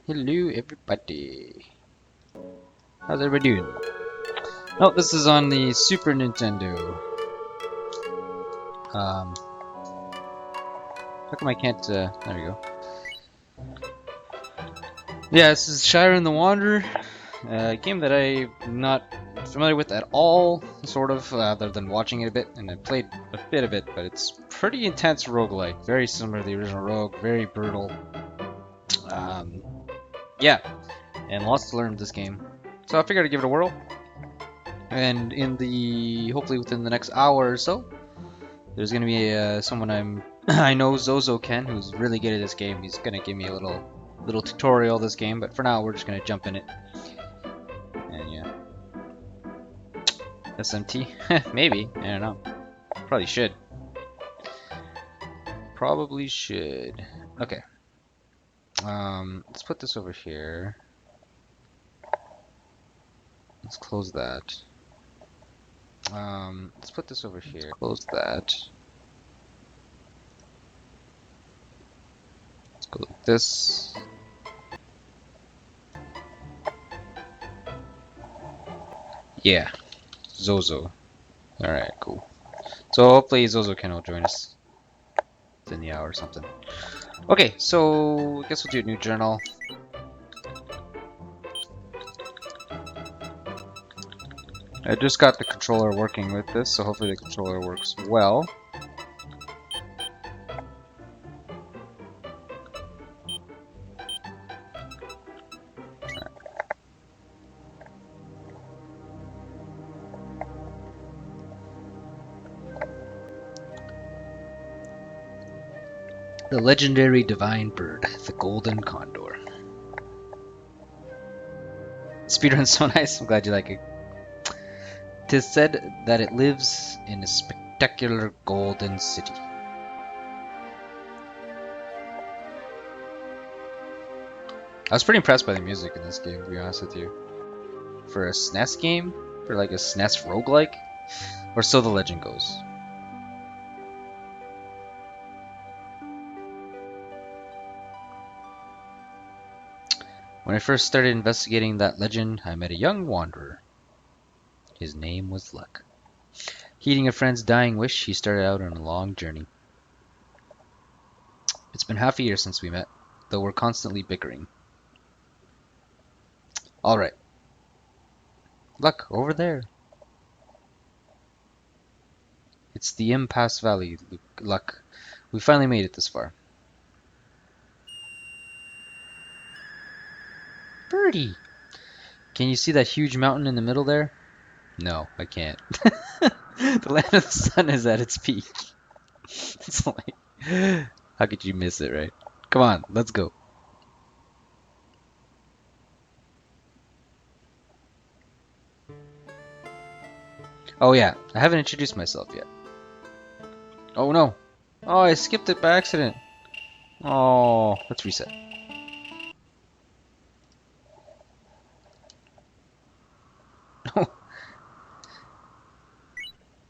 Hello everybody. How's everybody doing? Oh, this is on the Super Nintendo. How come I can't, there we go. Yeah, this is Shiren the Wanderer, a game that I'm not familiar with at all, sort of, other than watching it a bit, and I played a bit of it, but it's pretty intense roguelike, very similar to the original Rogue, very brutal. Yeah, and lots to learn with this game. So I figured I'd give it a whirl. And hopefully within the next hour or so, there's gonna be someone I know, Zozoken, who's really good at this game. He's gonna give me a little tutorial of this game, but for now we're just gonna jump in it. And yeah, SMT, maybe, I don't know. Probably should. Probably should. Okay. Let's put this over here. Let's close that. Let's put this over here. Close that. Let's go like this. Yeah, Zozo. Alright, cool. So hopefully Zozoken will join us within the hour or something. Okay, so I guess we'll do a new journal. I just got the controller working with this, so hopefully the controller works well. The legendary divine bird, the golden condor. Speedrun's so nice, I'm glad you like it. 'Tis said that it lives in a spectacular golden city. I was pretty impressed by the music in this game, to be honest with you. For a SNES game, for like a SNES roguelike, or so the legend goes. When I first started investigating that legend, I met a young wanderer. His name was Luck. Heeding a friend's dying wish, he started out on a long journey. It's been half a year since we met, though we're constantly bickering. Alright. Luck, over there. It's the Impasse Valley, Luck. We finally made it this far. Birdie! Can you see that huge mountain in the middle there? No, I can't. The land of the sun is at its peak. It's like, how could you miss it, right? Come on, let's go. Oh yeah, I haven't introduced myself yet. Oh no. Oh, I skipped it by accident. Oh, let's reset.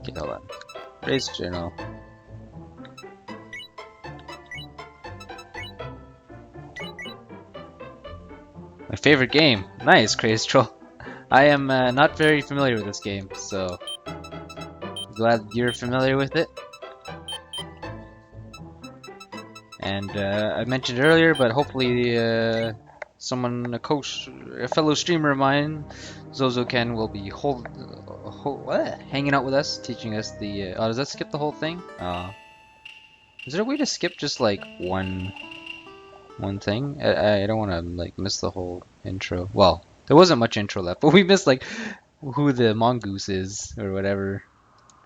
Okay, hold on. Race journal. My favorite game. Nice, Crazy Troll. I am not very familiar with this game, so glad you're familiar with it. And I mentioned earlier, but hopefully someone, a fellow streamer of mine, Zozoken, will be hanging out with us, teaching us the. Oh, does that skip the whole thing? Is there a way to skip just like one thing? I don't want to like miss the whole intro. Well, there wasn't much intro left, but we missed like who the mongoose is or whatever.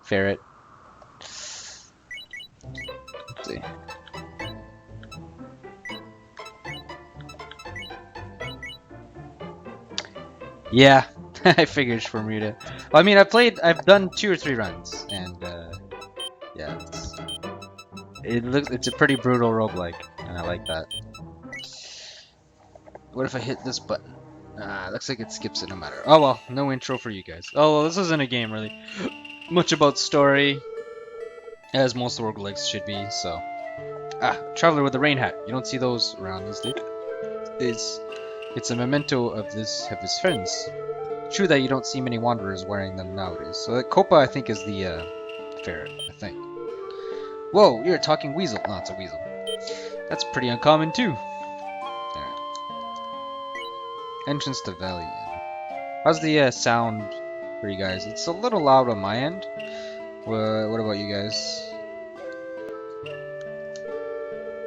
Ferret. Let's see. Yeah, I figured it's for Bermuda. Well, I mean, I've done 2 or 3 runs, and yeah, it's a pretty brutal roguelike, and I like that. What if I hit this button? Looks like it skips it no matter. Oh well, no intro for you guys. Oh well, this isn't a game really much about story, as most roguelikes should be. So, Traveler with a rain hat. You don't see those around these days. It's a memento of his friends. True that you don't see many wanderers wearing them nowadays. So Copa, I think, is the ferret, I think. Whoa, you're a talking weasel. No, it's a weasel. That's pretty uncommon too. Alright. Entrance to Valley Inn. How's the sound for you guys? It's a little loud on my end. What about you guys?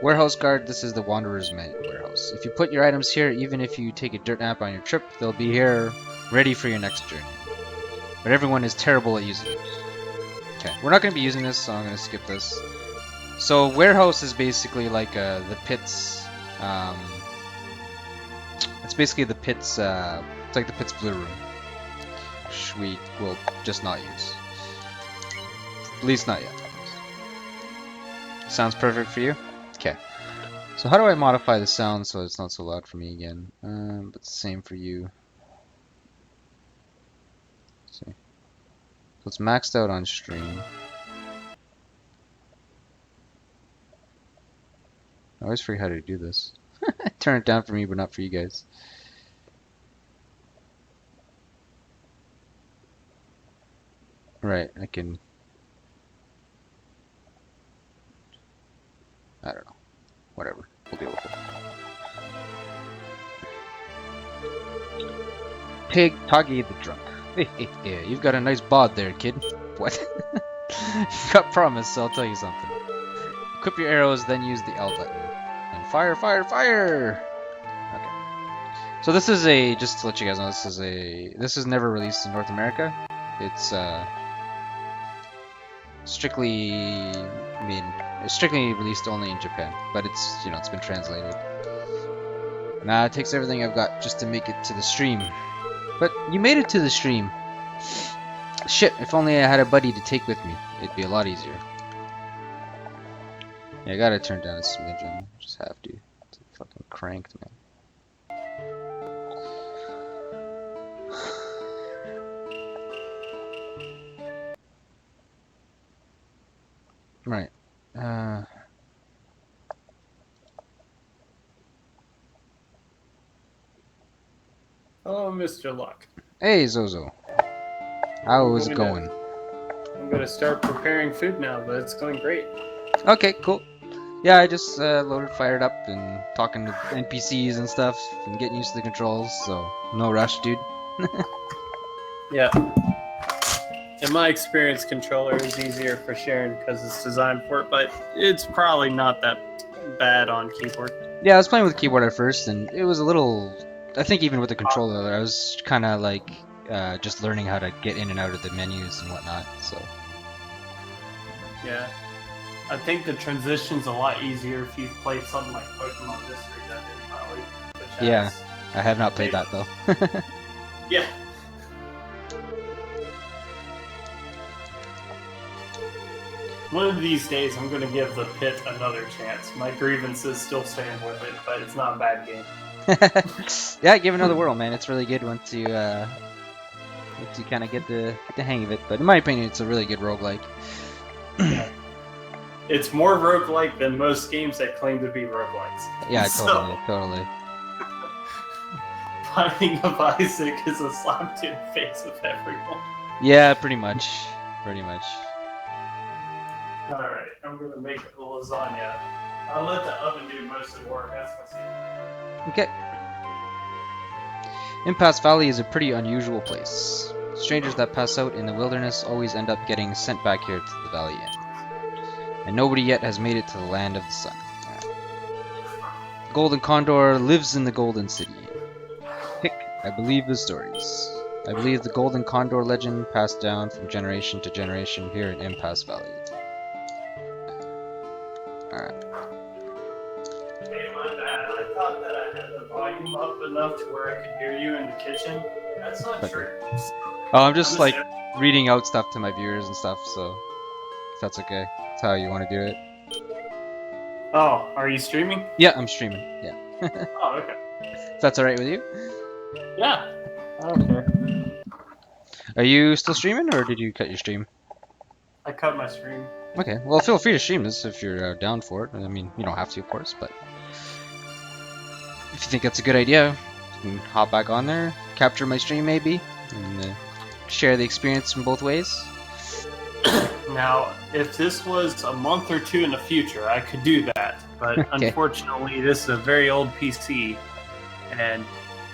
Warehouse guard, this is the Wanderer's warehouse. If you put your items here, even if you take a dirt nap on your trip, they'll be here ready for your next journey. But everyone is terrible at using it. Okay, we're not going to be using this, so I'm going to skip this. So warehouse is basically like the pits. It's basically the pits. It's like the pits blue room, which we will just not use. At least not yet. Sounds perfect for you? Okay. So how do I modify the sound so it's not so loud for me again? But the same for you. Let's see. So it's maxed out on stream. I always forget how to do this. Turn it down for me, but not for you guys. Right, I can... I don't know. Whatever. We'll deal with it. Pig Toggy the Drunk. Yeah, you've got a nice bod there, kid. What? You've got promise, so I'll tell you something. Equip your arrows, then use the L button. And fire, fire, fire! Okay. So this is a, just to let you guys know, this is never released in North America. It's strictly released only in Japan, but it's, you know, it's been translated. Nah, it takes everything I've got just to make it to the stream. But you made it to the stream. Shit, if only I had a buddy to take with me, it'd be a lot easier. Yeah, I gotta turn down a smidgen. Just have to. It's fucking cranked, man. Right. Hello, Mr. Luck. Hey, Zozo. How is it going? I'm gonna start preparing food now, but it's going great. Okay, cool. Yeah, I just fired up, and talking to NPCs and stuff, and getting used to the controls, so no rush, dude. Yeah. In my experience, controller is easier for Shiren because it's designed for it, but it's probably not that bad on keyboard. Yeah, I was playing with keyboard at first, and it was a little... I think even with the controller, I was kind of like just learning how to get in and out of the menus and whatnot, so... Yeah. I think the transition's a lot easier if you've played something like Pokemon District, that didn't probably. Yeah, I have not played that, though. Yeah. One of these days, I'm going to give the pit another chance. My grievances still stand with it, but it's not a bad game. Yeah, give it another whirl, man. It's really good once you kind of get the hang of it. But in my opinion, it's a really good roguelike. Yeah. It's more roguelike than most games that claim to be roguelikes. Yeah, totally. Binding of Isaac is a slap to the face of everyone. Yeah, pretty much. Alright, I'm gonna make a lasagna. I'll let the oven do most of the work, that's my secret. Okay. Impasse Valley is a pretty unusual place. Strangers that pass out in the wilderness always end up getting sent back here to the Valley Inn. and nobody yet has made it to the land of the sun. Golden Condor lives in the Golden City. Hick, I believe the stories. I believe the Golden Condor legend passed down from generation to generation here in Impasse Valley. Alright. Hey, my bad. I thought that I had the volume up enough to where I could hear you in the kitchen. That's not Okay. true. Oh, I'm just like reading out stuff to my viewers and stuff, so if that's okay. That's how you want to do it. Oh, are you streaming? Yeah, I'm streaming. Yeah. Oh, okay. If that's alright with you. Yeah. I don't care. Are you still streaming, or did you cut your stream? I cut my stream. Okay, well, feel free to stream this if you're down for it. I mean, you don't have to, of course, but if you think that's a good idea, you can hop back on there, capture my stream maybe, and share the experience in both ways. Now, if this was a month or two in the future, I could do that. But Okay. Unfortunately, this is a very old PC, and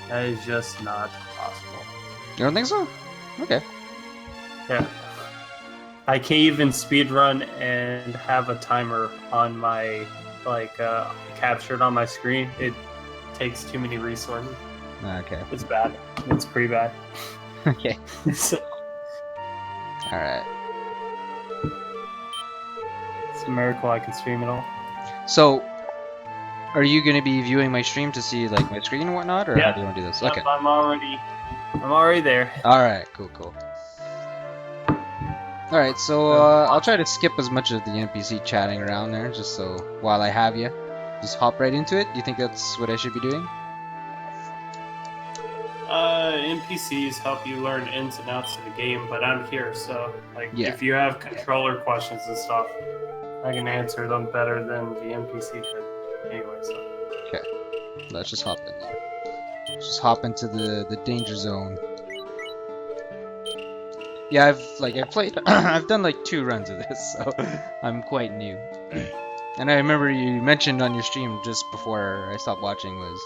that is just not possible. You don't think so? Okay. Yeah. I can't even speedrun and have a timer on my, captured on my screen. It takes too many resources. Okay. It's bad. It's pretty bad. Okay. So, Alright. it's a miracle I can stream it all. So, are you going to be viewing my stream to see like my screen and whatnot, or Yeah. how do you want to do this? Yep, Okay. I'm already there. Alright, cool. Alright, so I'll try to skip as much of the NPC chatting around there, just so while I have you, just hop right into it. Do you think that's what I should be doing? NPCs help you learn ins and outs of the game, but I'm here, so Yeah. if you have controller questions and stuff, I can answer them better than the NPC could. Anyway, so Let's just hop in there. Let's just hop into the danger zone. Yeah, I've played I've done like 2 runs of this, so I'm quite new. And I remember you mentioned on your stream just before I stopped watching was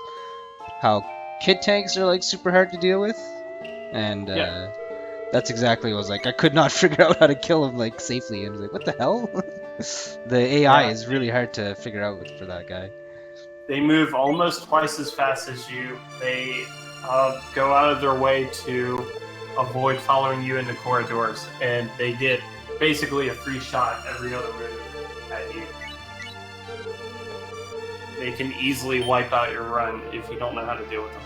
how kid tanks are like super hard to deal with, and Yeah. that's exactly what I was like. I could not figure out how to kill him like safely, and I was like, what the hell? The AI Yeah. is really hard to figure out for that guy. they move almost twice as fast as you. They go out of their way to avoid following you in the corridors, and they get basically a free shot every other move at you. They can easily wipe out your run if you don't know how to deal with them.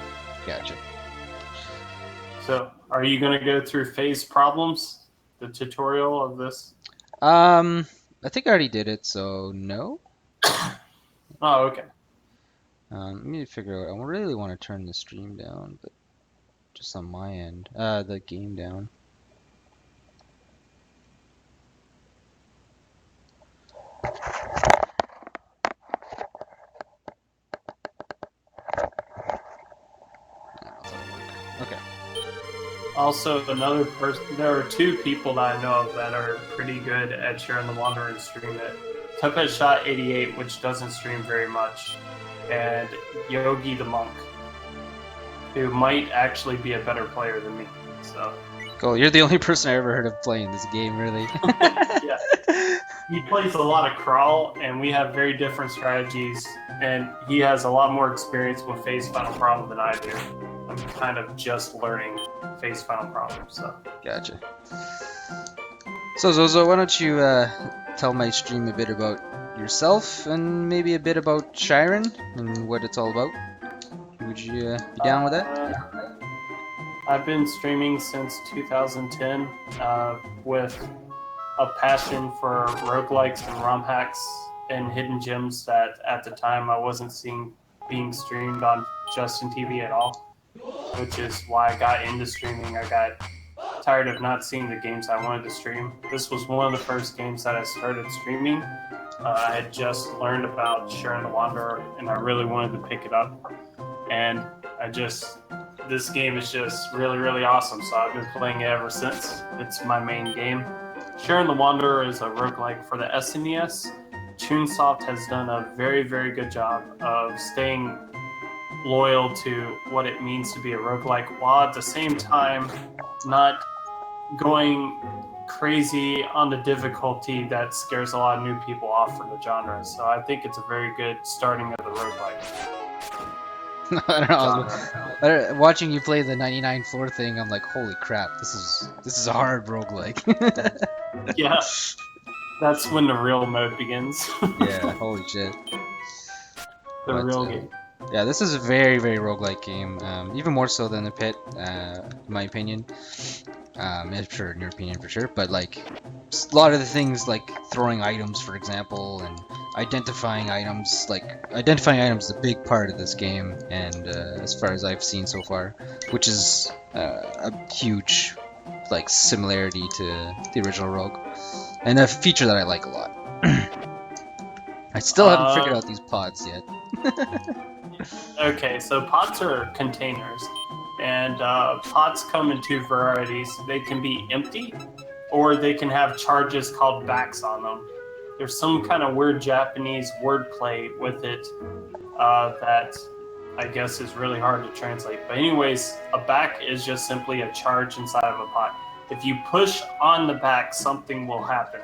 Gotcha. So, are you going to go through phase problems, the tutorial of this? I think I already did it, so no. Oh, okay. Let me figure out. I really want to turn the stream down, but just on my end. The game down. Okay. Also, another person, there are 2 people that I know of that are pretty good at Shiren the Wanderer and stream it. Tuppet Shot 88, which doesn't stream very much, and Yogi the Monk, who might actually be a better player than me. So, Cool. You're the only person I ever heard of playing this game, really. yeah. He plays a lot of crawl, and we have very different strategies, and he has a lot more experience with phase final problem than I do. I'm kind of just learning phase final problem, so. Gotcha. So Zozo, why don't you tell my stream a bit about yourself and maybe a bit about Shiren and what it's all about? Would you be down with that? I've been streaming since 2010 with a passion for roguelikes and ROM hacks and hidden gems that at the time I wasn't seeing being streamed on Justin TV at all, which is why I got into streaming. I got tired of not seeing the games I wanted to stream. This was one of the first games that I started streaming. I had just learned about Shiren the Wanderer, and I really wanted to pick it up. And this game is just really, really awesome, so I've been playing it ever since. It's my main game. Shiren the Wanderer is a roguelike for the SNES. Toonsoft has done a very, very good job of staying loyal to what it means to be a roguelike, while at the same time not going crazy on the difficulty that scares a lot of new people off from the genre. So I think it's a very good starting of the roguelike I don't know. genre. Watching you play the 99 floor thing, I'm like, holy crap, this is a hard roguelike. Yeah, that's when the real mode begins. Yeah, holy shit. The But, real game. yeah, this is a very, very roguelike game. Even more so than the Pit, in my opinion. I'm sure in your opinion for sure, but like a lot of the things like throwing items, for example, and identifying items is a big part of this game, and as far as I've seen so far, which is a huge like similarity to the original Rogue, and a feature that I like a lot. I still haven't figured out these pods yet. Okay, so pots are containers, and pots come in two varieties. They can be empty, or they can have charges called backs on them. There's some kind of weird Japanese wordplay with it that I guess is really hard to translate. But anyways, a back is just simply a charge inside of a pot. If you push on the back, something will happen.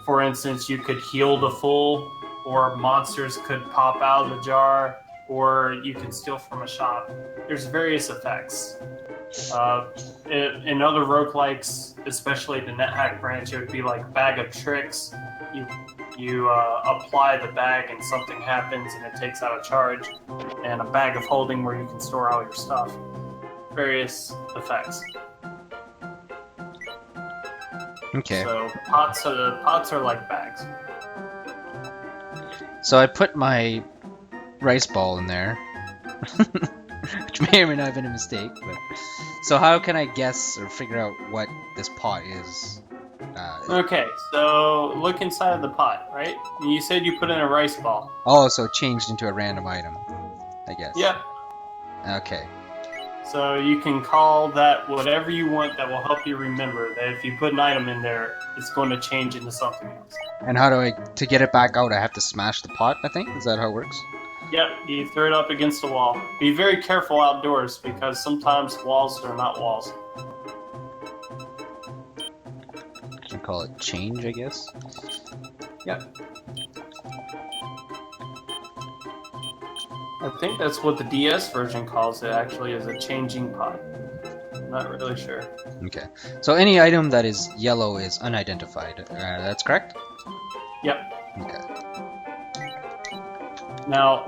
For instance, you could heal the full, or monsters could pop out of the jar, or you can steal from a shop. There's various effects. In other roguelikes, especially the NetHack branch, it would be like Bag of Tricks. You apply the bag and something happens and it takes out a charge, and a Bag of Holding where you can store all your stuff. Various effects. Okay. So pots are like bags. So I put my rice ball in there, which may or may not have been a mistake. But so how can I guess or figure out what this pot is? Okay, so look inside of the pot, right? You said you put in a rice ball. Oh, so it changed into a random item, I guess. Yep. Okay. So you can call that whatever you want that will help you remember that if you put an item in there, it's going to change into something else. And how do to get it back out, I have to smash the pot, I think? Is that how it works? Yep, you throw it up against the wall. Be very careful outdoors because sometimes walls are not walls. I call it change, I guess. Yep. I think that's what the DS version calls it, actually, is a changing pot. I'm not really sure. Okay. So any item that is yellow is unidentified. That's correct? Yep. Okay. Now,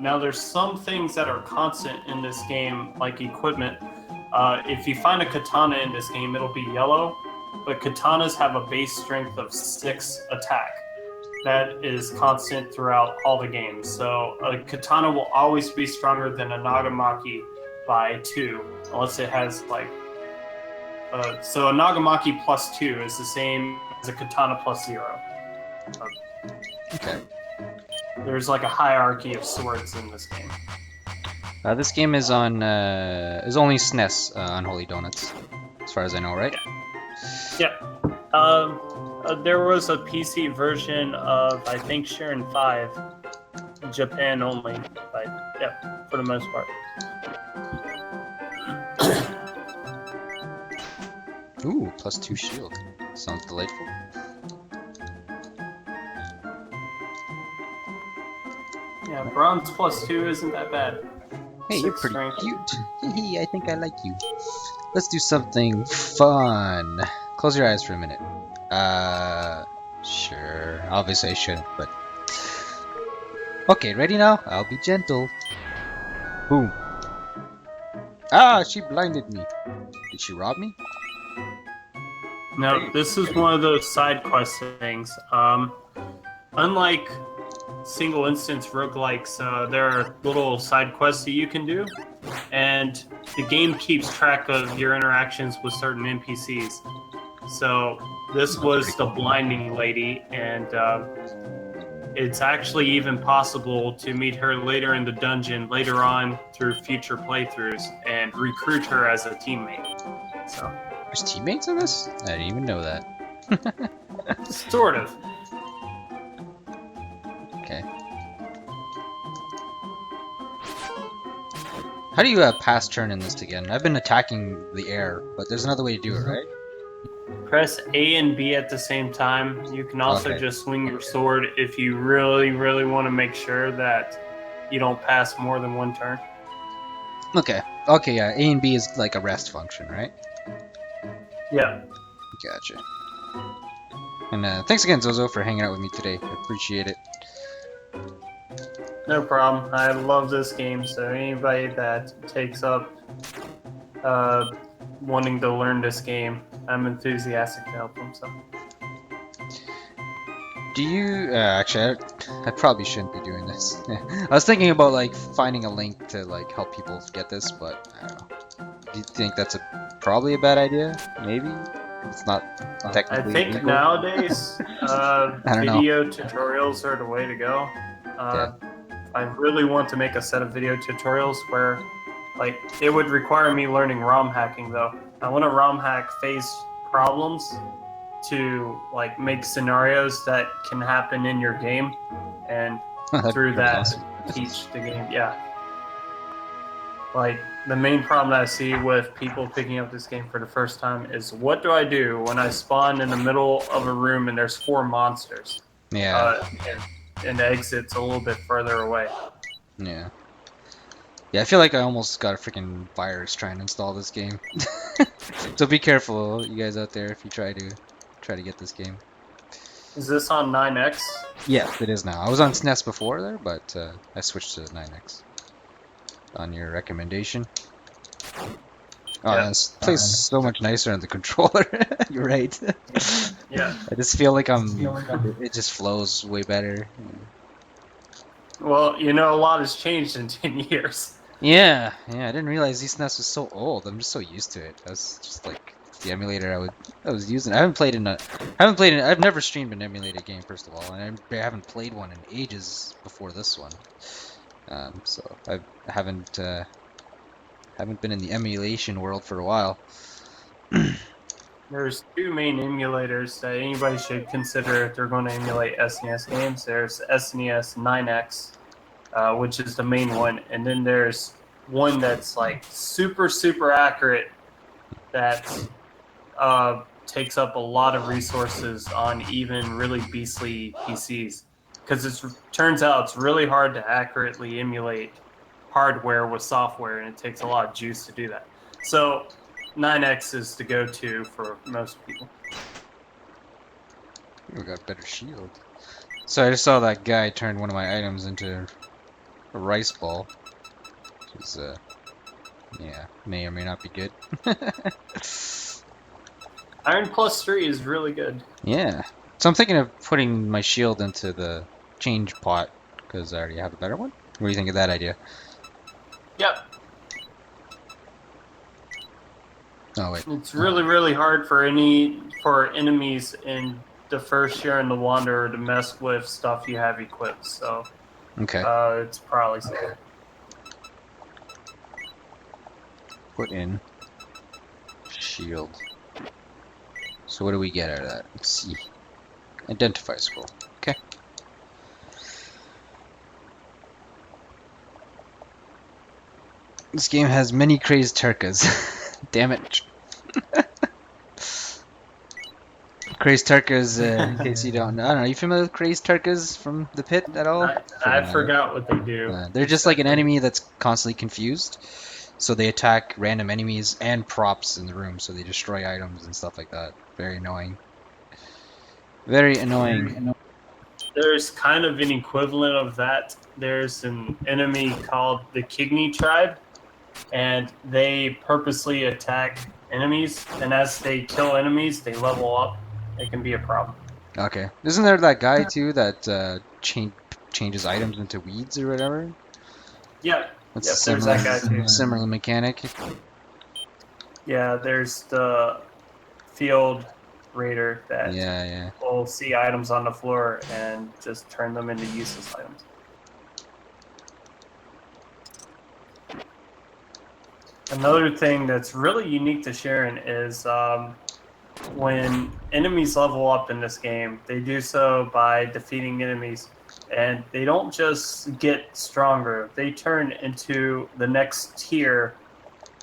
now there's some things that are constant in this game, like equipment. If you find a katana in this game, it'll be yellow, but katanas have a base strength of 6 attack. That is constant throughout all the games. So a katana will always be stronger than a nagamaki by 2, unless it has like... so a nagamaki plus 2 is the same as a katana plus 0. Okay. There's like a hierarchy of swords in this game. This game is on is only SNES on Holy Donuts, as far as I know, right? Yep. There was a PC version of, I think, Shiren 5, Japan only, but yeah, for the most part. Ooh, +2 shield. Sounds delightful. Yeah, bronze plus 2 isn't that bad. Hey, you're 6 pretty strength. cute. Hee, I think I like you. Let's do something fun. Close your eyes for a minute. Sure. Obviously I shouldn't, but... Okay, ready now? I'll be gentle. Boom. Ah, she blinded me. Did she rob me? No, this is one of those side quest things. Unlike single instance roguelikes, there are little side quests that you can do, and the game keeps track of your interactions with certain NPCs. So this was the blinding lady, and it's actually even possible to meet her later in the dungeon, later on through future playthroughs, and recruit her as a teammate. So There's teammates in this? I didn't even know that. sort of. Okay. How do you pass turn in this again? I've been attacking the air, but there's another way to do it, right? press A and B at the same time. You can also just swing your sword if you really, really want to make sure that you don't pass more than one turn. Okay. Okay, yeah. A and B is like a rest function, right? Yeah. Gotcha. And thanks again, Zozo, for hanging out with me today. I appreciate it. No problem. I love this game, so anybody that takes up wanting to learn this game, I'm enthusiastic to help them. So. Do you actually? I probably shouldn't be doing this. I was thinking about like finding a link to like help people get this, but I don't know. Do you think that's probably a bad idea? Maybe it's not technically I think legal. nowadays I don't know. video tutorials are the way to go. Yeah. I really want to make a set of video tutorials where, like, it would require me learning ROM hacking though. I want to ROM hack phase problems to like make scenarios that can happen in your game, and through that awesome. teach the game. Yeah. Like the main problem that I see with people picking up this game for the first time is, what do I do when I spawn in the middle of a room and there's 4 monsters? Yeah. And the exit's a little bit further away. Yeah. Yeah, I feel like I almost got a freaking virus trying to install this game. So be careful, you guys out there, if you try to get this game. Is this on 9X? Yes, it is now. I was on SNES before there, but I switched to 9X on your recommendation. Oh, Yeah. this plays so much nicer on the controller. You're right. Yeah. I just feel like it just flows way better. Well, you know, a lot has changed in 10 years. Yeah, I didn't realize these SNES was so old. I'm just so used to it. That's just like the emulator I was using. I've never streamed an emulated game, first of all, and I haven't played one in ages before this one. So I haven't been in the emulation world for a while. There's 2 main emulators that anybody should consider if they're going to emulate SNES games. There's SNES 9X, which is the main one, and then there's one that's like super, super accurate that takes up a lot of resources on even really beastly PCs. Because it turns out it's really hard to accurately emulate hardware with software, and it takes a lot of juice to do that. So 9X is the go-to for most people. We got better shield. So I just saw that guy turn one of my items into a rice ball. Which is, yeah, may or may not be good. Iron plus 3 is really good. Yeah. So I'm thinking of putting my shield into the change pot, because I already have a better one. What do you think of that idea? Yep. Oh, wait. It's really, really hard for enemies in the first Shiren the Wanderer to mess with stuff you have equipped, so Okay. it's probably safe. Put in shield. So what do we get out of that? Let's see. Identify scroll. Okay. This game has many crazed Turkas. Damn it. Crazed Turkas, in case you don't know. I don't know, you familiar with Crazed Turkas from the pit at all? I forgot what they do. They're just like an enemy that's constantly confused. So they attack random enemies and props in the room, so they destroy items and stuff like that. Very annoying. Very annoying. There's kind of an equivalent of that. There's an enemy called the Kigni tribe, and they purposely attack enemies, and as they kill enemies, they level up. It can be a problem. Okay. Isn't there that guy too that changes items into weeds or whatever? Yeah. That's Yep, a similar, there's that guy too. Similar mechanic. Yeah, there's the field raider that Yeah. will see items on the floor and just turn them into useless items. Another thing that's really unique to Shiren is when enemies level up in this game, they do so by defeating enemies, and they don't just get stronger, they turn into the next tier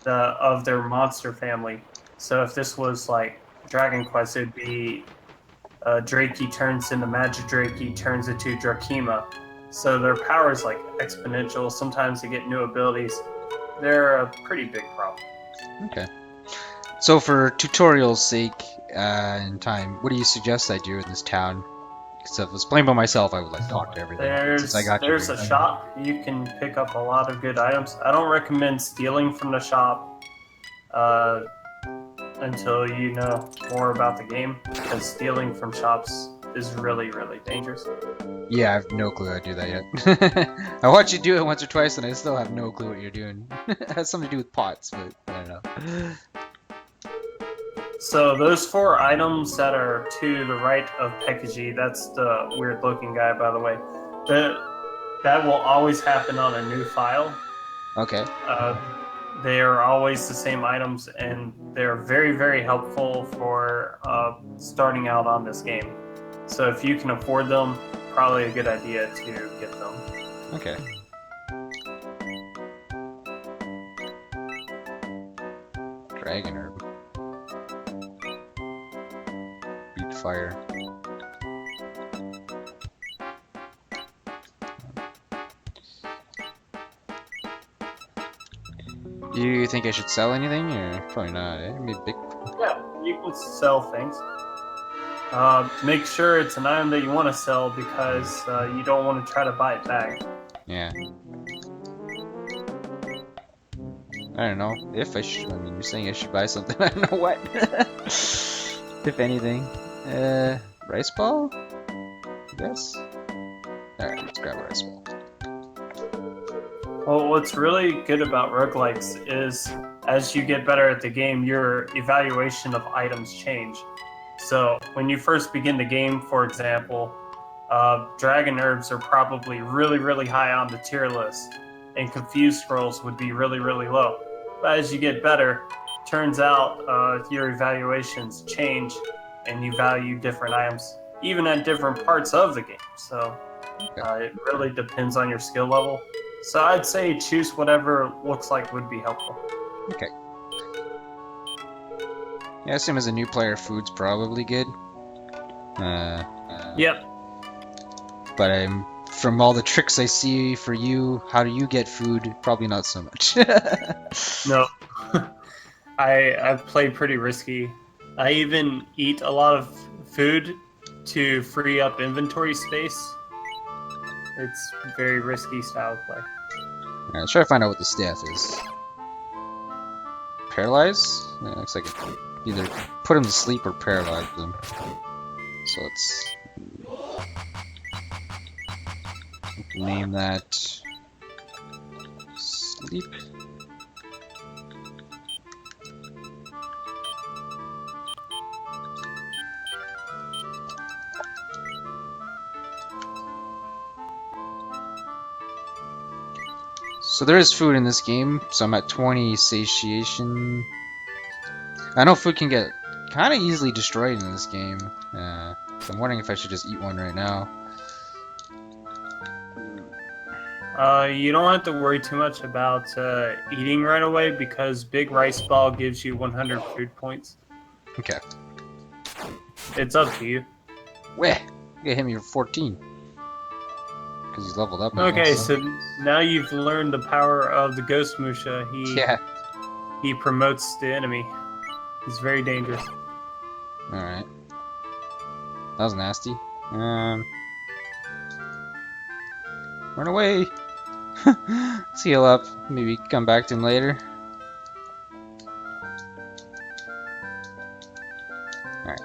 of their monster family. So if this was like Dragon Quest, it'd be Drakey turns into Magidrakey, turns into Drakima. So their power is like exponential. Sometimes they get new abilities. They're a pretty big problem. Okay. So for tutorial's sake and time, what do you suggest I do in this town? Because if I was playing by myself, I would like talk to everything. Since I got There's you. a shop. You can pick up a lot of good items. I don't recommend stealing from the shop until you know more about the game, because stealing from shops is really, really dangerous. Yeah, I have no clue how to do that yet. I watched you do it once or twice, and I still have no clue what you're doing. It has something to do with pots, but I don't know. So those 4 items that are to the right of Pekaji, that's the weird-looking guy, by the way. That will always happen on a new file. Okay. They are always the same items, and they're very, very helpful for starting out on this game. So if you can afford them, probably a good idea to get them. Okay. Dragon herb. Beat fire. Do you think I should sell anything, or probably not? Eh? Maybe big. Yeah, you can sell things. Make sure it's an item that you want to sell, because you don't want to try to buy it back. Yeah. I don't know if I should. I mean, you're saying I should buy something. I don't know what. If anything, rice ball. I guess. All right, let's grab a rice ball. Well, what's really good about roguelikes is, as you get better at the game, your evaluation of items change. So when you first begin the game, for example, dragon herbs are probably really, really high on the tier list, and confused scrolls would be really, really low. But as you get better, turns out your evaluations change, and you value different items, even at different parts of the game. So it really depends on your skill level. So I'd say choose whatever looks like would be helpful. Okay. Yeah, I assume as a new player, food's probably good. Yep. But from all the tricks I see for you, how do you get food? Probably not so much. No. I've played pretty risky. I even eat a lot of food to free up inventory space. It's very risky style of play. Alright, let's try to find out what the staff is. Paralyze? Yeah, looks like it either put him to sleep or paralyze him. So let's name that sleep. So there is food in this game, so I'm at 20 satiation. I know food can get kind of easily destroyed in this game, so I'm wondering if I should just eat one right now. You don't have to worry too much about eating right away, because Big Rice Ball gives you 100 food points. Okay. It's up to you. Weh! You hit me for 14. Because he's leveled up now. Okay, so now you've learned the power of the Ghost Musha. He promotes the enemy. He's very dangerous. Alright. That was nasty. Run away! Let's heal up. Maybe come back to him later. Alright.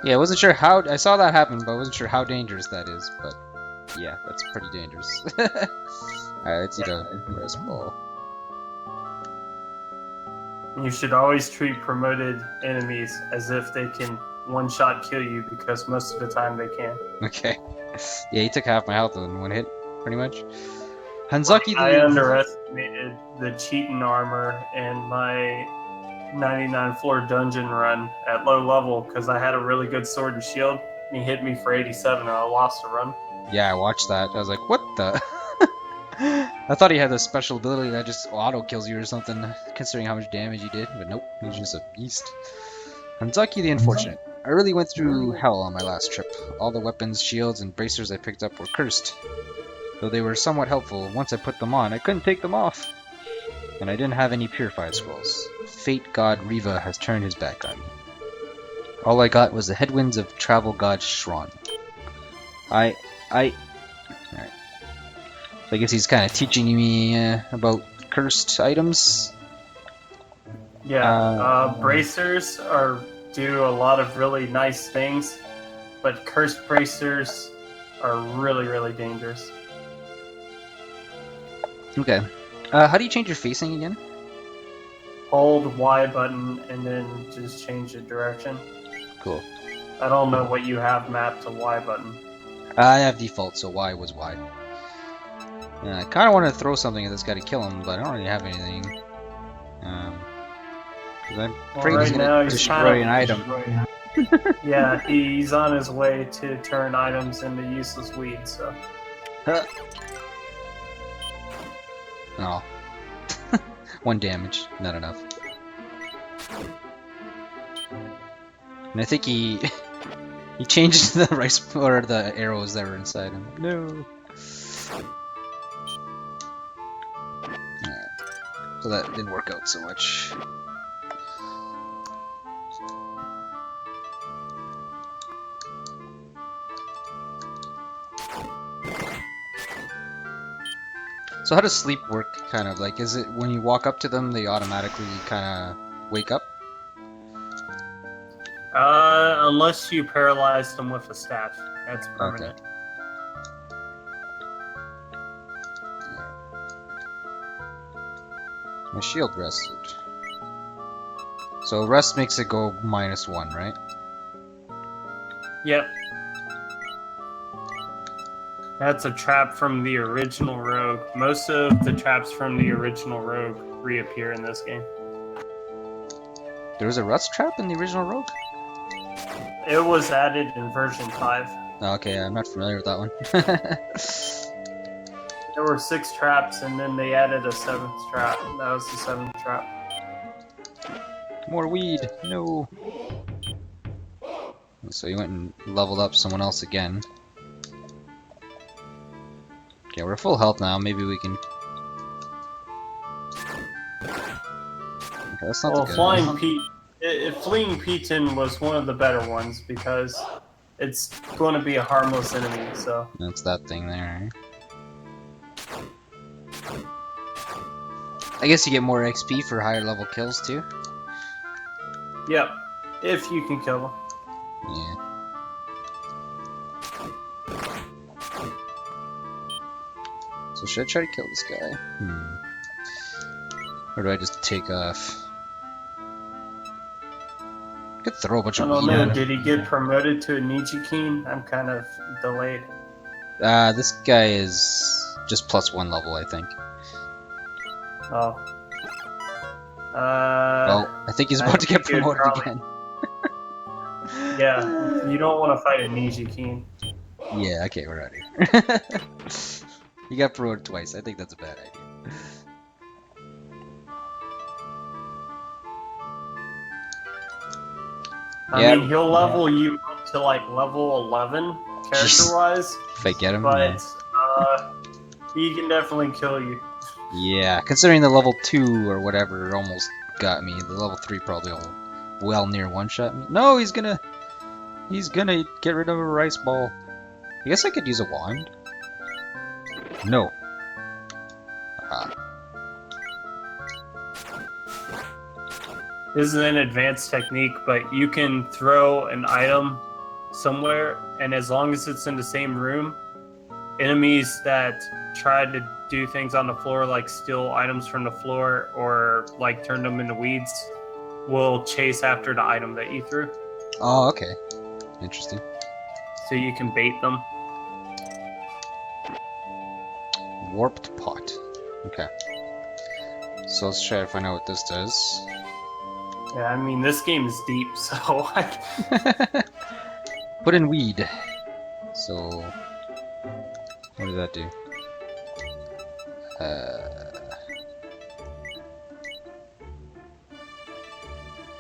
Yeah, I wasn't sure how... I saw that happen, but I wasn't sure how dangerous that is. But yeah, that's pretty dangerous. Alright, let's eat a rest ball. You should always treat promoted enemies as if they can one-shot kill you, because most of the time they can. Okay. Yeah, he took half my health in one hit, pretty much. Hanzaki the... I underestimated the cheating armor in my 99 floor dungeon run at low level, because I had a really good sword and shield, and he hit me for 87 and I lost a run. Yeah, I watched that. I was like, what the? I thought he had a special ability that just auto kills you or something, considering how much damage he did, but nope, he's just a beast. Unducky the Unfortunate. I really went through hell on my last trip. All the weapons, shields, and bracers I picked up were cursed. Though they were somewhat helpful, once I put them on, I couldn't take them off. And I didn't have any purified scrolls. Fate god Riva has turned his back on me. All I got was the headwinds of travel god Shron. Alright. So I guess he's kind of teaching me about cursed items. Yeah, bracers do a lot of really nice things, but cursed bracers are really, really dangerous. Okay. How do you change your facing again? Hold Y button and then just change the direction. Cool. I don't know what you have mapped to Y button. I have default, so Y was Y. I kind of want to throw something at this guy to kill him, but I don't really have anything. Because I'm afraid he's going to destroy an item. Yeah, he's on his way to turn items into useless weeds, so... Oh. 1 damage, not enough. And I think he changed the rice or the arrows that were inside him. No. So that didn't work out so much. So how does sleep work, kind of? Like, is it when you walk up to them, they automatically kind of wake up? Unless you paralyze them with a staff. That's permanent. Okay. My shield rested. So rest makes it go -1, right? Yep. That's a trap from the original rogue. Most of the traps from the original rogue reappear in this game. There was a rust trap in the original Rogue? It was added in version 5. Oh, okay, I'm not familiar with that one. There were 6 traps, and then they added a 7th trap. That was the 7th trap. More weed! No! So you went and leveled up someone else again. Okay, we're full health now, maybe we can... Okay, that's not the good one. Fleeing Piton was one of the better ones, because it's going to be a harmless enemy, so... That's that thing there. I guess you get more XP for higher level kills too? Yep, if you can kill them. Yeah. So should I try to kill this guy? Or do I just take off? I could throw a bunch of I don't weed know, at him. did he get promoted to a Nijikeen? I'm kind of delayed. This guy is just +1 level, I think. Oh. Well, I think he's about to get promoted again. Yeah, you don't want to fight a Nijikeen. Yeah, okay, we're out of here. He got promoted twice. I think that's a bad idea. I mean, he'll level you up to like level 11 character-wise. If I get him, but he can definitely kill you. Yeah, considering the level 2 or whatever almost got me, the level 3 probably will well near one-shot me. No, he's gonna get rid of a rice ball. I guess I could use a wand. No. This is an advanced technique, but you can throw an item somewhere, and as long as it's in the same room, enemies that try to do things on the floor, like steal items from the floor or like turn them into weeds, will chase after the item that you threw. Oh, okay. Interesting. So you can bait them. Warped pot. Okay. So let's try to find out what this does. Yeah, I mean, this game is deep, so... Put in weed. So... what does that do?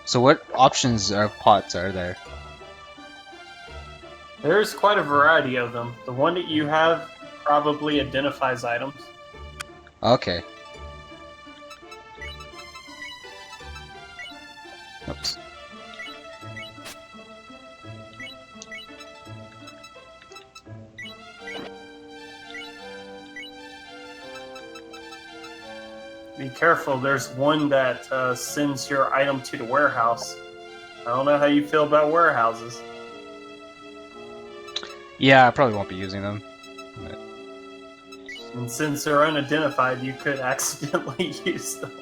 So what options of pots are there? There's quite a variety of them. The one that you have probably identifies items. Okay. Oops. Be careful, there's one that sends your item to the warehouse. I don't know how you feel about warehouses. Yeah, I probably won't be using them. But... And since they're unidentified, you could accidentally use them.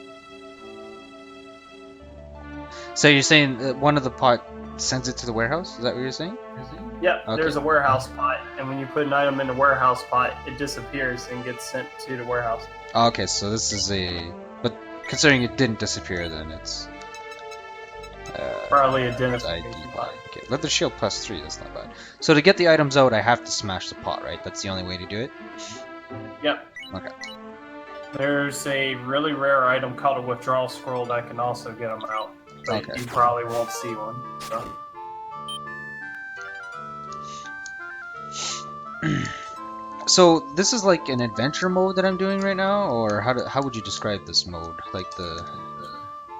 So you're saying that one of the pot sends it to the warehouse? Is that what you're saying? Yep, Okay. there's a warehouse pot, and when you put an item in the warehouse pot, it disappears and gets sent to the warehouse. Okay, so this is a... But considering it didn't disappear, then it's... Probably it's identification ID pot. pot. Okay, leather shield +3, that's not bad. So to get the items out, I have to smash the pot, right? That's the only way to do it? Yep. Okay. There's a really rare item called a withdrawal scroll that can also get them out. But Okay. you probably won't see one. So. So this is like an adventure mode that I'm doing right now, or how would you describe this mode? Like the...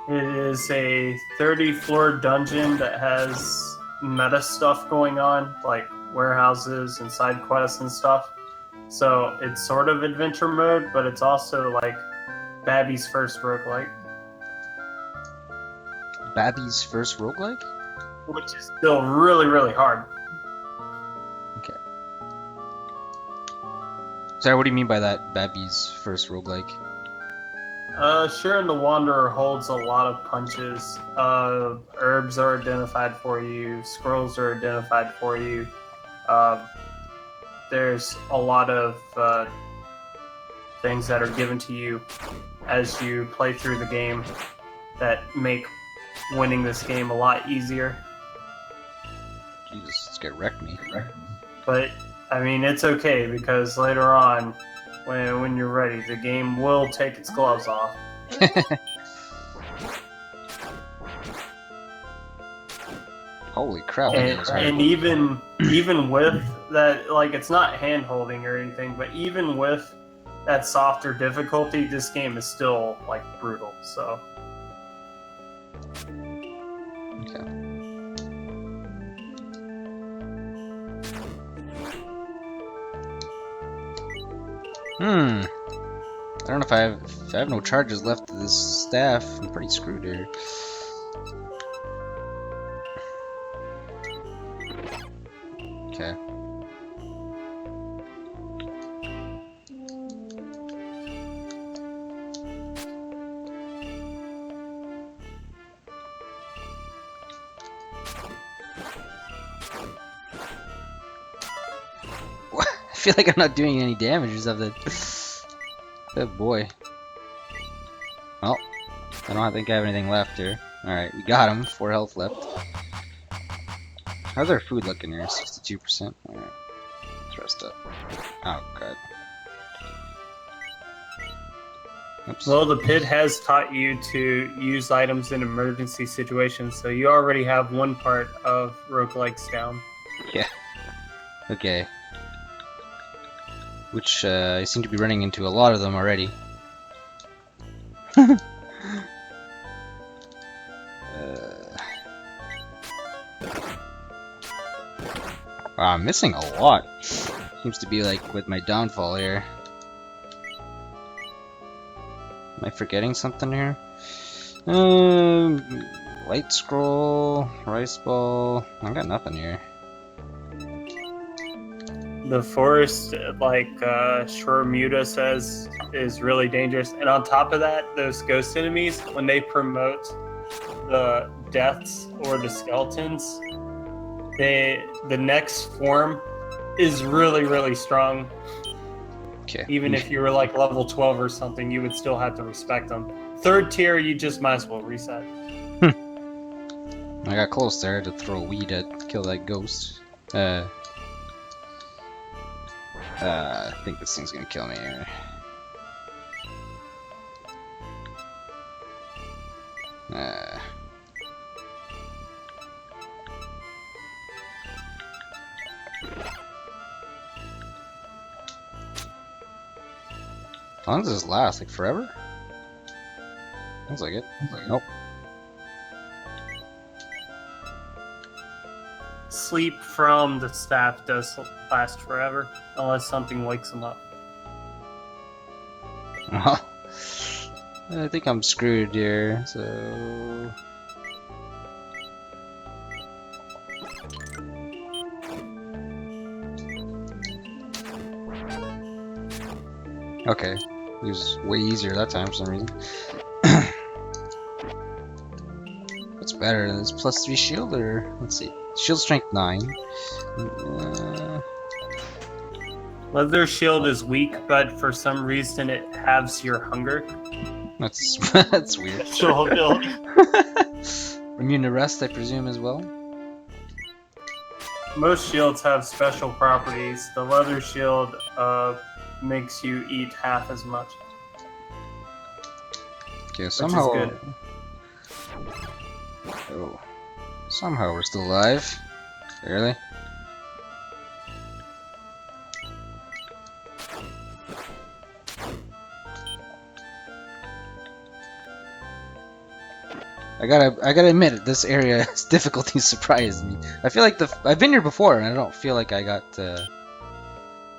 It is a 30-floor dungeon that has meta stuff going on, like warehouses and side quests and stuff. So it's sort of adventure mode, but it's also like Babby's first roguelike. Babby's first roguelike? Which is still really, really hard. Okay. Sorry, what do you mean by that, Babby's first roguelike? Shiren the Wanderer holds a lot of punches. Herbs are identified for you. Scrolls are identified for you. There's a lot of things that are given to you as you play through the game that make winning this game a lot easier. Jesus, this guy wrecked me. But, I mean, it's okay because later on, when you're ready, the game will take its gloves off. Holy crap! that game was hard. And even with that, like, it's not hand holding or anything, but even with that softer difficulty, this game is still like brutal. So Okay. I don't know if I have no charges left to this staff. I'm pretty screwed here. Okay. I feel like I'm not doing any damage or something. Oh boy. Well, I don't think I have anything left here. Alright, we got him. 4 health left. How's our food looking here? 62%? Alright. Let's rest up. Oh, god. Oops. well, the pit has taught you to use items in emergency situations, so you already have one part of roguelikes down. Yeah. Okay. Which, I seem to be running into a lot of them already. Wow, I'm missing a lot. Seems to be like with my downfall here. Am I forgetting something here? Light scroll, rice ball. I got nothing here. The forest, like Shremuta says, is really dangerous. And on top of that, those ghost enemies, when they promote the deaths or the skeletons, the next form is really, really strong. Okay. Even if you were like level 12 or something, you would still have to respect them. Third tier, you just might as well reset. I got close there to throw weed at kill that ghost. I think this thing's gonna kill me here. How long does this last? Like forever? Looks like it. Nope. Sleep from the staff does last forever, unless something wakes them up. Well, I think I'm screwed here, so... Okay, it was way easier that time for some reason. What's better? Is +3 shield or let's see, shield strength 9. Leather shield is weak, but for some reason it halves your hunger. That's that's weird. Special ability. Immune to rest, I presume, as well. Most shields have special properties. The leather shield makes you eat half as much. Okay, somehow. Which is good. Oh, somehow we're still alive. Really? I gotta admit, this area's difficulty surprised me. I feel like I've been here before, and I don't feel like I got. I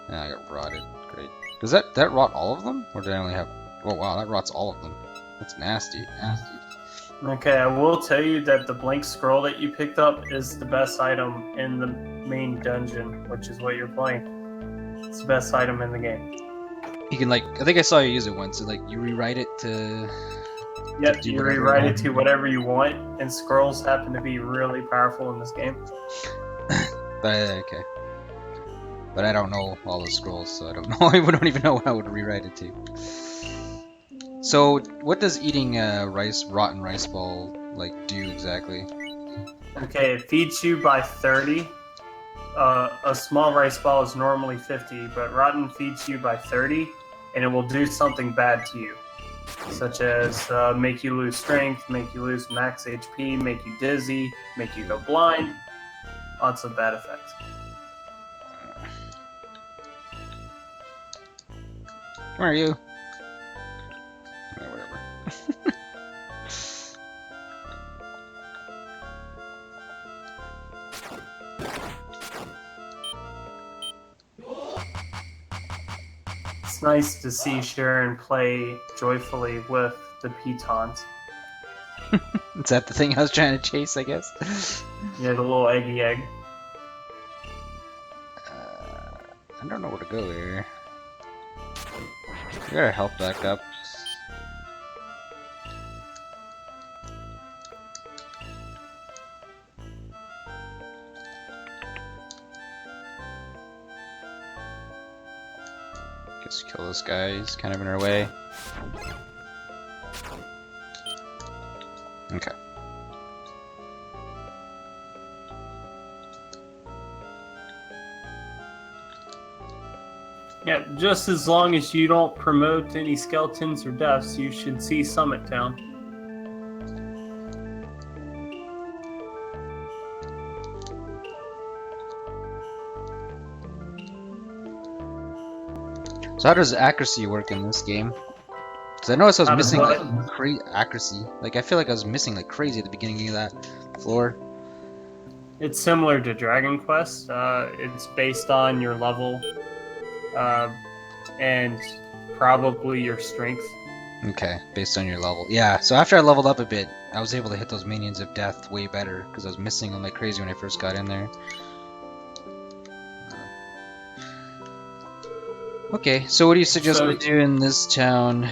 got rotted. Great. Does that rot all of them, or did I only have? Oh wow, that rots all of them. That's nasty. Nasty. Okay, I will tell you that the blank scroll that you picked up is the best item in the main dungeon, which is what you're playing. It's the best item in the game. You can I think I saw you use it once. So, you rewrite it to. Yep, you rewrite it to whatever you want, and scrolls happen to be really powerful in this game. Okay. But I don't know all the scrolls, so I don't know. I don't even know what I would rewrite it to. So, what does eating rotten rice ball do exactly? Okay, it feeds you by 30. A small rice ball is normally 50, but rotten feeds you by 30, and it will do something bad to you, such as make you lose strength, make you lose max HP, make you dizzy, make you go blind. Lots of bad effects. Where are you? Yeah, whatever. It's nice to see Shiren play joyfully with the pitons. Is that the thing I was trying to chase, I guess? Yeah, the little eggy egg. I don't know where to go here. I gotta help back up. Guess kill this guy, he's kind of in our way. Okay. Yeah, just as long as you don't promote any skeletons or deaths, you should see Summit Town. So how does accuracy work in this game? Because I noticed I was How does missing what? accuracy. I feel like I was missing crazy at the beginning of that floor. It's similar to Dragon Quest. It's based on your level and probably your strength. Okay, based on your level. Yeah, so after I leveled up a bit, I was able to hit those minions of death way better, because I was missing them like crazy when I first got in there. Okay, so what do you suggest we do in this town,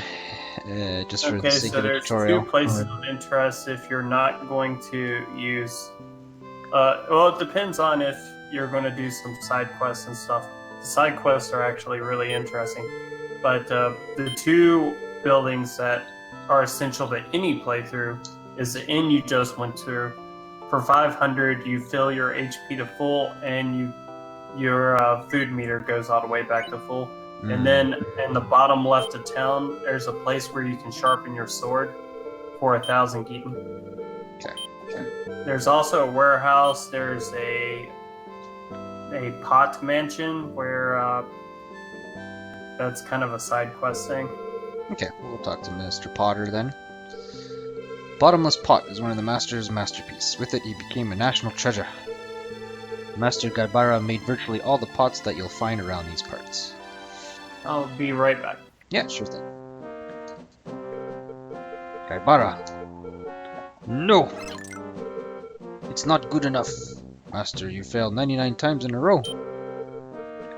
just for the sake of the tutorial? Two places of interest if you're not going to use... well, it depends on if you're going to do some side quests and stuff. The side quests are actually really interesting. But the two buildings that are essential to any playthrough is the inn you just went through. For 500, you fill your HP to full, and your food meter goes all the way back to full. And then in the bottom left of town, there's a place where you can sharpen your sword for 1,000 Geaton. Okay. There's also a warehouse. There's a pot mansion where that's kind of a side quest thing. Okay, we'll talk to Mr. Potter then. Bottomless pot is one of the master's masterpieces. With it, he became a national treasure. Master Gaibara made virtually all the pots that you'll find around these parts. I'll be right back. Yeah, sure thing. Gaibara! No! It's not good enough. Master, you failed 99 times in a row.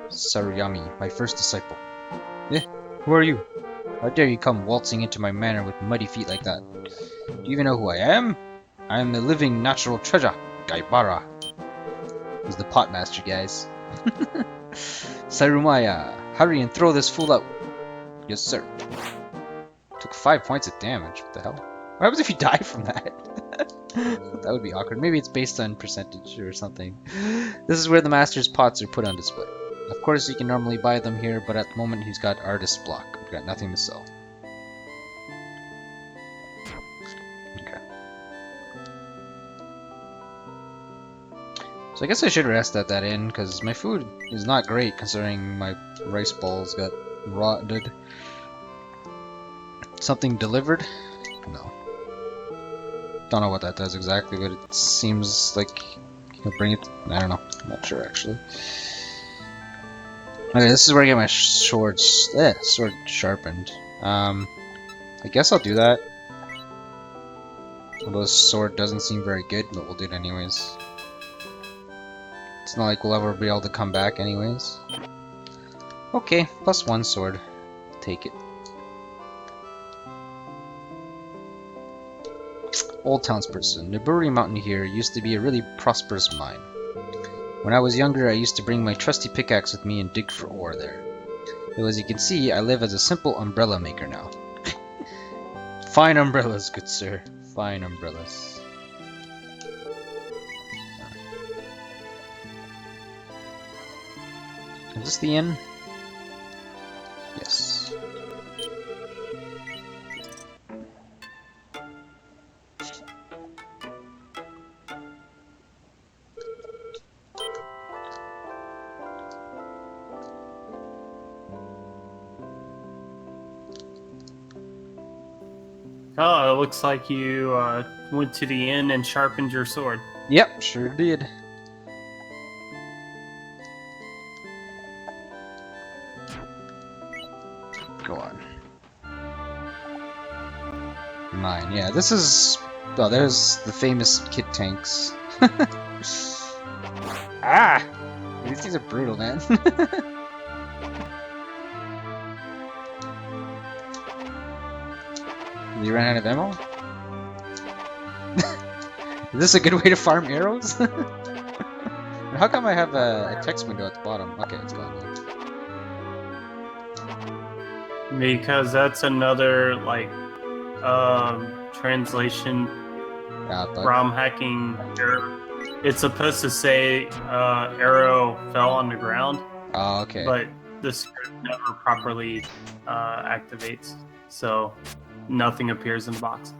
Saruyami, my first disciple. Eh? Who are you? How dare you come waltzing into my manor with muddy feet like that? Do you even know who I am? I am the living natural treasure, Gaibara. He's the pot master, guys. Sarumaya, hurry and throw this fool out. Yes, sir. Took 5 points of damage. What the hell? What happens if you die from that? That would be awkward. Maybe it's based on percentage or something. This is where the master's pots are put on display. Of course, you can normally buy them here, but at the moment he's got artist's block. We've got nothing to sell. Okay. So I guess I should rest at that inn, because my food is not great considering my rice balls got rotted. Something delivered? No. Don't know what that does exactly, but it seems like he'll bring it. I don't know. I'm not sure actually. Okay, this is where I get my sword sharpened. I guess I'll do that. Although this sword doesn't seem very good, but we'll do it anyways. It's not like we'll ever be able to come back anyways. Okay, +1 sword. Take it. Old townsperson. Niburi Mountain here used to be a really prosperous mine. When I was younger, I used to bring my trusty pickaxe with me and dig for ore there. Though as you can see, I live as a simple umbrella maker now. Fine umbrellas, good sir. Fine umbrellas. Is this the inn? Yes. Oh, it looks like you went to the inn and sharpened your sword. Yep, sure did. Go on. Mine, yeah, this is... Oh, there's the famous kit tanks. Ah! These things are brutal, man. You ran out of ammo? Is this a good way to farm arrows? How come I have a text window at the bottom? Okay, it's gone now. Because that's another, like, translation ROM hacking error. It's supposed to say arrow fell on the ground. Oh, okay. But the script never properly activates, so nothing appears in the box.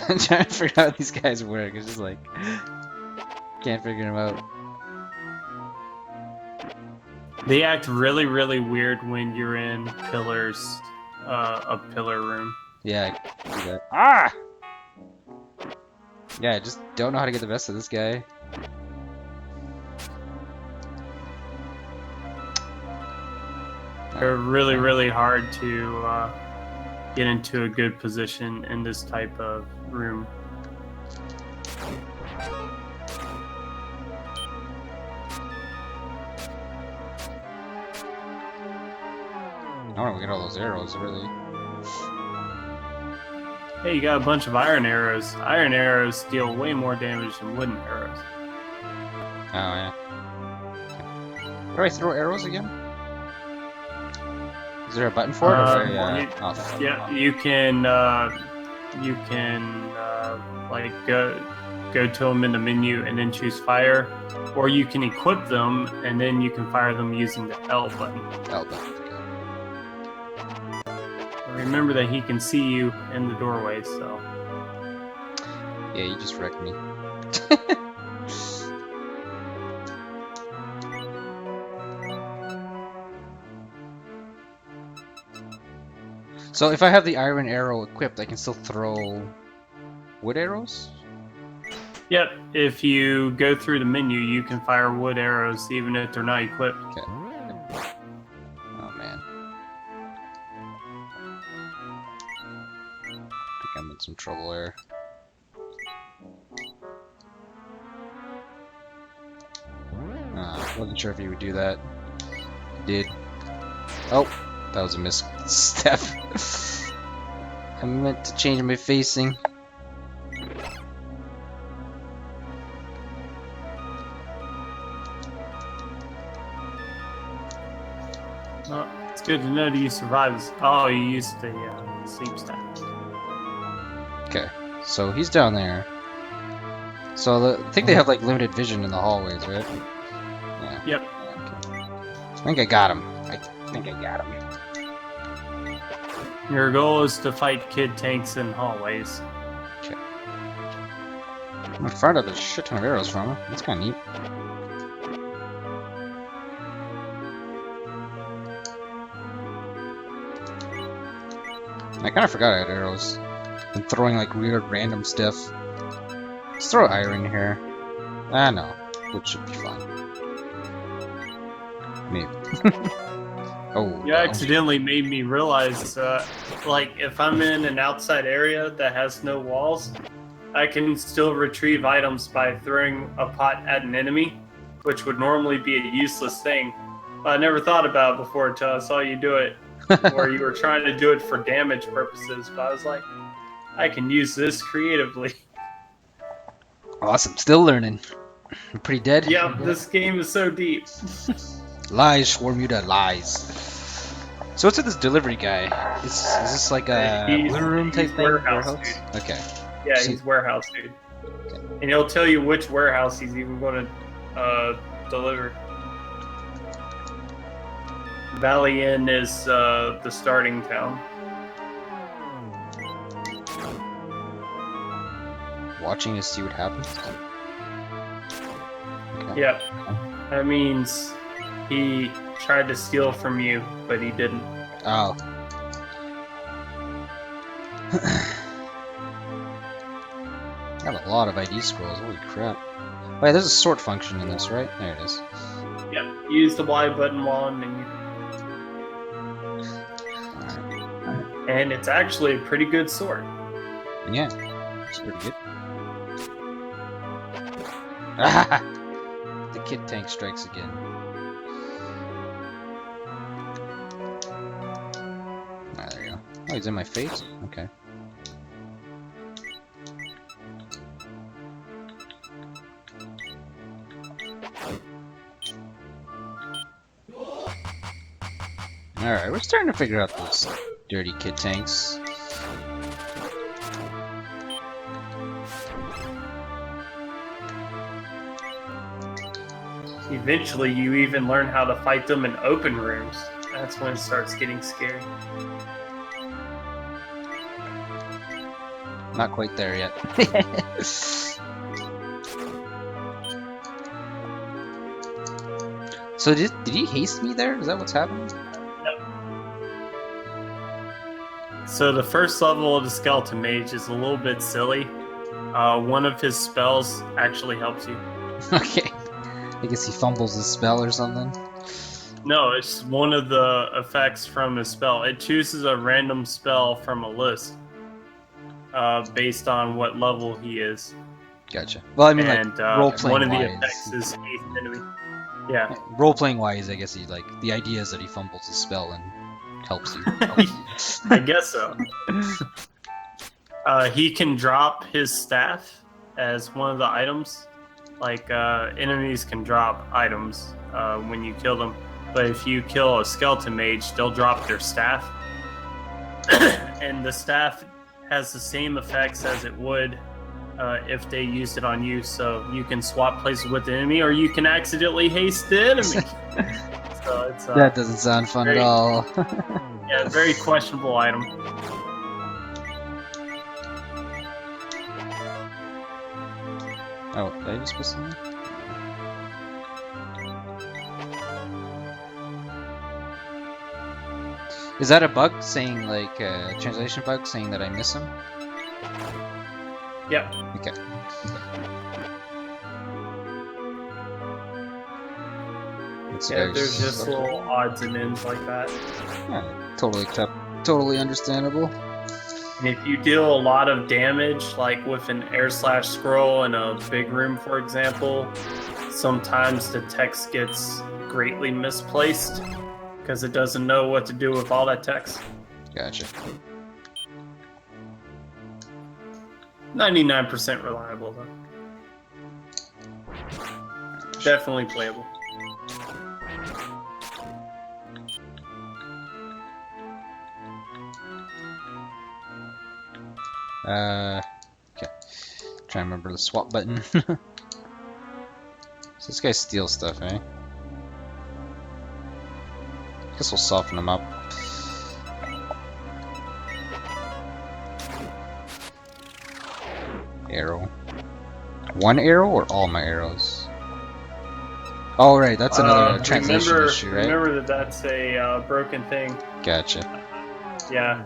I'm trying to figure out how these guys work. It's just like... Can't figure them out. They act really, really weird when you're in pillars, a pillar room. Yeah, I can do that. Ah! Yeah, I just don't know how to get the best of this guy. They're really, really hard to get into a good position in this type of room. I don't know, we get all those arrows, really. Hey, you got a bunch of iron arrows. Iron arrows deal way more damage than wooden arrows. Oh, yeah. How do I throw arrows again? Is there a button for it? You can like go to them in the menu and then choose fire, or you can equip them and then you can fire them using the L button. L button. Remember that he can see you in the doorway, so... Yeah, you just wrecked me. So if I have the iron arrow equipped, I can still throw wood arrows? Yep, if you go through the menu, you can fire wood arrows even if they're not equipped. Okay. Oh man. I think I'm in some trouble there. Wasn't sure if he would do that. He did. Oh, that was a misstep. I meant to change my facing. Oh, it's good to know that you survived. Oh, you used the sleep stack. Okay, so he's down there. So I think they have like limited vision in the hallways, right? Yeah. Yep. Okay. I think I got him. I think I got him. Your goal is to fight kid tanks in hallways. Okay. I fired up a shit ton of arrows from him. That's kind of neat. I kind of forgot I had arrows. I'm throwing like weird random stuff. Let's throw iron here. Ah, no. Which should be fine. Maybe. Oh. You accidentally made me realize, like, if I'm in an outside area that has no walls, I can still retrieve items by throwing a pot at an enemy, which would normally be a useless thing. I never thought about it before until I saw you do it, where you were trying to do it for damage purposes, but I was like, I can use this creatively. Awesome. Still learning. I'm pretty dead. Yeah, this game is so deep. Lies, Swarmuta, lies. So what's with this delivery guy? Is this like a blue room type thing? Warehouse dude. Okay. Yeah, So- he's warehouse dude. Okay. And he'll tell you which warehouse he's even going to deliver. Valley Inn is the starting town. Watching to see what happens. Okay. Yep. That means he tried to steal from you, but he didn't. Oh. I have a lot of ID scrolls. Holy crap. Wait, there's a sort function in this, right? There it is. Yep. Use the Y button while on menu. And it's actually a pretty good sort. Yeah, it's pretty good. Ah! The kid tank strikes again. Ah, there you go. Oh, he's in my face? Okay. Alright, we're starting to figure out those dirty kid tanks. Eventually, you even learn how to fight them in open rooms. That's when it starts getting scary. Not quite there yet. So did he haste me there? Is that what's happening? So the first level of the Skeleton Mage is a little bit silly. One of his spells actually helps you. Okay. I guess he fumbles his spell or something. No, it's one of the effects from his spell. It chooses a random spell from a list based on what level he is. Gotcha. Well, I mean, And like role-playing one of the wise. effects is haste enemy. Yeah. Role-playing wise, I guess he like the idea is that he fumbles his spell and helps you. I guess so. He can drop his staff as one of the items. Like, enemies can drop items when you kill them. But if you kill a skeleton mage, they'll drop their staff. And the staff has the same effects as it would if they used it on you. So you can swap places with the enemy, or you can accidentally haste the enemy. So it's That doesn't sound fun at all. yeah, very questionable item. Oh, did I just miss something? Is that a bug saying, like, a translation bug saying that I miss him? Yep. Okay. Yeah, there's just little odds and ends like that. Yeah, totally understandable. And if you deal a lot of damage, like with an air/scroll in a big room, for example, sometimes the text gets greatly misplaced because it doesn't know what to do with all that text. Gotcha. 99% reliable, though. Definitely playable. Okay. Trying to remember the swap button. So this guy steals stuff, eh? Guess we'll soften him up. Arrow. One arrow or all my arrows? Oh, right, that's another translation issue, right? Remember that's a broken thing. Gotcha. Yeah.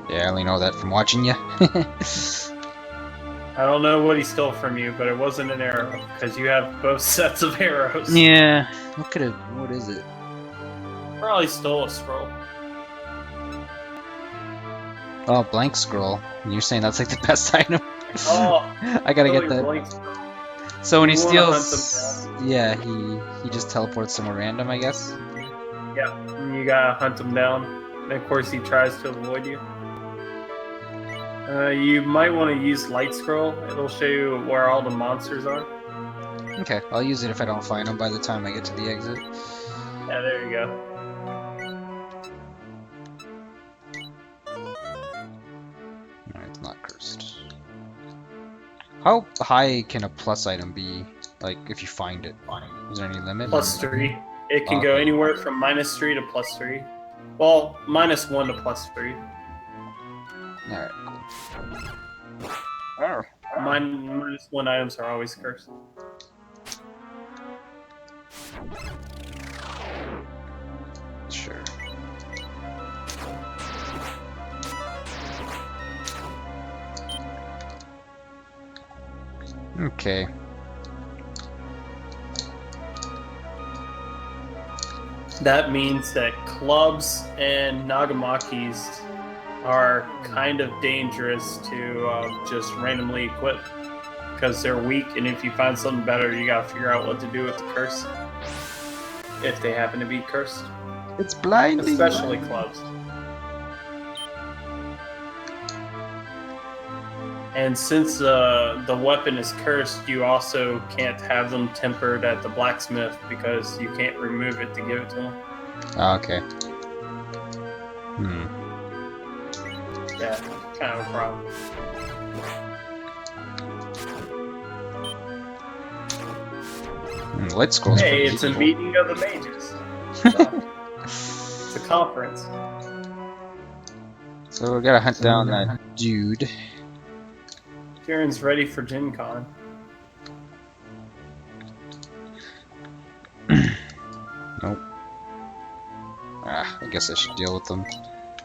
Yeah, I only know that from watching you. I don't know what he stole from you, but it wasn't an arrow, because you have both sets of arrows. Yeah. What is it? Probably stole a scroll. Oh, blank scroll. You're saying that's like the best item? Oh, I gotta get that. blank. So when he You wanna steals, yeah, he just teleports somewhere random, I guess. Yeah, and you gotta hunt him down. And of course, he tries to avoid you. You might want to use light scroll. It'll show you where all the monsters are. Okay, I'll use it if I don't find them by the time I get to the exit. Yeah, there you go. Alright, it's not cursed. How high can a plus item be? Like, if you find it? Is there any limit? +3. It can go anywhere from -3 to +3. Well, -1 to +3. Alright, cool. Oh. -1 items are always cursed. Sure. Okay. That means that clubs and nagamakis are kind of dangerous to just randomly equip because they're weak, and if you find something better, you gotta figure out what to do with the curse if they happen to be cursed. It's blinding. Especially clubs. And since the weapon is cursed, you also can't have them tempered at the blacksmith because you can't remove it to give it to them. Okay. Yeah, kind of a problem. Light scrolls. Hey, it's a meeting of the mages. So, it's a conference. So we gotta hunt down that dude. Shiren's ready for Gen Con. Nope. I guess I should deal with them.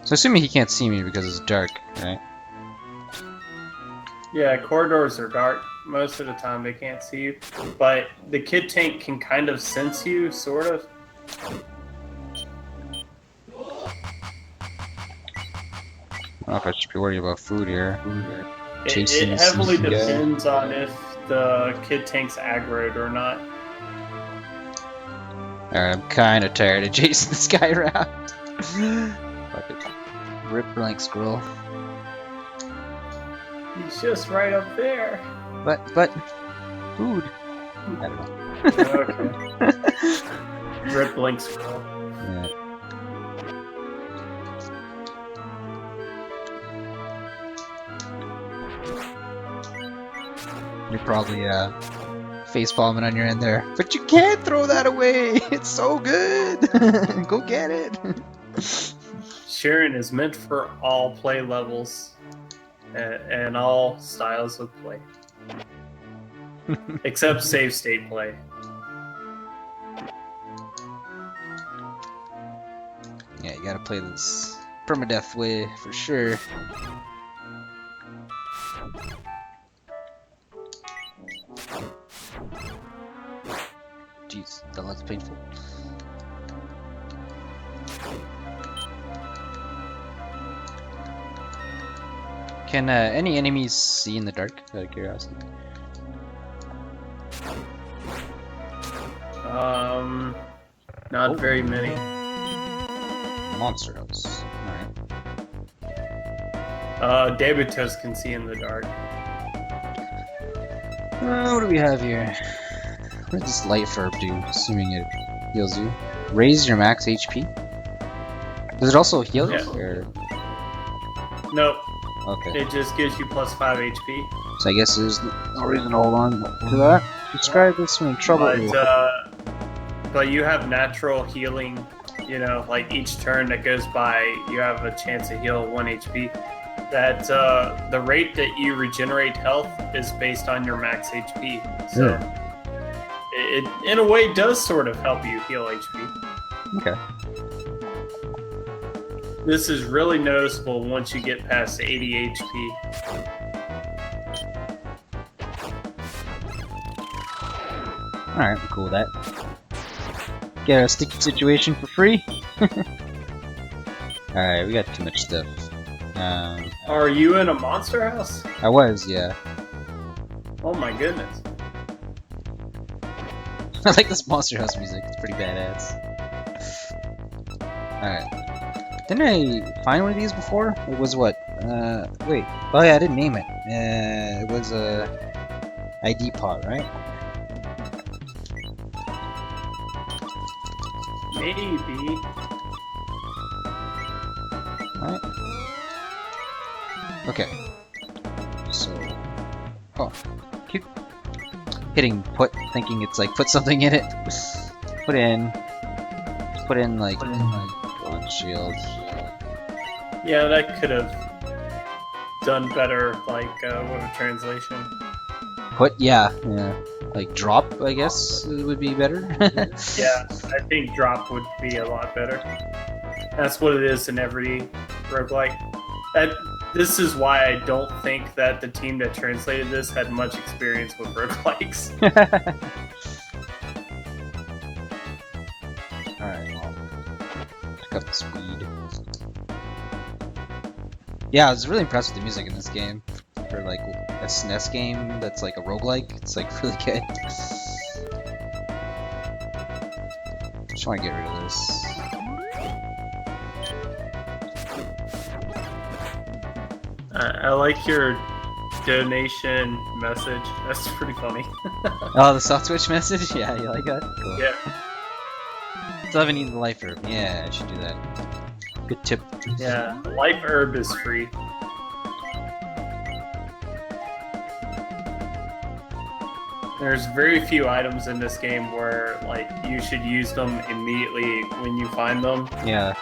So assuming he can't see me because it's dark, right? Yeah, corridors are dark. Most of the time they can't see you. But the kid tank can kind of sense you, sort of. I don't know if I should be worried about food here. It heavily depends on if the kid tank's aggroed or not. Alright, I'm kinda tired of chasing this guy around. Fuck it. Rip blank scroll. He's just right up there. But, food. I don't know. Okay. Rip blank scroll. Yeah. You're probably face palming on your end there. But you can't throw that away! It's so good! Go get it! Shiren is meant for all play levels and all styles of play. Except save state play. Yeah, you gotta play this permadeath way for sure. Jeez, that looks painful. Can any enemies see in the dark? Out of curiosity. Not very many. Monster house. Alright. Debutos can see in the dark. What do we have here? What does this light herb do? Assuming it heals you. Raise your max HP? Does it also heal you? Yeah. Or... Nope. Okay. It just gives you plus 5 HP. So I guess there's no reason to hold on to that. Describe this when in trouble. But you have natural healing, you know, like each turn that goes by, you have a chance to heal 1 HP. That the rate that you regenerate health is based on your max HP. So it in a way does sort of help you heal HP. Okay. This is really noticeable once you get past 80 HP. Alright, I'm cool with that. Get a sticky situation for free. Alright, we got too much stuff. Are you in a monster house? I was, yeah. Oh my goodness. I like this monster house music, it's pretty badass. Alright. Didn't I find one of these before? It was what? Wait. Oh yeah, I didn't name it. It was a ID pot, right? Maybe. Right. Okay. So, oh, keep hitting put, thinking it's like put something in it. Put in like one shield. Yeah, that could have done better, like with a translation. Put, yeah, like drop, I guess would be better. Yeah, I think drop would be a lot better. That's what it is in every roguelike. This is why I don't think that the team that translated this had much experience with roguelikes. Alright, well, pick up the speed. Yeah, I was really impressed with the music in this game. For like a SNES game that's like a roguelike, it's like really good. Just want to get rid of this. I like your donation message. That's pretty funny. Oh, the soft switch message? Yeah, you like that? Cool. Yeah. Still haven't eaten the life herb. Yeah, I should do that. Good tip. Yeah, life herb is free. There's very few items in this game where like you should use them immediately when you find them. Yeah.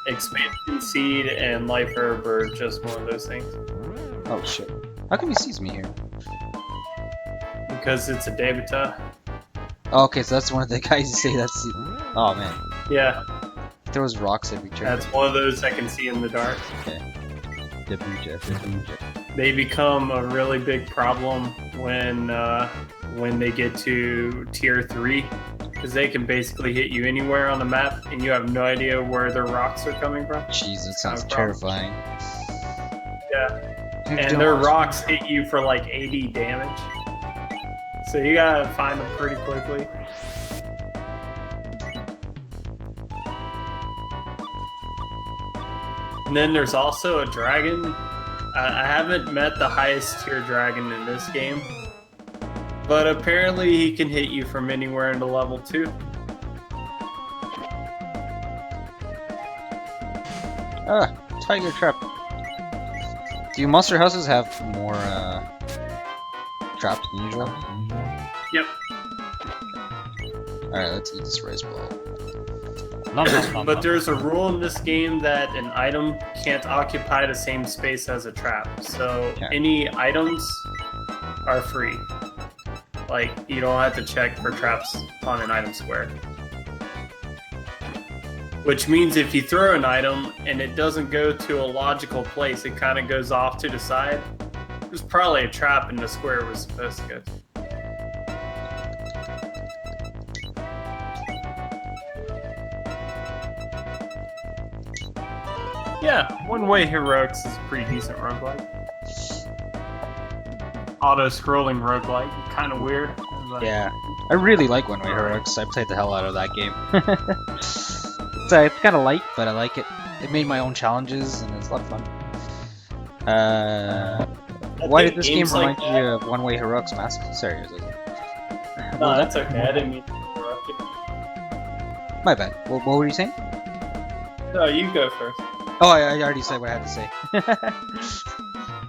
Expansion seed and life herb are just one of those things. Oh shit. How come he sees me here? Because it's a Debuta. Oh, okay, so that's one of the guys you say that's. Oh man. Yeah. Throws rocks every turn. That's one of those that can see in the dark. Okay. Debuta. They become a really big problem when they get to tier 3. Because they can basically hit you anywhere on the map, and you have no idea where their rocks are coming from. Jeez, that sounds terrifying. Yeah. And their rocks hit you for like 80 damage. So you gotta find them pretty quickly. And then there's also a dragon. I haven't met the highest tier dragon in this game. But apparently he can hit you from anywhere into level 2. Ah, tiger trap. Do monster houses have more traps than usual? Yep. Alright, let's eat this rice ball. But there's a rule in this game that an item can't occupy the same space as a trap. So any items are free. Like, you don't have to check for traps on an item square. which means if you throw an item and it doesn't go to a logical place, it kind of goes off to the side. There's probably a trap in the square it was supposed to go to. Yeah, One-Way Heroics is a pretty decent roguelike. Auto-scrolling roguelike, kind of weird. But Yeah, I really like One Way Heroics. I played the hell out of that game. It's kind of light, but I like it. It made my own challenges, and it's a lot of fun. Why did this game remind you of One Way Heroics Mask? Sorry, No, that's okay. I didn't mean to interrupt you. my bad. What were you saying? No, you go first. Oh, I already said what I had to say.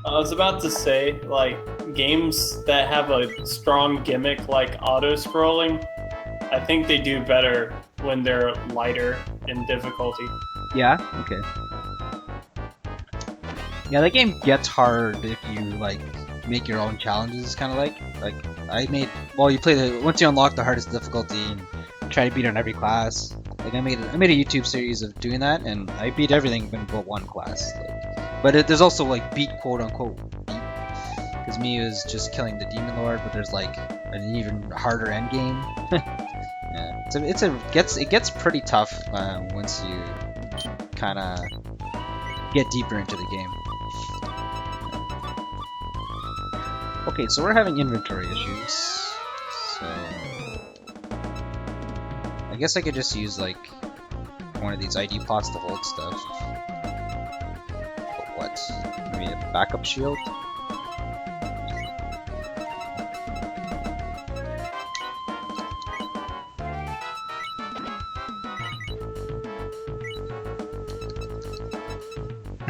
I was about to say, like, games that have a strong gimmick like auto-scrolling, I think they do better when they're lighter in difficulty. Yeah. Okay. Yeah, that game gets hard if you like make your own challenges. Kind of like I made. Well, you play the once you unlock the hardest difficulty and try to beat on every class. Like I made a YouTube series of doing that, and I beat everything but one class. But there's also like beat quote unquote beat, because me is just killing the demon lord, but there's like an even harder end game. Yeah, it gets pretty tough once you kind of get deeper into the game. Okay, so we're having inventory issues. So I guess I could just use like one of these ID pots to hold stuff. But what? Maybe a backup shield?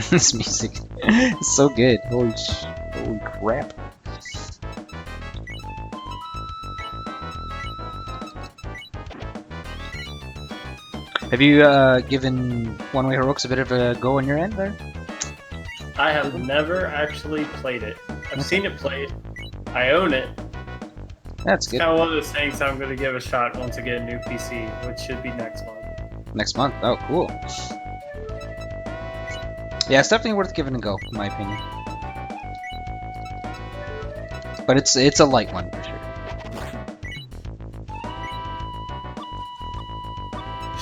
This music is so good. Holy crap. Have you given One Way Heroics a bit of a go on your end there? I have never actually played it. I've seen it played. I own it. That's It's good. kind of one of those things I'm going to give a shot once I get a new PC, which should be next month. Next month? Oh, cool. Yeah, it's definitely worth giving a go, in my opinion. But it's a light one for sure.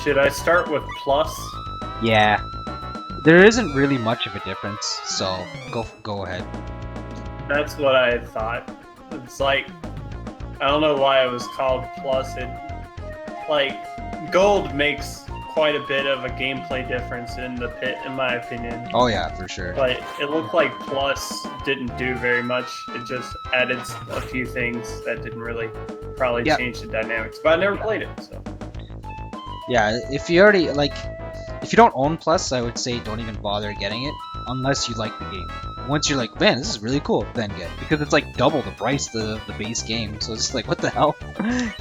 Should I start with plus? Yeah. There isn't really much of a difference, so go ahead. That's what I had thought. It's like, I don't know why it was called plus. It, like, gold makes quite a bit of a gameplay difference in the pit, in my opinion. Oh yeah, for sure. But it looked like plus didn't do very much. It just added a few things that didn't really probably change the dynamics. But I never played it, so. Yeah, if you already if you don't own Plus, I would say don't even bother getting it unless you like the game. Once you're like, man, this is really cool, then get it, because it's like double the price of the base game. So it's just like, what the hell?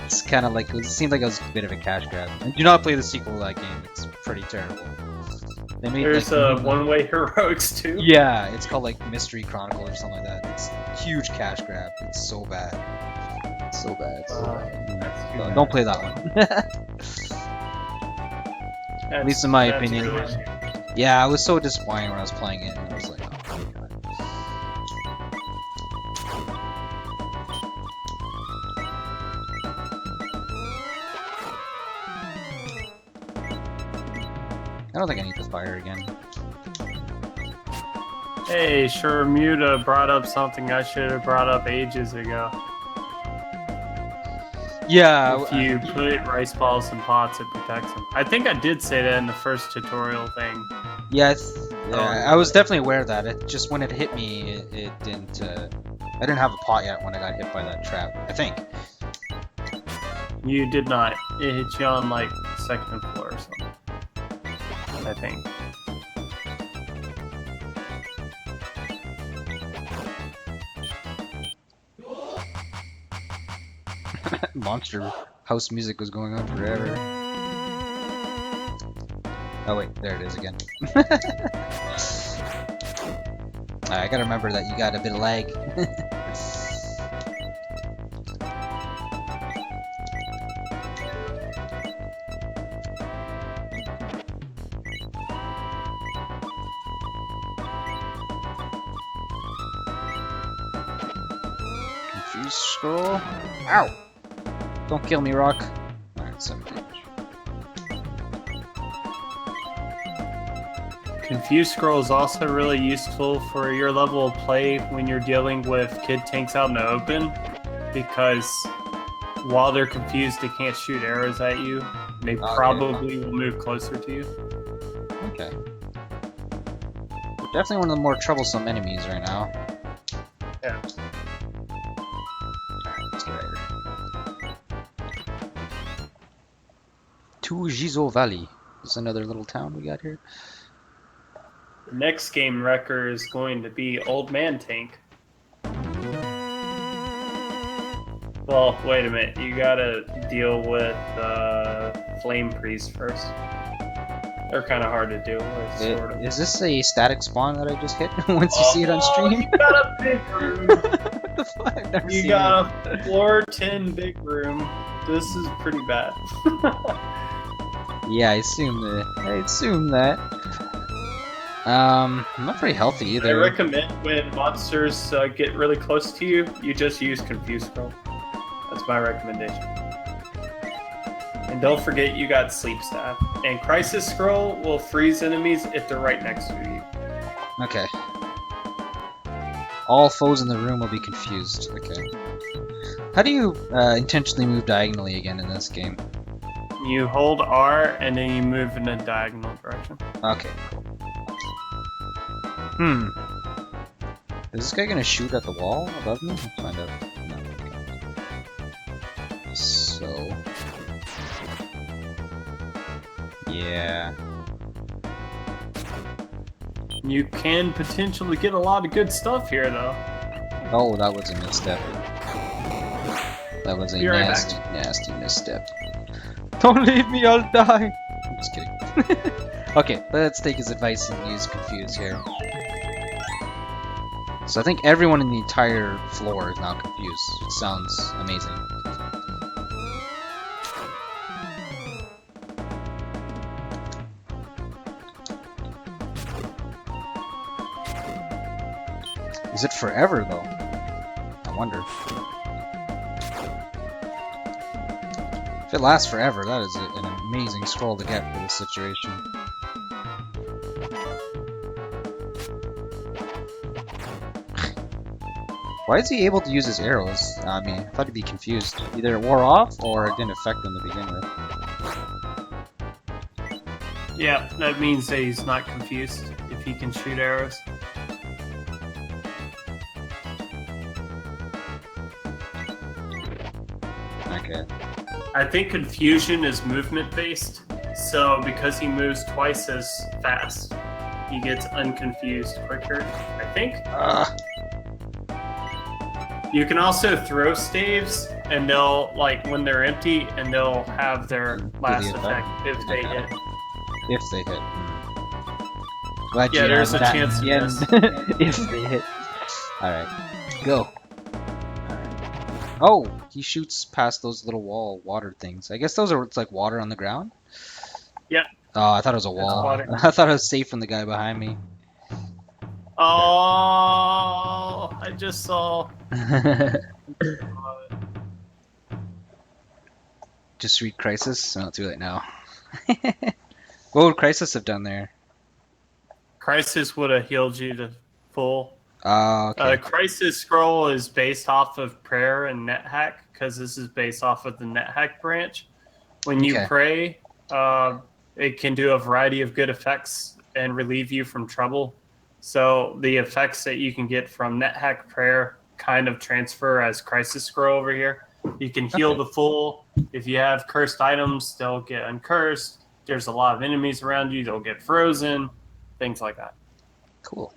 It's kind of like it seemed like it was a bit of a cash grab. And do not play the sequel to that game; it's pretty terrible. They made There's like, One-Way Heroics too. yeah, it's called like Mystery Chronicle or something like that. It's a huge cash grab. It's so bad. It's so bad. So bad. That's too So bad. don't play that one. At least in my opinion. Really Yeah, I was so disappointed when I was playing it, and I was like, oh my god. I don't think I need the fire again. Hey, Shuramuta brought up something I should have brought up ages ago. Yeah, If you put rice balls in pots, it protects them. I think I did say that in the first tutorial thing. yes, yeah, I was definitely aware of that. It just when it hit me, it didn't. I didn't have a pot yet when I got hit by that trap. I think. You did not. It hit you on like second floor or something. I think. Monster house music was going on forever. Oh wait, there it is again. I gotta remember that you got a bit of lag. Confused scroll. Ow! Don't kill me, Rock. Alright, 17. Confused scroll is also really useful for your level of play when you're dealing with kid tanks out in the open, because while they're confused, they can't shoot arrows at you. They probably will move closer to you. Okay. Definitely one of the more troublesome enemies right now. Yeah. Alright, let's get out of here. To Jizo Valley. This is another little town we got here. The next game wrecker is going to be Old Man Tank. Well, wait a minute. You gotta deal with Flame Priest first. They're kind of hard to deal with, sort of. Is this a static spawn that I just hit once you see it on stream? You got a big room. What the fuck? I've never You seen got that. a floor 10 big room. This is pretty bad. Yeah, I assume that. I'm not very healthy I either. recommend when monsters get really close to you, you just use Confuse Scroll. That's my recommendation. And don't forget you got Sleep Staff. And Crisis Scroll will freeze enemies if they're right next to you. Okay. All foes in the room will be confused. Okay. How do you intentionally move diagonally again in this game? You hold R and then you move in a diagonal direction. Okay, cool. Is this guy gonna shoot at the wall above me? Let's find out. No. Okay. So... yeah. You can potentially get a lot of good stuff here, though. Oh, that was a misstep. That was a Be right nasty, nasty misstep. Don't leave me, I'll die! I'm just kidding. Okay, let's take his advice and use Confuse here. So I think everyone in the entire floor is now confused. It sounds amazing. Is it forever though? I wonder. If it lasts forever, that is an amazing scroll to get for this situation. Why is he able to use his arrows? I mean, I thought he'd be confused. Either it wore off or it didn't affect him to begin with. Yeah, that means that he's not confused if he can shoot arrows. Okay. I think confusion is movement based, so because he moves twice as fast, he gets unconfused quicker, I think. You can also throw staves, and they'll, like, when they're empty, and they'll have their last effect if they hit. If they hit. Glad Yeah, you there's have a that chance at of the end. this. If they hit. Alright. Go. Alright. Oh! He shoots past those little wall water things. I guess those are, it's like water on the ground? Yep. Oh, I thought it was a wall. water. I thought I was safe from the guy behind me. Oh, I just saw. Just read Crisis? Oh, too late now. What would Crisis have done there? Crisis would have healed you to full. Oh, okay. Crisis Scroll is based off of prayer and NetHack, because this is based off of the NetHack branch. When you pray, it can do a variety of good effects and relieve you from trouble. So the effects that you can get from NetHack prayer kind of transfer as Crisis Scroll over here. You can heal the full. If you have cursed items, they'll get uncursed. There's a lot of enemies around you, they'll get frozen. Things like that. Cool.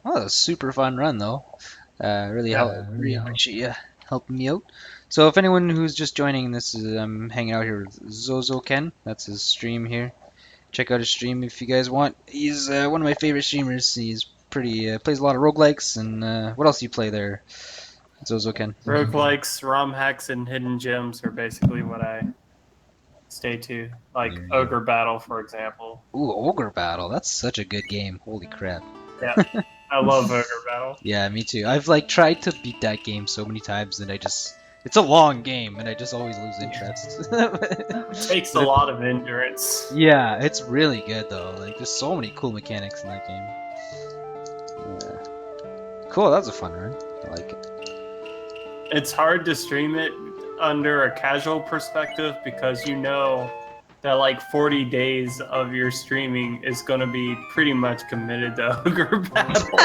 Oh, that was a super fun run though. Really appreciate you helping me out. So if anyone who's just joining, this is I'm hanging out here with Zozoken. That's his stream here. Check out his stream if you guys want. He's one of my favorite streamers. He's pretty plays a lot of roguelikes and what else do you play there, Zozoken? Roguelikes, ROM hacks, and hidden gems are basically what I stay to. Like Ogre Battle, for example. Ooh, Ogre Battle. That's such a good game. Holy crap. Yeah, I love Ogre Battle. Yeah, me too. I've like tried to beat that game so many times, and it's a long game, and I just always lose interest. Takes a lot of endurance. Yeah, it's really good though. Like, there's so many cool mechanics in that game. Yeah. Cool, that was a fun run. I like it. It's hard to stream it under a casual perspective because you know that like 40 days of your streaming is going to be pretty much committed to Ogre Battle.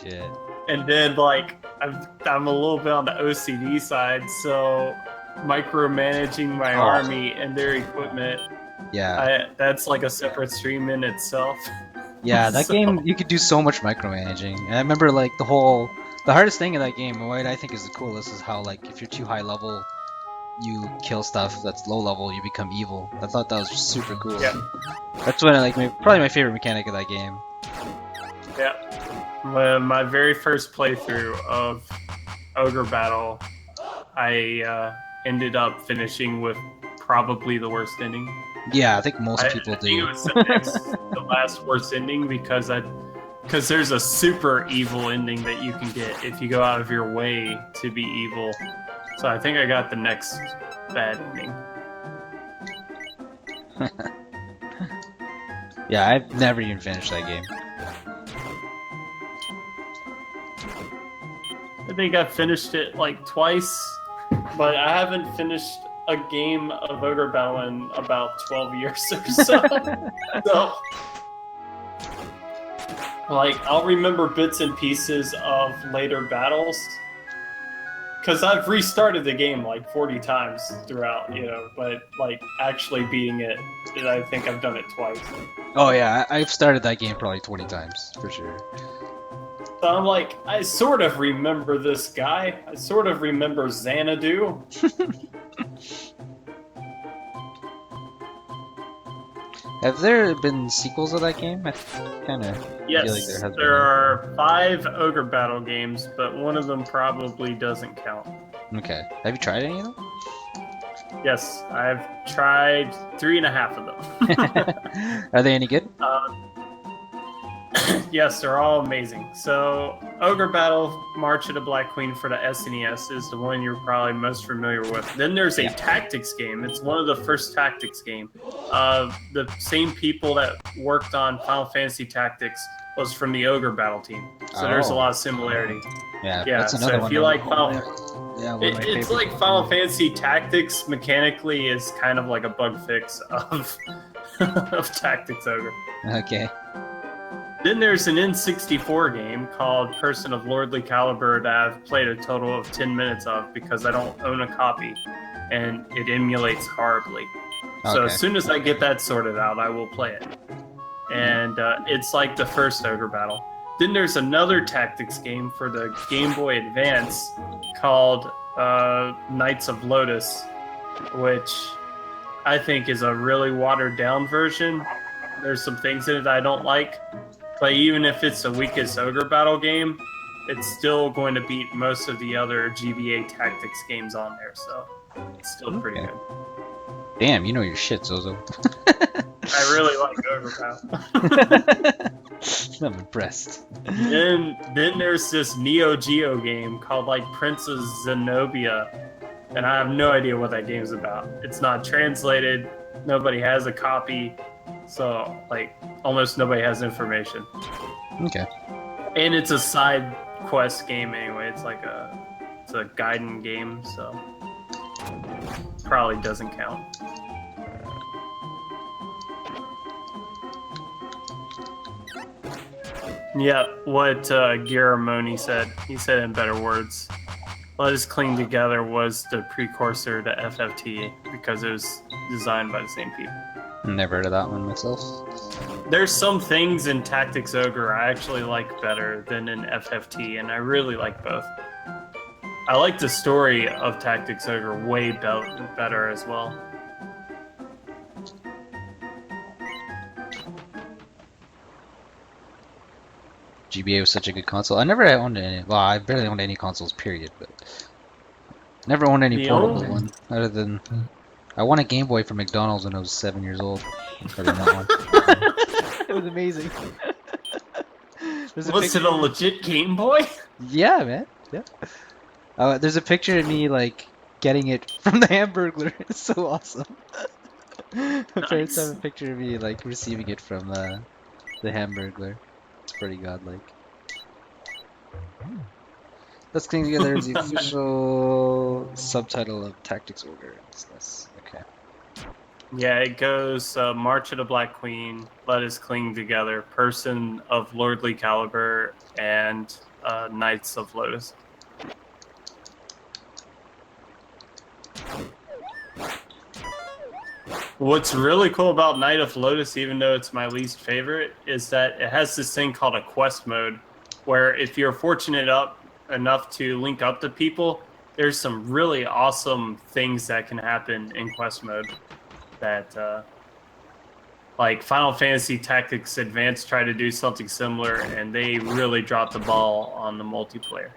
Shit. And then like I'm a little bit on the OCD side, so micromanaging my army and their equipment, Yeah. that's like a separate stream in itself. Yeah, that So- game, you could do so much micromanaging. And I remember like the hardest thing in that game, and what I think is the coolest, is how like if you're too high level, you kill stuff that's low level, you become evil. I thought that was super cool. Yeah. That's when probably my favorite mechanic of that game. Yeah. My very first playthrough of Ogre Battle, I ended up finishing with probably the worst ending. Yeah, I think most I people think do. it was the last worst ending because there's a super evil ending that you can get if you go out of your way to be evil. So I think I got the next bad ending. Yeah, I've never even finished that game. I think I finished it like twice, but I haven't finished a game of Ogre Battle in about 12 years or so. So, like, I'll remember bits and pieces of later battles. Because I've restarted the game like 40 times throughout, but like actually beating it, I think I've done it twice. Oh yeah, I've started that game probably 20 times, for sure. So I'm like, I sort of remember this guy. I sort of remember Xanadu. Have there been sequels of that game? I kind of Yes, feel like there has there are 5 Ogre Battle games, but one of them probably doesn't count. been. Okay. Have you tried any of them? Yes, I've tried 3.5 of them. Are they any good? Yes, they're all amazing. So, Ogre Battle March of the Black Queen for the SNES is the one you're probably most familiar with. Then there's a tactics game. It's one of the first tactics game. The same people that worked on Final Fantasy Tactics was from the Ogre Battle team. So there's a lot of similarity. Yeah, Yeah, that's so another if one. you like Final Yeah, one of my it's favorites. like Final Fantasy Tactics mechanically is kind of like a bug fix of of Tactics Ogre. Okay. Then there's an N64 game called Person of Lordly Caliber that I've played a total of 10 minutes of because I don't own a copy, and it emulates horribly. So Okay. as soon as I get that sorted out, I will play it. And it's like the first Ogre Battle. Then there's another tactics game for the Game Boy Advance called Knights of Lotus, which I think is a really watered down version. There's some things in it I don't like, but even if it's the weakest Ogre Battle game, it's still going to beat most of the other GBA tactics games on there, so it's still pretty Okay. good. Damn, you know your shit, Zozo. I really like Ogre Battle. I'm impressed. Then there's this Neo Geo game called like Princess Zenobia, and I have no idea what that game's about. It's not translated. Nobody has a copy, so like almost nobody has information. Okay. And it's a side quest game anyway. It's like a Gaiden game, so probably doesn't count. Yeah, what Garamoni said. He said in better words. Let Us Cling Together was the precursor to FFT because it was designed by the same people. Never heard of that one myself. There's some things in Tactics Ogre I actually like better than in FFT, and I really like both. I like the story of Tactics Ogre way better as well. GBA was such a good console. I never owned any. Well, I barely owned any consoles, period. But never owned any The portable only- one other than I won a Game Boy from McDonald's when I was 7 years old. Better than that one. It was amazing. There's a Was picture. it a legit Game Boy? Yeah, man. Yeah. There's a picture of me like getting it from the Hamburglar. It's so awesome. My parents have a picture of me like receiving it from the Hamburglar. It's pretty godlike. Let's cling together as the official subtitle of Tactics Ogre. It's okay. Yeah, it goes March of the Black Queen, Let Us Cling Together, Person of Lordly Caliber, and Knights of Lotus. What's really cool about Knight of Lotus, even though it's my least favorite, is that it has this thing called a quest mode, where if you're fortunate enough to link up to people, there's some really awesome things that can happen in quest mode. That like Final Fantasy Tactics Advance tried to do something similar, and they really dropped the ball on the multiplayer.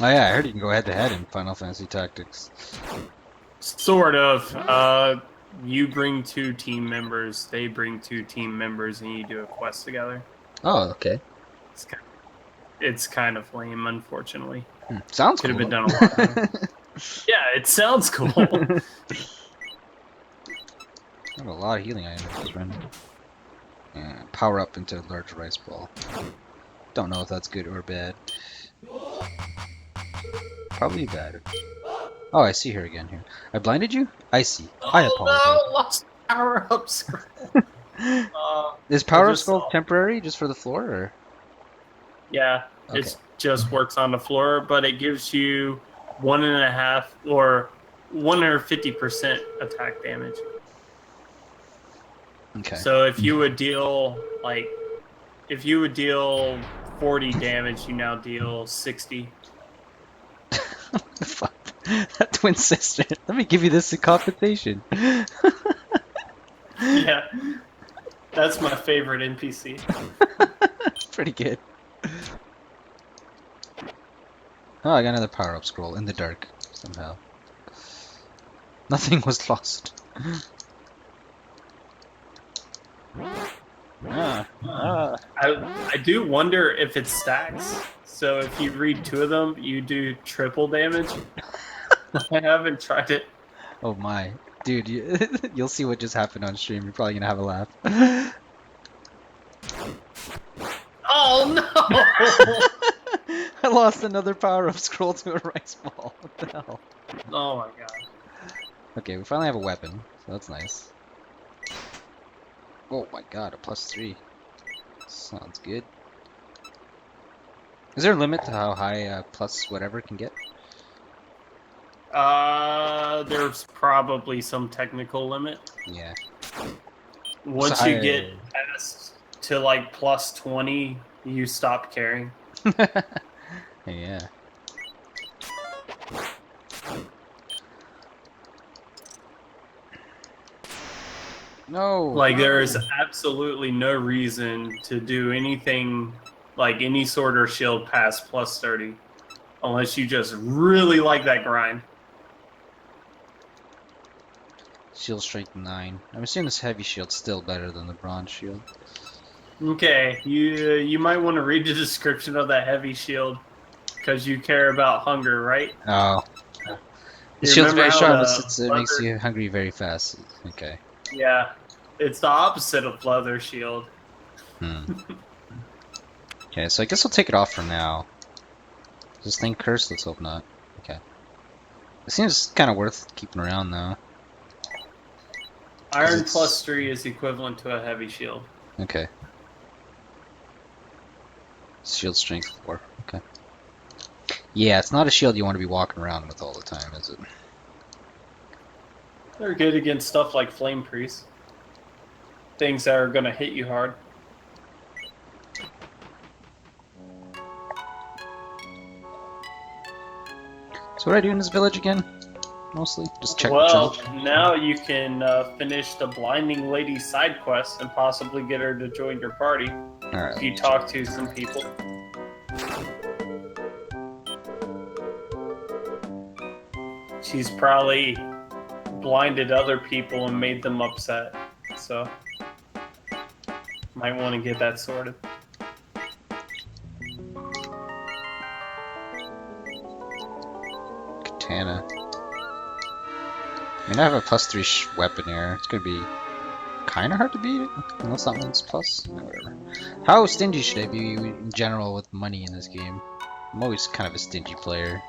Oh yeah, I heard you can go head to head in Final Fantasy Tactics. Sort of. You bring 2 team members, they bring 2 team members, and you do a quest together. Oh, okay. It's kind of lame, unfortunately. Sounds Could cool. have been done a lot better. Yeah, it sounds cool. I have a lot of healing items, friend. Power up into a large rice ball. Don't know if that's good or bad. Probably bad. Oh, I see her again here. I blinded you? I see. I apologize. No, lost power up scroll. Is power up scroll temporary just for the floor, or? Yeah, Okay. it just works on the floor, but it gives you 1.5 or 150% attack damage. Okay. So if you would deal 40 damage, you now deal 60. Fuck. That twin sister. Let me give you this in compensation. Yeah, that's my favorite NPC. Pretty good. Oh, I got another power-up scroll in the dark, somehow. Nothing was lost. I do wonder if it stacks. So if you read 2 of them, you do triple damage. I haven't tried it. Oh my. Dude, you'll see what just happened on stream. You're probably gonna have a laugh. Oh no! I lost another power-up scroll to a rice ball. What the hell? Oh my god. Okay, we finally have a weapon, so that's nice. Oh my god, a +3. Sounds good. Is there a limit to how high plus whatever can get? There's probably some technical limit. Yeah. Once you get past to like +20, you stop caring. Yeah. No. Like there is absolutely no reason to do anything like any sword or shield past +30, unless you just really like that grind. Shield strength 9. I'm assuming this heavy shield's still better than the bronze shield. Okay, you might want to read the description of that heavy shield because you care about hunger, right? Oh. The You shield's remember very how strong, the but it makes leather- you hungry very fast. Okay. Yeah, it's the opposite of leather shield. Okay, so I guess I'll take it off for now. Is this thing cursed? Let's hope not. Okay. It seems kind of worth keeping around, though. Iron it's- +3 is equivalent to a heavy shield. Okay. Shield strength 4. Okay. Yeah, it's not a shield you want to be walking around with all the time, is it? They're good against stuff like Flame Priest. Things that are going to hit you hard. So what do I do in this village again? Mostly? Just check Well, the now you can finish the Blinding Lady side quest and possibly get her to join your party. Alright. If you talk to some people. She's probably blinded other people and made them upset. So, might want to get that sorted. Katana. I mean, I have a +3 weapon here. It's gonna be kind of hard to beat it, unless that one's plus. Whatever. How stingy should I be in general with money in this game? I'm always kind of a stingy player.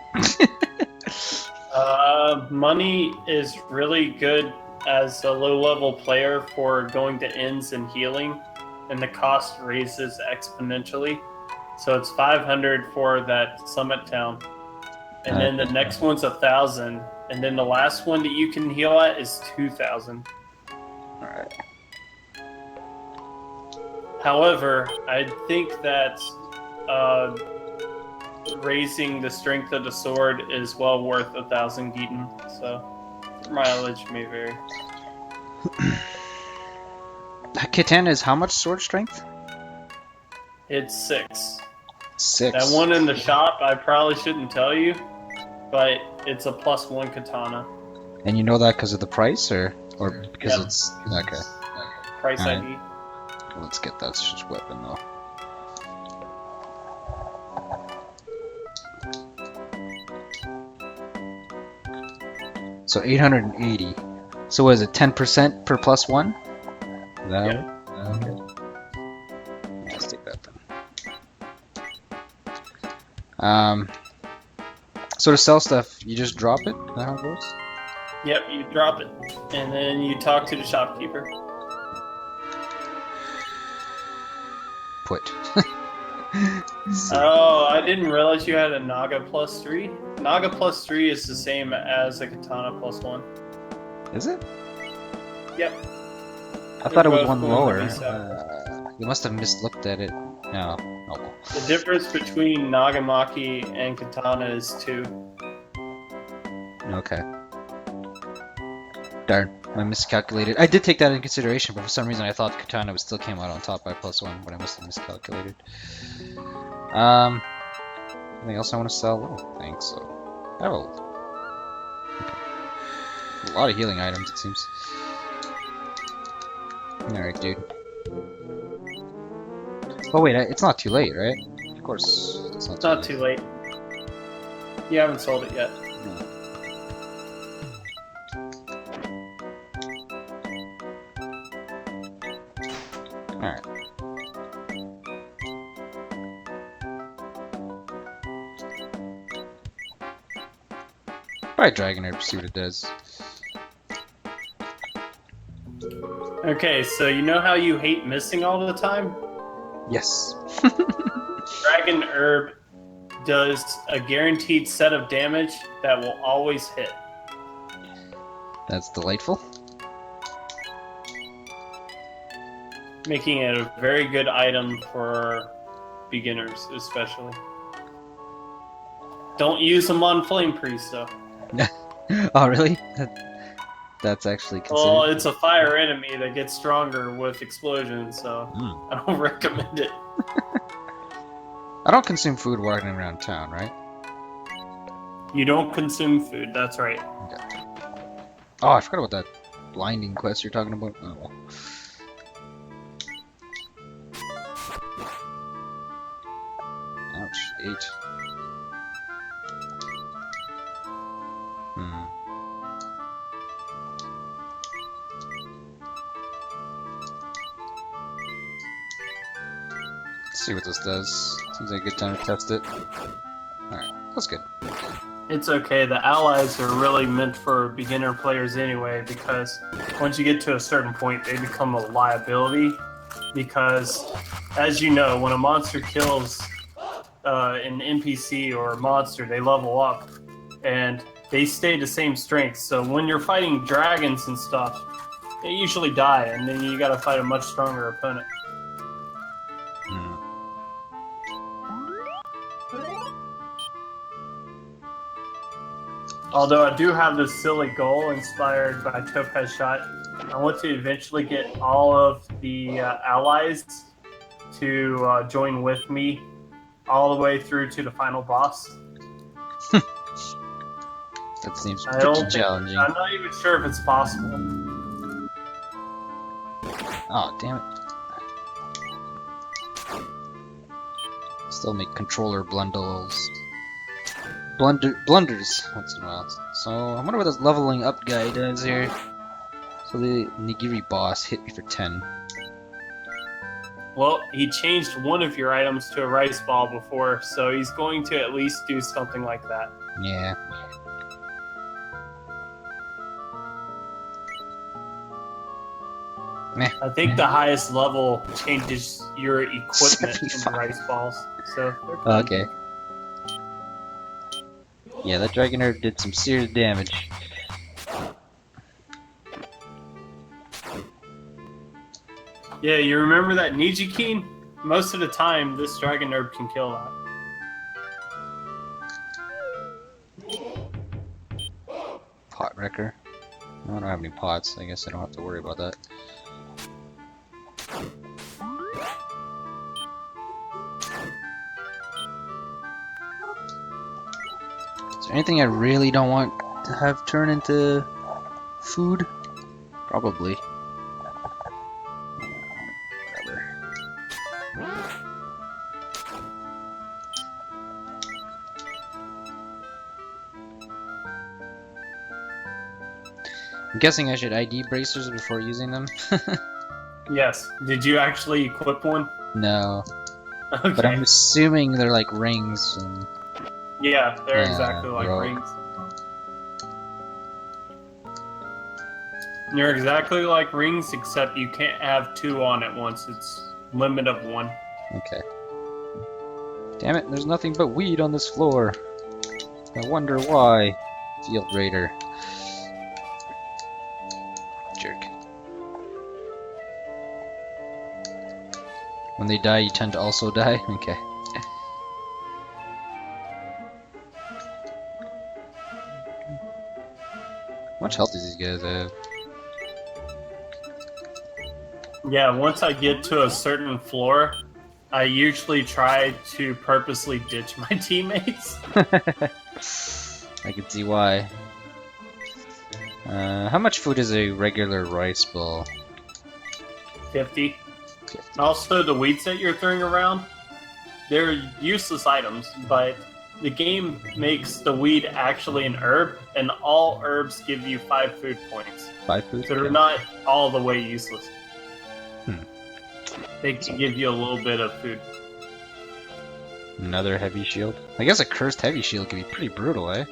Money is really good as a low-level player for going to ends and healing, and the cost raises exponentially. So it's 500 for that summit town, and then the next one's 1,000, and then the last one that you can heal at is 2,000. Alright. However, I think that raising the strength of the sword is well worth 1,000 Geaton, so mileage may vary. Katana is how much sword strength? It's 6. 6. That one in the shop, I probably shouldn't tell you, but it's a +1 katana. And you know that because of the price, or because Yep. it's okay? Price Alright. ID. Let's get that just weapon though. So 880. So what is it? 10% per +1? That Yeah. okay. Let's take that then. So to sell stuff, you just drop it? Is that how it goes? Yep, you drop it, and then you talk to the shopkeeper. Put. Oh, I didn't realize you had a Naga +3. Naga +3 is the same as a Katana +1. Is it? Yep. I thought it was both one going to lower. be separate. You must have mislooked at it. No. Oh well. The difference between Nagamaki and Katana is 2. Okay. Darn, I miscalculated. I did take that into consideration, but for some reason I thought Katana would still came out on top by +1, but I must have miscalculated. Anything else I want to sell? I don't think so. I have a lot of healing items, it seems. Alright, dude. Oh wait, it's not too late, right? Of course, it's It's not too late. You haven't sold it yet. No. Alright. Try Dragon Herb, see what it does. Okay, so you know how you hate missing all the time? Yes. Dragon Herb does a guaranteed set of damage that will always hit. That's delightful. Making it a very good item for beginners, especially. Don't use them on Flame Priest, though. Oh, really? That's actually considered. Well, it's a fire enemy that gets stronger with explosions, so I don't recommend it. I don't consume food walking around town, right? You don't consume food, that's right. Okay. Oh, I forgot about that blinding quest you're talking about. Oh, well. Ouch, 8. Let's see what this does. Seems like a good time to test it. Alright, that's good. It's okay, the allies are really meant for beginner players anyway, because once you get to a certain point, they become a liability. Because, as you know, when a monster kills an NPC or a monster, they level up, and they stay the same strength. So when you're fighting dragons and stuff, they usually die, and then you gotta fight a much stronger opponent. Although I do have this silly goal inspired by Topaz Shot. I want to eventually get all of the allies to join with me all the way through to the final boss. That seems I pretty don't think, challenging. I'm not even sure if it's possible. Oh, damn it. Still make controller blunders. Blunders once in a while. So, I wonder what this leveling up guy does here. So the Nigiri boss hit me for 10. Well, he changed one of your items to a rice ball before, so he's going to at least do something like that. Yeah. Meh. I think the highest level changes your equipment into 75. rice balls. So Okay. Yeah, that Dragon Herb did some serious damage. yeah, you remember that Nijikin? Most of the time, this Dragon Herb can kill that. Pot wrecker. I don't have any pots. I guess I don't have to worry about that. Is there anything I really don't want to have turn into food? Probably. Whatever. I'm guessing I should ID bracers before using them. Yes. Did you actually equip one? No, Okay. but I'm assuming they're like rings. And Yeah, they're Yeah, exactly like bro. rings. You're exactly like rings, except you can't have two on at once. It's limit of one. okay. Damn it! There's nothing but weed on this floor. I wonder why. Field Raider. Jerk. When they die, you tend to also die? Okay. How much health do these guys have? Yeah, once I get to a certain floor, I usually try to purposely ditch my teammates. I can see why. How much food is a regular rice ball? 50. Also, the weeds that you're throwing around, they're useless items, but the game makes the weed actually an herb, and all herbs give you 5 food points. 5 food? So they're Okay. not all the way useless. Hmm. They can give you a little bit of food. Another heavy shield? I guess a cursed heavy shield could be pretty brutal, eh?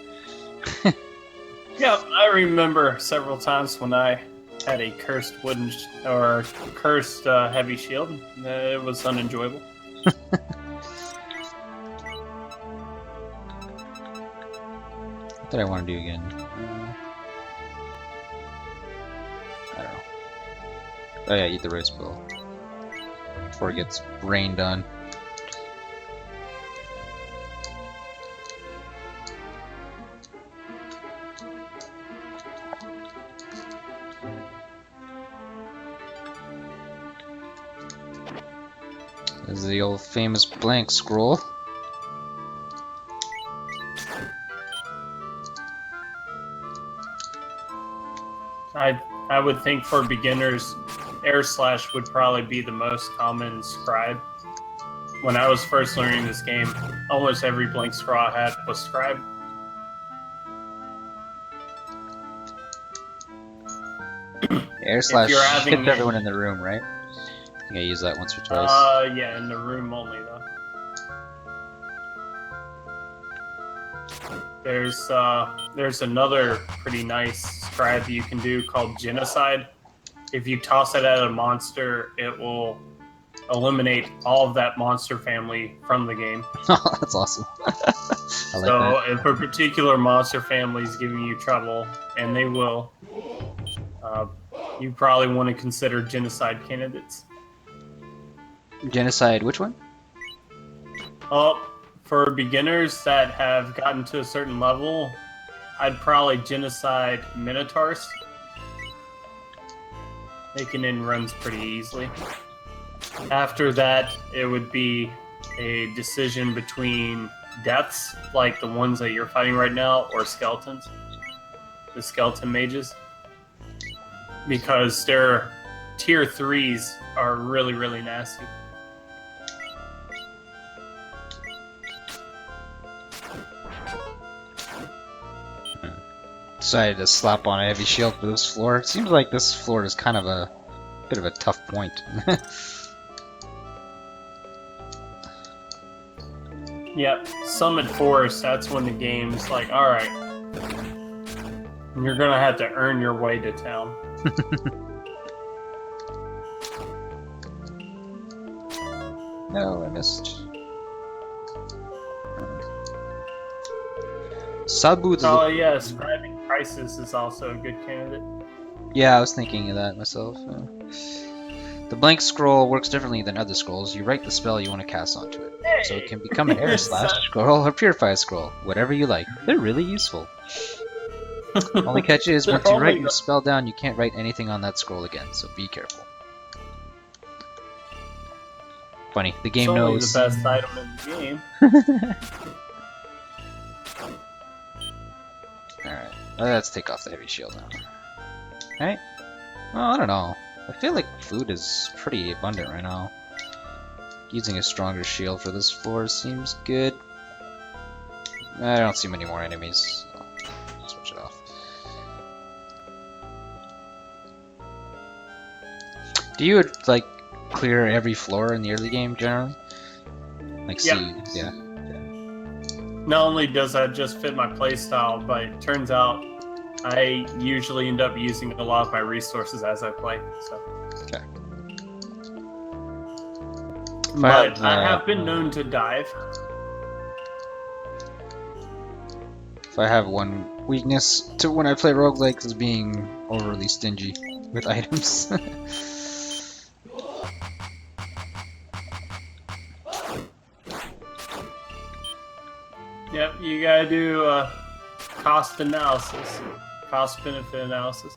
Yeah, I remember several times when I had a cursed wooden or cursed heavy shield. It was unenjoyable. What did I want to do again? I don't know. Oh yeah, eat the rice ball. Before it gets rained on. This is the old famous blank scroll. I would think for beginners, air slash would probably be the most common scribe. When I was first learning this game, almost every blank scroll I had was scribe. Air slash you're having hits everyone in the room, right? I think I used that once or twice. Yeah, in the room only though. There's another pretty nice scribe you can do called genocide. If you toss it at a monster, it will eliminate all of that monster family from the game. That's awesome. I like So that. if a particular monster family is giving you trouble, and they will, you probably want to consider genocide candidates. Genocide, which one? For beginners that have gotten to a certain level, I'd probably genocide minotaurs. They can end runs pretty easily. After that, it would be a decision between deaths, like the ones that you're fighting right now, or skeletons. the skeleton mages, because their tier 3s are really, really nasty. Decided to slap on a heavy shield for this floor. It seems like this floor is kind of a bit of a tough point. Yep, Summit Forest, that's when the game's like, alright, you're gonna have to earn your way to town. No, I missed. Sabu. Oh yeah, Scribing Crisis is also a good candidate. Yeah, I was thinking of that myself. The blank scroll works differently than other scrolls. You write the spell you want to cast onto it. Hey! So it can become an air slash scroll or purify scroll, whatever you like. They're really useful. Only catch is, once you write your spell down, you can't write anything on that scroll again, so be careful. Funny, the game knows. It's only the best item in the game. Alright, let's take off the heavy shield now. Alright. Well, I don't know. I feel like food is pretty abundant right now. Using a stronger shield for this floor seems good. I don't see many more enemies. So I'll switch it off. Do you like clear every floor in the early game generally? Like see, yeah. Not only does that just fit my playstyle, but it turns out I usually end up using a lot of my resources as I play. So. Okay. But I have been known to dive. If I have one weakness to when I play roguelikes is being overly stingy with items. Yep, you gotta do cost analysis, cost-benefit analysis.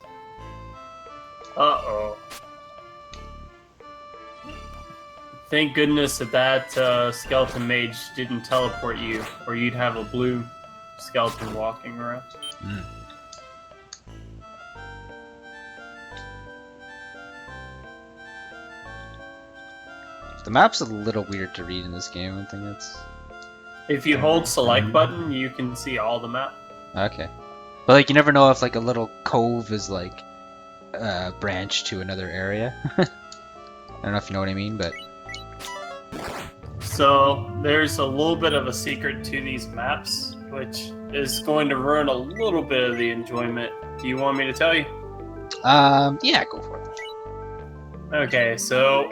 Uh-oh. Thank goodness that skeleton mage didn't teleport you, or you'd have a blue skeleton walking around. Mm. The map's a little weird to read in this game. I think it's... If you hold select button, you can see all the map. Okay. But like you never know if like a little cove is like a branch to another area. I don't know if you know what I mean, but... So there's a little bit of a secret to these maps, which is going to ruin a little bit of the enjoyment. Do you want me to tell you? Yeah, go for it. Okay, so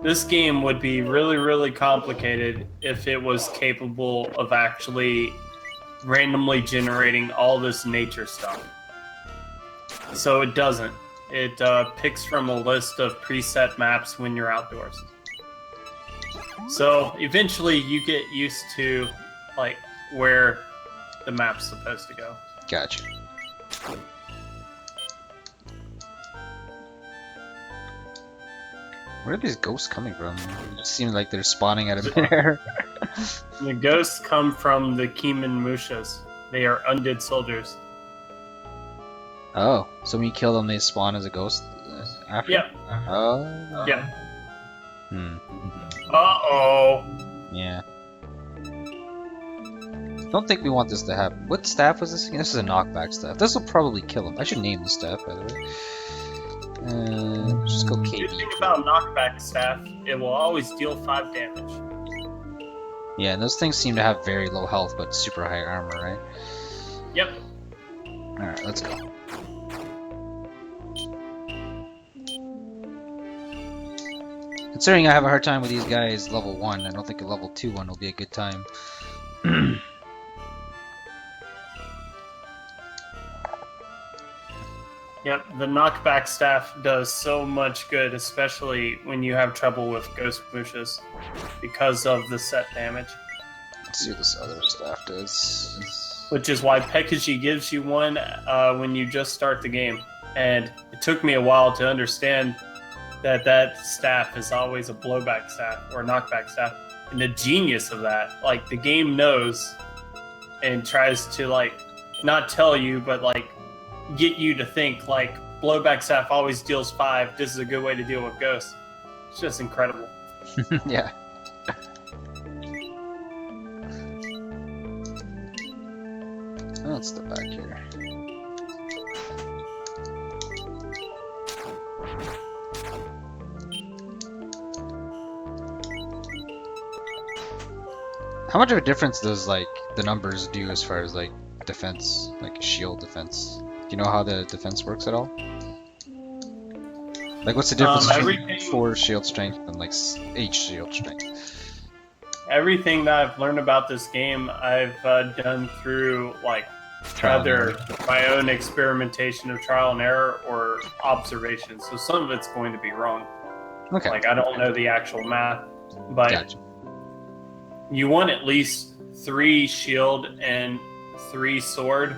this game would be really, really complicated if it was capable of actually randomly generating all this nature stuff. So it doesn't. It picks from a list of preset maps when you're outdoors. So eventually you get used to like where the map's supposed to go. Gotcha. Where are these ghosts coming from? It just seems like they're spawning out of midair. The ghosts come from the Keeman Mushas. They are undead soldiers. Oh, so when you kill them, they spawn as a ghost after? Yep. Oh. Yep. Hmm. Uh-oh. Yeah. Don't think we want this to happen. What staff was this again? This is a knockback staff. This will probably kill him. I should name the staff, by the way. Just go KB. The thing about knockback staff, it will always deal 5 damage. Yeah, and those things seem to have very low health but super high armor, right? Yep. Alright, let's go. Considering I have a hard time with these guys level 1, I don't think a level 2 one will be a good time. Yep, the knockback staff does so much good, especially when you have trouble with ghost bushes because of the set damage. Let's see what this other staff does. Which is why Pekaji gives you one when you just start the game. And it took me a while to understand that that staff is always a blowback staff or knockback staff. And the genius of that, like the game knows and tries to like not tell you, but like get you to think like blowback staff always deals 5. This is a good way to deal with ghosts. It's just incredible. Yeah. Let's step back here. How much of a difference does like the numbers do as far as like defense, like shield defense? Do you know how the defense works at all? Like what's the difference between 4 shield strength and like 8 shield strength? Everything that I've learned about this game, I've done through like either my own experimentation of trial and error or observation. So some of it's going to be wrong. Okay. Like I don't know the actual math, but Gotcha. You want at least 3 shield and 3 sword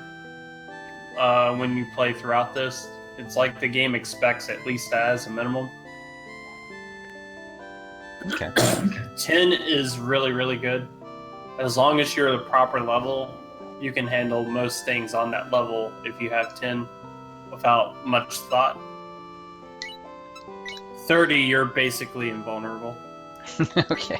when you play throughout this. It's like the game expects at least that as a minimum. Okay. 10 is really, really good. As long as you're the proper level, you can handle most things on that level if you have 10 without much thought. 30, you're basically invulnerable. Okay.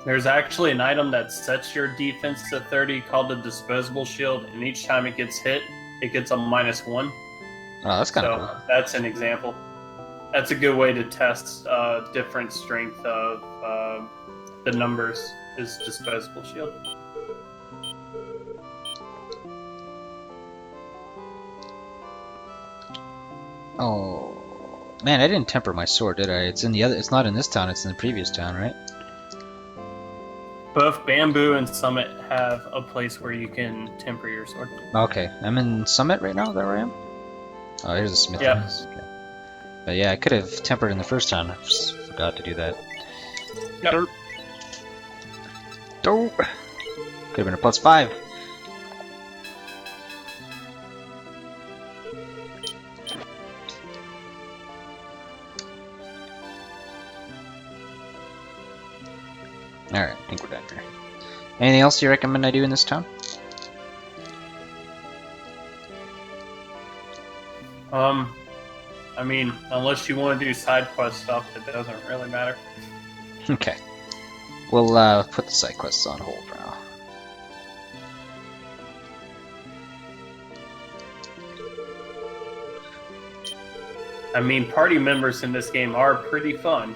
There's actually an item that sets your defense to 30 called the disposable shield, and each time it gets hit, it gets a -1. Oh, that's kind of cool. That's an example. That's a good way to test different strength of the numbers, is disposable shield. Oh man, I didn't temper my sword, did I? It's in the other. It's not in this town. It's in the previous town, right? Both Bamboo and Summit have a place where you can temper your sword. Okay, I'm in Summit right now. Is that where I am? Oh, here's a smith. Yeah. Okay. But yeah, I could have tempered in the first town. I just forgot to do that. Yep. Dope. Dope. Could have been a +5. Alright, I think we're done here. Anything else you recommend I do in this town? I mean, unless you want to do side quest stuff, it doesn't really matter. Okay. We'll put the side quests on hold for now. I mean, party members in this game are pretty fun.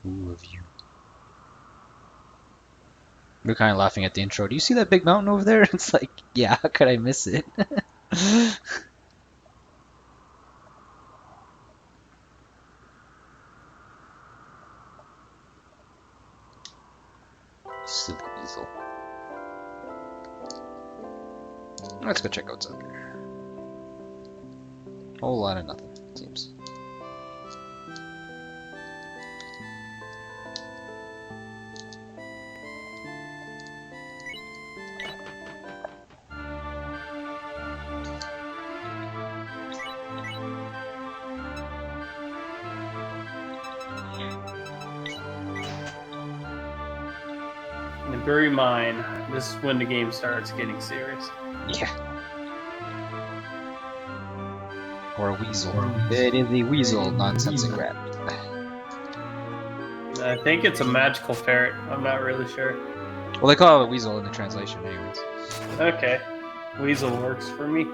Who of you? We're kind of laughing at the intro. Do you see that big mountain over there? It's like, yeah, how could I miss it? Silly weasel. Let's go check out what's up here. Whole lot of nothing, it seems. And bear in mind, this is when the game starts getting serious. Yeah. Or a weasel. It is a weasel nonsensic rat. I think it's a magical ferret. I'm not really sure. Well, they call it a weasel in the translation, anyways. Okay. Weasel works for me.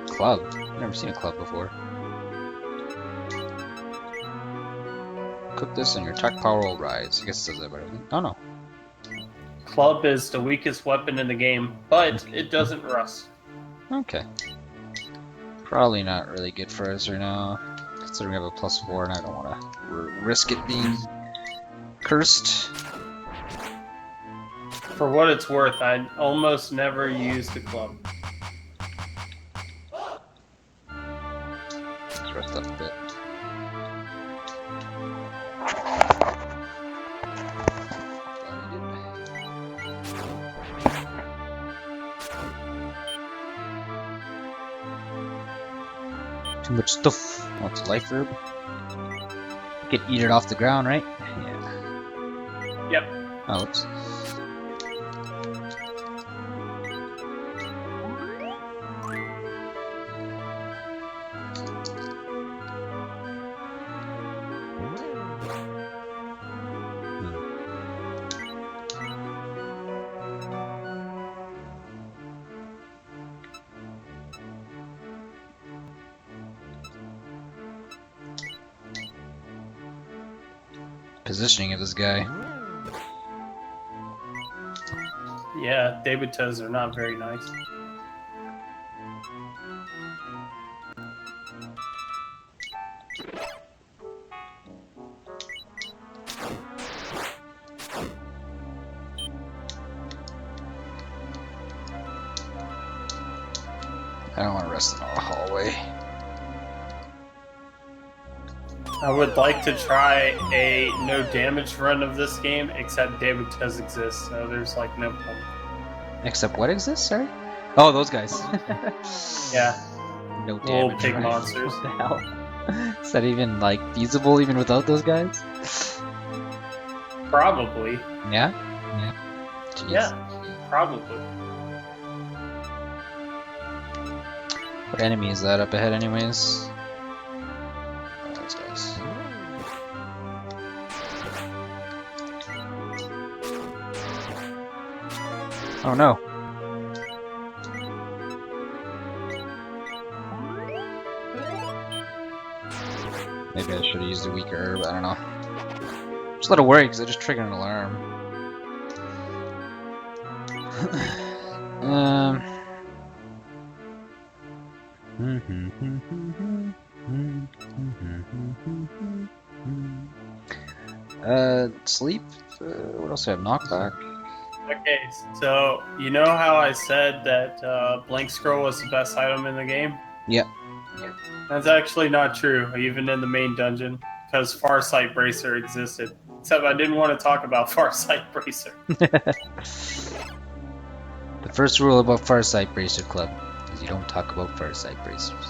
Club. I've never seen a club before. Cook this and your attack power will rise. I guess it says that, but I think. Oh no. Club is the weakest weapon in the game, but it doesn't rust. Okay. Probably not really good for us right now, considering we have a +4 and I don't want to risk it being cursed. For what it's worth, I almost never use the club. Let's rest up a bit. Too much stuff. What's a life herb? You could eat it off the ground, right? Yeah. Yep. Oh, oops. Positioning of this guy. Yeah, David toes are not very nice. I don't want to rest in the hallway. I would like to try a no damage run of this game, except David does exist, so there's like no point. Except what exists, sorry? Oh, those guys. Yeah, No little damage. pig right? monsters. What the hell? Is that even like feasible even without those guys? Probably. Yeah? Yeah. Jeez. Yeah, probably. What enemy is that up ahead anyways? Oh, those guys. Oh no. Maybe I should have used a weaker herb, I don't know. Just a little worried because I just triggered an alarm. Sleep? What else do I have? Knockback? Okay, so you know how I said that Blank Scroll was the best item in the game? Yep. That's actually not true, even in the main dungeon, because Farsight Bracer existed. Except I didn't want to talk about Farsight Bracer. The first rule about Farsight Bracer Club is you don't talk about Farsight Bracers.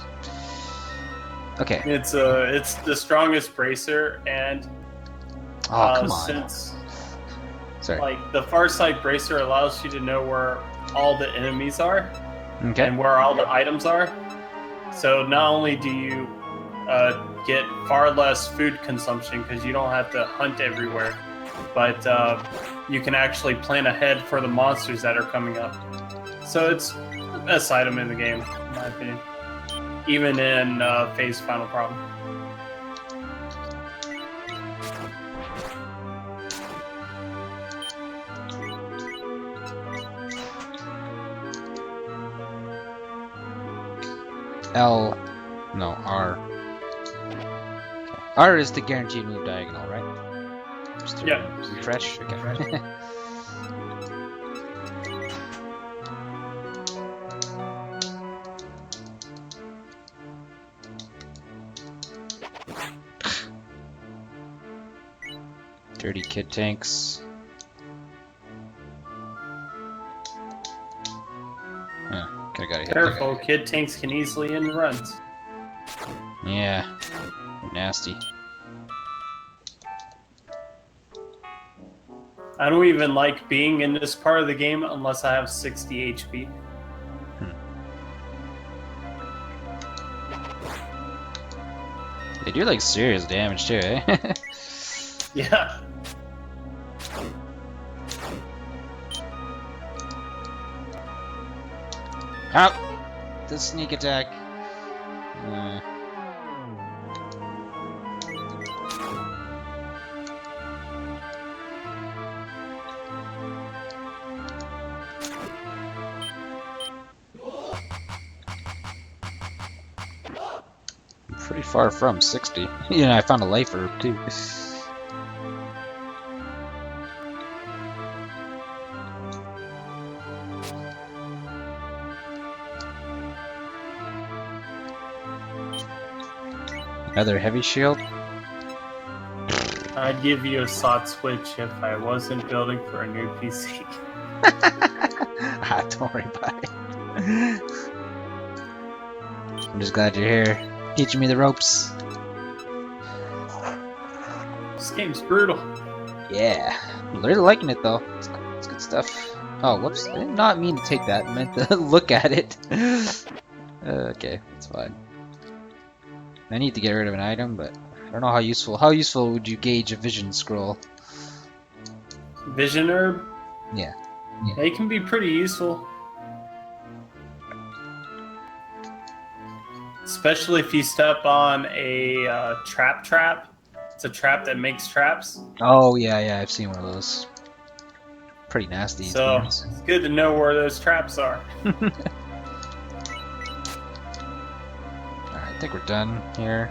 Okay. It's the strongest bracer, and Oh, come on. since Sorry. like the Farsight Bracer allows you to know where all the enemies are Okay. and where all the items are. So not only do you get far less food consumption because you don't have to hunt everywhere, but you can actually plan ahead for the monsters that are coming up. So it's the best item in the game, in my opinion. Even in Phase Final Problem. L. No, R. Okay. R is the guaranteed move diagonal, right? Just to Yeah. refresh? Okay. Dirty kid tanks. Kinda gotta hit that Careful, guy. kid tanks can easily end runs. Yeah. Nasty. I don't even like being in this part of the game unless I have 60 HP. They do like serious damage too, eh? Yeah. Out! The sneak attack. I'm pretty far from 60. Yeah, I found a life herb too. Another heavy shield? I'd give you a slot switch if I wasn't building for a new PC. Ah, don't worry about it. I'm just glad you're here, teaching me the ropes. This game's brutal. Yeah. I'm really liking it though. It's good stuff. Oh, whoops. I did not mean to take that. I meant to look at it. Okay, that's fine. I need to get rid of an item, but I don't know how useful. How useful would you gauge a vision scroll? Vision herb? Yeah. They can be pretty useful. Especially if you step on a trap. It's a trap that makes traps. Oh yeah, I've seen one of those. Pretty nasty. So it's good to know where those traps are. Alright, I think we're done here.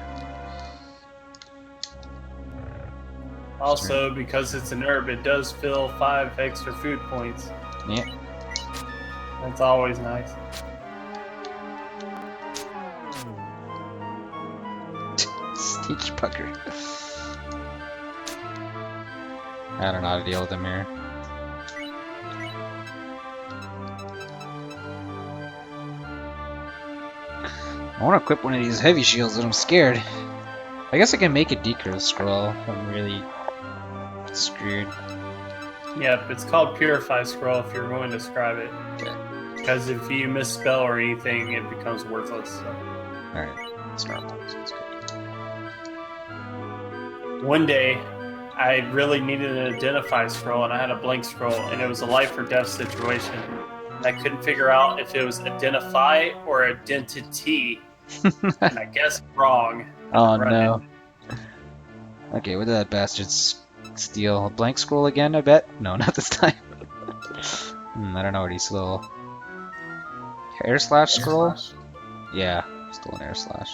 Also, because it's an herb, it does fill 5 extra food points. Yeah. That's always nice. Stage pucker. I don't know how to deal with him here. I want to equip one of these heavy shields, but I'm scared. I guess I can make a decurse scroll. I'm really screwed. Yep, it's called Purify Scroll if you're going to describe it. Okay. Because if you misspell or anything, it becomes worthless. So. Alright, it's normal. So it's good. One day, I really needed an Identify Scroll, and I had a blank scroll, and it was a life or death situation. And I couldn't figure out if it was Identify or Identity. And I guessed wrong. Oh no. Okay, what did that bastard steal? A blank scroll again, I bet? No, not this time. I don't know what he stole. Air slash scroll? Yeah, stole an air slash.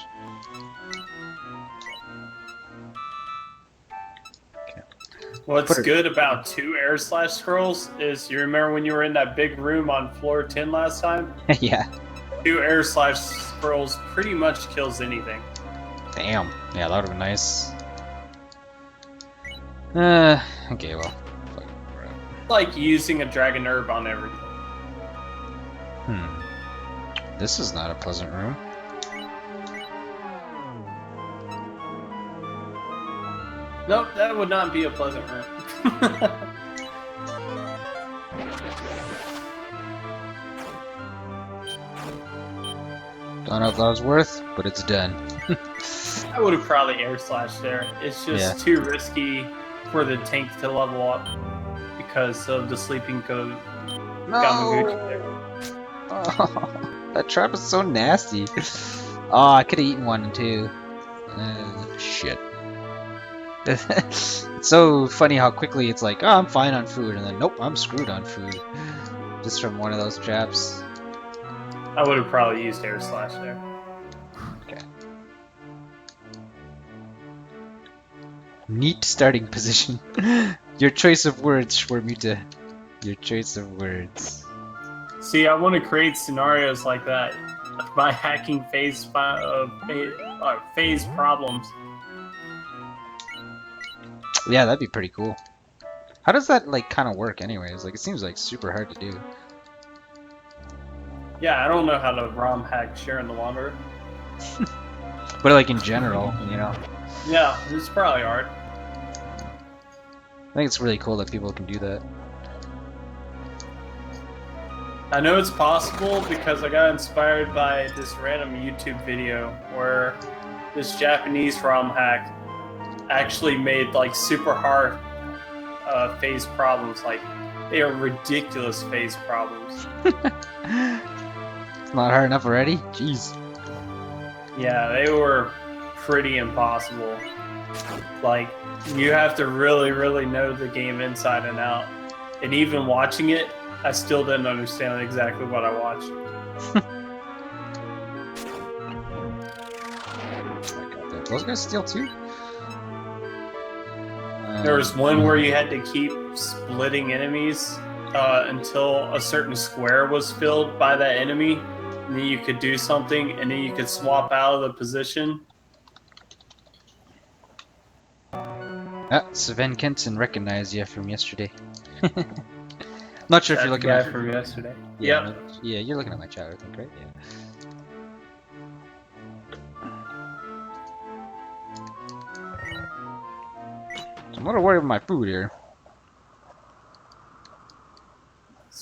What's good about 2 air slash scrolls is you remember when you were in that big room on floor 10 last time? Yeah. 2 air slash scrolls pretty much kills anything. Damn. Yeah, that would have been nice. Okay, well. Like using a dragon herb on everything. This is not a pleasant room. Nope, that would not be a pleasant room. Don't know if that was worth, but it's done. I would have probably air slashed there. It's just too risky for the tank to level up because of the sleeping code. Gamaguchi there. Oh, that trap is so nasty. Oh, I could have eaten one too. Shit. It's so funny how quickly it's like, oh, I'm fine on food, and then nope, I'm screwed on food. Just from one of those traps. I would have probably used air slash there. Okay. Neat starting position. Your choice of words, Schwarmuta. Your choice of words. See, I want to create scenarios like that by hacking phase problems. Yeah, that'd be pretty cool. How does that like kind of work anyways? Like it seems like super hard to do. Yeah, I don't know how to ROM hack Shiren the Wanderer. But like in general, you know. Yeah, it's probably hard. I think it's really cool that people can do that. I know it's possible because I got inspired by this random YouTube video where this Japanese ROM hack actually made like super hard phase problems. Like they are ridiculous phase problems. It's not hard enough already? Jeez. Yeah, they were pretty impossible. Like you have to really, really know the game inside and out. And even watching it, I still didn't understand exactly what I watched. Those guys steal too? There was one where you had to keep splitting enemies until a certain square was filled by that enemy. And then you could do something, and then you could swap out of the position. Sven Kenton recognized you from yesterday. Not sure if you're looking at from yesterday. Yeah, yeah, you're looking at my chat, I think, right? Yeah. So I'm a little worried about my food here.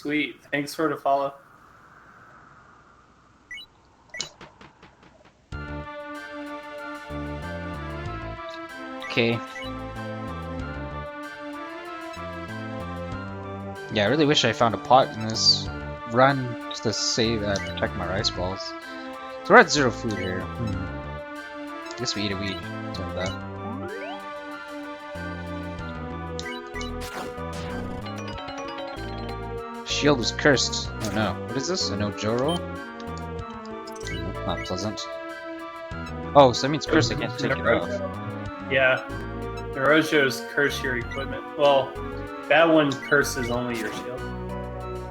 Sweet. Thanks for the follow. Okay. Yeah, I really wish I found a pot in this run just to save protect my rice balls. So we're at 0 food here. I guess we eat a weed. Something like that. Shield was cursed. Oh no. What is this? A no Joro? Not pleasant. Oh, so that means cursed. I can't take it off. Yeah. The Rojos curse your equipment. Well, that one curses only your shield.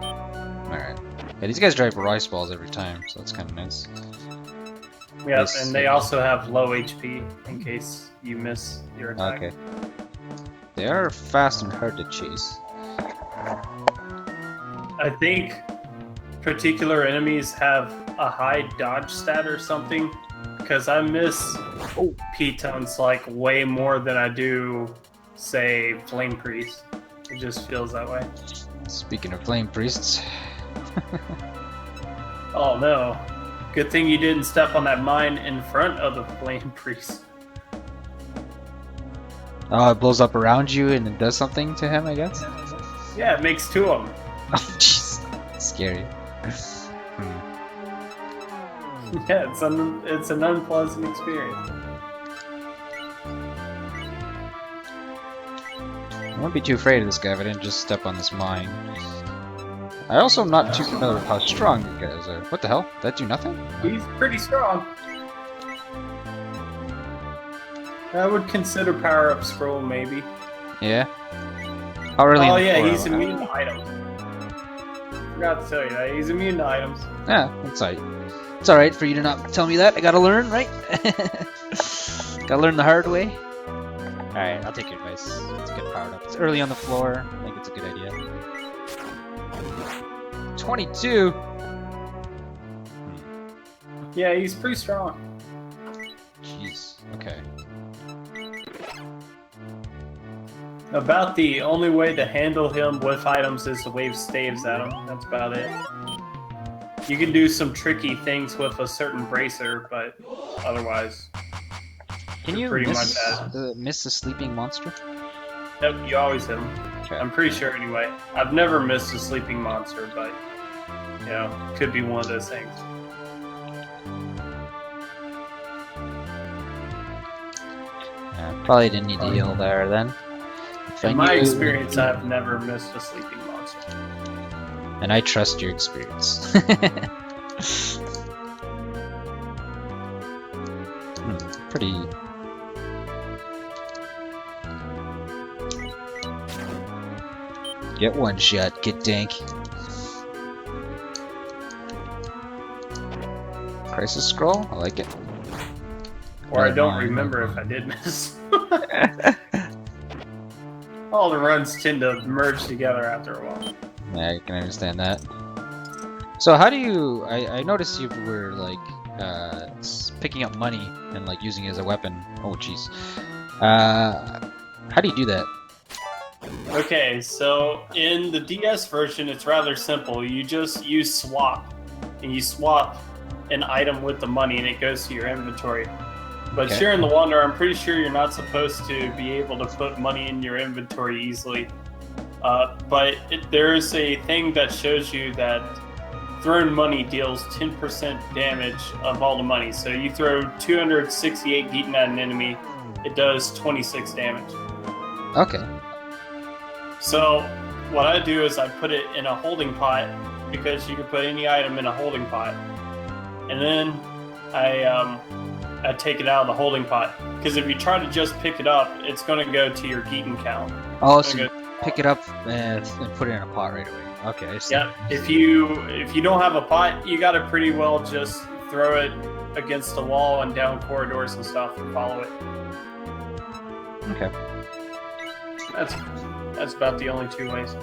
Alright. Yeah, these guys drive rice balls every time, so that's kind of nice. Yep, and they also have low HP in case you miss your attack. Okay. They are fast and hard to chase. I think particular enemies have a high dodge stat or something, because I miss P-tones like way more than I do, say, Flame Priest. It just feels that way. Speaking of flame priests. Oh no. Good thing you didn't step on that mine in front of the Flame Priest. Oh, it blows up around you and it does something to him, I guess? Yeah, it makes 2 of them. Oh, jeez. Scary. Yeah, it's an unpleasant experience. I wouldn't be too afraid of this guy if I didn't just step on this mine. I also am not too familiar with how strong these guys are. What the hell? Did that do nothing? He's pretty strong. I would consider power up scroll maybe. Yeah? How early Oh in the yeah, floor? he's immune to items. Forgot to tell you that. He's immune to items. Yeah, that's alright. It's alright for you to not tell me that. I gotta learn, right? Gotta learn the hard way. Alright, I'll take your advice. Let's get powered up. It's early on the floor. I think it's a good idea. 22! Yeah, he's pretty strong. Jeez, okay. About the only way to handle him with items is to wave staves at him. That's about it. You can do some tricky things with a certain bracer, but otherwise, Can you pretty miss, much miss the sleeping monster? nope, you always hit him. Okay. I'm pretty sure anyway. I've never missed a sleeping monster, but you know, could be one of those things. Yeah, probably didn't need to heal there then. If I In my knew- experience, I've never missed a sleeping monster. And I trust your experience. Pretty. Get one shot, get dank. Crisis scroll? I like it. Or I don't remember if I did miss. All the runs tend to merge together after a while. Yeah, I can understand that. So how do you... I noticed you were like picking up money and like using it as a weapon. Oh jeez. How do you do that? Okay, so in the DS version, it's rather simple. You just use swap, and you swap an item with the money, and it goes to your inventory. But Okay. Shiren the Wanderer, I'm pretty sure you're not supposed to be able to put money in your inventory easily. But there's a thing that shows you that thrown money deals 10% damage of all the money. So you throw 268 Geetin at an enemy, it does 26 damage. Okay. So what I do is I put it in a holding pot, because you can put any item in a holding pot. And then I take it out of the holding pot, because if you try to just pick it up, it's going to go to your Geetin count. Oh, It's so gonna you go- pick it up and put it in a pot right away. Okay, I see. Yeah, if you don't have a pot, you got to pretty well just throw it against the wall and down corridors and stuff and follow it. Okay. That's about the only two ways.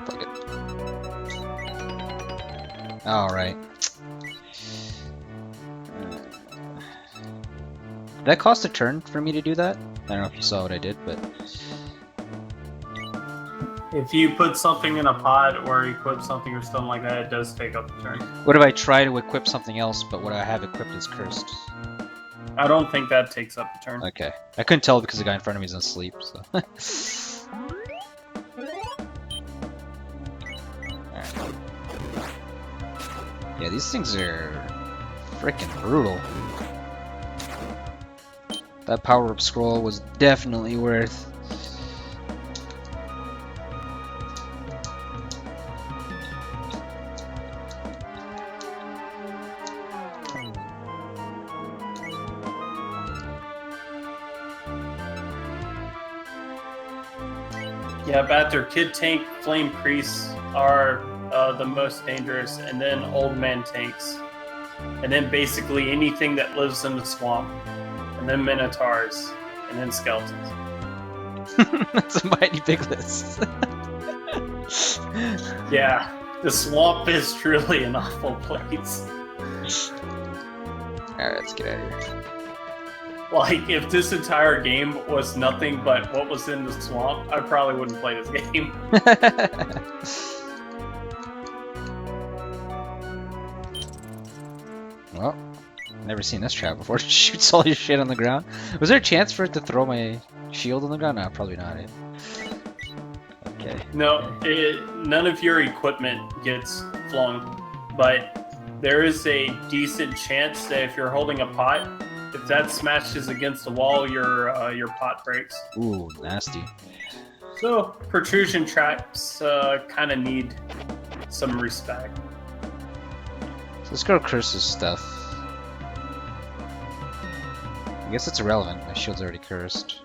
Fuck it. All right. that cost a turn for me to do that? I don't know if you saw what I did, but If you put something in a pot or equip something or something like that, it does take up a turn. what if I try to equip something else, but what I have equipped is cursed? I don't think that takes up a turn. Okay. I couldn't tell because the guy in front of me is asleep, so. Alright. Yeah, these things are freaking brutal. That power-up scroll was definitely worth. Yeah, Bather, Kid Tank, Flame Priests are the most dangerous, and then Old Man Tanks. And then basically anything that lives in the swamp. And then Minotaurs. And then Skeletons. That's a mighty big list. Yeah, the swamp is truly an awful place. Alright, let's get out of here. Like, if this entire game was nothing but what was in the swamp, I probably wouldn't play this game. Well, never seen this trap before. It shoots all your shit on the ground. Was there a chance for it to throw my shield on the ground? No, probably not. Okay. No, none of your equipment gets flung, but there is a decent chance that if you're holding a pot, if that smashes against the wall, your pot breaks. Ooh, nasty. So protrusion traps kind of need some respect. So let's go to Curse's stuff. I guess it's irrelevant. My shield's already cursed.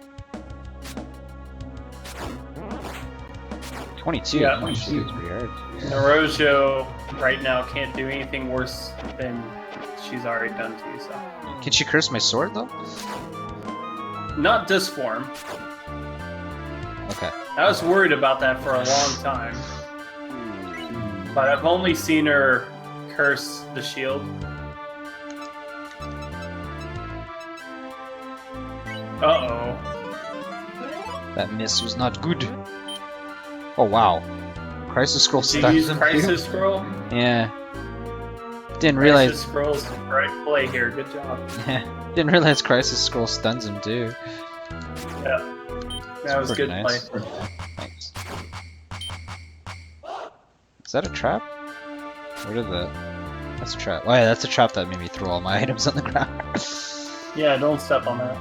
22. Yeah. 22 is pretty hard. Narojo right now can't do anything worse than she's already done to you. So Can she curse my sword though? not this form. Okay. I was worried about that for a long time, but I've only seen her curse the shield. Uh-oh. That miss was not good. Oh wow. Crisis scroll Did you stuns use him too? Crisis Scroll? Yeah. Didn't realize. Crisis Scroll's the right play here. Good job. Didn't realize Crisis scroll stuns him too. Yeah. That was Pretty good nice. play. Thanks. Is that a trap? What is that? That's a trap. Oh yeah, that's a trap that made me throw all my items on the ground. Yeah, don't step on that.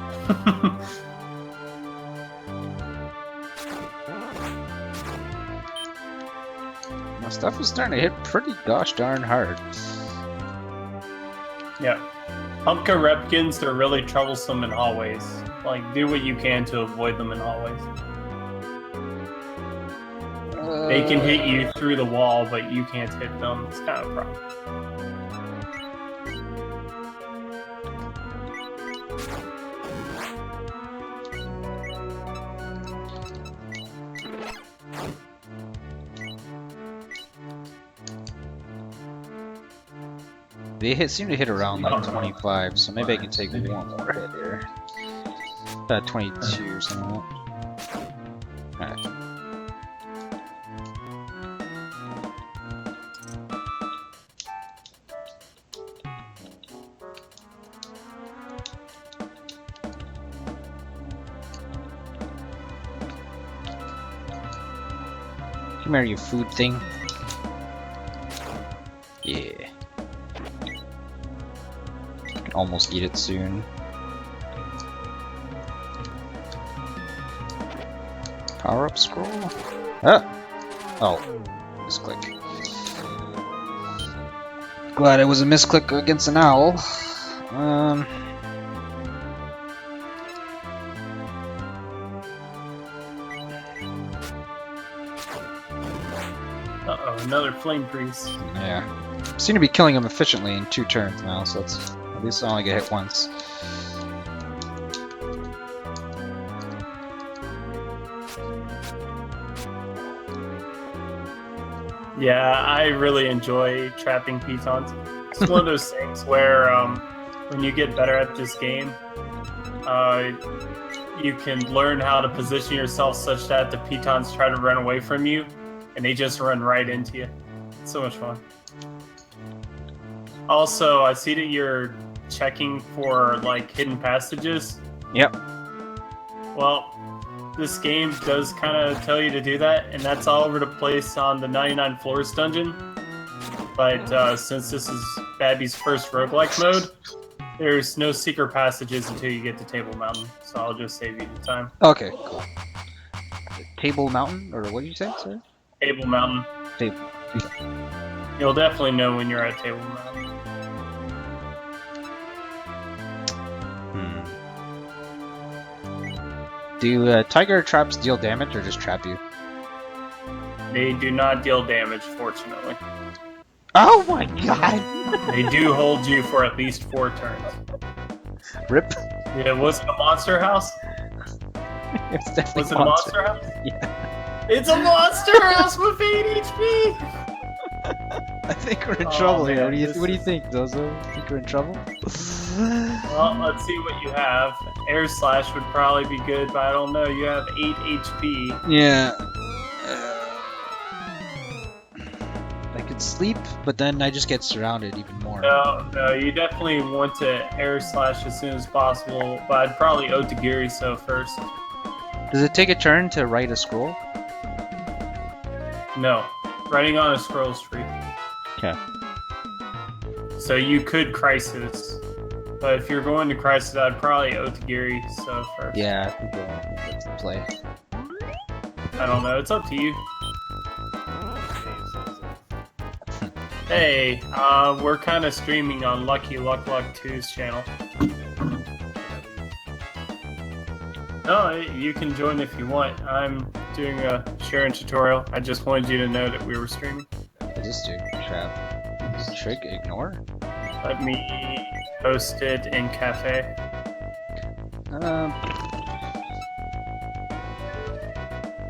My stuff is starting to hit pretty gosh darn hard. Yeah. Pumpka Repkins are really troublesome in hallways. Like, do what you can to avoid them in hallways. They can hit you through the wall, but you can't hit them. It's kind of a problem. They seem to hit around like 25, so maybe I can take one more hit there. 22 or something like that. Alright. Come here, you food thing. Yeah. Can almost eat it soon. Power up scroll? Ah! Oh, misclick. Glad it was a misclick against an owl. Uh-oh, another Flame Priest. Yeah. Seem to be killing him efficiently in 2 turns now, so that's at least I only get hit once. Yeah, I really enjoy trapping pitons. It's one of those things where when you get better at this game, you can learn how to position yourself such that the pitons try to run away from you, and they just run right into you. It's so much fun. Also, I see that you're checking for like hidden passages. Yep. Well, this game does kind of tell you to do that, and that's all over the place on the 99 Floors dungeon. But since this is Babby's first roguelike mode, there's no secret passages until you get to Table Mountain, so I'll just save you the time. Okay, cool. Table Mountain, or what did you say, sir? Table Mountain. Table. You'll definitely know when you're at Table Mountain. Do tiger traps deal damage or just trap you? They do not deal damage, fortunately. Oh my god! They do hold you for at least 4 turns. Rip. Yeah, was it a monster house? It's definitely Was it a monster house? Yeah. It's a monster house with 8 HP! I think we're in Oh, trouble man, here. this What do you is- think, Zozo? Think we're in trouble? Well, let's see what you have. Air Slash would probably be good, but I don't know. You have 8 HP. Yeah. I could sleep, but then I just get surrounded even more. No, you definitely want to Air Slash as soon as possible, but I'd probably Otagiri so first. Does it take a turn to write a scroll? No. Writing on a scroll is free. Okay. So you could Crisis, but if you're going to Crisis, I'd probably Otagiri so first. Yeah, I think that's the play. I don't know. It's up to you. Hey, we're kind of streaming on Lucky Luck Luck 2's channel. No, you can join if you want. I'm doing a Shiren tutorial. I just wanted you to know that we were streaming. What does this do? Trap. Trig, ignore? Let me post it in Cafe.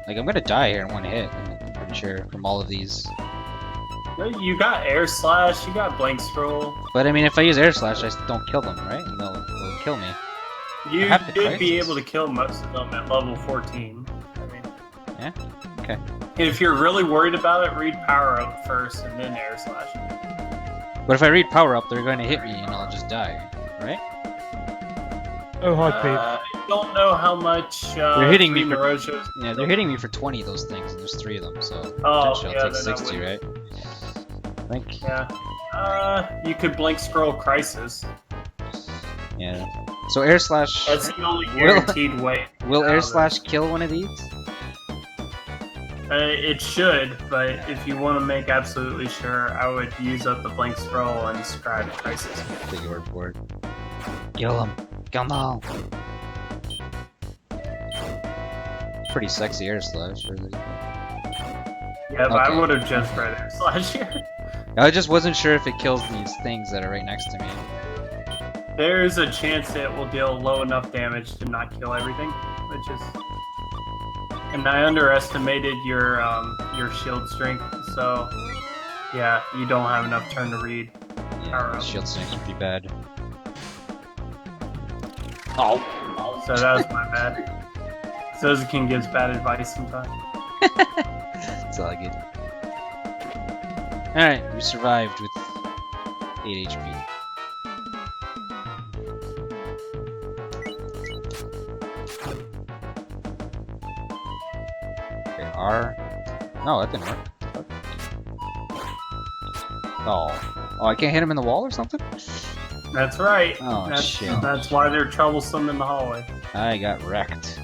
Like, I'm gonna die here in one hit, I'm pretty sure, from all of these. You got Air Slash, you got Blank Scroll. But I mean, if I use Air Slash, I don't kill them, right? They'll kill me. You have to should be Crisis. able to kill most of them at level 14. I mean, Yeah? Okay. if you're really worried about it, read Power Up first and then Air Slash. But if I read Power Up, they're going to hit me and I'll just die, right? Oh, hi, Pete. I don't know how much They're hitting me Three for- Morojos- Yeah, they're hitting me for 20 of those things, and there's 3 of them, so Oh, potentially yeah, I'll take then I 60, right? I think. Yeah. You could Blank Scroll Crisis. Yeah. So Air Slash. That's the only guaranteed way. Will Air out of Slash kill one of these? It should, but if you want to make absolutely sure, I would use up the Blank Scroll and scribe Crisis. Take your word for it. Kill him. Kill them all. Pretty sexy Air Slash, really. Yeah, but I Okay. would have just read Air Slash here. I just wasn't sure if it kills these things that are right next to me. There is a chance it will deal low enough damage to not kill everything, which is. And I underestimated your shield strength, so yeah, you don't have enough turn to read. Yeah, Power up. shield snake's pretty bad. Oh. So that was my bad. Zozoken gives bad advice sometimes. That's all I get. Alright, we survived with 8 HP. Okay, R. No, that didn't work. Oh. Oh, I can't hit him in the wall or something? That's right. Oh, that's, shit. That's why they're troublesome in the hallway. I got wrecked.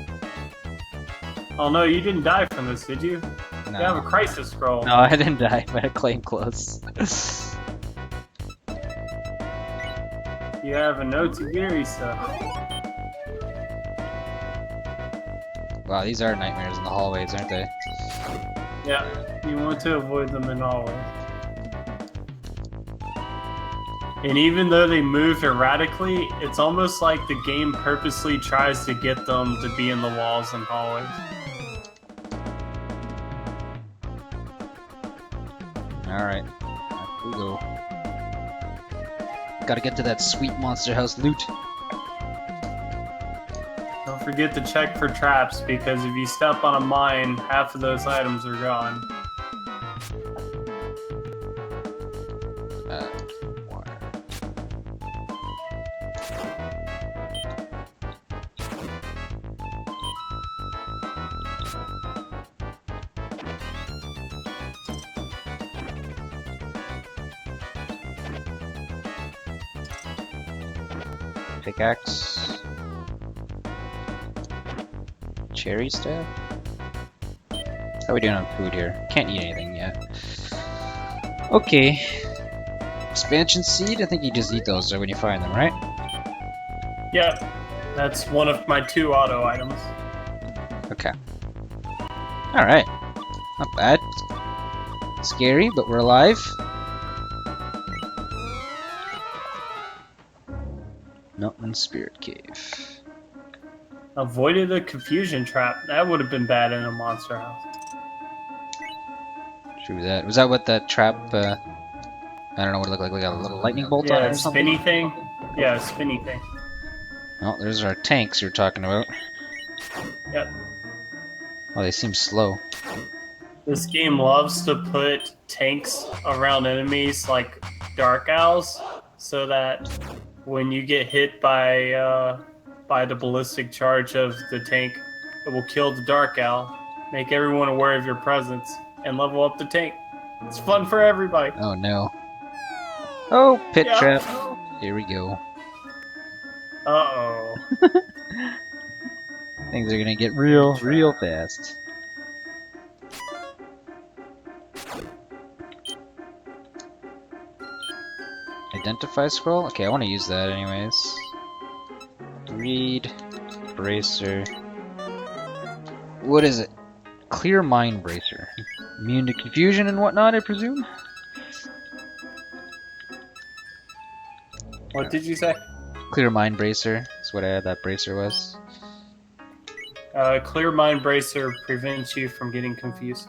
Oh no, you didn't die from this, did you? No. You have a crisis scroll. No, I didn't die, but I claimed close. You have a Otagiri stuff. Wow, these are nightmares in the hallways, aren't they? Yeah, you want to avoid them in hallways. And even though they move erratically, it's almost like the game purposely tries to get them to be in the walls and hallways. Alright, off we go. Gotta get to that sweet monster house loot. forget to check for traps, because if you step on a mine, half of those items are gone. Water. Pickaxe. Cherry staff? How are we doing on food here? Can't eat anything yet. Okay. Expansion seed? I think you just eat those when you find them, right? Yep, that's one of my 2 auto items. Okay. Alright. Not bad. Scary, but we're alive. Nutman Spirit Cave. Avoided a confusion trap. That would have been bad in a monster house. True that. Was that what that trap, I don't know what it looked like a little lightning bolt on it Yeah, or something? spinny thing. Yeah, spinny thing. Oh, there's our tanks you're talking about. Yep. Oh, they seem slow. This game loves to put tanks around enemies like dark owls, so that when you get hit by the ballistic charge of the tank, it will kill the dark owl, make everyone aware of your presence, and level up the tank. It's fun for everybody. Oh no. Oh, pit Yeah. trap. Here we go. Uh-oh. Things are gonna get real fast. Identify scroll? Okay, I want to use that anyways. Read. Bracer. What is it? Clear Mind Bracer. Immune to confusion and whatnot, I presume? What did you say? Clear Mind Bracer. That's what that bracer was. Clear Mind Bracer prevents you from getting confused.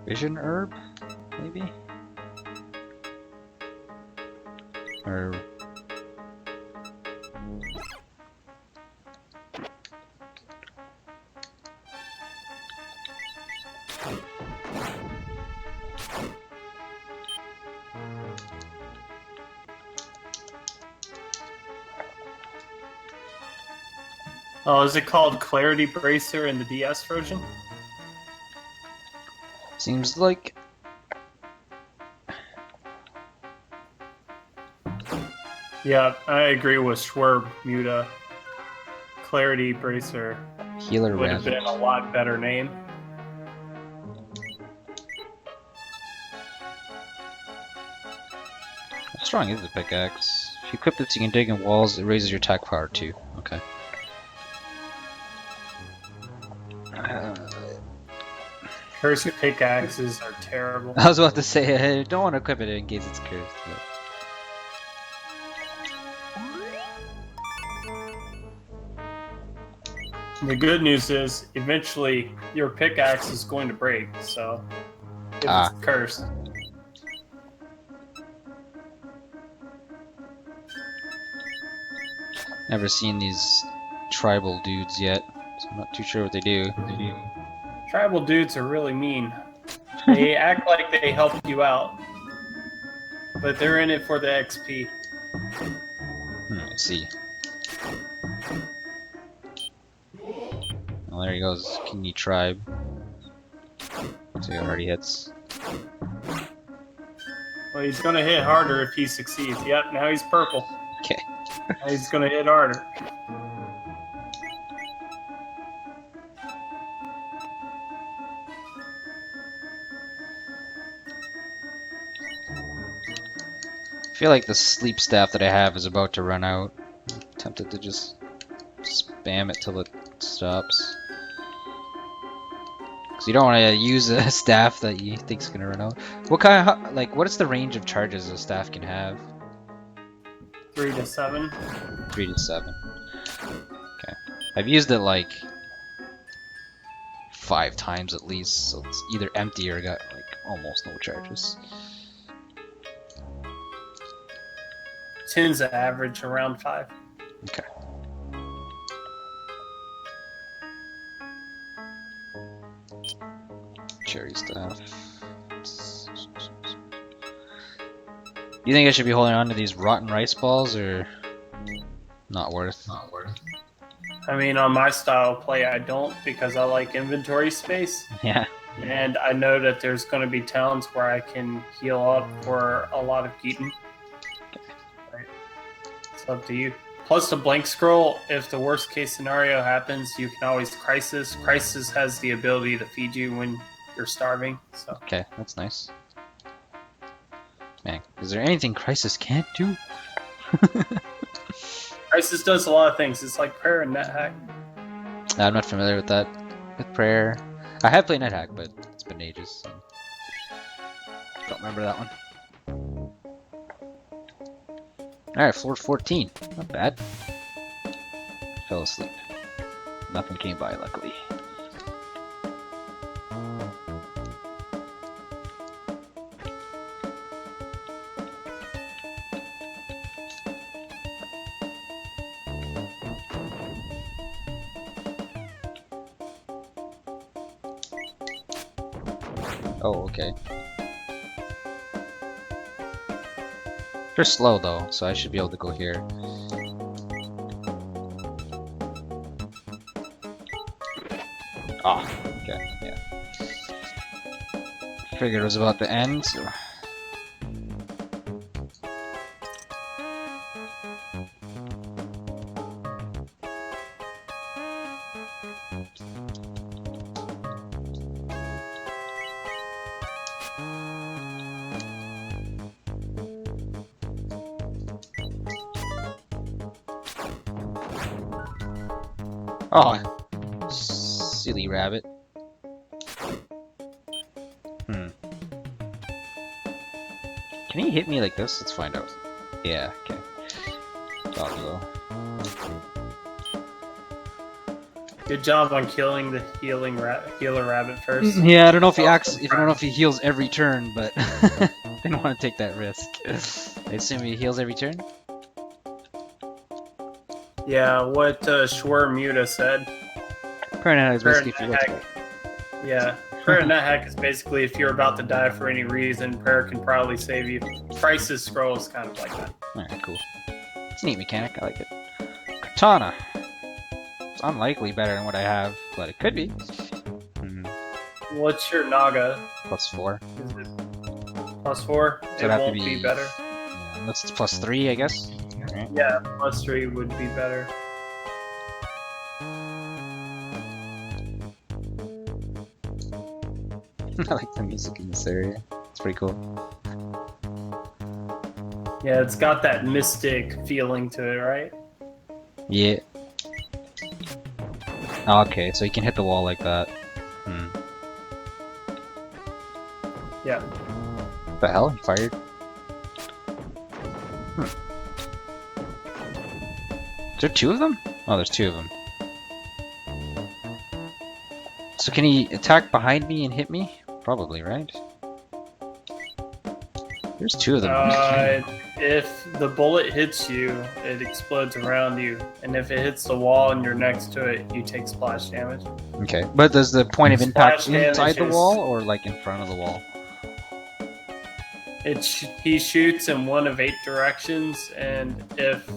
Vision herb? Maybe? Or... Oh, is it called Clarity Bracer in the DS version? Seems like... Yeah, I agree with Schwerb Muta. Clarity Bracer Healer would have Ravage. been a lot better name. How strong is the pickaxe? If you equip this, you can dig in walls. It raises your attack power too. Okay. Cursed pickaxes are terrible. I was about to say, I don't want to equip it in case it's cursed. The good news is, eventually, your pickaxe is going to break, so if it's cursed. Never seen these tribal dudes yet, so I'm not too sure what they do. Tribal dudes are really mean. They act like they help you out, but they're in it for the XP. Let's see. Well, there he goes, Kingy Tribe. Looks like it already hits. Well, he's gonna hit harder if he succeeds. Yep, now he's purple. Okay. Now he's gonna hit harder. I feel like the sleep staff that I have is about to run out. I'm tempted to just spam it till it stops. Because you don't want to use a staff that you think's gonna run out. What kind of, like, what is the range of charges a staff can have? 3 to 7. 3 to 7. Okay. I've used it like 5 times at least, so it's either empty or got like almost no charges. tends to average around 5. Okay. Cherry stuff. You think I should be holding on to these rotten rice balls, or not worth? Not worth. I mean, on my style of play, I don't, because I like inventory space. Yeah. And I know that there's going to be towns where I can heal up for a lot of Keaton. Right. It's up to you. Plus the blank scroll, if the worst case scenario happens, you can always crisis. Crisis has the ability to feed you when you're starving. So Okay, that's nice. Man, is there anything Crisis can't do? Crisis does a lot of things. It's like prayer and NetHack. I'm not familiar with that. With prayer, I have played NetHack, but it's been ages. So don't remember that one. Alright, floor 14. Not bad. Fell asleep. Nothing came by, luckily. Oh, okay. They're slow though, so I should be able to go here. Ah, okay, yeah. Figured it was about to end, so. Oh, silly rabbit. Can he hit me like this? Let's find out. Yeah, okay. Doggo. Good job on killing the healer rabbit first. Yeah, I don't know if he acts. I don't know if he heals every turn, but didn't want to take that risk. I assume he heals every turn. Yeah, what Schwer Muta said. Prayer and NetHack is basically Prayer and NetHack. Yeah, prayer and NetHack is basically if you're about to die for any reason, prayer can probably save you. Crisis scroll is kind of like that. Alright, cool. It's a neat mechanic, I like it. Katana. It's unlikely better than what I have, but it could be. What's your Naga? +4. Is it +4? So It it'd have to won't be be better. Yeah, that's +3, I guess. Right. Yeah, +3 would be better. I like the music in this area. It's pretty cool. Yeah, it's got that mystic feeling to it, right? Yeah. Oh, okay, so you can hit the wall like that. Yeah. What the hell? He fired? Is there 2 of them? Oh, there's 2 of them. So can he attack behind me and hit me? Probably, right? There's 2 of them. If the bullet hits you, it explodes around you, and if it hits the wall and you're next to it, you take splash damage. Okay, but does the point of impact Splash inside the damage wall or like in front of the wall? He shoots in one of 8 directions, and if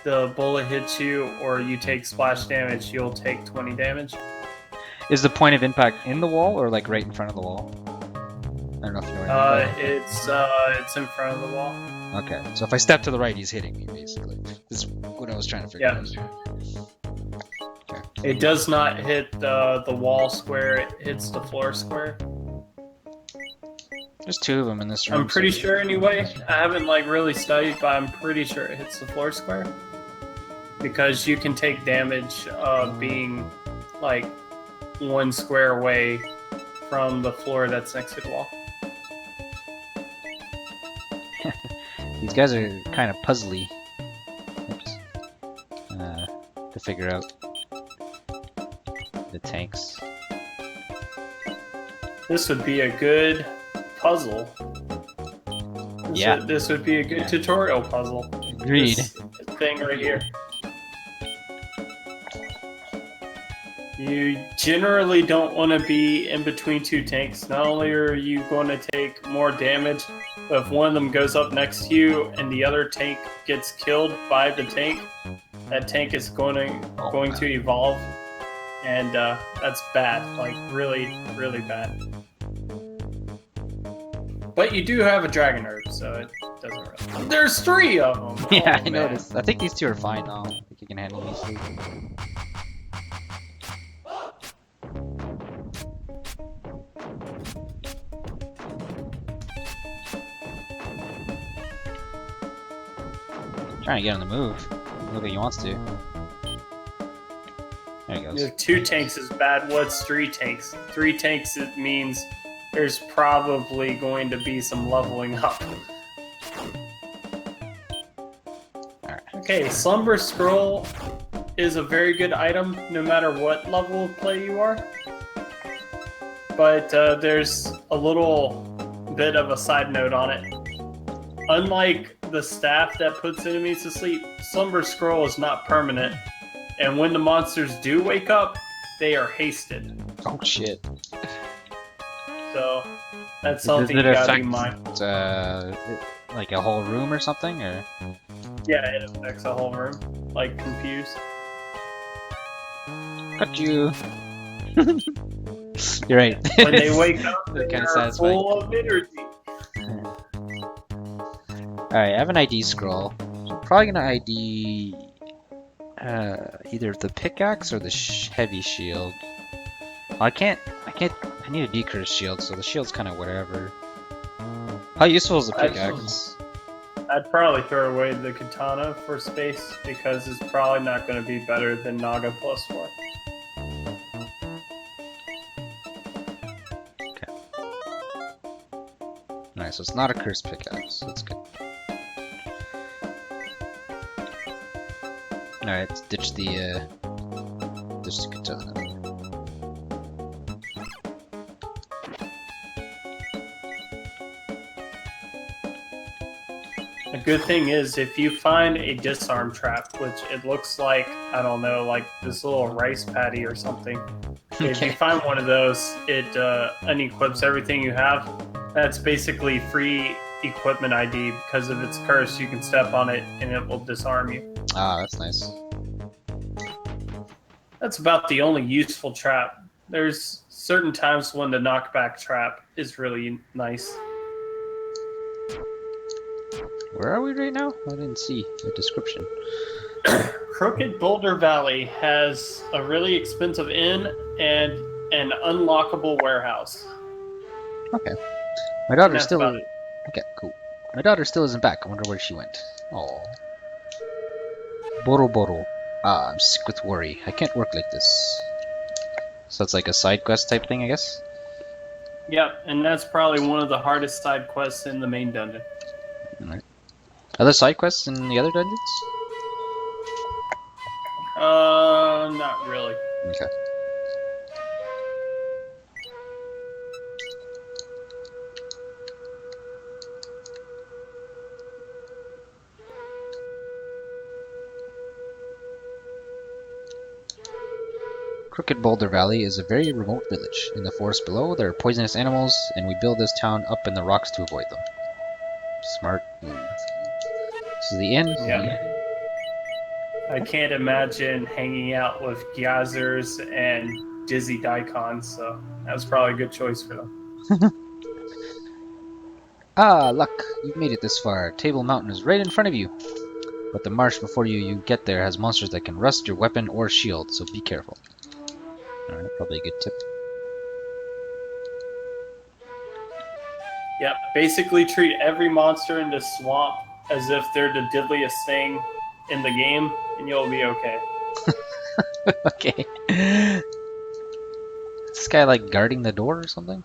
the bullet hits you or you take splash damage, you'll take 20 damage. Is the point of impact in the wall or like right in front of the wall? I don't know if you know what I mean. It's in front of the wall. Okay, so if I step to the right, he's hitting me, basically. This is what I was trying to figure out. Okay. It does not hit the wall square, it hits the floor square. There's 2 of them in this room. I'm pretty sure anyway. I haven't like really studied, but I'm pretty sure it hits the floor square. Because you can take damage being like 1 square away from the floor that's next to the wall. These guys are kind of puzzly. Oops. To figure out the tanks. This would be a good puzzle. Yeah. This would be a good tutorial puzzle. Agreed. This thing right here. You generally don't want to be in between two tanks. Not only are you going to take more damage, but if one of them goes up next to you and the other tank gets killed by the tank, that tank is going to evolve, and that's bad. Like really, really bad. But you do have a dragon herb, so it doesn't really. There's 3 of them. Yeah, Oh, I man. noticed. I think these 2 are fine now. I think you can handle these 2. Trying to get on the move. Look like he wants to. There he goes. 2 tanks is bad. What's 3 tanks? 3 tanks, it means there's probably going to be some leveling up. Alright. Okay, Slumber Scroll is a very good item no matter what level of play you are. But there's a little bit of a side note on it. Unlike the staff that puts enemies to sleep, Slumber Scroll is not permanent. And when the monsters do wake up, they are hasted. Oh shit. So that's something you Does it gotta affect, be mindful. like a whole room or something, or? Yeah, it affects the whole room. Like confused. Got you. You're right. When they wake up, They're they kinda are satisfying. full of energy. Alright, I have an ID scroll. So I'm probably gonna ID either the pickaxe or the heavy shield. I need a decurse shield, so the shield's kind of whatever. How useful is the pickaxe? I'd probably throw away the katana for space because it's probably not going to be better than Naga +4. Alright, so it's not a cursed pickaxe. That's good. Alright, let's ditch the katana. A good thing is if you find a disarm trap, which it looks like, I don't know, like this little rice patty or something. If you find one of those, it unequips everything you have. That's basically free equipment ID because if it's cursed, you can step on it and it will disarm you. Ah, that's nice. That's about the only useful trap. There's certain times when the knockback trap is really nice. Where are we right now? I didn't see the description. Crooked Boulder Valley has a really expensive inn and an unlockable warehouse. Okay. My daughter That's still. about it. Okay, cool. My daughter still isn't back. I wonder where she went. Oh. Boro. Ah, I'm sick with worry. I can't work like this. So that's like a side quest type thing, I guess? Yep, and that's probably one of the hardest side quests in the main dungeon. Alright. Are there side quests in the other dungeons? Not really. Okay. Crooked Boulder Valley is a very remote village. In the forest below, there are poisonous animals, and we build this town up in the rocks to avoid them. Smart move. This is the inn. Yeah. I can't imagine hanging out with geysers and dizzy daikons, so that was probably a good choice for them. Ah, luck! You've made it this far. Table Mountain is right in front of you. But the marsh before you get there has monsters that can rust your weapon or shield, so be careful. Alright, probably a good tip. Yep, basically treat every monster in this swamp as if they're the deadliest thing in the game, and you'll be okay. Okay. Is this guy like guarding the door or something?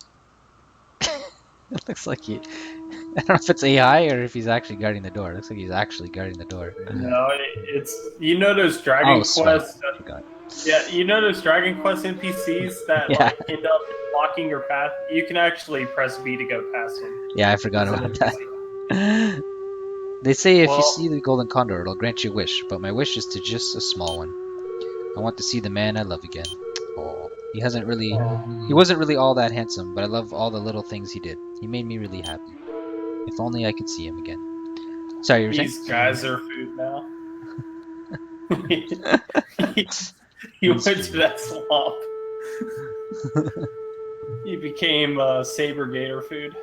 It looks like he... I don't know if it's AI or if he's actually guarding the door. It looks like he's actually guarding the door. No, it's you know those Dragon sweet. Quest. I forgot. Yeah, you know those Dragon Quest NPCs that Yeah. like end up blocking your path. You can actually press B to go past him. Yeah, I forgot about that. They say if you Well- see the golden condor, it'll grant you a wish, but my wish is to just a small one. I want to see the man I love again. Oh, he wasn't really all that handsome, but I love all the little things he did. He made me really happy. If only I could see him again. Sorry, you were saying? These guys are food now. He went to that swamp. He became saber gator food.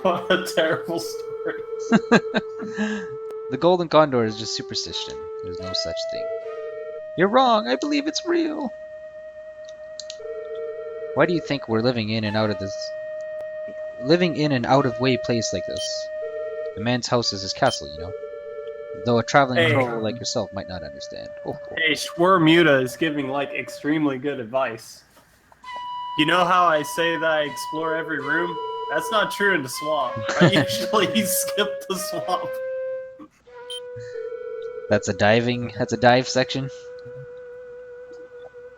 What a terrible story. The golden condor is just superstition. There's no such thing. You're wrong. I believe it's real. Why do you think we're living in and out of way place like this? A man's house is his castle, you know. Though a traveling Hey. troll like yourself might not understand. Oh, Hey, Schwermuta is giving like extremely good advice. You know how I say that I explore every room? That's not true in the swamp. I usually skip the swamp. That's a dive section.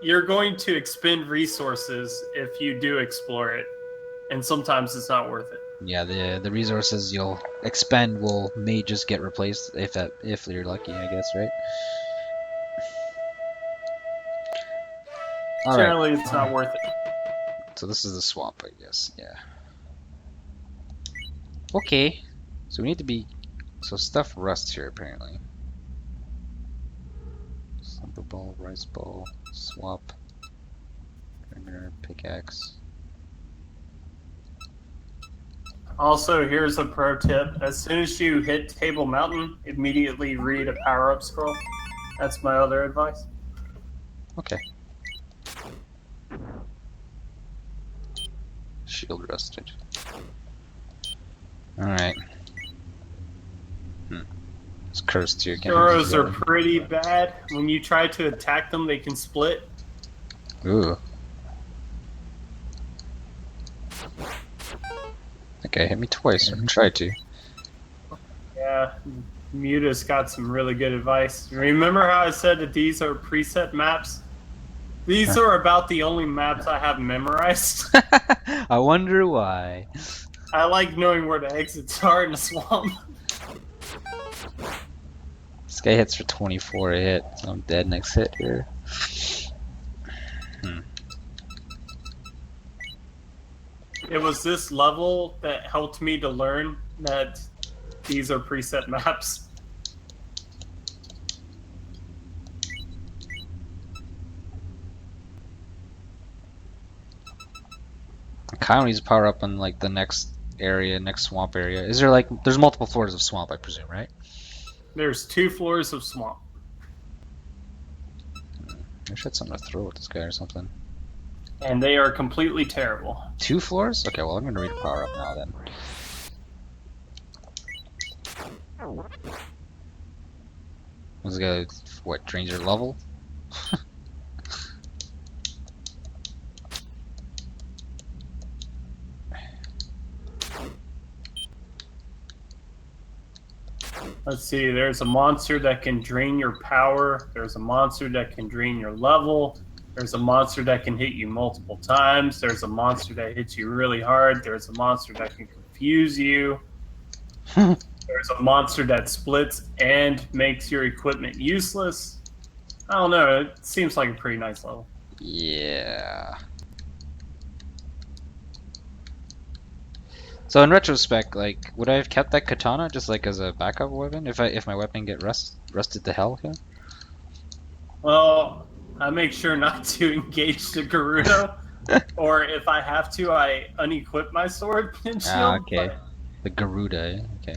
You're going to expend resources if you do explore it, and sometimes it's not worth it. Yeah, the resources you'll expend may just get replaced if you're lucky, I guess, right? All right. Generally, it's not worth it. So this is the swamp, I guess. Yeah. Okay. So we need to be. So stuff rusts here apparently. Slumber ball, rice ball, swap, perimeter, pickaxe. Also, here's a pro tip. As soon as you hit Table Mountain, immediately read a power-up scroll. That's my other advice. Okay. Shield rusted. Alright. It's cursed here. Can't Arrows are pretty bad. When you try to attack them, they can split. Ooh. That guy hit me twice, or tried to. Yeah, Muta's got some really good advice. Remember how I said that these are preset maps? These are about the only maps I have memorized. I wonder why. I like knowing where the exits are in the swamp. This guy hits for 24 a hit, so I'm dead next hit here. It was this level that helped me to learn that these are preset maps. I kind of need to power up on like the next swamp area. Is there like, there's multiple floors of swamp, I presume, right? There's 2 floors of swamp. I should have something to throw at this guy or something. And they are completely terrible. 2 floors? Okay, well I'm gonna read a power up now then. This guy, what, drains your level? Let's see, there's a monster that can drain your power. There's a monster that can drain your level. There's a monster that can hit you multiple times. There's a monster that hits you really hard. There's a monster that can confuse you. There's a monster that splits and makes your equipment useless. I don't know, it seems like a pretty nice level. Yeah. So in retrospect, like, would I have kept that katana just like as a backup weapon if my weapon get rusted to hell here? Well, I make sure not to engage the Gerudo, or if I have to, I unequip my sword and shield. Ah, okay. The Garuda, okay.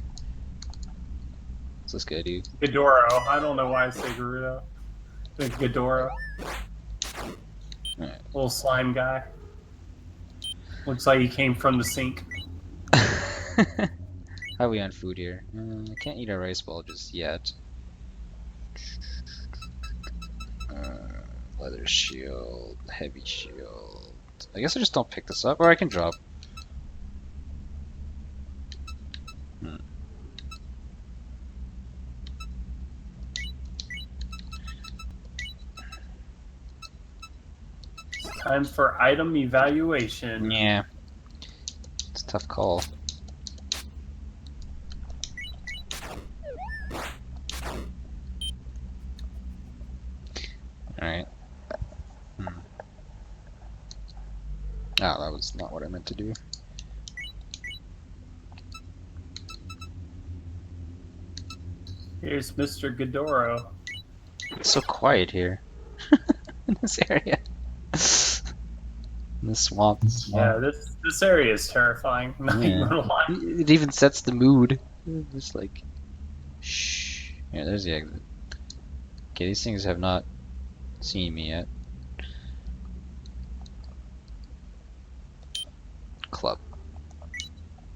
What's this guy do? Ghidorah. I don't know why I say Gerudo. The Ghidorah. Alright. Little slime guy. Looks like he came from the sink. How are we on food here? I can't eat a rice ball just yet. Leather shield, heavy shield. I guess I just don't pick this up, or I can drop. Time for item evaluation. Yeah. It's Tough call. Alright. Ah, that was not what I meant to do. Here's Mr. Godoro. It's so quiet here. In this area. In the swamp. Yeah, this area is terrifying. Not even Yeah. gonna lie. It even sets the mood. Just like, shh. Yeah, there's the exit. Okay, these things have not seen me yet. Club.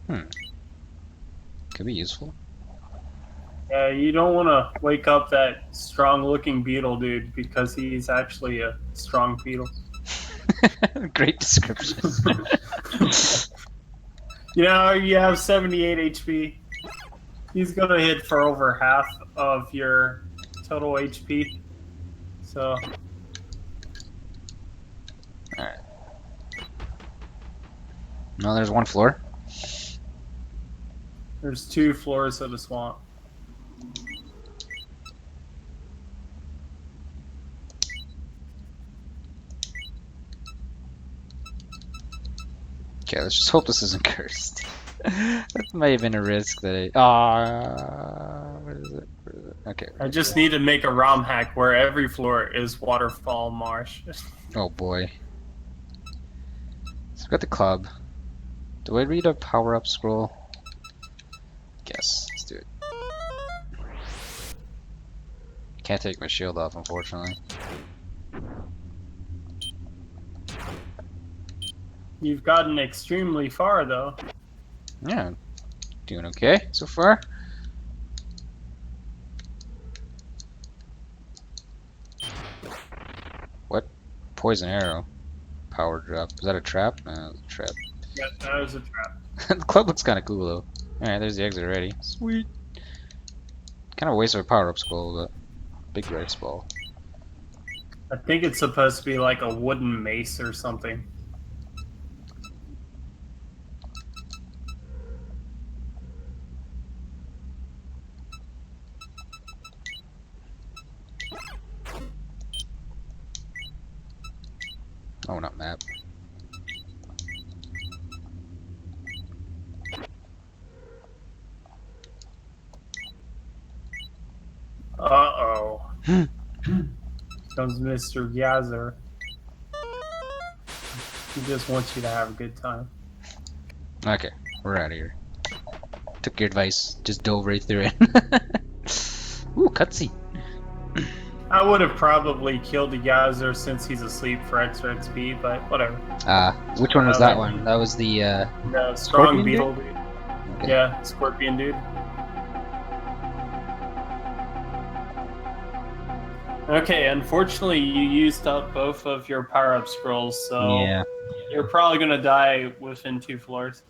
Could be useful. Yeah, you don't want to wake up that strong-looking beetle dude because he's actually a strong beetle. Great description. You know, you have 78 HP. He's gonna hit for over half of your total HP. So, Alright. No, there's one floor. there's 2 floors of the swamp. Okay, let's just hope this isn't cursed. That might have been a risk that I... what is it? Okay. I just need to make a ROM hack where every floor is waterfall marsh. Oh boy. So we got the club. Do I read a power-up scroll? Guess. Let's do it. Can't take my shield off, unfortunately. You've gotten extremely far, though. Yeah. Doing okay so far. What? Poison arrow. Power drop. Is that a trap? No, it's a trap. Yeah, that was a trap. The club looks kind of cool though. Alright, there's the exit already. Sweet. Kind of a waste of a power-up scroll, but big rice ball. I think it's supposed to be like a wooden mace or something. Oh, not map. Uh-oh. Comes Mr. Gazer. He just wants you to have a good time. Okay, we're out of here. Took your advice, just dove right through it. Ooh, cutscene. I would have probably killed the Gazer since he's asleep for extra XP, but whatever. Which one was that one? That was the The strong Scorpion beetle dude. Okay. Yeah, scorpion dude. Okay, unfortunately you used up both of your power-up scrolls, so yeah. you're probably gonna die within 2 floors.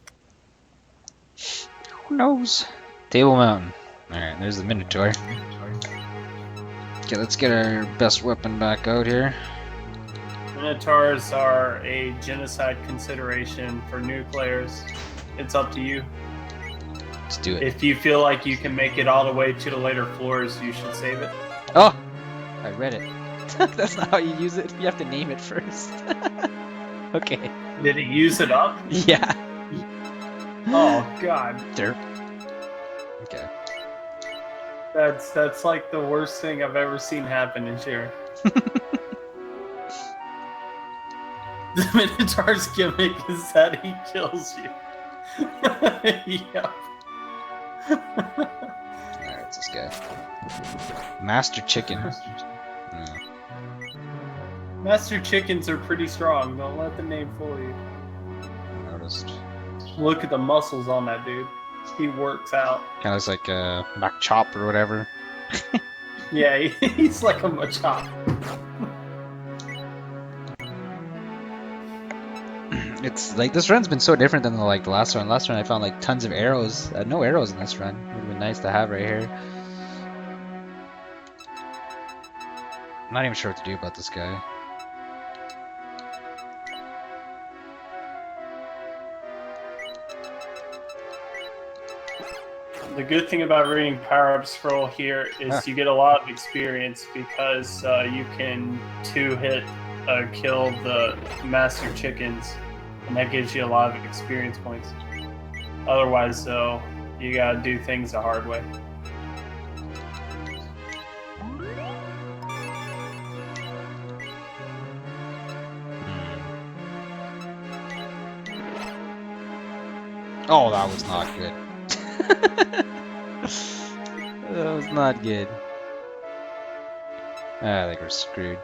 Who knows? Table Mountain. Alright, there's the Minotaur. Okay, let's get our best weapon back out here. Minotaurs are a genocide consideration for new players. It's up to you. Let's do it. If you feel like you can make it all the way to the later floors, you should save it. Oh! I read it. That's not how you use it. You have to name it first. Okay. Did it use it up? Yeah. Oh god. Derp. Okay. That's like the worst thing I've ever seen happen in Shiren. The Minotaur's gimmick is that he kills you. Yep. Alright, it's this guy. Master Chicken. Yeah. Master Chickens are pretty strong. Don't let the name fool you. I noticed. Look at the muscles on that dude. He works out. Kind of looks like Mac Chop or whatever. Yeah, he's like a Machop. It's like this run's been so different than the last run. Last run I found like tons of arrows. No arrows in this run. Would have been nice to have right here. I'm not even sure what to do about this guy. the good thing about reading Power Up Scroll here is you get a lot of experience because you can 2-hit kill the Master Chickens, and that gives you a lot of experience points. Otherwise, though, you gotta do things the hard way. Oh, that was not good. That was not good. I think we're screwed.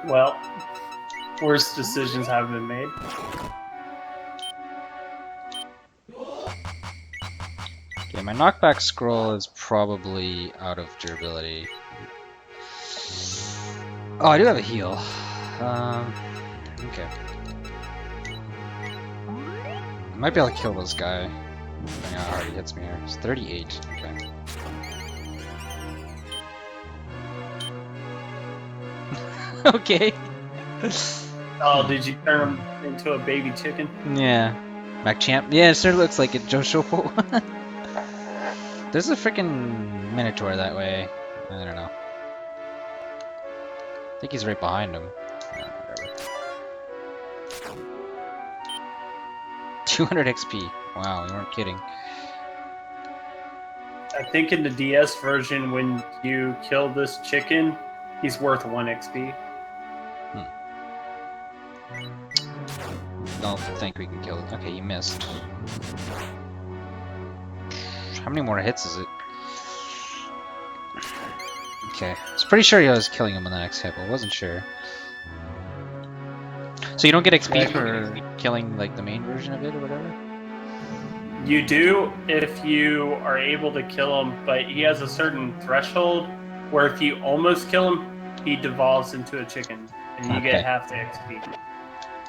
Well, worse decisions have been made. Okay, my knockback scroll is probably out of durability. Oh, I do have a heal. Okay. I might be able to kill this guy. Depending on how hard he hits me here. It's 38. Okay. Okay. Oh, did you turn him into a baby chicken? Yeah. MacChamp. Yeah, it sort of looks like a Joshopo. There's a freaking Minotaur that way. I don't know. I think he's right behind him. Whatever. 200 XP. Wow, you weren't kidding. I think in the DS version, when you kill this chicken, he's worth 1 XP. Don't think we can kill it. Okay, you missed. How many more hits is it? Okay, I was pretty sure I was killing him on the next hit, but I wasn't sure. So you don't get XP for killing like the main version of it or whatever? You do if you are able to kill him, but he has a certain threshold where if you almost kill him, he devolves into a chicken, and you get half the XP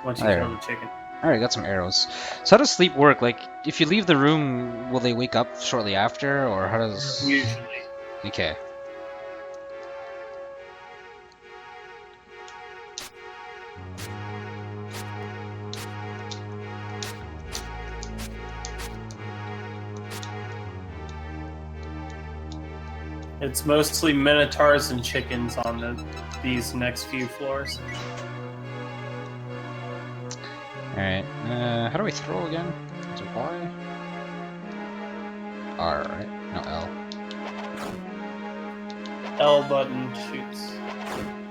once you kill the chicken. Alright, got some arrows. So how does sleep work? Like, if you leave the room, will they wake up shortly after, or how does... Usually. Okay. It's mostly minotaurs and chickens on these next few floors. Alright, how do we throw again? Is it Y? R, right? No, L. L button shoots.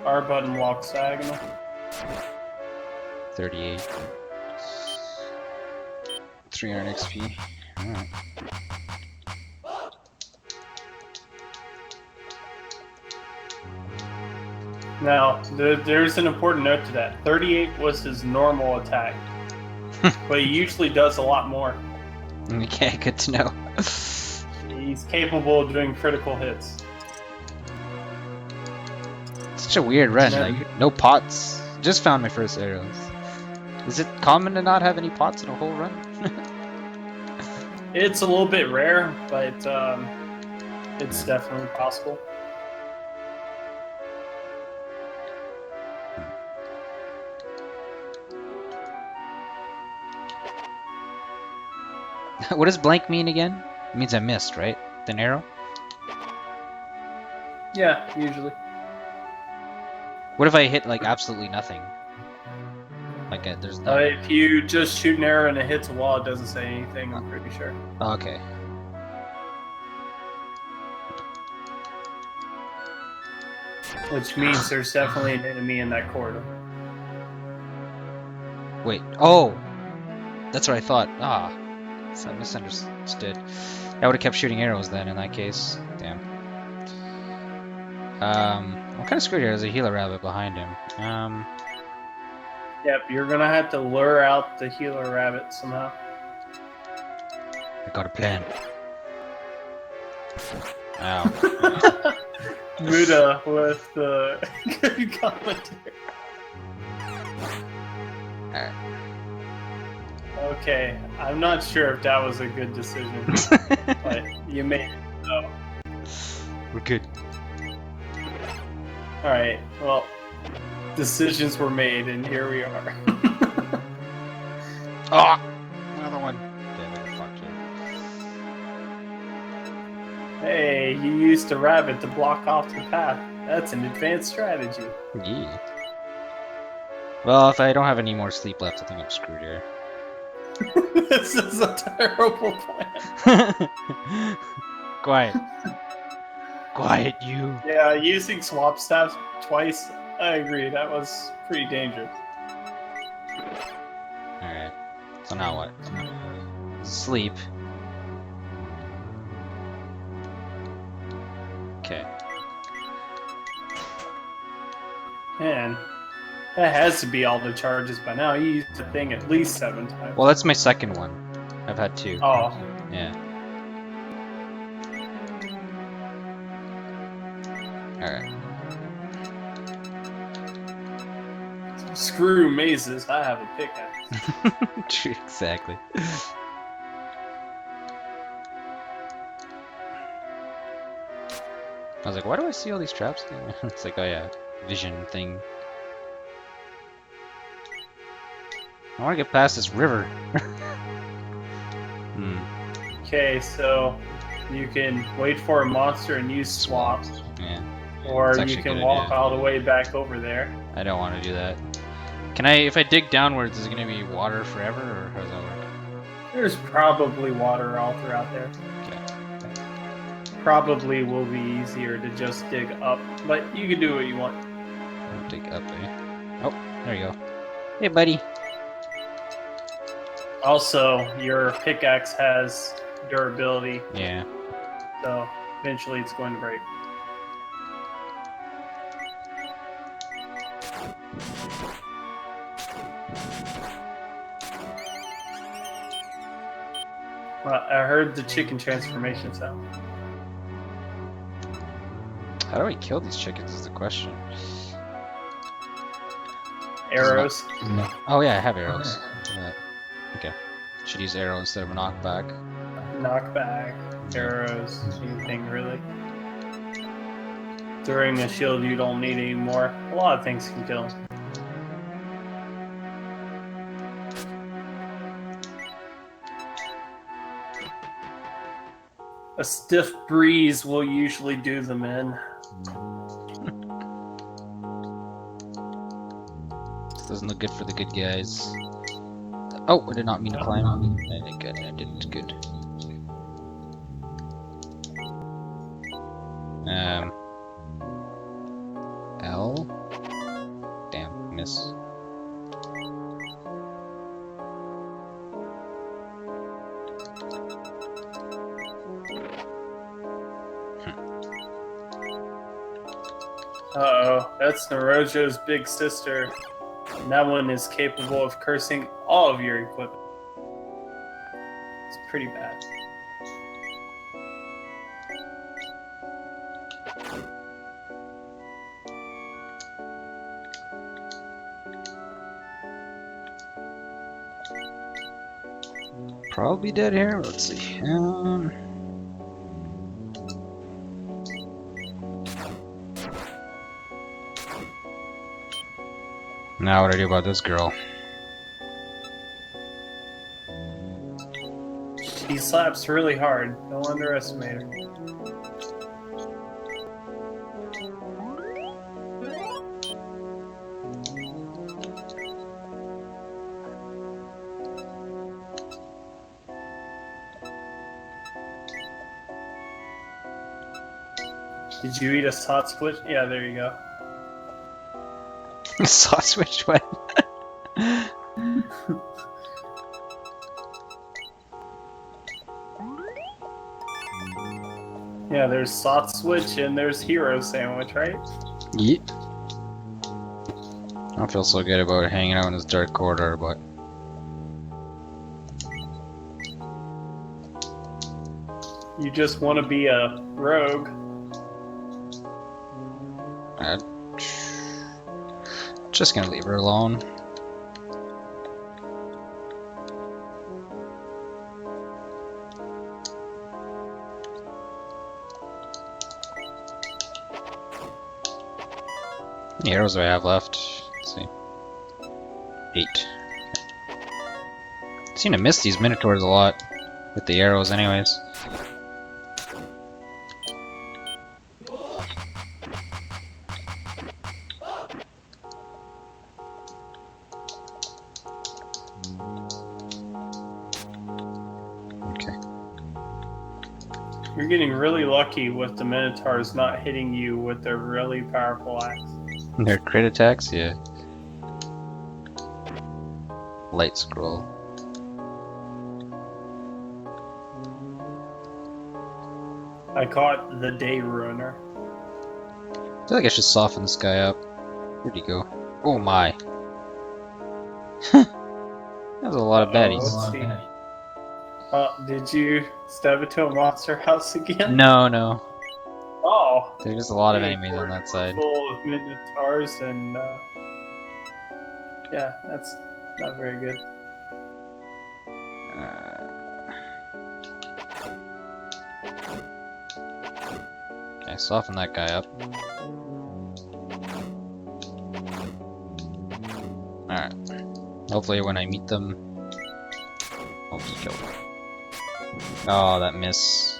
R button walks diagonal. 38. 300 XP. Alright. Now, there's an important note to that. 38 was his normal attack, but he usually does a lot more. Okay, good to know. He's capable of doing critical hits. Such a weird run, like, no pots. Just found my first arrows. Is it common to not have any pots in a whole run? It's a little bit rare, but it's definitely possible. What does blank mean again? It means I missed, right? The arrow? Yeah, usually. What if I hit like absolutely nothing? Like there's no... If you just shoot an arrow and it hits a wall, it doesn't say anything, I'm pretty sure. Oh, okay. Which means there's definitely an enemy in that corridor. Wait. Oh! That's what I thought. Ah. So I misunderstood. I would have kept shooting arrows then in that case. Damn. I'm kind of screwed here. There's a healer rabbit behind him. Yep, you're gonna have to lure out the healer rabbit somehow. I got a plan. Ow. Muda with the good commentary. Alright. Okay, I'm not sure if that was a good decision, but you made it, so. We're good. Alright, well, decisions were made, and here we are. Ah! Another one. Hey, you used a rabbit to block off the path. That's an advanced strategy. Yeah. Well, if I don't have any more sleep left, I think I'm screwed here. This is a terrible plan. Quiet. Quiet, you. Yeah, using swap staffs twice, I agree, that was pretty dangerous. Alright. So now what? Sleep. Okay. Man, that has to be all the charges by now. You used the thing at least 7 times. Well, that's my second one. I've had 2. Oh, Yeah. Alright. screw mazes, I have a pickaxe. True, exactly. I was like, why do I see all these traps? It's like, oh yeah, vision thing. I want to get past this river. Okay, so you can wait for a monster and use swaps, Yeah, or That's you actually a can good walk idea. all the way back over there. I don't want to do that. Can I, if I dig downwards, is it going to be water forever, or how does that work? There's probably water all throughout there. Okay. Probably will be easier to just dig up, but you can do what you want. I'll dig up, eh? Oh, there you go. Hey, buddy. Also, your pickaxe has durability, Yeah. so eventually it's going to break. Well, I heard the chicken transformation sound. How do I kill these chickens is the question. Arrows. Oh yeah, I have arrows. Okay. Should use arrow instead of a knockback. Knockback, arrows, anything really. Throwing a shield you don't need anymore. A lot of things can kill. A stiff breeze will usually do them in. This doesn't look good for the good guys. Oh, I did not mean to climb. I did good. I did good. L. Damn, miss. Uh-oh, that's Narojo's big sister. And that one is capable of cursing all of your equipment. It's pretty bad. Probably dead here. Let's see. Now what do I do about this girl? She slaps really hard. Don't underestimate her. Did you eat a hot split? Yeah, there you go. Saw switch what? Yeah, there's Sot Switch and there's Hero Sandwich, right? Yeet. I don't feel so good about hanging out in this dark corridor, but You just want to be a rogue. I'm just gonna leave her alone. How many arrows do I have left? Let's see. 8. I seem to miss these minotaurs a lot with the arrows anyways. You're getting really lucky with the Minotaurs not hitting you with their really powerful axe. Their crit attacks, yeah. Light scroll. I caught the Day Ruiner. I feel like I should soften this guy up. Where'd he go? Oh my. That was a lot of baddies. Let's see. Did you stab it to a monster house again? No. Oh. There's just a lot of Yeah, enemies on that side. Full of Minotaurs and yeah, that's not very good. Okay, soften that guy up. Alright. Hopefully when I meet them, I'll just kill them. Oh, that miss.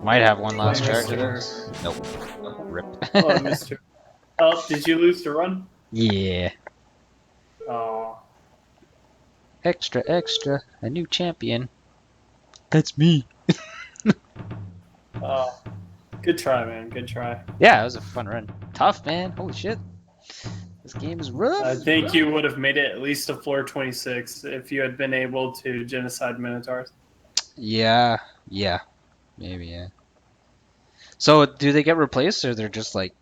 Might have one last charge of this. Nope. Rip. Oh, I missed you. Oh, did you lose the run? Yeah. Oh. Extra, extra. A new champion. That's me. Oh. Good try, man. Good try. Yeah, it was a fun run. Tough, man. Holy shit. This game is rough. I think you would have made it at least to floor 26 if you had been able to genocide Minotaurs. Yeah. Maybe, yeah. So, do they get replaced, or they're just, like,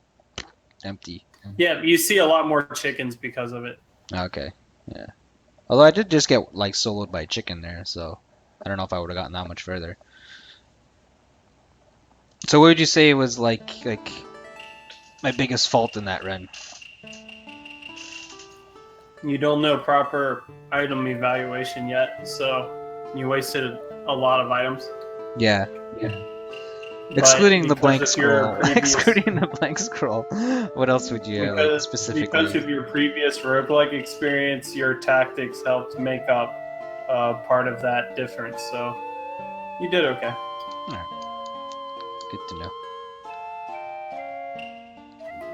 empty? Yeah, you see a lot more chickens because of it. Okay, yeah. Although I did just get, like, soloed by a chicken there, so I don't know if I would have gotten that much further. So what would you say was, like my biggest fault in that run? You don't know proper item evaluation yet, so you wasted a lot of items. Yeah. But Excluding the because blank of your scroll. previous- Excluding the blank scroll. What else would you like specifically? Because of your previous roguelike experience, your tactics helped make up part of that difference. So you did okay. Good to know.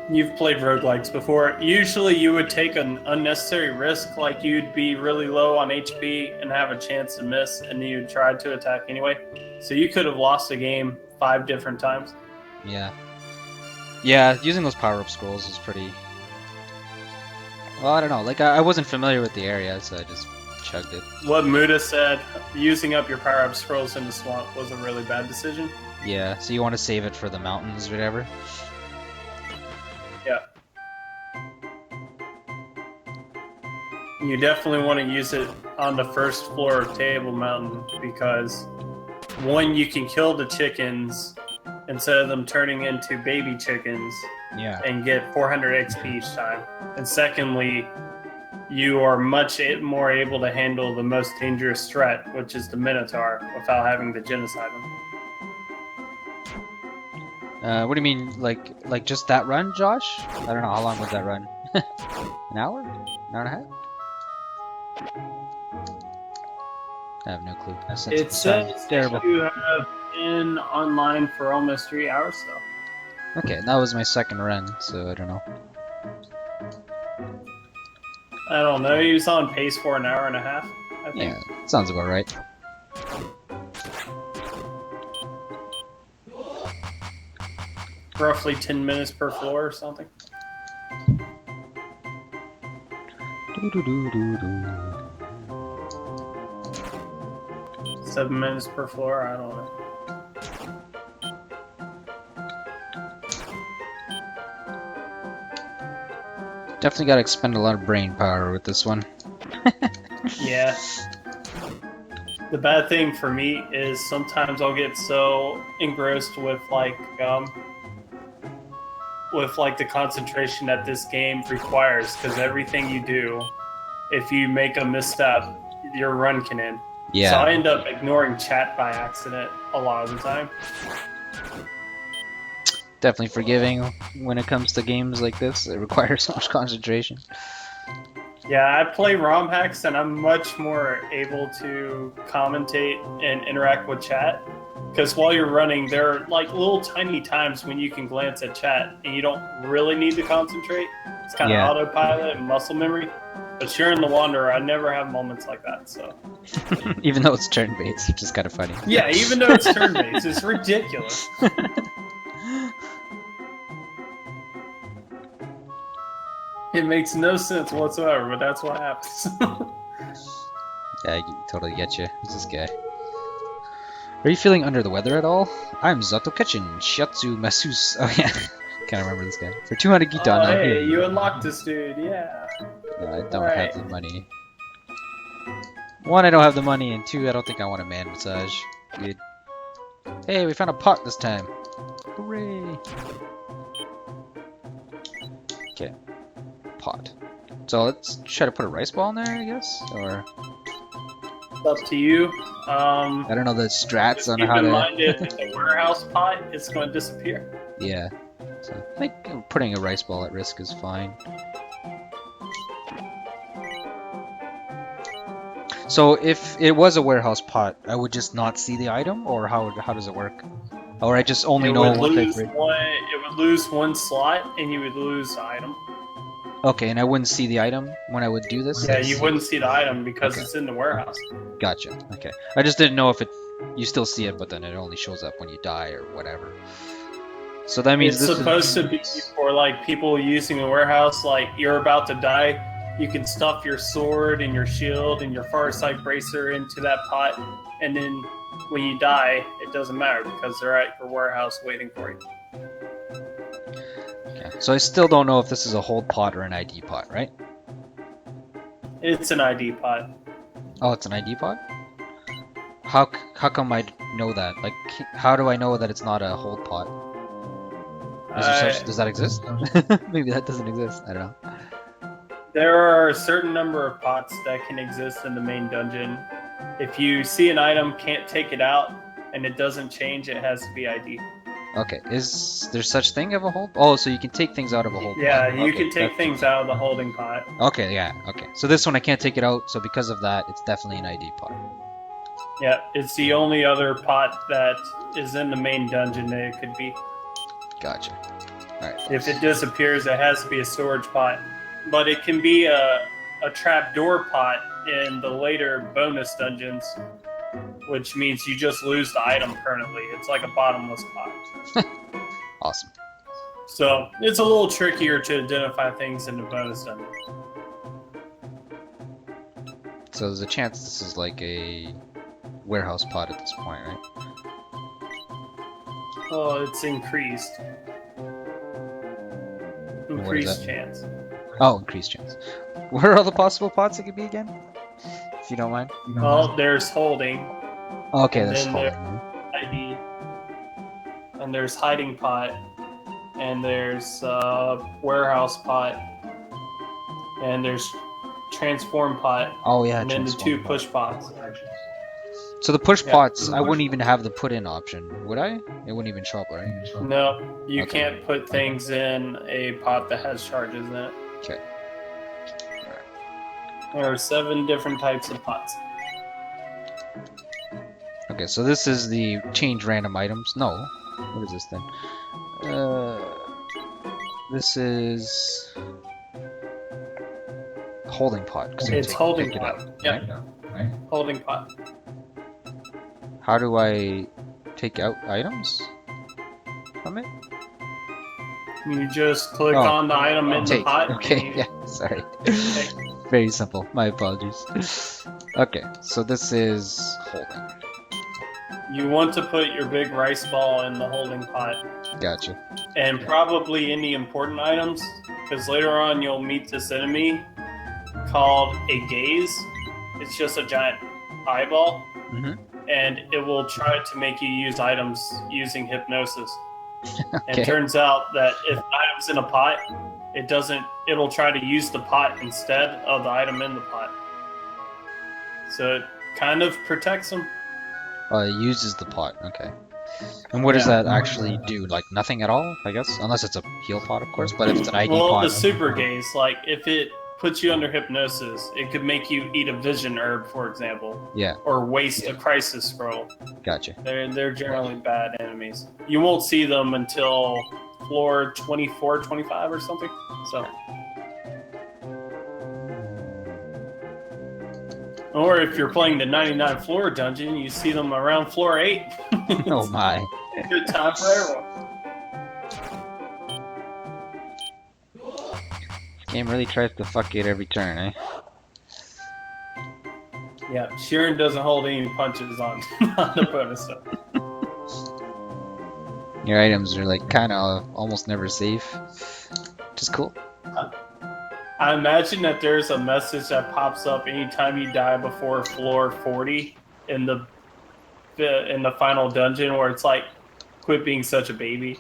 You've played roguelikes before. Usually you would take an unnecessary risk, like you'd be really low on HP and have a chance to miss, and you'd try to attack anyway. So you could have lost a game 5 different times. Yeah, using those power-up scrolls is pretty... Well, I don't know. Like, I wasn't familiar with the area, so I just chugged it. What Muda said, using up your power-up scrolls in the swamp was a really bad decision. Yeah, so you want to save it for the mountains or whatever? Yeah. You definitely want to use it on the first floor of Table Mountain because, one, you can kill the chickens instead of them turning into baby chickens Yeah. and get 400 XP each time. And secondly, you are much more able to handle the most dangerous threat, which is the Minotaur, without having to genocide them. What do you mean, like just that run, Josh? I don't know, how long was that run? An hour? An hour and a half? I have no clue. It says terrible. you have been online for almost 3 hours, so. Okay, that was my second run, so I don't know. I don't know, he was on pace for an hour and a half, I think. Yeah, sounds about right. Roughly 10 minutes per floor or something. Doo-doo-doo-doo-doo. 7 minutes per floor, I don't know. Definitely gotta expend a lot of brain power with this one. Yeah. The bad thing for me is sometimes I'll get so engrossed with the concentration that this game requires, because everything you do, if you make a misstep, your run can end. Yeah. So I end up ignoring chat by accident a lot of the time. Definitely forgiving when it comes to games like this that require so much concentration. Yeah, I play ROM hacks and I'm much more able to commentate and interact with chat. Because while you're running, there are like little tiny times when you can glance at chat and you don't really need to concentrate. It's kind of Yeah. autopilot and muscle memory. But Shiren the Wanderer, I never have moments like that. So Even though it's turn-based, which is kind of funny. yeah, even though it's turn-based, it's ridiculous. It makes no sense whatsoever, but that's what happens. Yeah, I totally get you. Who's this guy? Are you feeling under the weather at all? I'm Zozoken Shiatsu Masus. Oh yeah, can't remember this guy. For 200 Gitan, Oh, I'm hey, here. you unlocked this dude, yeah. No, I don't Alright. have the money. One, I don't have the money, and two, I don't think I want a man massage. Good. Hey, we found a pot this time. Hooray! Okay, pot. So let's try to put a rice ball in there, I guess, or It's up to you. I don't know the strats Just on keep how in to. mind if it's a warehouse pot, it's going to disappear. Yeah. So I think putting a rice ball at risk is fine. So if it was a warehouse pot, I would just not see the item, or how does it work? Or I just only It know would what lose type. it would lose one slot, and you would lose the item. Okay, and I wouldn't see the item when I would do this. Yeah, I'd you see- wouldn't see the item because Okay. it's in the warehouse. Gotcha. Okay, I just didn't know if you still see it, but then it only shows up when you die or whatever. So that means It's this supposed to be for like people using the warehouse. Like you're about to die, you can stuff your sword and your shield and your far sight bracer into that pot, and then when you die, it doesn't matter because they're at your warehouse waiting for you. Okay. So I still don't know if this is a hold pot or an ID pot, right? It's an ID pot. Oh, it's an ID pot? How come I know that? Like, how do I know that it's not a hold pot? Is there such, does that exist? Maybe that doesn't exist. I don't know. There are a certain number of pots that can exist in the main dungeon. If you see an item, can't take it out, and it doesn't change, it has to be ID. Okay, is there such thing of a hold? Oh, so you can take things out of a hold Yeah, pot. you Okay, can take that's- things out of the holding pot. Okay, yeah, okay. So this one I can't take it out, so because of that, it's definitely an ID pot. Yeah, it's the only other pot that is in the main dungeon that it could be. Gotcha. Alright. If it disappears, it has to be a storage pot. But it can be a trapdoor pot in the later bonus dungeons, which means you just lose the item permanently. It's like a bottomless pot. Awesome. So it's a little trickier to identify things in the bonus dungeon. So there's a chance this is like a warehouse pot at this point, right? Oh, it's increased. what is Increased that? chance. Oh, increased chance. What are all the possible pots it could be again? If you don't mind. Well, there's holding, Okay, And that's then holding. ID, and there's hiding pot, and there's warehouse pot, and there's transform pot, Oh yeah, and then the transform two pot. push pots. So the push Yeah. pots, I wouldn't even have the put in option, would I? It wouldn't even show up, right? No, you Okay. can't put things in a pot that has charges in it. Okay. There are 7 different types of pots. Okay, so this is the change random items. No. What is this then? This is holding pot. 'cause I It's take- holding take it pot. out, Yep. right? Holding pot. How do I take out items from it? You just click Oh. on the item in the Take. pot. Okay, and you yeah, sorry. take. Very simple. My apologies. Okay, so this is holding. You want to put your big rice ball in the holding pot, Gotcha. and probably any important items, because later on you'll meet this enemy called a gaze. It's just a giant eyeball, Mhm. and it will try to make you use items using hypnosis. And Okay. it turns out that if an item's in a pot, it'll try to use the pot instead of the item in the pot. So it kind of protects them. It uses the pot. Okay. And what does Yeah. that actually do? Like nothing at all, I guess, unless it's a heal pot, of course. But if it's an ID Well, pot, the super gaze, like if it puts you under hypnosis, it could make you eat a vision herb, for example, yeah, or waste a crisis scroll. gotcha. They're generally bad enemies. You won't see them until floor 24, 25 or something. So Or if you're playing the 99 floor dungeon, you see them around floor 8. Oh my. Good time for everyone. This game really tries to fuck you at every turn, eh? Yeah, Shiren doesn't hold any punches on, on the bonus stuff. Your items are like kind of almost never safe, which is cool. I imagine that there's a message that pops up anytime you die before floor 40 in the final dungeon, where it's like, "Quit being such a baby."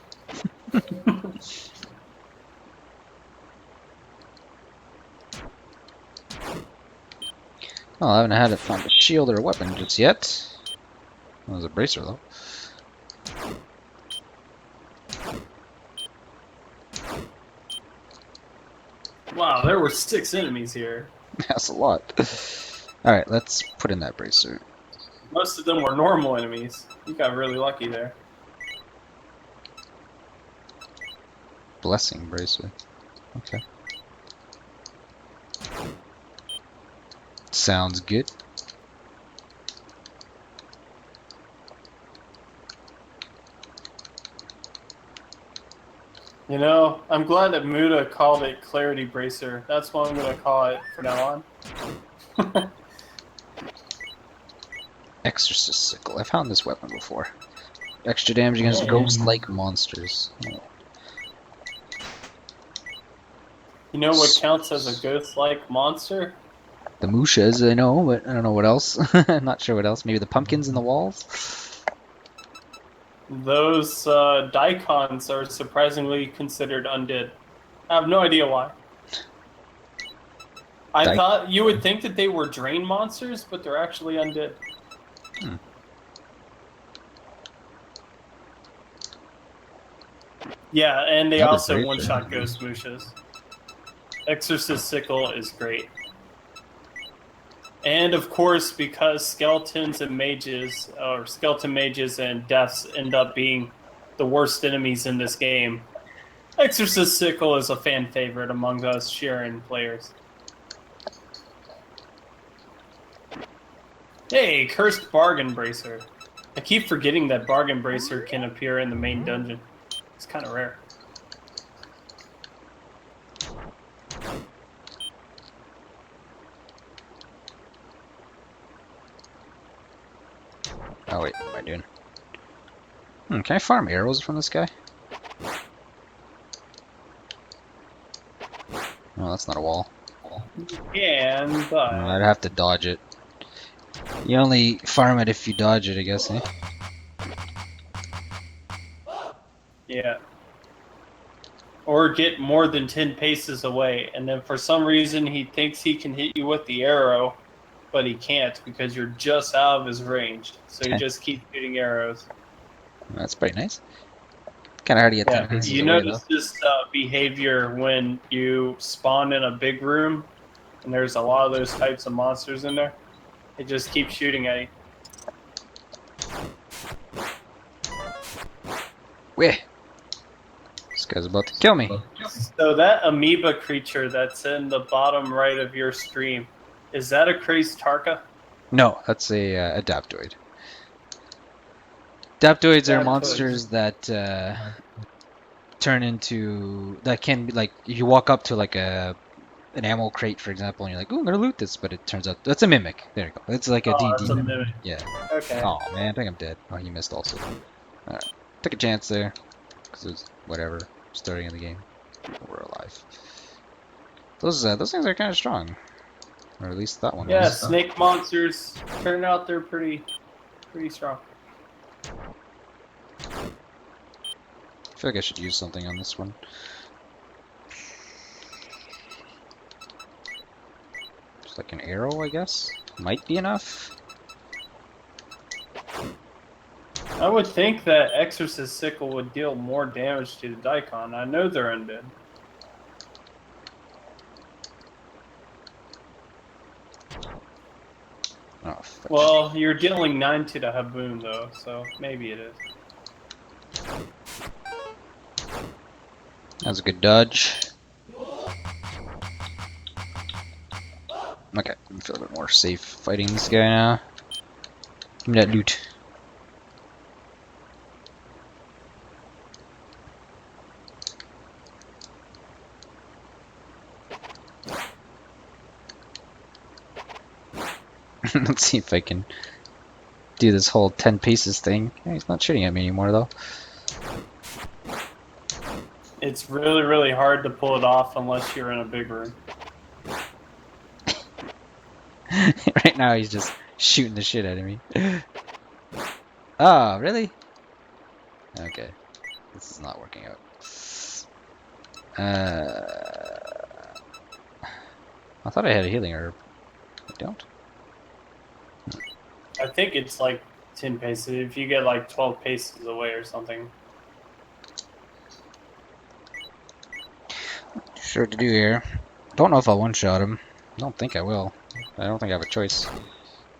Well, I haven't had to find a shield or a weapon just yet. That was a bracer though. Wow, there were 6 enemies here. That's a lot. Alright, let's put in that bracer. Most of them were normal enemies. You got really lucky there. Blessing bracer. Okay. Sounds good. You know, I'm glad that Muda called it Clarity Bracer. That's what I'm going to call it from now on. Exorcist sickle. I found this weapon before. Extra damage against ghost-like monsters. You know what counts as a ghost-like monster? The Mushas, I know, but I don't know what else. I'm not sure what else. Maybe the pumpkins in the walls? Those daikons are surprisingly considered undead. I have no idea why. I thought you would think that they were drain monsters, but they're actually undead. Hmm. Yeah, and they Another also bracer. one-shot ghost Mushas. Exorcist Sickle is great. And of course, because skeletons and mages, or skeleton mages and deaths end up being the worst enemies in this game, Exorcist Sickle is a fan favorite among us Shiren players. Hey, Cursed Bargain Bracer. I keep forgetting that Bargain Bracer can appear in the main dungeon. It's kind of rare. Oh wait, what am I doing? Can I farm arrows from this guy? Oh, that's not a wall. And, but... I'd have to dodge it. You only farm it if you dodge it, I guess, eh? Yeah. Or get more than 10 paces away, and then for some reason he thinks he can hit you with the arrow, but he can't because you're just out of his range. So you just keep shooting arrows. That's pretty nice. Kind of hard to get 10 paces You away, notice this behavior when you spawn in a big room, and there's a lot of those types of monsters in there. It just keeps shooting at you. Weh! This guy's about to kill me. So that amoeba creature that's in the bottom right of your stream, is that a crazed Tarka? No, that's a Adaptoid. Adaptoids are monsters that turn into... That can be like... You walk up to like an ammo crate, for example, and you're like, "Ooh, I'm gonna loot this," but it turns out... That's a mimic. There you go. It's like a D&D. That's a mimic. Yeah. Okay. Oh man, I think I'm dead. Oh, he missed also. Alright. Took a chance there. Because it was whatever. Starting in the game. But we're alive. Those things are kind of strong. Or at least that one Yeah, was. snake monsters turn out they're pretty strong. I feel like I should use something on this one. Just like an arrow, I guess? Might be enough. I would think that Exorcist Sickle would deal more damage to the Daikon. I know they're undead. Oh, fuck. Well, you're dealing 9 to the Haboon, though, so maybe it is. That was a good dodge. Okay, I feel a bit more safe fighting this guy now. Give me that loot. Let's see if I can do this whole 10 paces thing. Yeah, he's not shooting at me anymore though. It's really, really hard to pull it off unless you're in a big room. Right now he's just shooting the shit out of me. Oh, really? Okay. This is not working out. I thought I had a healing herb. I don't. I think it's like 10 paces. If you get like 12 paces away or something. Sure to do here. Don't know if I'll one-shot him. Don't think I will. I don't think I have a choice.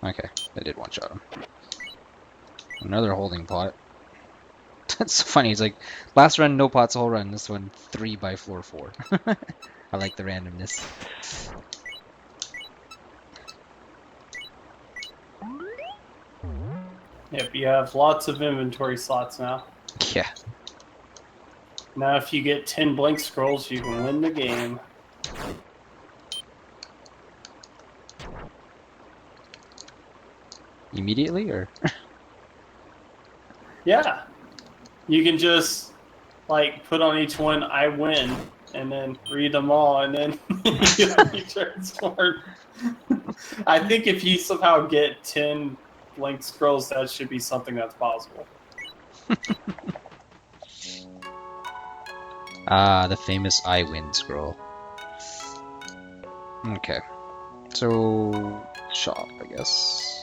Okay, I did one-shot him. Another holding pot. That's so funny. It's like last run no pots whole run. This one 3 by floor 4. I like the randomness. Yep, you have lots of inventory slots now. Yeah. Now if you get 10 blank scrolls, you can win the game. Immediately or? Yeah. You can just like put on each one I win and then read them all and then you transform. I think if you somehow get 10 blank scrolls, that should be something that's possible. Ah, the famous I win scroll. Okay. So shop, I guess.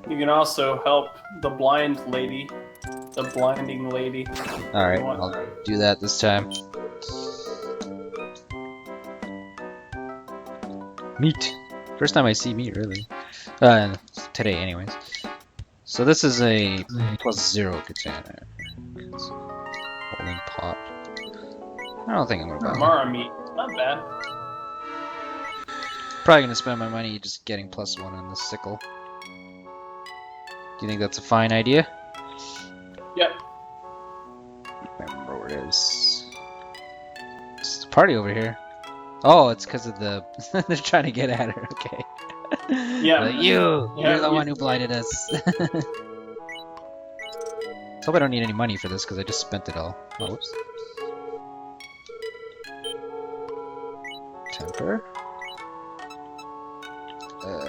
You can also help the blind lady, the blinding lady. Alright, I'll do that this time. Meat. First time I see meat, really. Today, anyways. So this is a +0 katana. Holding pot. I don't think I'm gonna buy it. Mara meat, not bad. Probably gonna spend my money just getting +1 on the sickle. Do you think that's a fine idea? Yep. I remember where it is. It's the party over here. Oh, it's because of the... They're trying to get at her, okay. Yeah. Like, you're the one who blinded us. Let's hope I don't need any money for this because I just spent it all. Oh, whoops. Temper.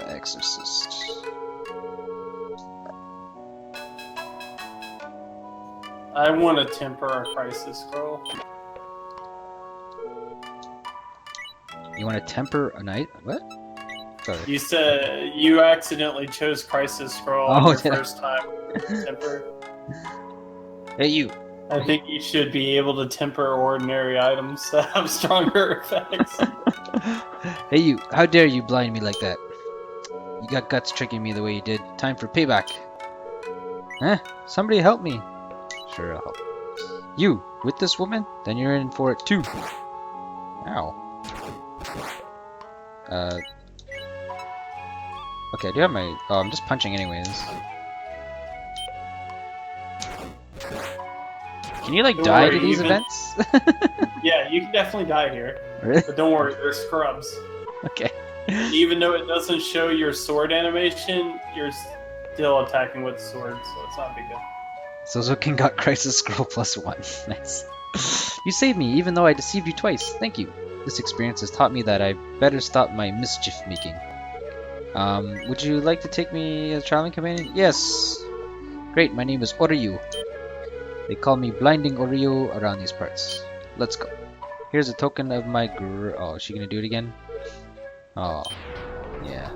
Exorcist. I want to temper a crisis scroll. You want to temper a night? What? Sorry. You said you accidentally chose crisis scroll on your first time. Temper. Hey, you. I think you should be able to temper ordinary items that have stronger effects. Hey, you. How dare you blind me like that? You got guts tricking me the way you did. Time for payback. Huh? Somebody help me. Sure, I'll help. You, with this woman? Then you're in for it too. Ow. Okay, I do have my... Oh, I'm just punching anyways. Can you, like, die to these events? Yeah, you can definitely die here. Really? But don't worry, they're scrubs. Okay. Even though it doesn't show your sword animation, you're still attacking with the sword, so it's not a big deal. Zozoken got Crisis Scroll +1. Nice. You saved me, even though I deceived you twice. Thank you. This experience has taught me that I better stop my mischief making. Would you like to take me as a traveling companion? Yes. Great, my name is Oryu. They call me Blinding Oryu around these parts. Let's go. Here's a token of my Oh, is she gonna do it again? Oh. Yeah.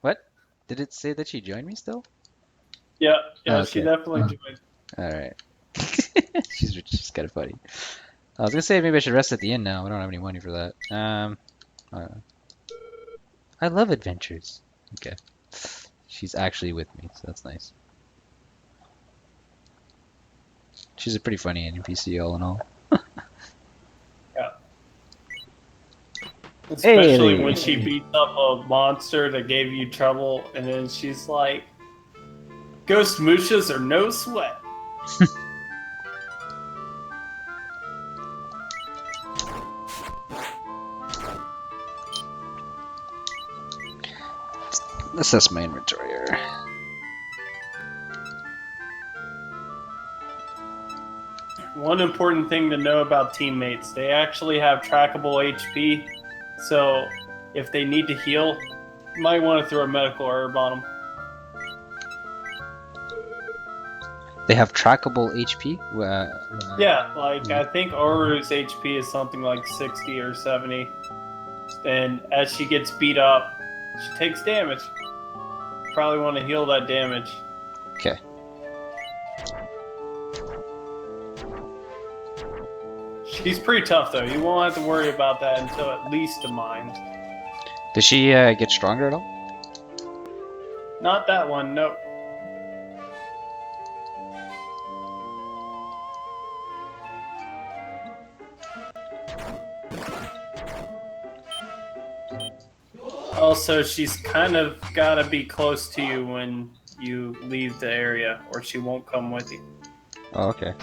What? Did it say that she joined me still? Yeah, Okay. she definitely joined. Alright. she's kind of funny. I was gonna say maybe I should rest at the inn now. I don't have any money for that. I love adventures. Okay. She's actually with me, so that's nice. She's a pretty funny NPC all in all. Especially Hey. when she beats up a monster that gave you trouble, and then she's like, "Ghost Mooshas are no sweat." Assess my inventory here. One important thing to know about teammates, they actually have trackable HP, so if they need to heal, you might want to throw a medical herb on them. They have trackable HP. Yeah, like I think Oru's HP is something like 60 or 70, and as she gets beat up, she takes damage. Probably want to heal that damage. Okay. She's pretty tough though. You won't have to worry about that until at least a mind. Does she get stronger at all? Not that one, nope. Also, she's kind of gotta be close to you when you leave the area, or she won't come with you. Oh, okay.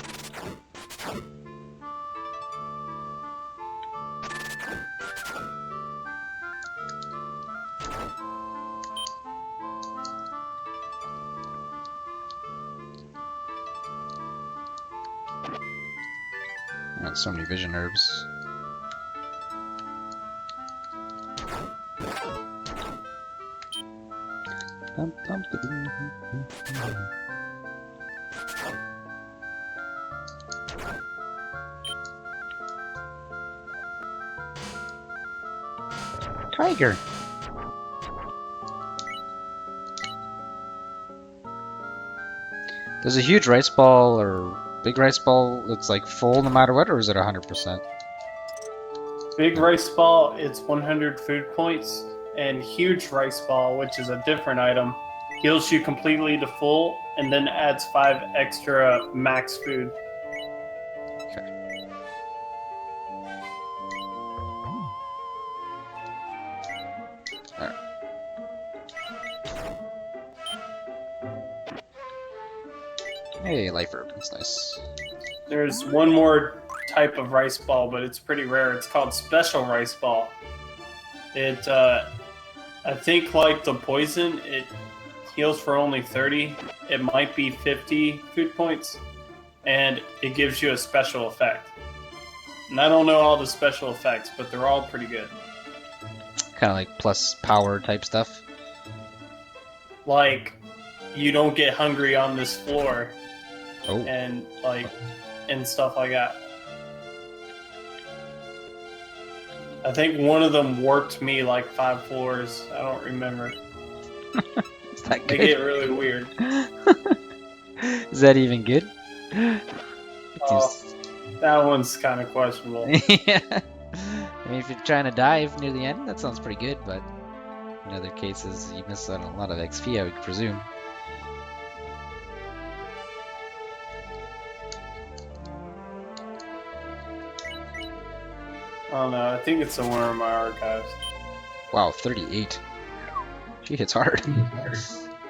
Got so many vision herbs. Tiger. There's a huge rice ball or big rice ball that's like full no matter what, or is it 100%? Big rice ball, it's 100 food points, and huge rice ball, which is a different item, heals you completely to full, and then adds 5 extra max food. Hey, life herb. That's nice. There's one more type of rice ball, but it's pretty rare. It's called special rice ball. It, I think, like the poison, it heals for only 30. It might be 50 food points, and it gives you a special effect. And I don't know all the special effects, but they're all pretty good. Kind of like plus power type stuff. Like, you don't get hungry on this floor, Oh. and stuff like that. I think one of them warped me like 5 floors. I don't remember. Is that They good? get really weird. Is that even good? Oh, that one's kind of questionable. Yeah. I mean, if you're trying to dive near the end, that sounds pretty good, but in other cases, you miss out on a lot of XP, I would presume. I don't know. I think it's somewhere in my archives. Wow, 38. She hits hard.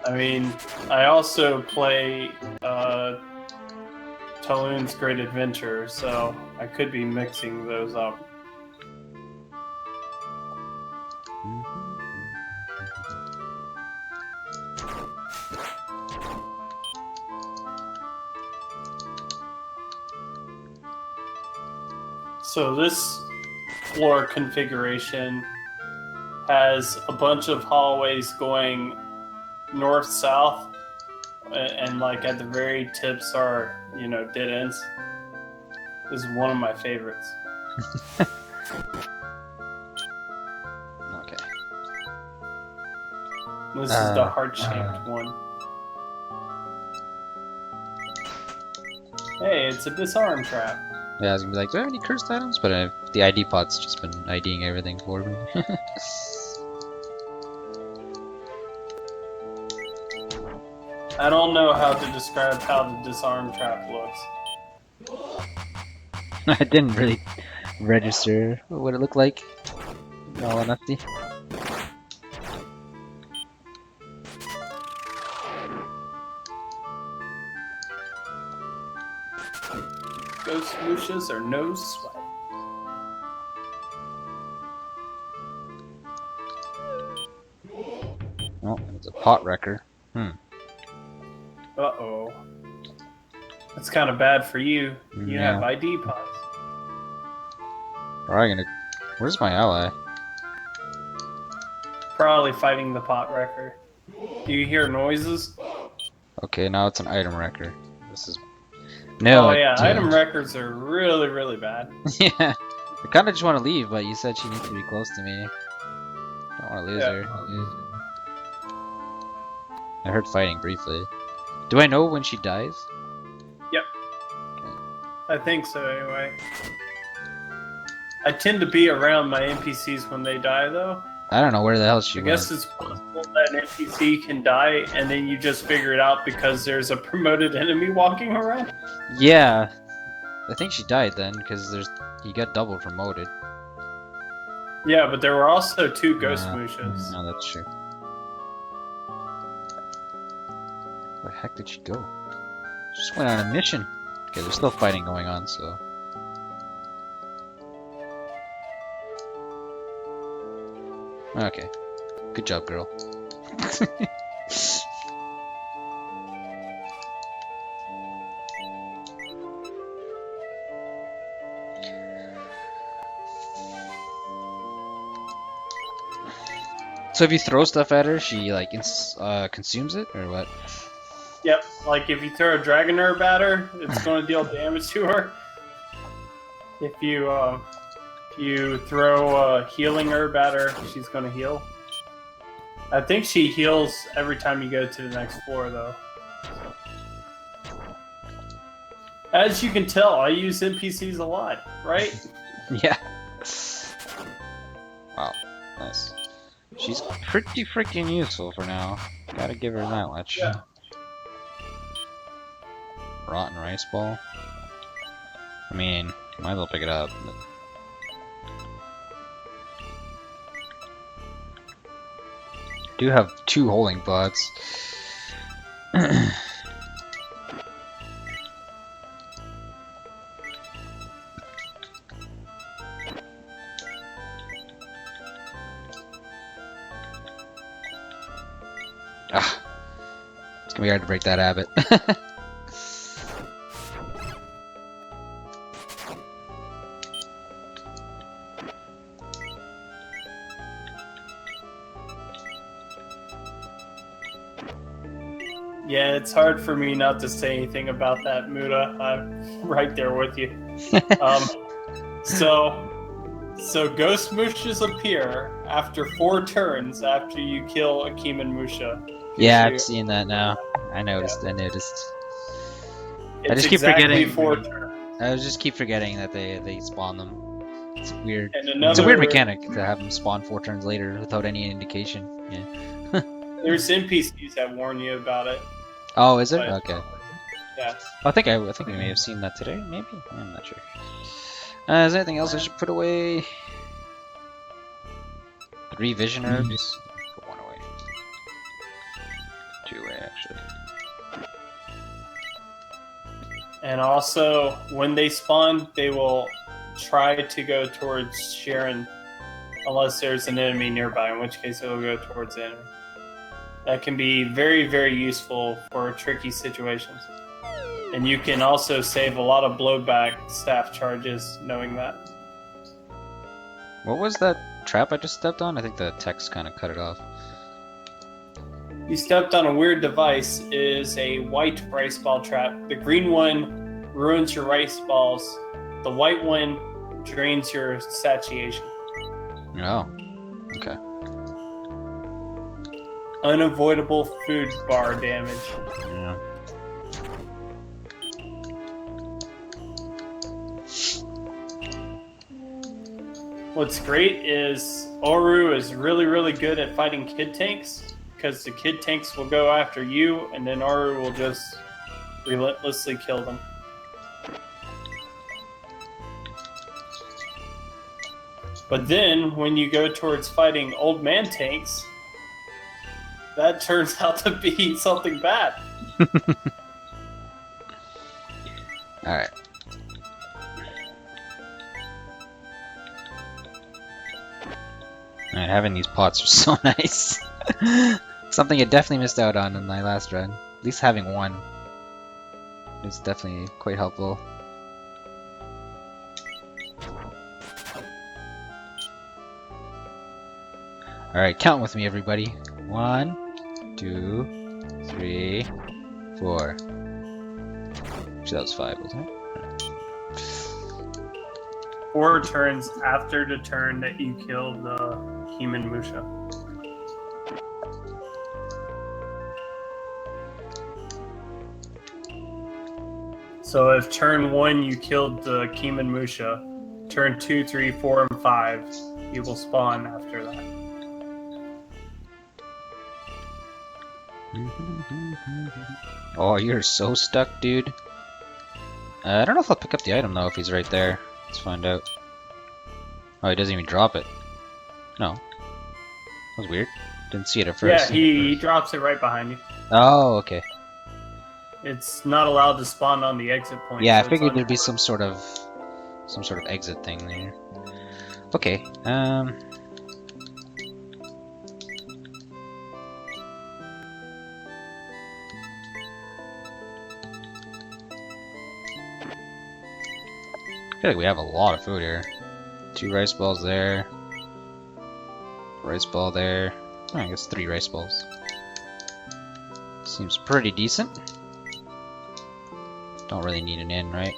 I mean, I also play Taloon's Great Adventure, so I could be mixing those up. So this floor configuration has a bunch of hallways going north-south, and like at the very tips are, you know, dead ends. This is one of my favorites. Okay. This is the heart-shaped one. Hey, it's a disarm trap. Yeah, I was gonna be like, do I have any cursed items? But the ID pod's just been IDing everything for me. I don't know how to describe how the disarm trap looks. I didn't really register what it looked like. all honesty. Ghost Lucius or no sweat. Oh, it's a pot wrecker. Uh-oh. That's kind of bad for you. You Yeah. have ID pods. Probably gonna. Where's my ally? Probably fighting the pot wrecker. Do you hear noises? Okay, now it's an item wrecker. This is. No. Oh yeah, I item don't. wreckers are really, really bad. Yeah. I kind of just want to leave, but you said she needs to be close to me. Don't want to lose her. I heard fighting briefly. Do I know when she dies? Yep. I think so anyway. I tend to be around my NPCs when they die though. I don't know where the hell she I went. guess it's possible that an NPC can die and then you just figure it out because there's a promoted enemy walking around. Yeah. I think she died then, because he got double promoted. Yeah, but there were also 2 ghost mooshes. No, that's true. Where the heck did she go? She just went on a mission. Okay, there's still fighting going on, so. Okay. Good job, girl. So if you throw stuff at her, she like consumes it, or what? Yep, like if you throw a dragon herb at her, it's going to deal damage to her. If you throw a healing herb at her, she's going to heal. I think she heals every time you go to the next floor, though. As you can tell, I use NPCs a lot, right? Yeah. Wow, nice. She's pretty freaking useful for now. Gotta give her that much. Yeah. Rotten rice ball. I mean, might as well pick it up. But... do have 2 holding pots. It's gonna be hard to break that habit. Yeah, it's hard for me not to say anything about that, Muda. I'm right there with you. So ghost mooshes appear after 4 turns after you kill a Keeman Musha. Yeah, I've seen that now. I noticed. Yeah. I noticed. It's I just keep exactly forgetting. 4 turns. I just keep forgetting that they spawn them. It's weird. And It's a weird another- mechanic to have them spawn 4 turns later without any indication. Yeah. There's NPCs that warn you about it. Oh, is it? But- Okay. Yeah. I think we may have seen that today. Maybe. I'm not sure. Is there anything else I should put away? 3 vision herbs. Put 1 away. 2 away, actually. And also, when they spawn, they will try to go towards Shiren unless there's an enemy nearby, in which case it will go towards the enemy. That can be very, very useful for tricky situations. And you can also save a lot of blowback staff charges knowing that. What was that trap I just stepped on? I think the text kind of cut it off. You stepped on a weird device is a white rice ball trap. The green one ruins your rice balls. The white one drains your satiation. Oh. Okay. Unavoidable food bar damage. Yeah. What's great is Oru is really, really good at fighting kid tanks because the kid tanks will go after you and then Oru will just relentlessly kill them. But then, when you go towards fighting old man tanks, that turns out to be something bad. Alright. Alright, having these pots are so nice. Something I definitely missed out on in my last run. At least having one is definitely quite helpful. Alright, count with me, everybody. 1, 2, 3, 4. Actually, that was 5, wasn't it? 4 turns after the turn that you kill the human Musha. So if turn 1 you killed the Keeman Musha, turn 2, 3, 4, and 5, you will spawn after that. Oh, you're so stuck, dude. I don't know if I'll pick up the item, though, if he's right there. Let's find out. Oh, he doesn't even drop it. No. That was weird. Didn't see it at first. Yeah, he drops it right behind you. Oh, okay. It's not allowed to spawn on the exit point. Yeah, so I figured it's there'd be some sort of exit thing there. Okay. I feel like we have a lot of food here. 2 rice balls there. Rice ball there. Oh, I guess 3 rice balls. Seems pretty decent. Don't really need an inn, right?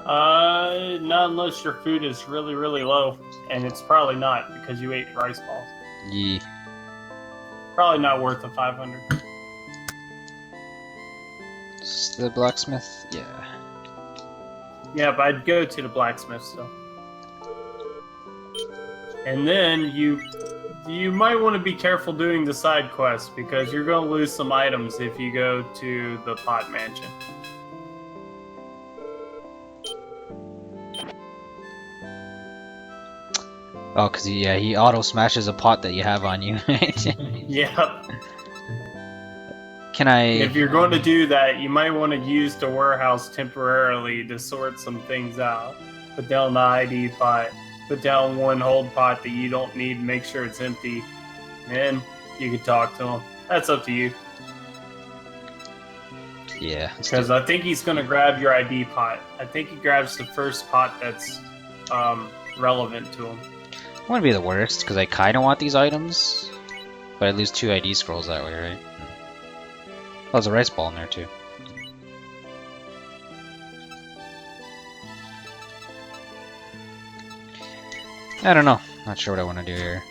Not unless your food is really, really low. And it's probably not, because you ate rice balls. Yeah. Probably not worth the 500. Is the blacksmith? Yeah. Yeah, but I'd go to the blacksmith still. And then you might want to be careful doing the side quests, because you're going to lose some items if you go to the pot mansion. Oh, cause he auto smashes a pot that you have on you. Yeah. Can I? If you're going to do that, you might want to use the warehouse temporarily to sort some things out. Put down the ID pot. Put down one hold pot that you don't need. Make sure it's empty. And you can talk to him. That's up to you. Yeah. Because I think he's going to grab your ID pot. I think he grabs the first pot that's relevant to him. It wouldn't be the worst, because I kind of want these items, but I lose 2 ID scrolls that way, right? Oh, there's a rice ball in there, too. I don't know. Not sure what I want to do here.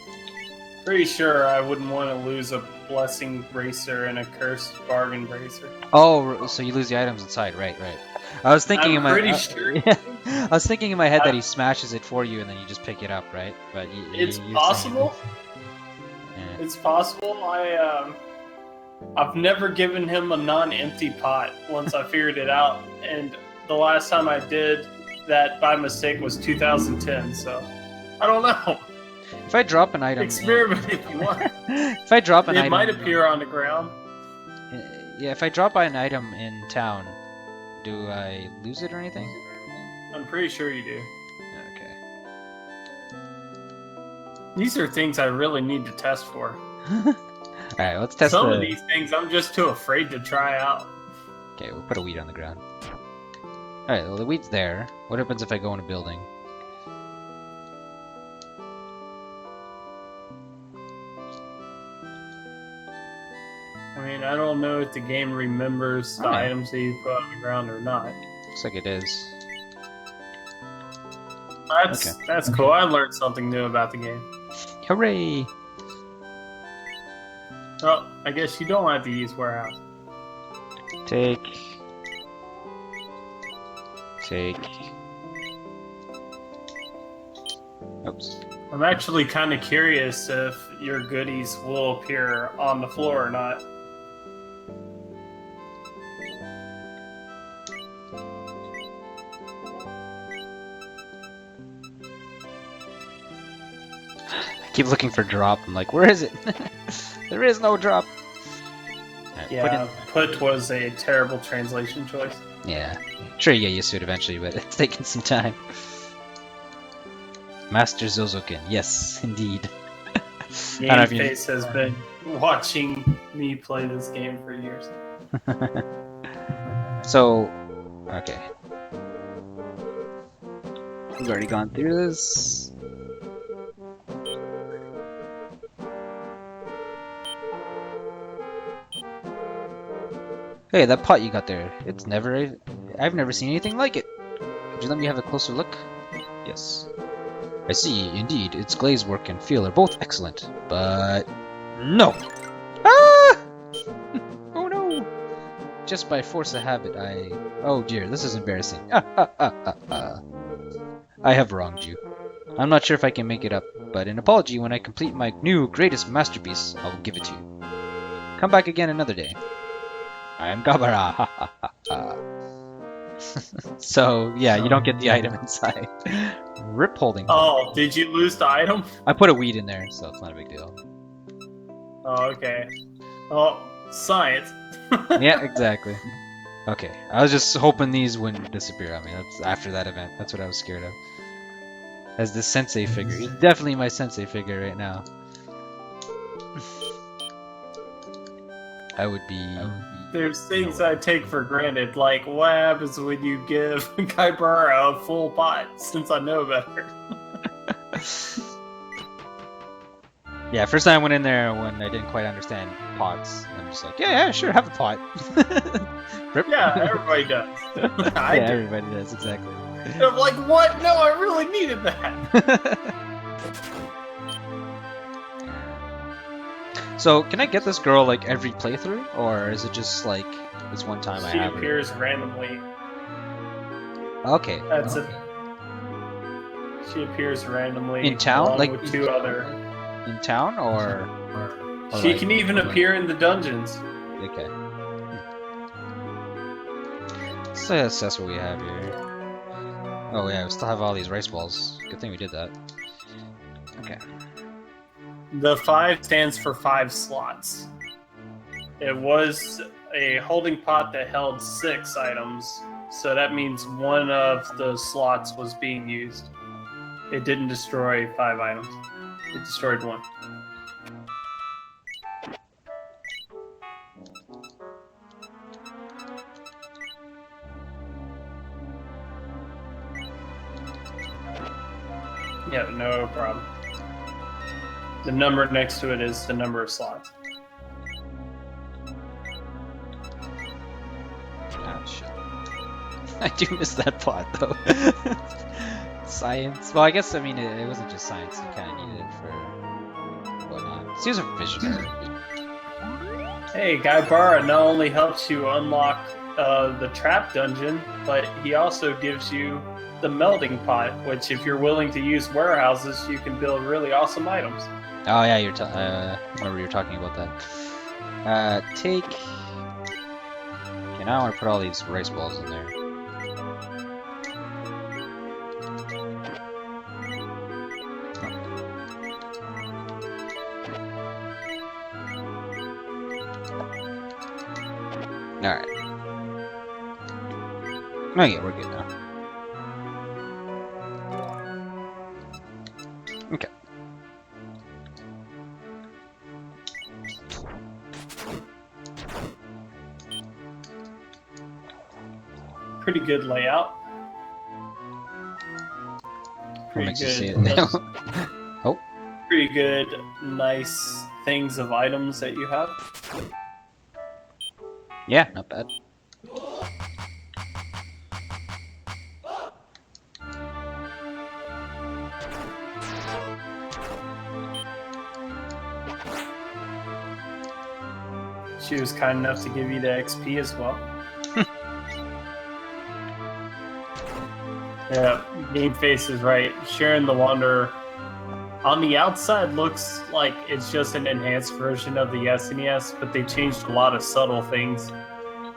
Pretty sure I wouldn't want to lose a blessing bracer and a cursed bargain bracer. Oh, so you lose the items inside, right? I was thinking I'm pretty sure. I was thinking in my head that he smashes it for you and then you just pick it up, right? But It's possible. Yeah. It's possible. I've never given him a non-empty pot once I figured it out, and the last time I did that by mistake was 2010. So I don't know. If I drop an item, Experiment if you want. if I drop an It item, might appear on the ground. Yeah, if I drop an item in town, do I lose it or anything? I'm pretty sure you do. Okay. These are things I really need to test for. Alright, let's test Some of these things I'm just too afraid to try out. Okay, we'll put a wheat on the ground. Alright, well the wheat's there. What happens if I go in a building? I mean, I don't know if the game remembers the items that you put on the ground or not. Looks like it is. That's cool. I learned something new about the game. Hooray! Well, I guess you don't have to use warehouse. Take. Oops. I'm actually kind of curious if your goodies will appear on the floor or not. I keep looking for drop. I'm like, where is it? There is no drop. Alright, Yeah, put was a terrible translation choice. Yeah. Sure, you get used to it eventually, but it's taking some time. Master Zozoken. Yes, indeed. I don't know if you- Gameface has been watching me play this game for years. So, okay. We've already gone through this. Hey, that pot you got there, it's never... I've never seen anything like it. Could you let me have a closer look? Yes. I see, indeed, its glaze work and feel are both excellent, but... No! Ah! Oh no! Just by force of habit, I... Oh dear, this is embarrassing. I have wronged you. I'm not sure if I can make it up, but an apology when I complete my new greatest masterpiece, I will give it to you. Come back again another day. I am Gabara. So, yeah, you don't get the item inside. Rip holding. Oh, did you lose the item? I put a weed in there, so it's not a big deal. Oh, okay. Oh, science. Yeah, exactly. Okay, I was just hoping these wouldn't disappear on me. That's after that event. That's what I was scared of. As the sensei figure. He's definitely my sensei figure right now. I would be... There's things I take for granted, like what happens when you give Kaibara a full pot, since I know better. Yeah, first time I went in there when I didn't quite understand pots. I'm just like, yeah, sure, have a pot. Rip. Yeah, everybody does. I Yeah, do. everybody does, exactly. And I'm like, what? No, I really needed that. So, can I get this girl like every playthrough, or is it just like this one time I She have her? appears randomly. Okay. That's okay. it. She appears randomly In town? along Like- with two other. In town, or She like- can even appear in the dungeons. okay. Let's assess what we have here. Oh yeah, we still have all these rice balls. Good thing we did that. Okay. The 5 stands for 5 slots. It was a holding pot that held 6 items, so that means one of the slots was being used. It didn't destroy 5 items. It destroyed 1. Yeah, no problem. The number next to it is the number of slots. Ah, shit. I do miss that pot though. Science. Well, I guess, I mean, it wasn't just science. You kind of needed it for whatnot. So he was a visionary. Hey, Guy Barra not only helps you unlock the trap dungeon, but he also gives you the melding pot, which if you're willing to use warehouses, you can build really awesome items. Oh yeah, I remember you were talking about that. Take... Okay, now I want to put all these rice balls in there. Alright. Oh yeah, we're good now. Okay. Pretty good layout. What Pretty makes you see it good. now? Pretty good, nice things of items that you have. Yeah, not bad. She was kind enough to give you the XP as well. Yeah, Gameface is right. Shiren the Wanderer on the outside looks like it's just an enhanced version of the SNES, but they changed a lot of subtle things.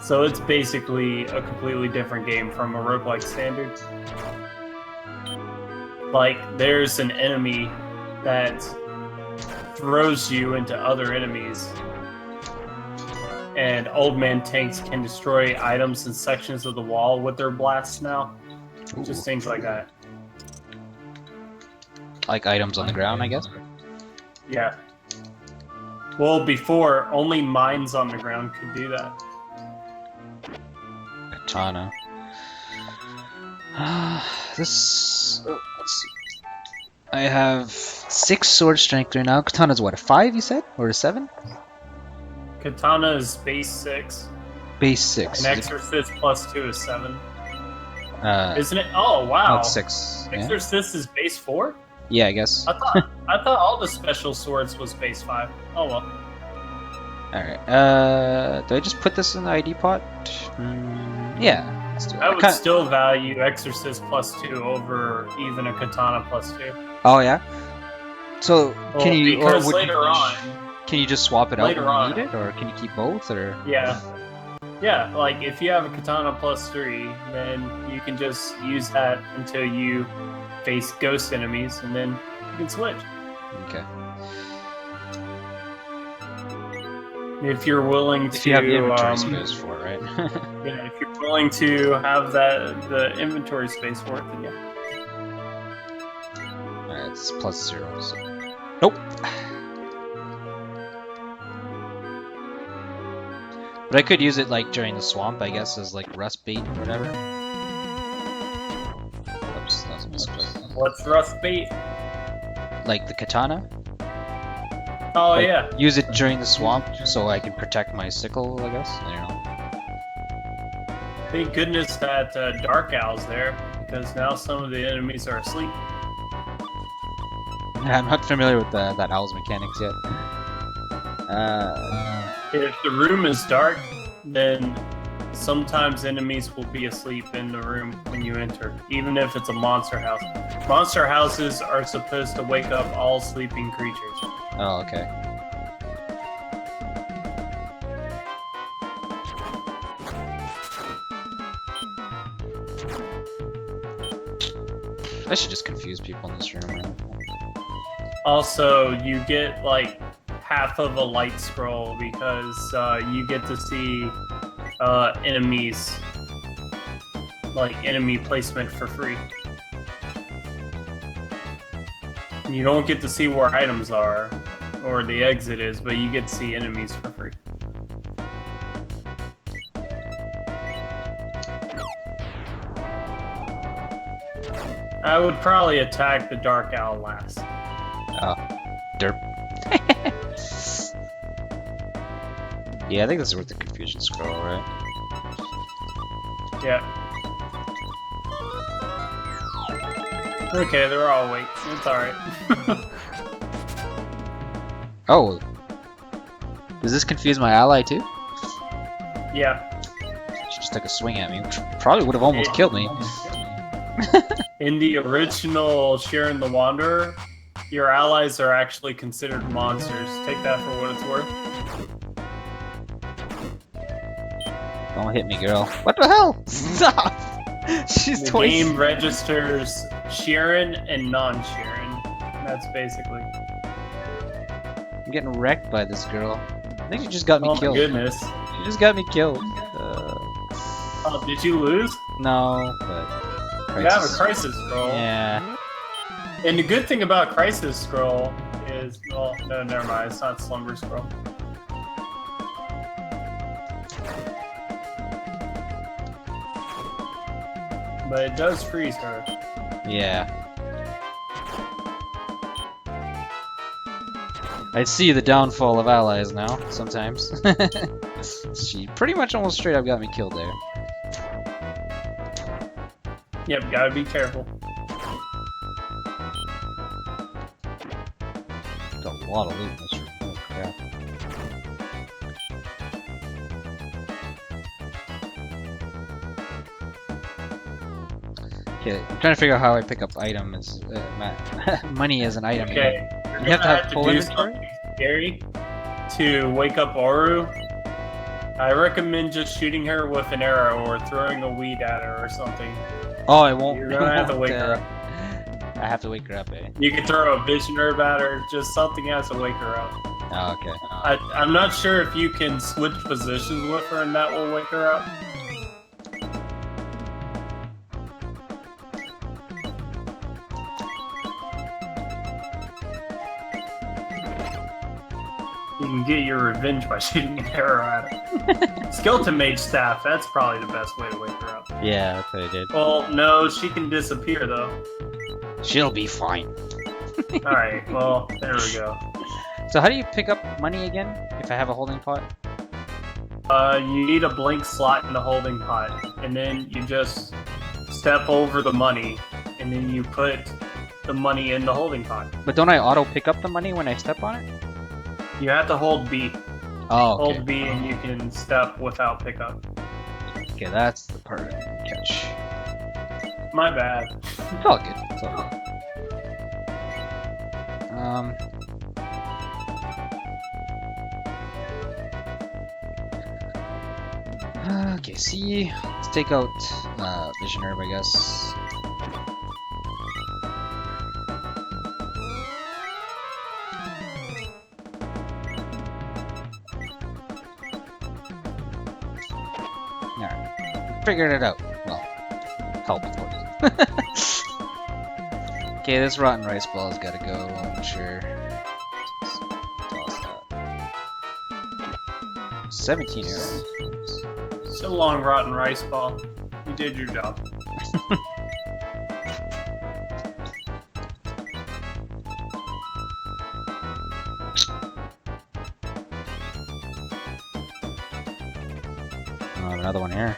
So it's basically a completely different game from a roguelike standard. Like, there's an enemy that throws you into other enemies. And old man tanks can destroy items and sections of the wall with their blasts now. Ooh. Just things like that. Like items on the ground, I guess. Yeah. Well, before, only mines on the ground could do that. Katana. Let's see. I have 6 sword strength right now. Katana's what, a 5 you said? Or a 7? Katana is base 6. Base 6. And Exorcist plus 2 is 7. Uh, Isn't it? Oh, wow. no, it's 6. Yeah? Exorcist is base 4? Yeah, I guess. I thought all the special swords was base 5. Oh well. Alright, do I just put this in the ID pot? Yeah, let's do it. I would still value Exorcist plus 2 over even a Katana plus 2. Oh, yeah? So, Well, can you... because or would later on... Can you just swap it out Later when on. you need it? Or can you keep both? Or Yeah. Yeah, like if you have a Katana plus 3, then you can just use that until you face ghost enemies, and then you can switch. Okay. If you're willing to... If you have the inventory space for it, right? Yeah, if you're willing to have the inventory space for it, then yeah. Alright, it's plus 0. So. Nope! But I could use it like during the swamp, I guess, as like rust bait or whatever. Oops, that was a misclick. What's rust bait? Like the katana? Oh, Like, yeah. Use it during the swamp so I can protect my sickle, I guess. I don't know. Thank goodness that Dark Owl's there, because now some of the enemies are asleep. I'm not familiar with that owl's mechanics yet. If the room is dark, then sometimes enemies will be asleep in the room when you enter, even if it's a monster house. Monster houses are supposed to wake up all sleeping creatures. Oh, okay. I should just confuse people in this room. Right? Also, you get like half of a light scroll because you get to see enemies, like enemy placement for free. You don't get to see where items are or the exit is, but you get to see enemies for free. I would probably attack the Dark Owl last. Oh, derp. Yeah, I think this is worth the confusion scroll, right? Yeah. Okay, they're all awake. It's alright. Oh, does this confuse my ally too? Yeah. She just took a swing at me, which probably would have almost killed me. In the original Shiren the Wanderer, your allies are actually considered monsters. Take that for what it's worth. Don't hit me, girl. What the hell? Stop! She's The twice. game registers Shiren and non-Shiren. That's basically. I'm getting wrecked by this girl. I think she just got me Oh my killed. goodness. She just got me killed. Oh, did you lose? No, but. You have a Crisis Scroll. Yeah. And the good thing about Crisis Scroll is, well, no, never mind. It's not Slumber Scroll. But it does freeze her. Yeah. I see the downfall of allies now, sometimes. She pretty much almost straight up got me killed there. Yep, gotta be careful. Got a lot of loot in this room. Oh, crap. Okay, I'm trying to figure out how I pick up items, money as an item. Okay, You have to have full do inventory? something scary to wake up Oru. I recommend just shooting her with an arrow or throwing a weed at her or something. Oh, I won't. You're gonna have to won't, wake her up. I have to wake her up, eh? You can throw a vision herb at her, just something has to wake her up. Oh, okay. I'm not sure if you can switch positions with her and that will wake her up. You can get your revenge by shooting an arrow at her. Skeleton Mage Staff, that's probably the best way to wake her up. Yeah, that's what I did. Well, no, she can disappear though. She'll be fine. Alright, well, there we go. So how do you pick up money again if I have a holding pot? You need a blank slot in the holding pot, and then you just step over the money, and then you put the money in the holding pot. But don't I auto pick up the money when I step on it? You have to hold B. Oh, okay. Hold B and you can step without pickup. Okay, that's the part I didn't catch. My bad. It's all good. It's all good. Okay, see, let's take out Vision Herb, I guess. Alright, figured it out. Well, help, of course. Okay, this rotten rice ball's gotta go, I'm sure. Toss that. 17 arrows. So long, rotten rice ball. You did your job. Oh, another one here.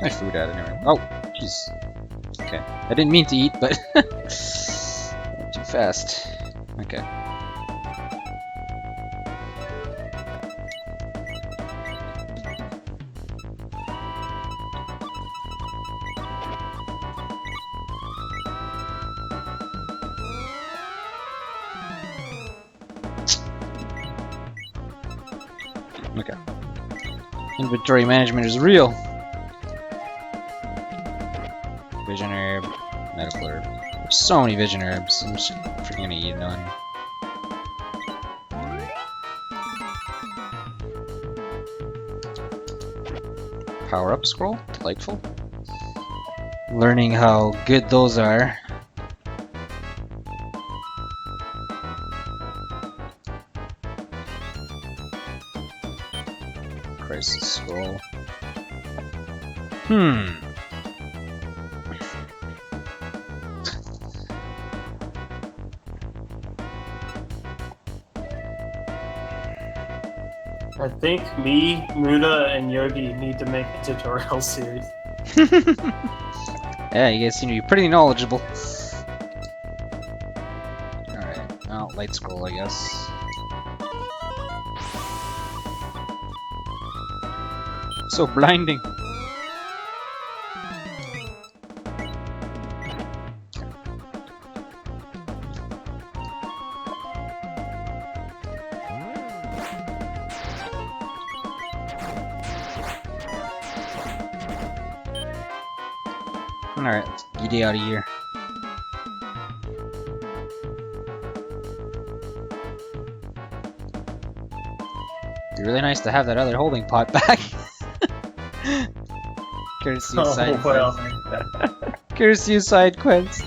My food at anyway. Oh, jeez. Okay, I didn't mean to eat, but went too fast. Okay. Okay. Inventory management is real. Vision herb, medical herb. There's so many vision herbs. I'm just freaking gonna eat none. Power up scroll, delightful. Learning how good those are. Crisis scroll. I think me, Muda, and Yogi need to make a tutorial series. Yeah, you guys seem to be pretty knowledgeable. Alright, well, light scroll, I guess. So blinding. Alright, let's get out of here. It'd be really nice to have that other holding pot back. Courtesy of side quest. Courtesy of side quest.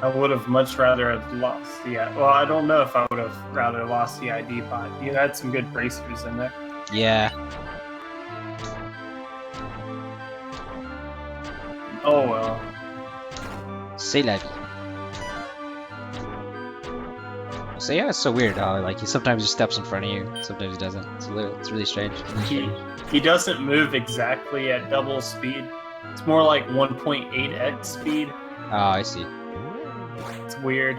I would have much rather have lost the... Well, I don't know if I would have rather lost the ID pot. You had some good bracers in there. Yeah. Oh well. C'est la vie. So yeah, it's so weird how like he sometimes just steps in front of you, sometimes he doesn't. It's really strange. He doesn't move exactly at double speed. It's more like 1.8x speed. Oh, I see. It's weird.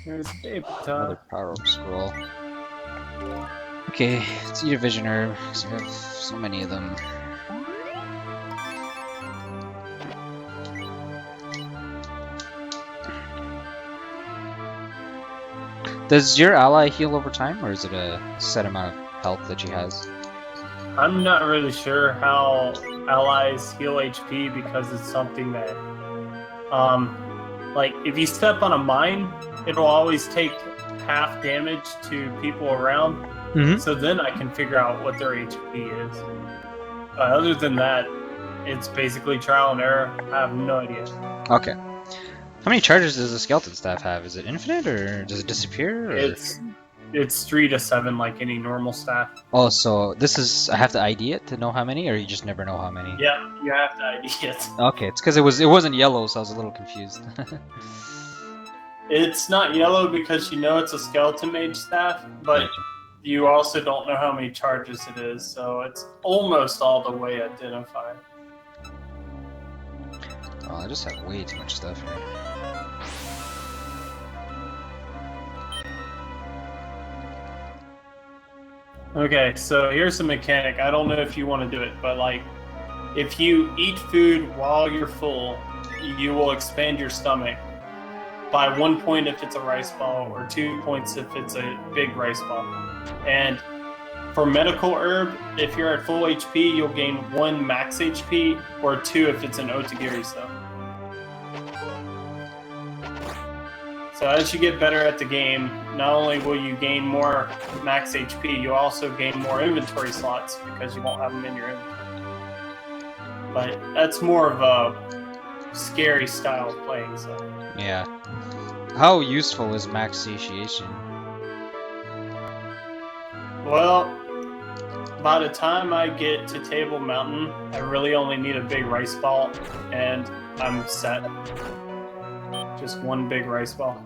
Here's Babe Another power up scroll. Okay, let's eat a vision herb, because I have so many of them. Does your ally heal over time, or is it a set amount of health that she has? I'm not really sure how allies heal HP because it's something that, like if you step on a mine, it'll always take half damage to people around. Mm-hmm. So then I can figure out what their HP is. Other than that, it's basically trial and error. I have no idea. Okay. How many charges does the skeleton staff have? Is it infinite, or does it disappear? Or... It's 3 to 7 like any normal staff. Oh, so this is... I have to ID it to know how many, or you just never know how many? Yeah, you have to ID it. Okay, it's because it wasn't yellow, so I was a little confused. It's not yellow because you know it's a skeleton mage staff, but you also don't know how many charges it is, so it's almost all the way identified. Oh, I just have way too much stuff here. Okay, so here's the mechanic. I don't know if you want to do it, but like, if you eat food while you're full, you will expand your stomach by 1 point if it's a rice ball, or 2 points if it's a big rice ball. And for medical herb, if you're at full HP, you'll gain 1 max HP, or 2 if it's an Otagiri cell. So as you get better at the game, not only will you gain more max HP, you'll also gain more inventory slots because you won't have them in your inventory. But that's more of a scary style of playing, so. Yeah. How useful is max satiation? Well, by the time I get to Table Mountain, I really only need a big rice ball, and I'm set. Just 1 big rice ball.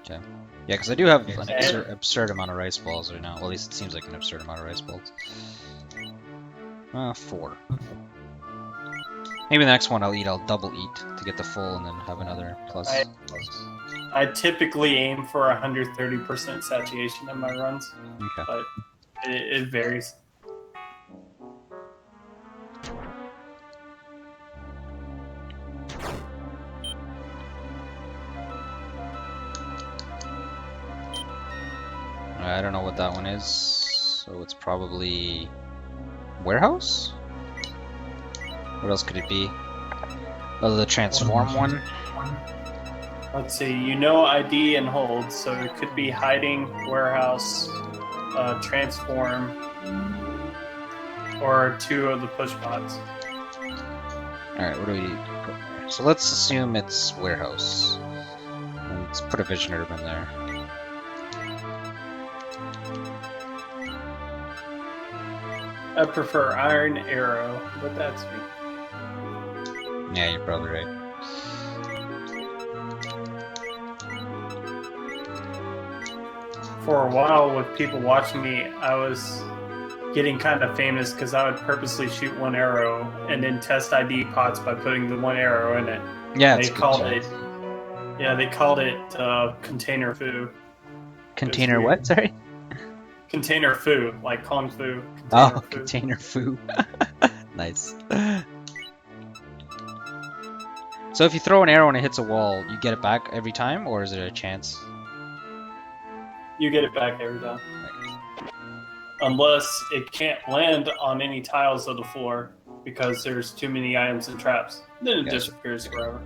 Okay. Yeah, because I do have an absurd amount of rice balls right now. Well, at least it seems like an absurd amount of rice balls. 4. Maybe the next one I'll double eat to get the full and then have another plus. I typically aim for 130% satiation in my runs, Okay. but it varies. I don't know what that one is, so it's probably warehouse? What else could it be? Oh, the transform one? Let's see, you know ID and hold, so it could be hiding, warehouse, transform, or 2 of the push pods. Alright, what do we put there? So let's assume it's warehouse. And let's put a vision herb in there. I prefer iron arrow, but that's me. Yeah, you're probably right. For a while, with people watching me, I was getting kind of famous because I would purposely shoot 1 arrow and then test ID pots by putting the 1 arrow in it. Yeah, They called it. Yeah, they called it container foo. Container what? Sorry? Container foo, like kung fu. Oh, container foo. Nice. So if you throw an arrow and it hits a wall, you get it back every time, or is it a chance? You get it back every time. Unless it can't land on any tiles of the floor because there's too many items and traps. Then it Gotcha. disappears forever.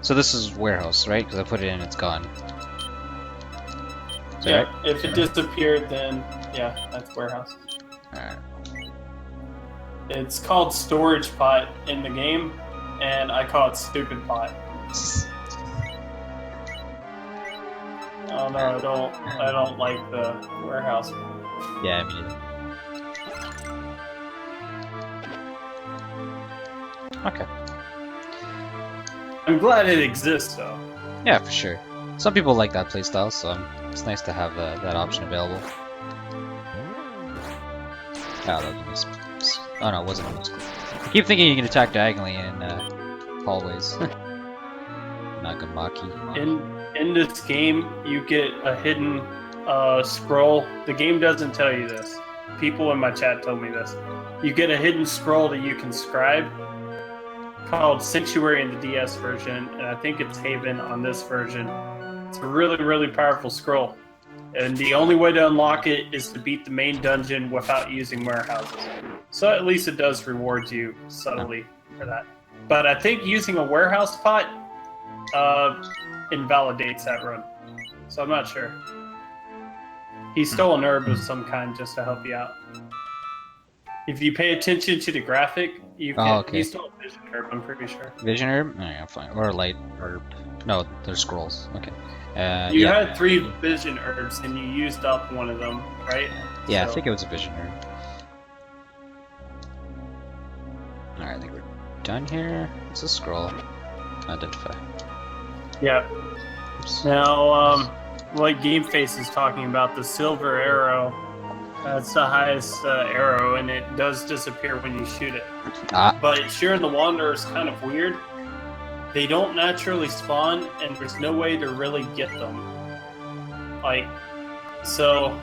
So this is warehouse, right? Because I put it in, it's gone. Is that Yeah, right? if it disappeared, then yeah, that's warehouse. Alright. It's called storage pot in the game, and I call it stupid pot. Oh no, I don't like the warehouse. Yeah, I mean. Okay. I'm glad it exists though. Yeah, for sure. Some people like that playstyle, so it's nice to have that option available. Oh, that was oh no, it wasn't a misclick. I keep thinking you can attack diagonally in hallways. Nagamaki. In this game, you get a hidden scroll. The game doesn't tell you this. People in my chat told me this. You get a hidden scroll that you can scribe called Sanctuary in the DS version, and I think it's Haven on this version. It's a really, really powerful scroll. And the only way to unlock it is to beat the main dungeon without using warehouses. So at least it does reward you subtly for that. But I think using a warehouse pot invalidates that run. So I'm not sure. He stole an herb of some kind just to help you out. If you pay attention to the graphic, you can. okay. He stole a vision herb, I'm pretty sure. Vision herb? Oh, yeah, fine. Or light herb. No, they're scrolls. Okay. You yeah. had 3 vision herbs and you used up one of them, right? Yeah, So- I think it was a vision herb. Alright, I think we're done here. It's a scroll. Identify. Yeah. Oops. Now, like Game Face is talking about, the silver arrow, that's the highest arrow, and it does disappear when you shoot it. Ah, But Shiren the Wanderer is kind of weird. They don't naturally spawn, and there's no way to really get them. Like, so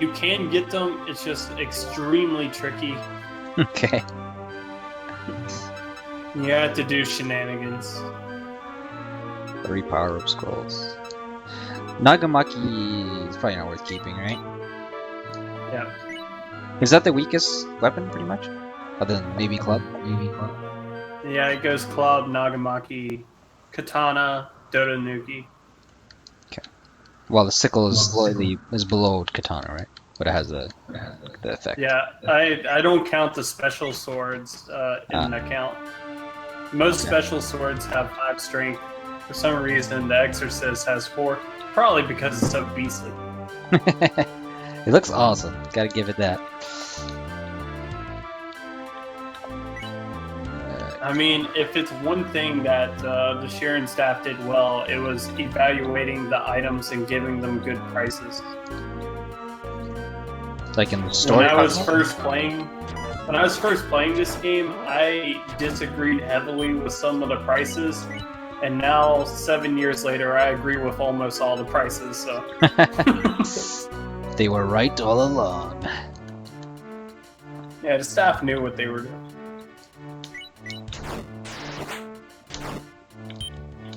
you can get them. It's just extremely tricky. okay. You have to do shenanigans. 3 power-up scrolls. Nagamaki is probably not worth keeping, right? Yeah. Is that the weakest weapon, pretty much? Other than maybe club? Yeah, it goes club, Nagamaki, katana, Dodonuki. Well, the sickle is slightly below katana, right? But it has the effect. Yeah, I don't count the special swords in the count. Most special swords have 5 strength. For some reason, the Exorcist has 4. Probably because it's so beastly. It looks awesome. Gotta give it that. I mean, if it's one thing that the Shiren staff did well, it was evaluating the items and giving them good prices. Like in the story. When I was first playing this game, I disagreed heavily with some of the prices, and now 7 years later, I agree with almost all the prices. So They were right all along. yeah, the staff knew what they were doing.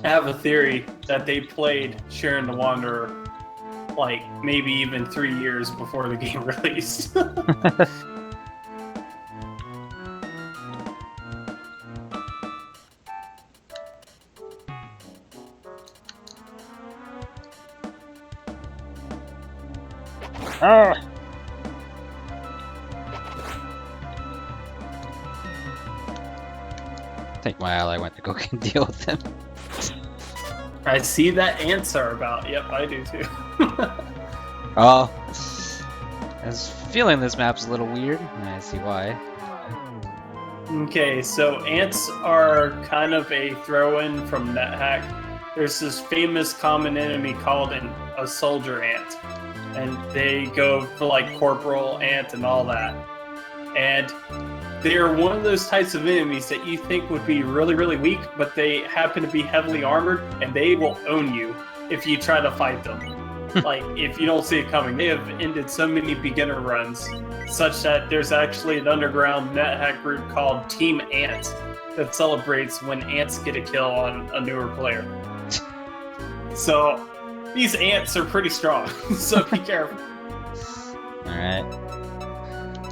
I have a theory that they played Shiren the Wanderer like maybe even 3 years before the game released. Ah! I think my ally went to go deal with him. I see that ants are about. Yep, I do too. Oh. I was feeling this map's a little weird, and I see why. Okay, so ants are kind of a throw-in from NetHack. There's this famous common enemy called a soldier ant, and they go for like corporal ant and all that. And they're one of those types of enemies that you think would be really, really weak, but they happen to be heavily armored, and they will own you if you try to fight them. Like, if you don't see it coming. They have ended so many beginner runs, such that there's actually an underground NetHack group called Team Ant that celebrates when ants get a kill on a newer player. So, these ants are pretty strong, so be careful. Alright.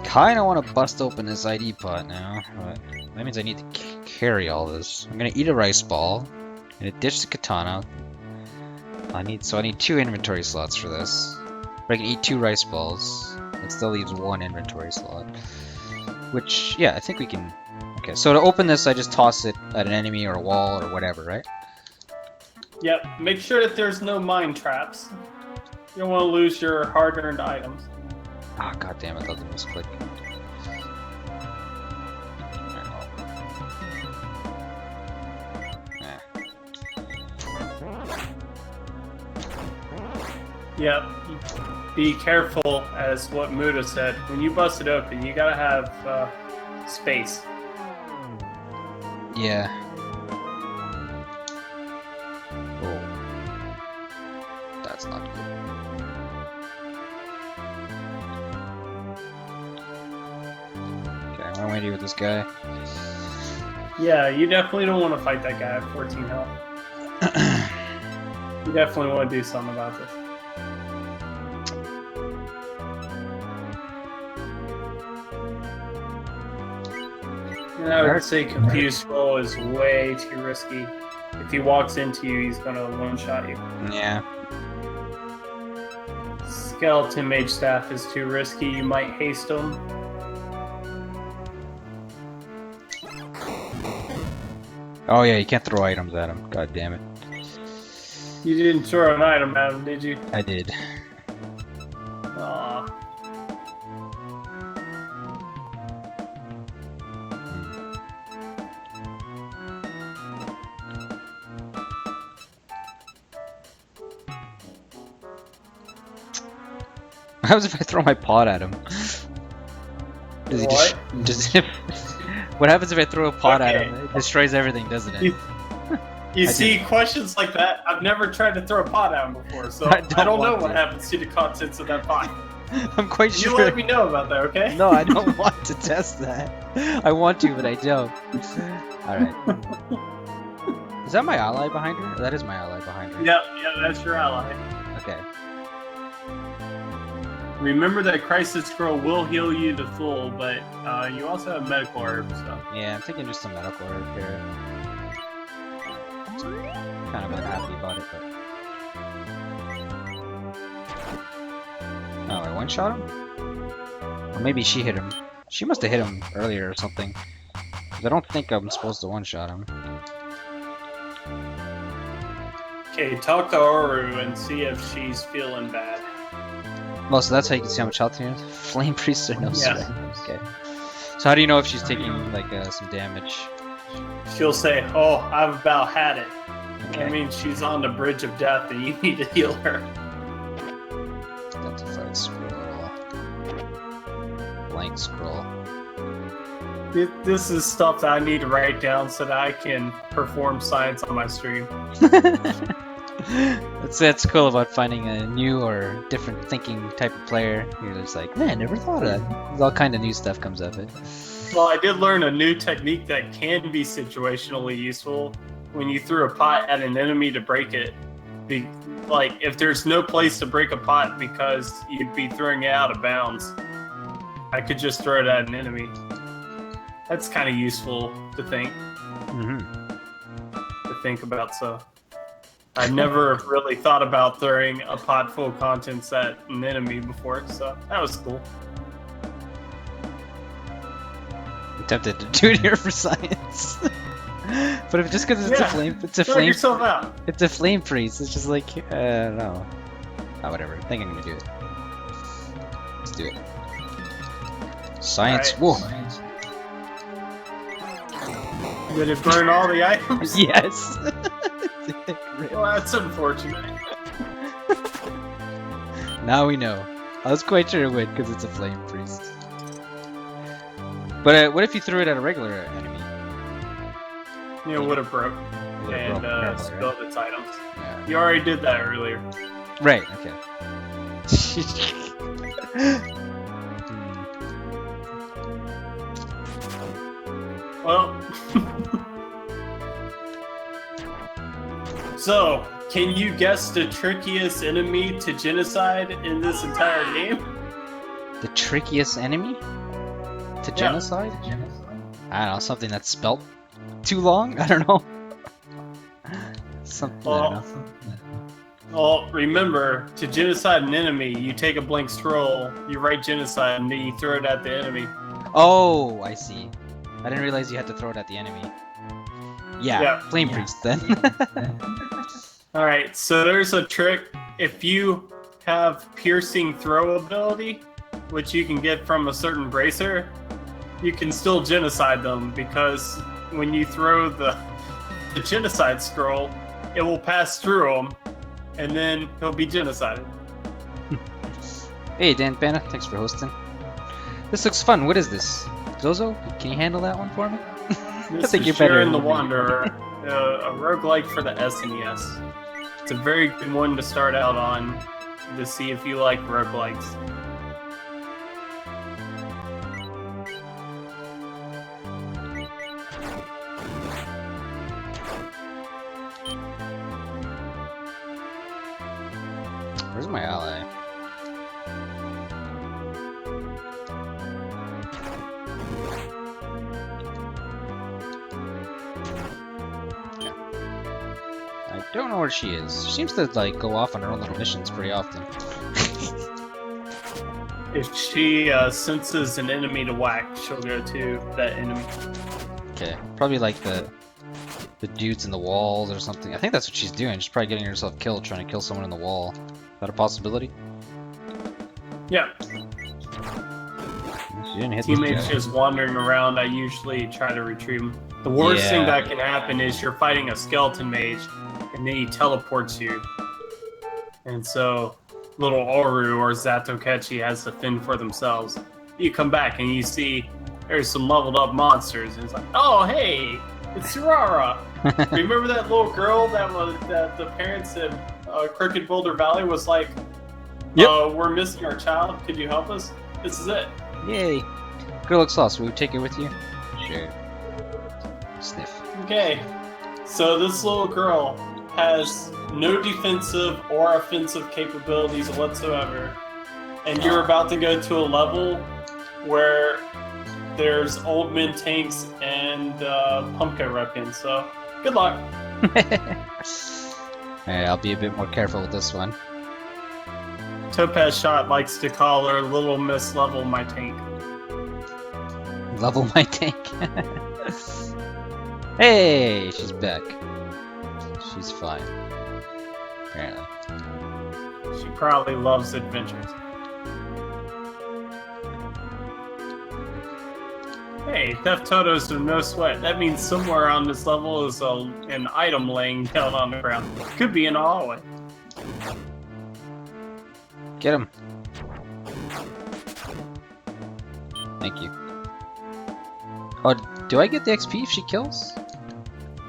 Kinda wanna bust open this ID pot now, but that means I need to carry all this. I'm gonna eat a rice ball, I'm gonna ditch the katana. I need 2 inventory slots for this. But I can eat 2 rice balls. It still leaves 1 inventory slot. Which, yeah, I think we can... Okay, so to open this, I just toss it at an enemy or a wall or whatever, right? Yep, make sure that there's no mine traps. You don't want to lose your hard-earned items. Ah, goddamn! I thought it was click. Yep. Be careful, as what Muda said. When you bust it open, you gotta have space. Yeah. Oh. That's not good. What am I gonna do with this guy? Yeah, you definitely don't want to fight that guy at 14 health. You definitely want to do something about this. And I would say confused roll is way too risky. If he walks into you, he's gonna one-shot you. Yeah. Skeleton Mage Staff is too risky. You might haste him. Oh yeah, you can't throw items at him. God damn it. You didn't throw an item at him, did you? I did. Aw. What happens if I throw my pot at him? Does he What? what happens if I throw a pot at Okay. him? It destroys everything, doesn't it? You I see, questions like that, I've never tried to throw a pot at him before, so I I don't don't know want what to. happens to the contents of that pot. I'm quite You sure. let me know about that, okay? No, I don't want to test that. I want to, but I don't. Alright. Is that my ally behind her? That is my ally behind her. Yeah, that's your ally. Okay. Remember that Crisis Scroll will heal you to full, but you also have medical herbs, so. Yeah, I'm taking just a medical herb here. Kind of unhappy about it, but. Oh, I one-shot him? Or maybe she hit him. She must have hit him earlier or something. 'Cause I don't think I'm supposed to one-shot him. Okay, talk to Oru and see if she's feeling bad. Well, so that's how you can see how much health you have? Flame Priest or no Yeah. sweat? Okay. So how do you know if she's taking, like, some damage? She'll say, "Oh, I've about had it." Okay. I mean, she's on the bridge of death, and you need to heal her. Identified scroll. Blank scroll. This is stuff that I need to write down so that I can perform science on my stream. That's cool about finding a new or different thinking type of player. You're just like, man, I never thought of that. There's all kind of new stuff comes of it. Well, I did learn a new technique that can be situationally useful when you threw a pot at an enemy to break it. Like, if there's no place to break a pot because you'd be throwing it out of bounds, I could just throw it at an enemy. That's kind of useful to think about. So I never really thought about throwing a pot full of contents at an enemy before, so that was cool. I'm tempted to do it here for science. But if just because it's a flame, Throw yourself out. it's a flame priest. It's just like, I don't know. Oh, whatever. I think I'm gonna do it. Let's do it. Science. All right. Whoa. Did it burn all the items? Yes. Well, that's unfortunate. Now we know. I was quite sure it would because it's a flame priest. But what if you threw it at a regular enemy? You would have broke It would've and broke normally, spilled its items. Yeah. You already did that earlier. Right. Okay. Well, so can you guess the trickiest enemy to genocide in this entire game? The trickiest enemy to genocide? I don't know. Something that's spelt too long. I don't know. Something. I don't know. Well, remember, to genocide an enemy, you take a blank scroll, you write genocide, and then you throw it at the enemy. Oh, I see. I didn't realize you had to throw it at the enemy. Yeah, flame priest then. Alright, so there's a trick. If you have piercing throw ability, which you can get from a certain bracer, you can still genocide them, because when you throw the genocide scroll, it will pass through them, and then he'll be genocided. Hey, Dan Banna, thanks for hosting. This looks fun. What is this? Zozo, can you handle that one for me? This think is you're better Shiren the than me. Wanderer, a roguelike for the SNES. It's a very good one to start out on to see if you like roguelikes. my ally? Yeah. I don't know where she is. She seems to like go off on her own little missions pretty often. If she senses an enemy to whack, she'll go to that enemy. Okay, probably like the dudes in the walls or something. I think that's what she's doing. She's probably getting herself killed, trying to kill someone in the wall. Is that a possibility? Yeah. She didn't hit Teammates this guy. just wandering around. I usually try to retrieve them. The worst thing that can happen is you're fighting a skeleton mage, and then he teleports you. And so, little Oru or Zatokechi has to fend for themselves. You come back and you see there's some leveled up monsters, and it's like, oh hey, it's Surara. Remember that little girl that the parents in Crooked Boulder Valley was like, Yep. we're missing our child. Could you help us? This is it. Yay! Girl looks lost. Will you take it with you? Sure. Sniff. Okay, so this little girl has no defensive or offensive capabilities whatsoever, and you're about to go to a level where there's old men tanks and pumpkin ruffians, so good luck. Alright, I'll be a bit more careful with this one. Topaz Shot likes to call her Little Miss Level My Tank. Level my tank. Hey, she's back. She's fine. Apparently. She probably loves adventures. Hey, Theft Totos are no sweat. That means somewhere on this level is an item laying down on the ground. Could be in a hallway. Get him. Thank you. Oh, do I get the XP if she kills?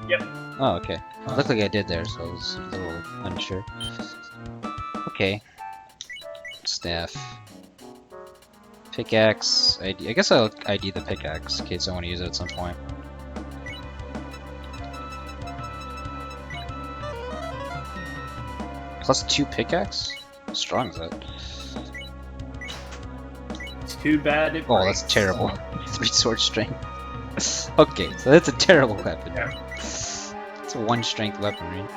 Yep. Oh, okay. It looked like I did there, so I was a little unsure. Okay. Staff. Pickaxe. ID. I guess I'll ID the pickaxe in case I want to use it at some point. +2 pickaxe? How strong is that? Too bad it Oh, that's breaks. terrible. 3 sword strength. Okay, so that's a terrible weapon. Yeah. It's a 1 strength weapon, right?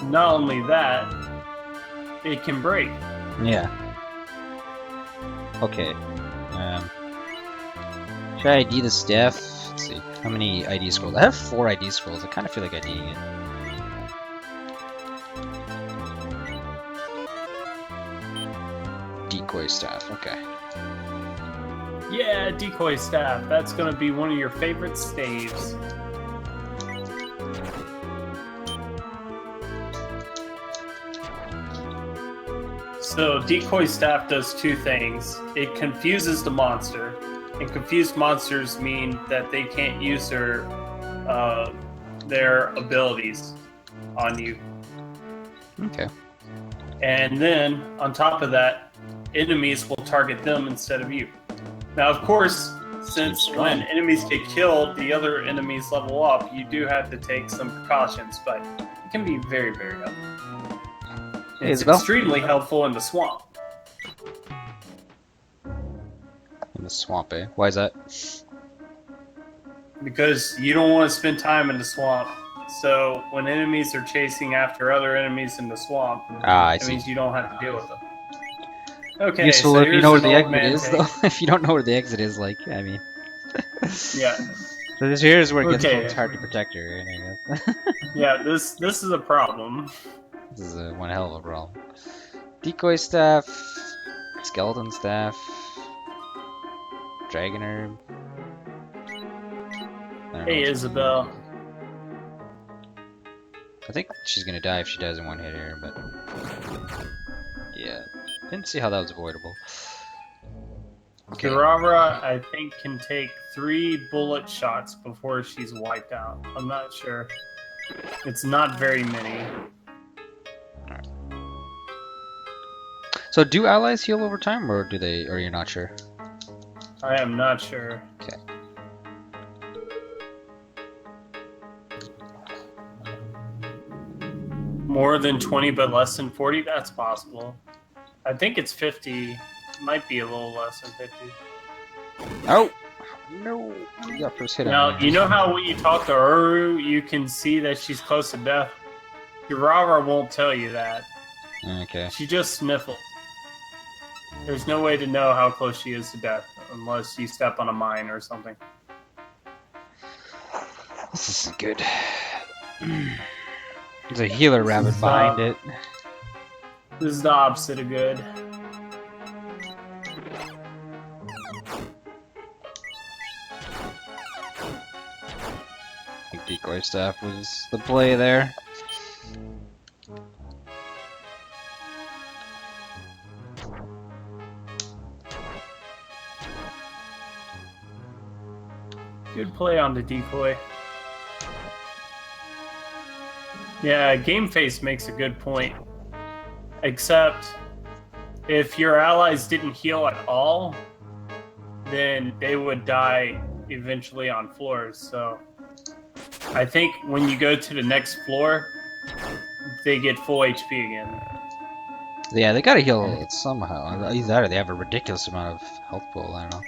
Not only that, it can break. Yeah. Okay. Should I ID the staff? Let's see. How many ID scrolls? I have 4 ID scrolls. I kind of feel like IDing it. Decoy staff. Okay. Yeah, decoy staff. That's gonna be one of your favorite staves. So thedecoy staff does 2 things. It confuses the monster, and confused monsters mean that they can't use their abilities on you. Okay. And then, on top of that, enemies will target them instead of you. Now, of course, since Strong. when enemies get killed, the other enemies level up, you do have to take some precautions, but it can be very, very helpful. Hey, It's Isabel. extremely helpful in the swamp. In the swamp, eh? Why is that? Because you don't want to spend time in the swamp. So when enemies are chasing after other enemies in the swamp, Ah, I it see. means you don't have to deal with them. Okay, Useful so if you here's know where an the old exit man is, tank. though. If you don't know where the exit is, like, I mean. Yeah, So this here is where it gets Okay. hard to protect her, right? I guess. yeah. This is a problem. This is one hell of a problem. Decoy staff, skeleton staff, dragon herb. I don't know Hey, what- Isabel. I think she's gonna die if she dies in one hit here, but yeah, didn't see how that was avoidable. Okay, Kirara, I think, can take 3 bullet shots before she's wiped out. I'm not sure. It's not very many. so do allies heal over time, or do they? Or you're not sure? I am not sure. Okay. More than 20 but less than 40? That's possible. I think it's 50. Might be a little less than 50. Oh! No! You got first hit on Now, me. you know how when you talk to Uru, you can see that she's close to death? Urara won't tell you that. Okay. She just sniffles. There's no way to know how close she is to death unless you step on a mine or something. This isn't good. There's a healer rabbit behind it. This is the opposite of good. I think decoy staff was the play there. Good play on the decoy. Yeah, Game Face makes a good point. Except, if your allies didn't heal at all, then they would die eventually on floors. So, I think when you go to the next floor, they get full HP again. Yeah, they gotta heal it somehow. Either that or they have a ridiculous amount of health pool, I don't know.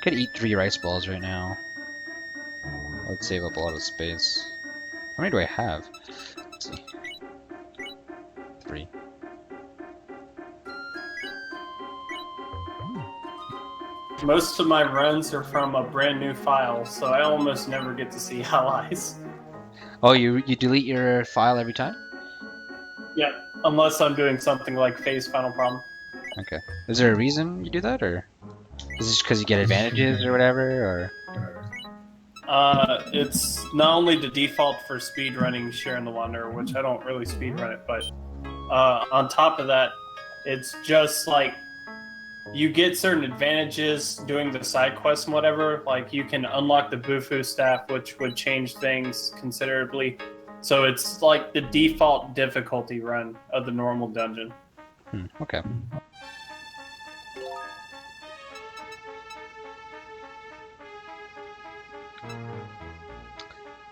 Could eat 3 rice balls right now. That would save up a lot of space. How many do I have? Let's see. 3. Most of my runs are from a brand new file, so I almost never get to see allies. Oh, you delete your file every time? Yeah, unless I'm doing something like phase final problem. Okay. Is there a reason you do that, or is it just because you get advantages or whatever, or? It's not only the default for speedrunning Shiren the Wanderer, which I don't really speedrun it, but on top of that, it's just like you get certain advantages doing the side quests and whatever. Like you can unlock the Bufu staff, which would change things considerably. So it's like the default difficulty run of the normal dungeon. Okay.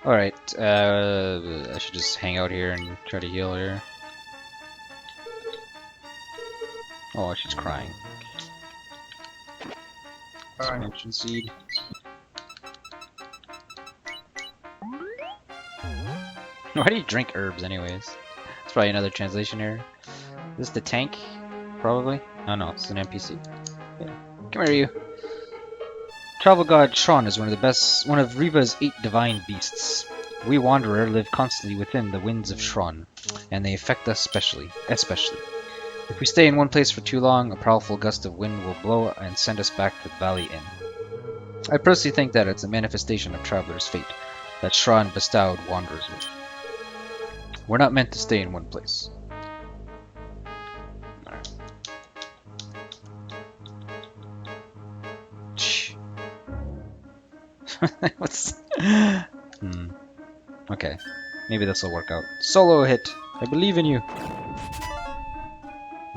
Alright, I should just hang out here and try to heal her. Oh, she's crying. Expansion seed. Why do you drink herbs anyways? It's probably another translation error. Is this the tank? Probably? Oh no, it's an NPC. Yeah. Come here, you. Travel god Shron is one of Riva's 8 divine beasts. We Wanderer live constantly within the winds of Shron, and they affect us especially. If we stay in one place for too long, a powerful gust of wind will blow and send us back to the Valley Inn. I personally think that it's a manifestation of Traveler's fate that Shron bestowed Wanderers with. We're not meant to stay in one place. What's... Okay, maybe this will work out. Solo hit! I believe in you! Oh,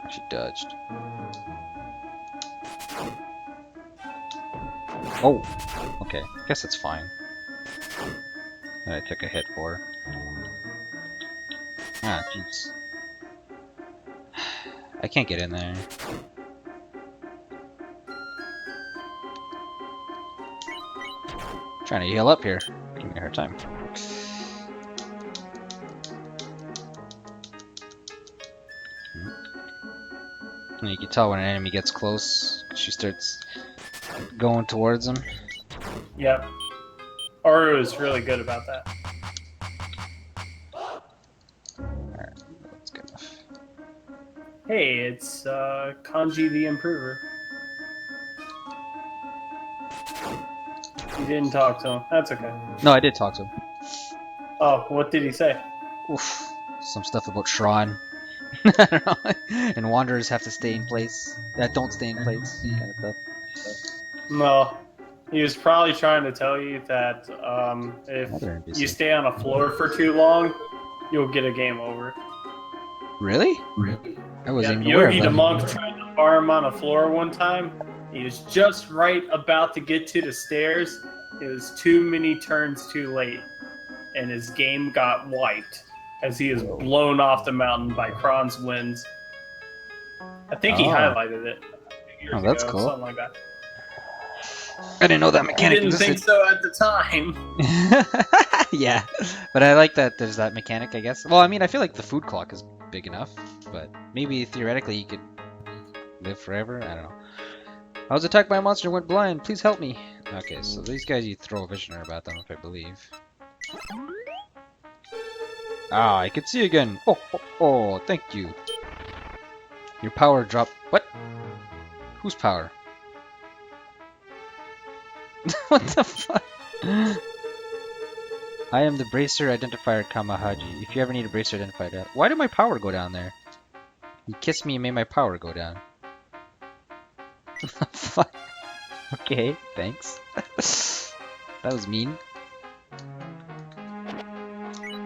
she dodged. Oh! Okay, guess it's fine. And I took a hit for her. Ah, jeez. I can't get in there. Trying to heal up here. Give me a hard time. And you can tell when an enemy gets close, she starts going towards him. Yep. Aru is really good about that. Alright, that's good enough. Hey, it's Kanji the Improver. You didn't talk to him. That's okay. No, I did talk to him. Oh, what did he say? Oof. Some stuff about Shron. I don't know. And Wanderers have to stay in place. That don't stay in place. Kind of stuff. No. He was probably trying to tell you that if Another NPC. you stay on a floor for too long, you'll get a game over. Really? I wasn't even aware Yogi of the that. Monk tried to farm on a floor one time. He was just right about to get to the stairs. It was too many turns too late. and his game got wiped as he is blown off the mountain by Kron's winds. I think he highlighted it years that's ago, cool. something like that. I didn't know that I mechanic didn't think existed. so at the time. Yeah, but I like that there's that mechanic, I guess. Well, I mean, I feel like the food clock is big enough, but maybe theoretically you could live forever. I don't know. I was attacked by a monster and went blind. Please help me. Okay, so these guys, you throw a visioner about them, if I believe. Ah, I can see again. Oh, thank you. Your power dropped. What? Whose power? What the fuck? I am the bracer identifier Kamahaji. If you ever need a bracer identifier, why did my power go down there? You kissed me and made my power go down. Fuck. Okay, thanks. That was mean.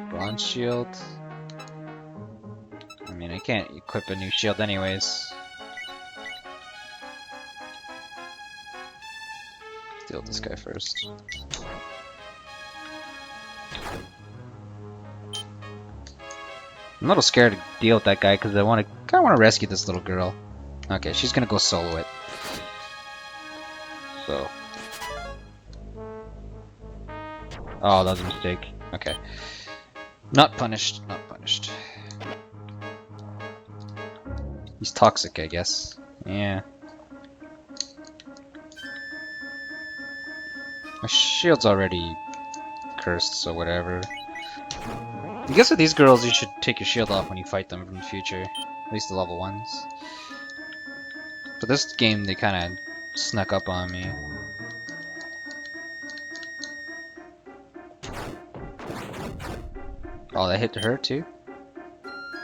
Bronze shield. I mean, I can't equip a new shield anyways. Deal with this guy first. I'm a little scared to deal with that guy because I kind of want to rescue this little girl. Okay, she's gonna go solo it. So. Oh, that was a mistake. Okay. Not punished. Not punished. He's toxic, I guess. Yeah. My shield's already cursed, so whatever. I guess with these girls, you should take your shield off when you fight them in the future. At least the level ones. But this game, they kind of snuck up on me. Oh, that hit her too?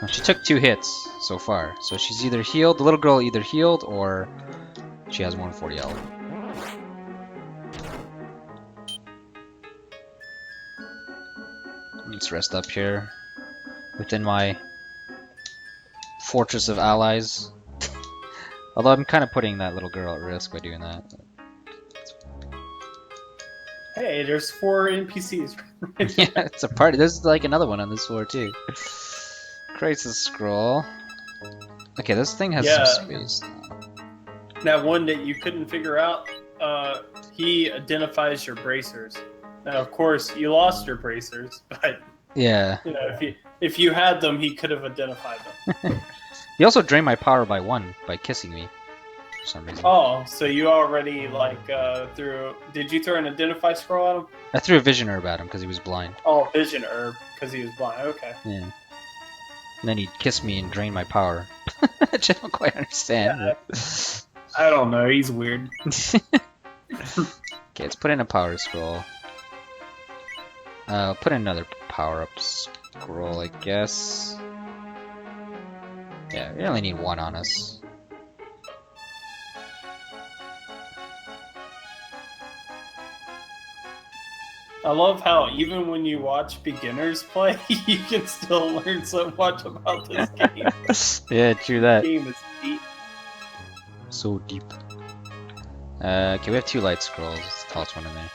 Well, she took 2 hits so far. So she's either healed, the little girl either healed, or she has 140 health. Let's rest up here within my fortress of allies. Although I'm kind of putting that little girl at risk by doing that. Hey, there's 4 NPCs. Yeah, it's a party. There's like another one on this floor too. Crisis scroll. Okay, this thing has some space. That one that you couldn't figure out, he identifies your bracers. Now, of course, you lost your bracers, but Yeah. you know, if you had them, he could have identified them. He also drained my power by 1 by kissing me for some reason. Oh, so you already threw? Did you throw an identify scroll at him? I threw a vision herb at him because he was blind. Oh, vision herb because he was blind. Okay. Yeah. And then he kissed me and drained my power. Which I don't quite understand. Yeah, I don't know. He's weird. Okay, let's put in a power scroll. Put in another power-up scroll, I guess. Yeah, we only need 1 on us. I love how even when you watch beginners play, you can still learn so much about this game. Yeah, true that. This game is deep. So deep. Okay, we have 2 light scrolls. Let's toss one in there.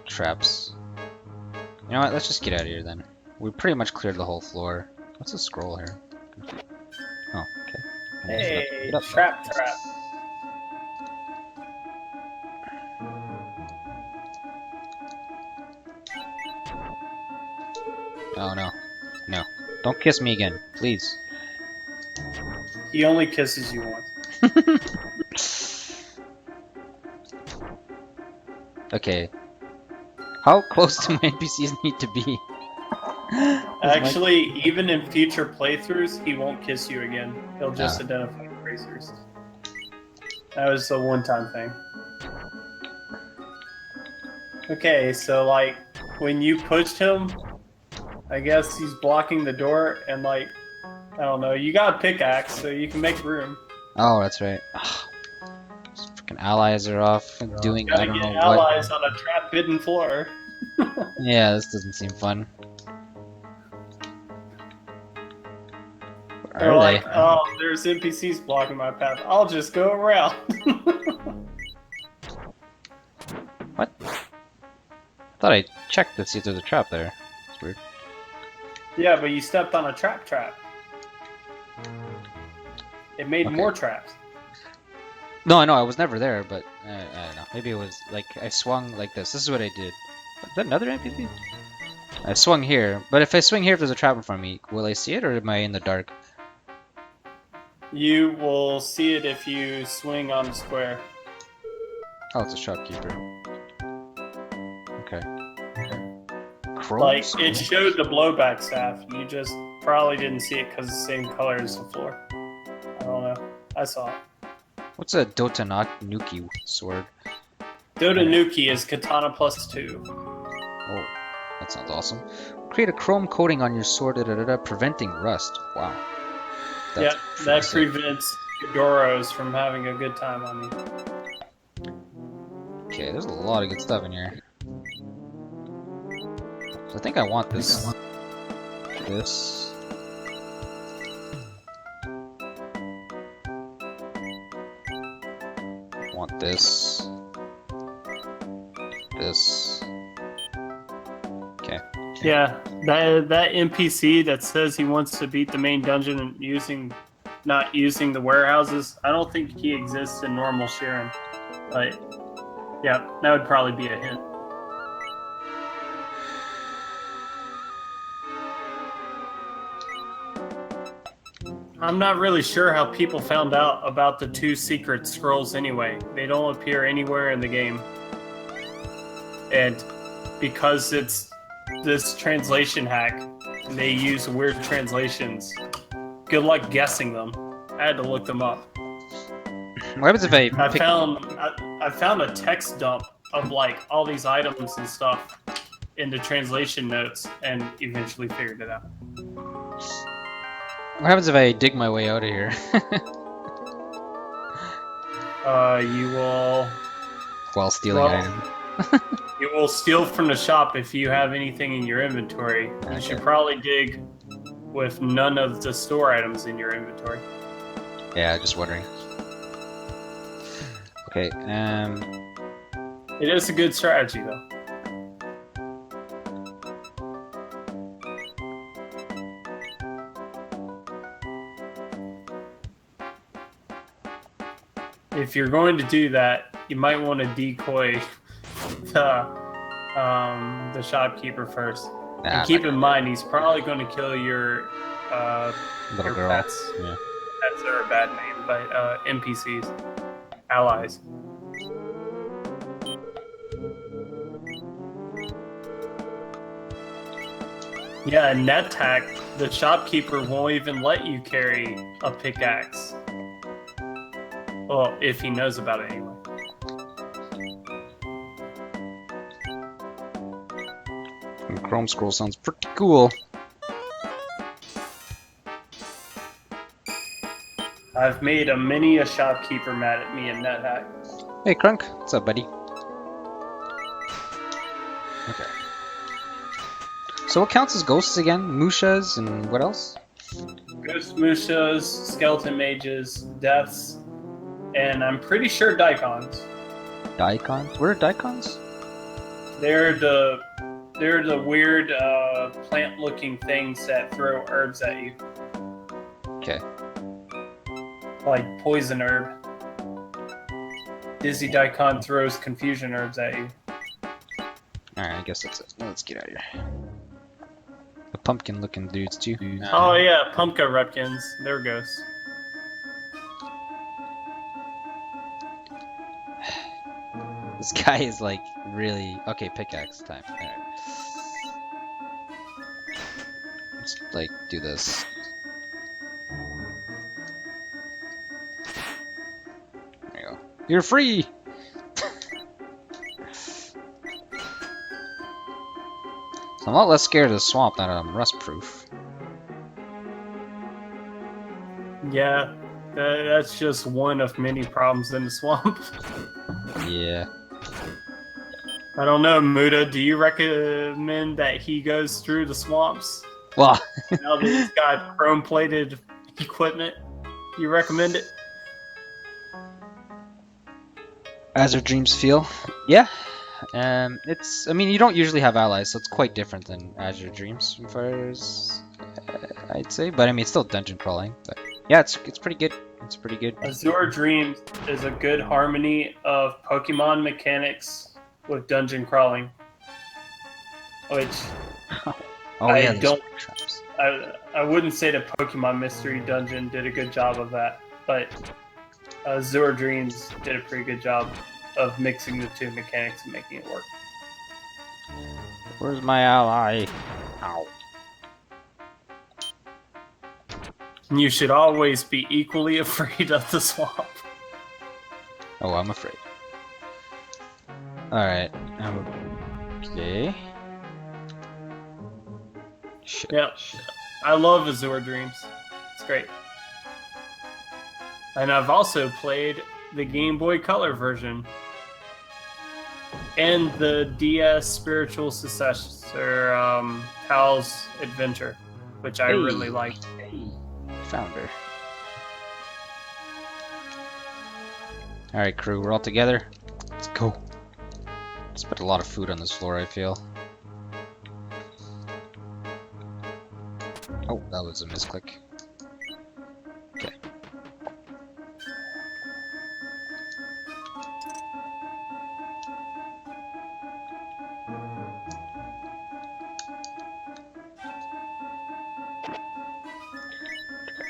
Traps. You know what? Let's just get out of here then. We pretty much cleared the whole floor. What's the scroll here? Oh, okay. Hey, Get up. trap. Oh no. No. Don't kiss me again, please. He only kisses you once. Okay. How close do my NPCs need to be? Actually, even in future playthroughs, he won't kiss you again. He'll just identify the bracers. That was a one-time thing. Okay, so like when you pushed him, I guess he's blocking the door, and like I don't know, you got a pickaxe, so you can make room. Oh, that's right. These freaking allies are off doing I Gotta don't get know allies what. on a trap-hidden floor. Yeah, this doesn't seem fun. They're Are like, they? oh, there's NPCs blocking my path. I'll just go around. What? I thought I checked to see if there's a trap there. It's weird. Yeah, but you stepped on a trap. It made Okay. more traps. No, I know, I was never there, but I don't know. Maybe it was like I swung like this. This is what I did. Is that another NPC? I swung here, but if I swing here, if there's a trap in front of me, will I see it or am I in the dark? You will see it if you swing on the square. Oh, it's a shopkeeper. Okay. Crows? Like, it showed the blowback staff. You just probably didn't see it because it's the same color as the floor. I don't know. I saw it. What's a Dotanuki sword? Dotanuki is katana plus 2. Oh, that sounds awesome. Create a chrome coating on your sword, preventing rust. Wow. Yeah, pretty that sick. prevents Doros from having a good time on you. Okay, there's a lot of good stuff in here. So I think I want this. This. Want this. This. Okay. Yeah, that NPC that says he wants to beat the main dungeon and not using the warehouses, I don't think he exists in normal Shiren. But yeah, that would probably be a hint. I'm not really sure how people found out about the 2 secret scrolls anyway. They don't appear anywhere in the game. And because it's this translation hack, they use weird translations. Good luck guessing them. I had to look them up. What happens if I I found a text dump of like all these items and stuff in the translation notes and eventually figured it out. What happens if I dig my way out of here? You will While stealing items. you will steal from the shop if you have anything in your inventory. You should probably dig with none of the store items in your inventory. Yeah, just wondering. Okay, It is a good strategy though. If you're going to do that, you might want to decoy the shopkeeper first. And keep in mind, he's probably going to kill your little your girl. pets. Yeah. Pets are a bad name, but NPCs, allies. Yeah, in NetTac, the shopkeeper won't even let you carry a pickaxe. Well, if he knows about it anyway. And Chrome Scroll sounds pretty cool. I've made many a shopkeeper mad at me in NetHack. Hey Crunk, what's up, buddy? Okay. So what counts as ghosts again? Mushas and what else? Ghost Mushas, Skeleton Mages, Deaths, and I'm pretty sure Daikons. Daikons? What are Daikons? They're the weird plant-looking things that throw herbs at you, Okay. like poison herb. Dizzy Daikon throws confusion herbs at you. Alright, I guess that's it. Let's get out of here. The pumpkin-looking dudes too. Oh yeah, Pumpka Rupkins. They're ghosts. This guy is like really okay. Pickaxe time. All right. Let's like do this. There you go. You're free. So I'm a lot less scared of the swamp than I'm rust proof. Yeah, that's just one of many problems in the swamp. Yeah. I don't know, Muda. Do you recommend that he goes through the swamps? Well, Now that he's got chrome-plated equipment. You recommend it? As our dreams feel. Yeah. It's. I mean, you don't usually have allies, so it's quite different than Azure Dreams, as far as I'd say. But I mean, it's still dungeon crawling. But yeah, it's pretty good. It's pretty good. Azure Dreams is a good harmony of Pokemon mechanics with dungeon crawling, which Oh I yeah, there's don't- traps. I wouldn't say the Pokemon Mystery Dungeon did a good job of that, but Azure Dreams did a pretty good job of mixing the two mechanics and making it work. Where's my ally? Ow. And you should always be equally afraid of the swamp. Oh, I'm afraid. Alright. Okay. Shit. Yep. I love Azure Dreams. It's great. And I've also played the Game Boy Color version and the DS spiritual successor, Hal's Adventure, which I really liked. Found her. Alright, crew, we're all together. Let's go. Let's put a lot of food on this floor, I feel. Oh, that was a misclick. Okay.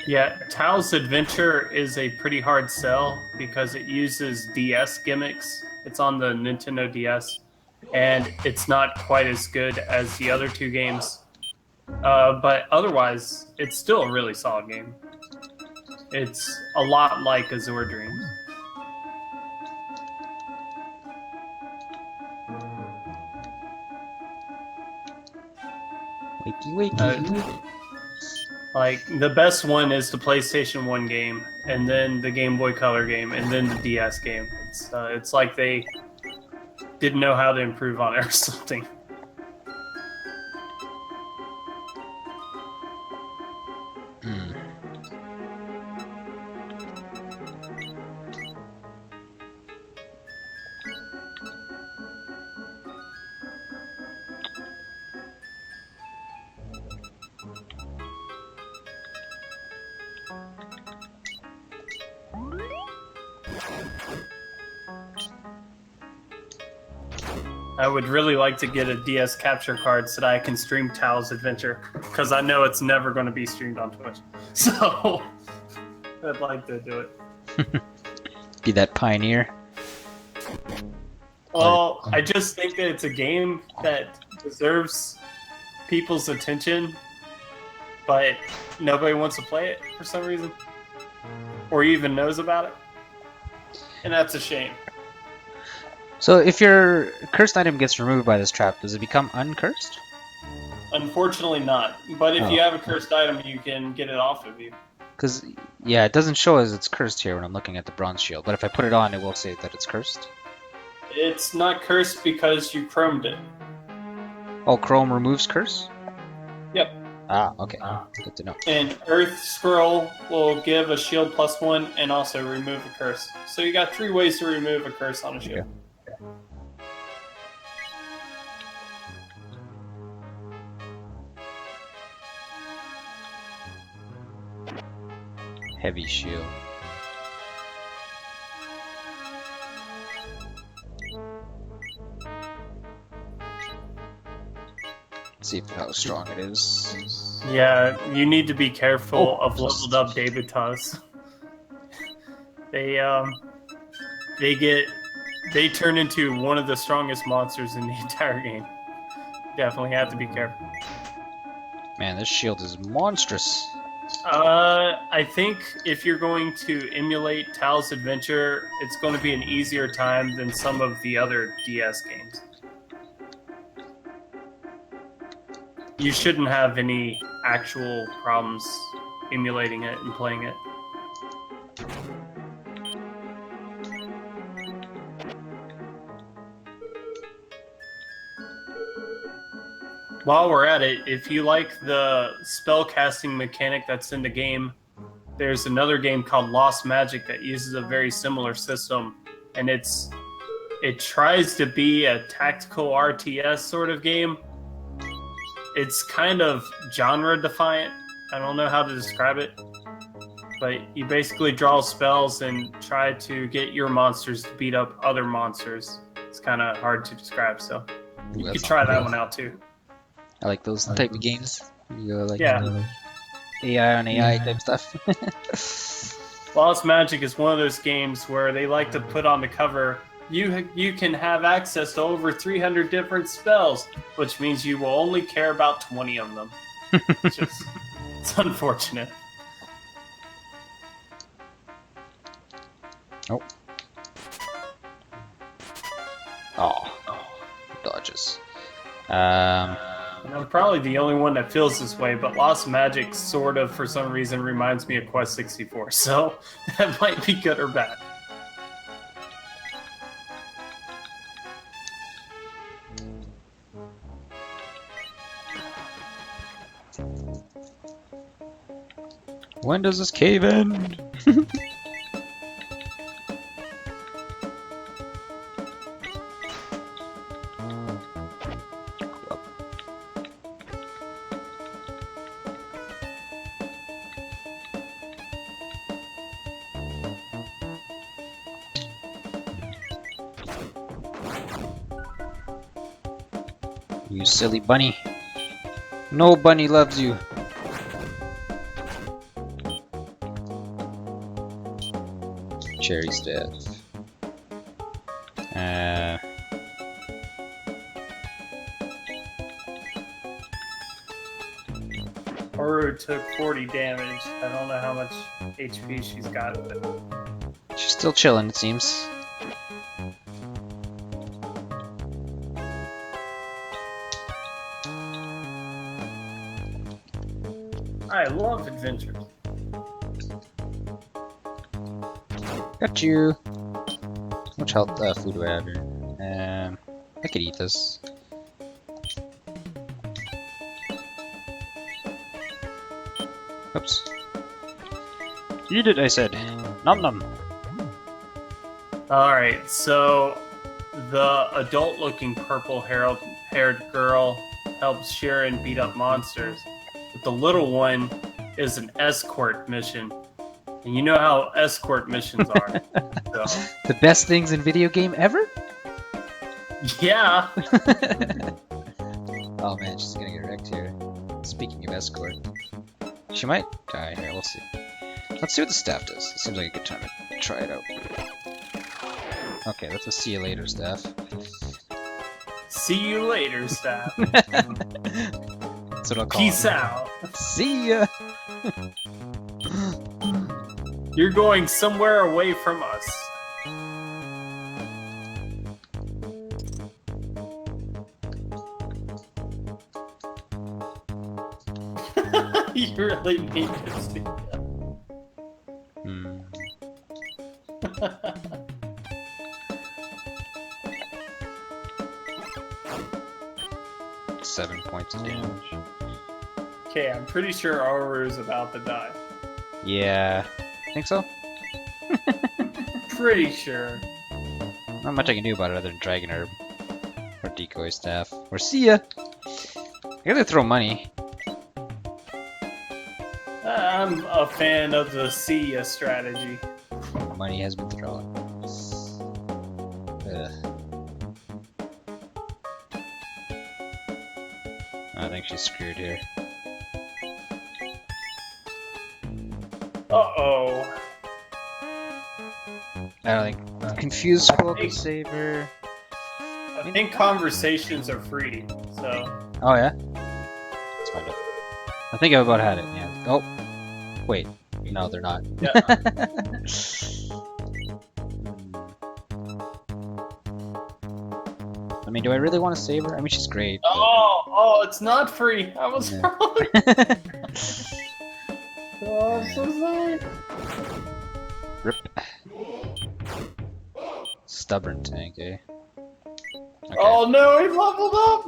Yeah, Tao's Adventure is a pretty hard sell because it uses DS gimmicks. It's on the Nintendo DS, and it's not quite as good as the other two games. But otherwise, it's still a really solid game. It's a lot like Azure Dreams. Wakey, wakey. Like, the best one is the PlayStation 1 game, and then the Game Boy Color game, and then the DS game. It's like they didn't know how to improve on it or something. I would really like to get a DS capture card so that I can stream Tao's Adventure, because I know it's never going to be streamed on Twitch. So, I'd like to do it. Be that pioneer. Well, I just think that it's a game that deserves people's attention, but nobody wants to play it for some reason, or even knows about it, and that's a shame. So if your cursed item gets removed by this trap, does it become uncursed? Unfortunately not, but if you have a cursed item, you can get it off of you. Because, yeah, it doesn't show as it's cursed here when I'm looking at the bronze shield, but if I put it on, it will say that it's cursed. It's not cursed because you chromed it. Oh, Chrome removes curse? Yep. Ah, okay. Good to know. And Earth Scroll will give a shield +1 and also remove a curse. So you got 3 ways to remove a curse on a shield. Heavy shield. Let's see how strong it is. Yeah, you need to be careful of leveled up Debutas. They turn into one of the strongest monsters in the entire game. Definitely have to be careful. Man, this shield is monstrous. I think if you're going to emulate Tao's Adventure, it's going to be an easier time than some of the other DS games. You shouldn't have any actual problems emulating it and playing it. While we're at it, if you like the spell casting mechanic that's in the game, there's another game called Lost Magic that uses a very similar system, and it tries to be a tactical RTS sort of game. It's kind of genre defiant. I don't know how to describe it, but you basically draw spells and try to get your monsters to beat up other monsters. It's kind of hard to describe, so you could try that one out too. I like those type of games. You like Yeah. AI on AI type stuff. Lost Magic is one of those games where they like to put on the cover, you can have access to over 300 different spells, which means you will only care about 20 of them. It's unfortunate. Oh. Oh. Dodges. And I'm probably the only one that feels this way, but Lost Magic sort of, for some reason, reminds me of Quest 64, so that might be good or bad. When does this cave end? You silly bunny. No bunny loves you. Cherry staff. Oru took 40 damage. I don't know how much HP she's got, but She's still chilling, it seems. I love adventures. Got you. How much health food do I have here? I could eat this. Oops. Eat it, I said. Nom nom. Alright, so the adult-looking purple-haired girl helps Shiren beat up monsters. But the little one is an escort mission. And you know how escort missions are. So, The best things in video game ever? yeah. Oh man, she's gonna get wrecked here. Speaking of escort. She might die here, we'll see. Let's see what the staff does. It seems like a good time to try it out. Okay, that's a see you later staff. See you later, staff. That's what I'll call Peace it. out. See ya! You're going somewhere away from us. You really need to see that. Hmm. 7 points of damage. Okay, I'm pretty sure Oru's about to die. Yeah. Think so? Pretty sure. Not much I can do about it other than Dragon Herb. Or Decoy Staff. Or see ya! I gotta throw money. I'm a fan of the see ya strategy. Money has been thrown. Ugh. I think she's screwed here. Uh-oh. I don't think Confused Squirrel can save her. I think conversations are free, so... Oh yeah? Let's find out. I think I've about had it, yeah. Oh. Wait. No, they're not. Yeah. I mean, do I really want to save her? I mean, she's great. But... Oh, it's not free. I was Yeah. wrong. Oh, I'm so sorry. Rip. Stubborn tank, eh? Okay. Oh no, he leveled up!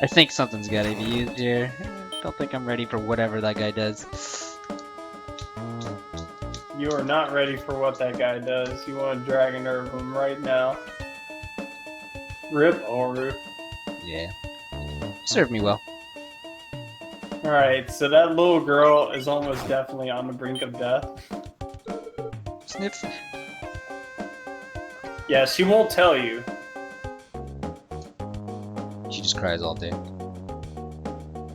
I think something's gotta be used here. Don't think I'm ready for whatever that guy does. You are not ready for what that guy does. You want to Dragon Herb him right now. Rip Oru. Yeah. Served me well. Alright, so that little girl is almost definitely on the brink of death. Sniff. Yeah, she won't tell you. She just cries all day.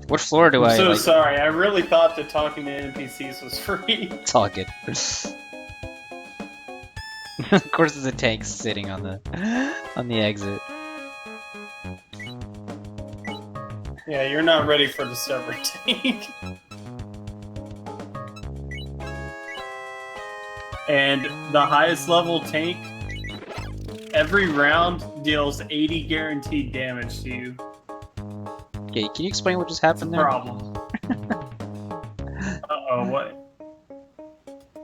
What floor do I'm I so like? sorry. I really thought that talking to NPCs was free. It's all good. Of course, there's a tank sitting on the exit. Yeah, you're not ready for the separate tank. And the highest level tank, every round deals 80 guaranteed damage to you. Okay, can you explain what just happened there? Problem. Uh-oh, what?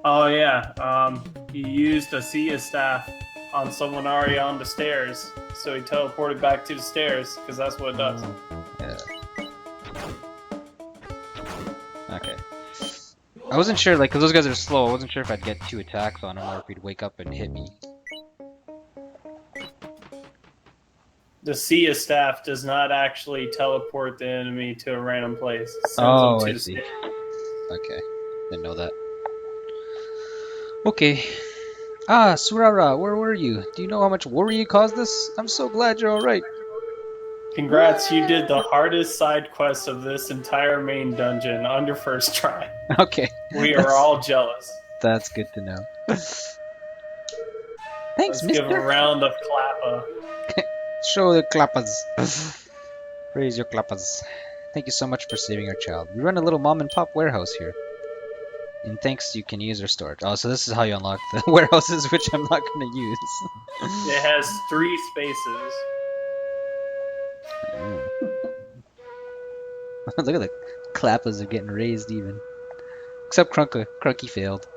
Oh yeah, he used a Sia staff on someone already on the stairs, so he teleported back to the stairs, because that's what it does. Yeah. Okay. I wasn't sure, like, because those guys are slow, I wasn't sure if I'd get 2 attacks on him or if he'd wake up and hit me. The Sia staff does not actually teleport the enemy to a random place. It sends Oh, them to I the see. stairs. Okay. Didn't know that. Okay. Ah, Surara, where were you? Do you know how much worry you caused this? I'm so glad you're alright. Congrats, you did the hardest side quest of this entire main dungeon on your first try. Okay. We are all jealous. That's good to know. Thanks, Let's give a mister. round of clappa. Show the clappers. Raise your clappers. Thank you so much for saving our child. We run a little mom and pop warehouse here. And thanks, you can use our storage. Oh, so this is how you unlock the warehouses, which I'm not going to use. It has 3 spaces. Look at the clappers are getting raised even. Except Crunky failed.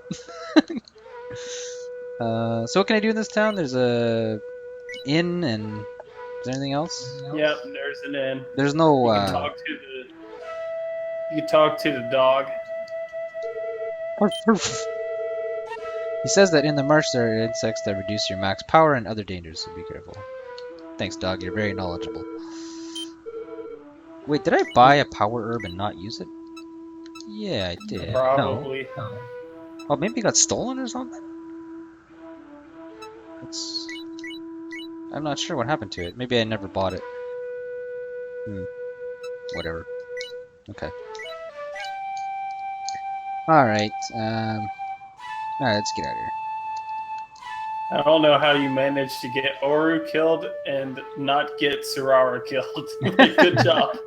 So what can I do in this town? There's a inn, and is there anything else? Yep, there's an inn. There's no You can talk to the dog. He says that in the marsh there are insects that reduce your max power and other dangers, so be careful. Thanks, dog. You're very knowledgeable. Wait, did I buy a power herb and not use it? Yeah, I did. Probably. No. Oh, maybe it got stolen or something? I'm not sure what happened to it. Maybe I never bought it. Whatever. Okay. Alright, alright, let's get out of here. I don't know how you managed to get Oru killed and not get Surara killed. Good job.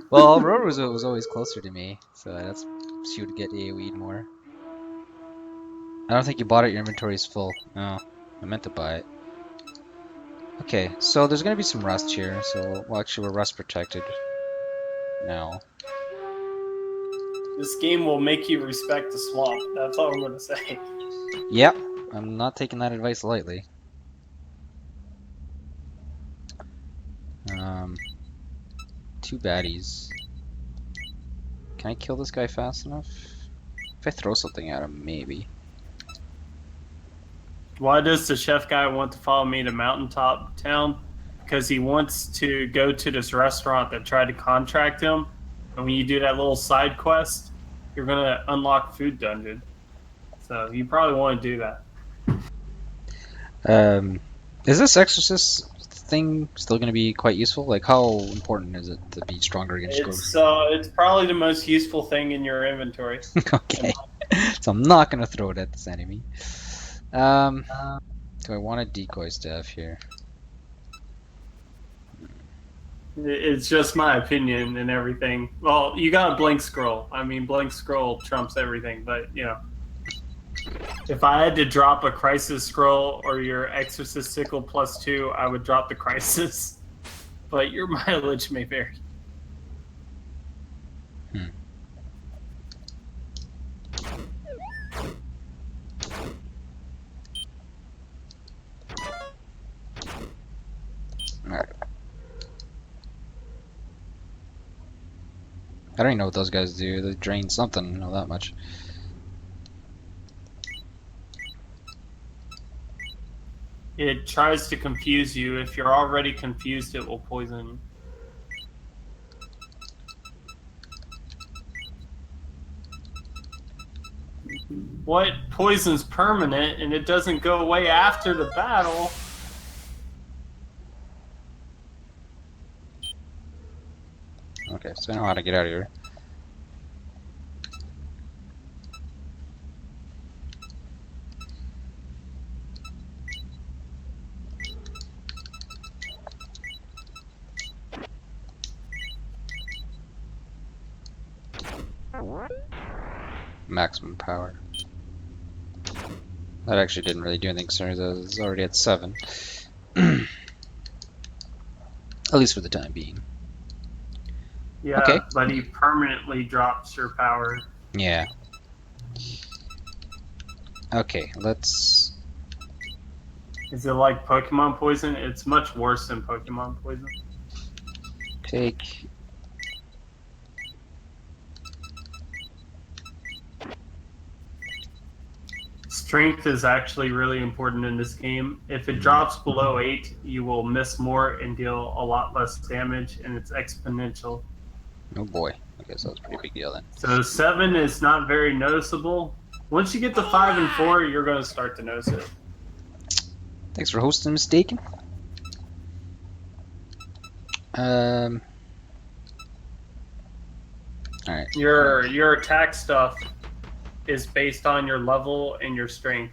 Well, Aurora was always closer to me, so she would get AoE'd more. I don't think you bought it, your inventory is full. No, I meant to buy it. Okay, so there's gonna be some rust here, so, well, actually we're rust protected now. This game will make you respect the swamp. That's all I'm going to say. Yep, I'm not taking that advice lightly. 2 baddies. Can I kill this guy fast enough? If I throw something at him, maybe. Why does the chef guy want to follow me to Mountaintop Town? Because he wants to go to this restaurant that tried to contract him. And when you do that little side quest, you're going to unlock Food Dungeon. So you probably want to do that. Is this exorcist thing still going to be quite useful? Like, how important is it to be stronger against ghosts? It's probably the most useful thing in your inventory. Okay, so I'm not going to throw it at this enemy. Do I want a decoy staff here? It's just my opinion and everything. Well, you got a blank scroll. I mean, blank scroll trumps everything, but, you know. If I had to drop a crisis scroll or your exorcist sickle +2, I would drop the crisis. But your mileage may vary. Alright. I don't even know what those guys do. They drain something, I know that much. It tries to confuse you. If you're already confused, it will poison. What? Poison's permanent and it doesn't go away after the battle? Okay, so I know how to get out of here. Maximum power. That actually didn't really do anything, sorry, I was already at 7. At least for the time being. Yeah, Okay. but he permanently drops your power. Yeah. Okay, let's... Is it like Pokemon poison? It's much worse than Pokemon poison. take... Strength is actually really important in this game. If it drops below 8, you will miss more and deal a lot less damage, and it's exponential. Oh boy. I guess that was a pretty big deal then. So 7 is not very noticeable. Once you get to 5 and 4, you're going to start to notice it. Thanks for hosting, Mistaken. Alright. Your attack stuff is based on your level and your strength.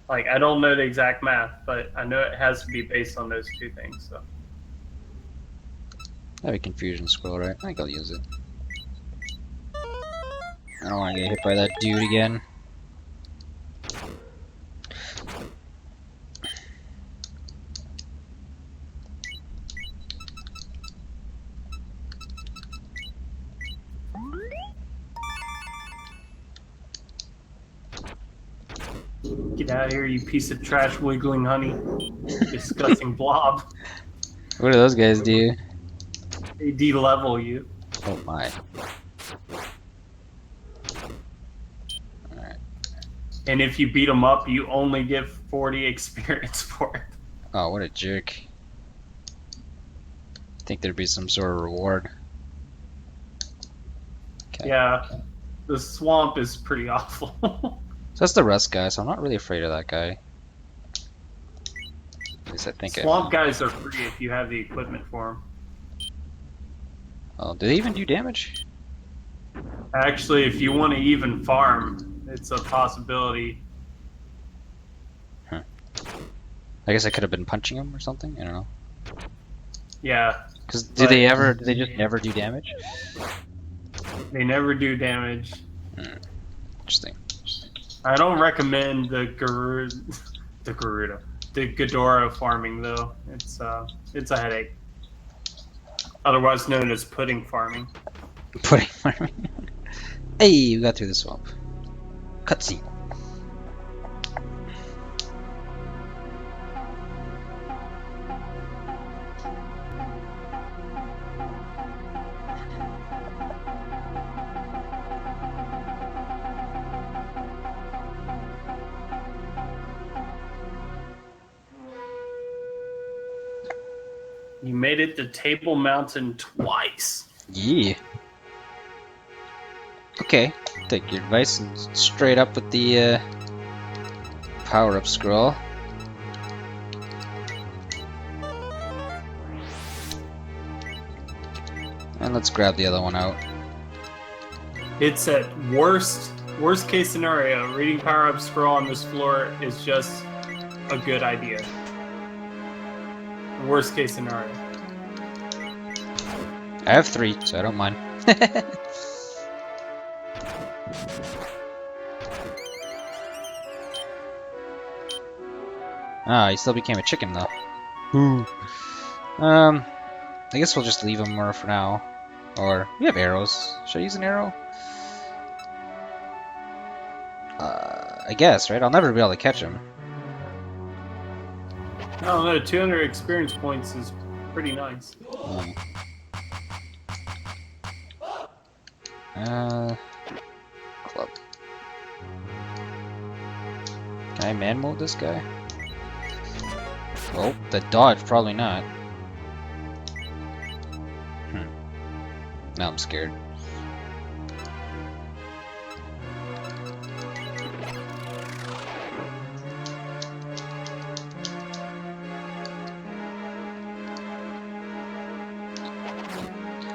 Like, I don't know the exact math, but I know it has to be based on those two things. So. I have a confusion scroll, right? I think I'll use it. I don't want to get hit by that dude again. Get out of here, you piece of trash wiggling honey. Disgusting blob. What do those guys do? They de-level you. Oh my. Alright. And if you beat them up, you only get 40 experience for it. Oh, what a jerk. Think there'd be some sort of reward. Okay. Yeah, the swamp is pretty awful. So that's the rust guy, so I'm not really afraid of that guy. At least I think Swamp guys are free if you have the equipment for them. Oh, do they even do damage? Actually, if you want to even farm, it's a possibility. I guess I could have been punching him or something? I don't know. Yeah. Because do they just never do damage? They never do damage. Interesting. I don't recommend the Ghidorah farming though. It's a headache. Otherwise known as pudding farming. Pudding farming. Hey, we got through the swamp. Cutscene. You made it to Table Mountain twice. Yeah. Okay, take your advice and straight up with the power-up scroll. And let's grab the other one out. It's at worst case scenario. Reading power up scroll on this floor is just a good idea. Worst case scenario. I have 3, so I don't mind. Ah, he still became a chicken though. Ooh. I guess we'll just leave him more for now. Or we have arrows. Should I use an arrow? I guess, right? I'll never be able to catch him. I don't know, 200 experience points is pretty nice. Club. Can I man mode this guy? Oh, the dodge, probably not. Now I'm scared.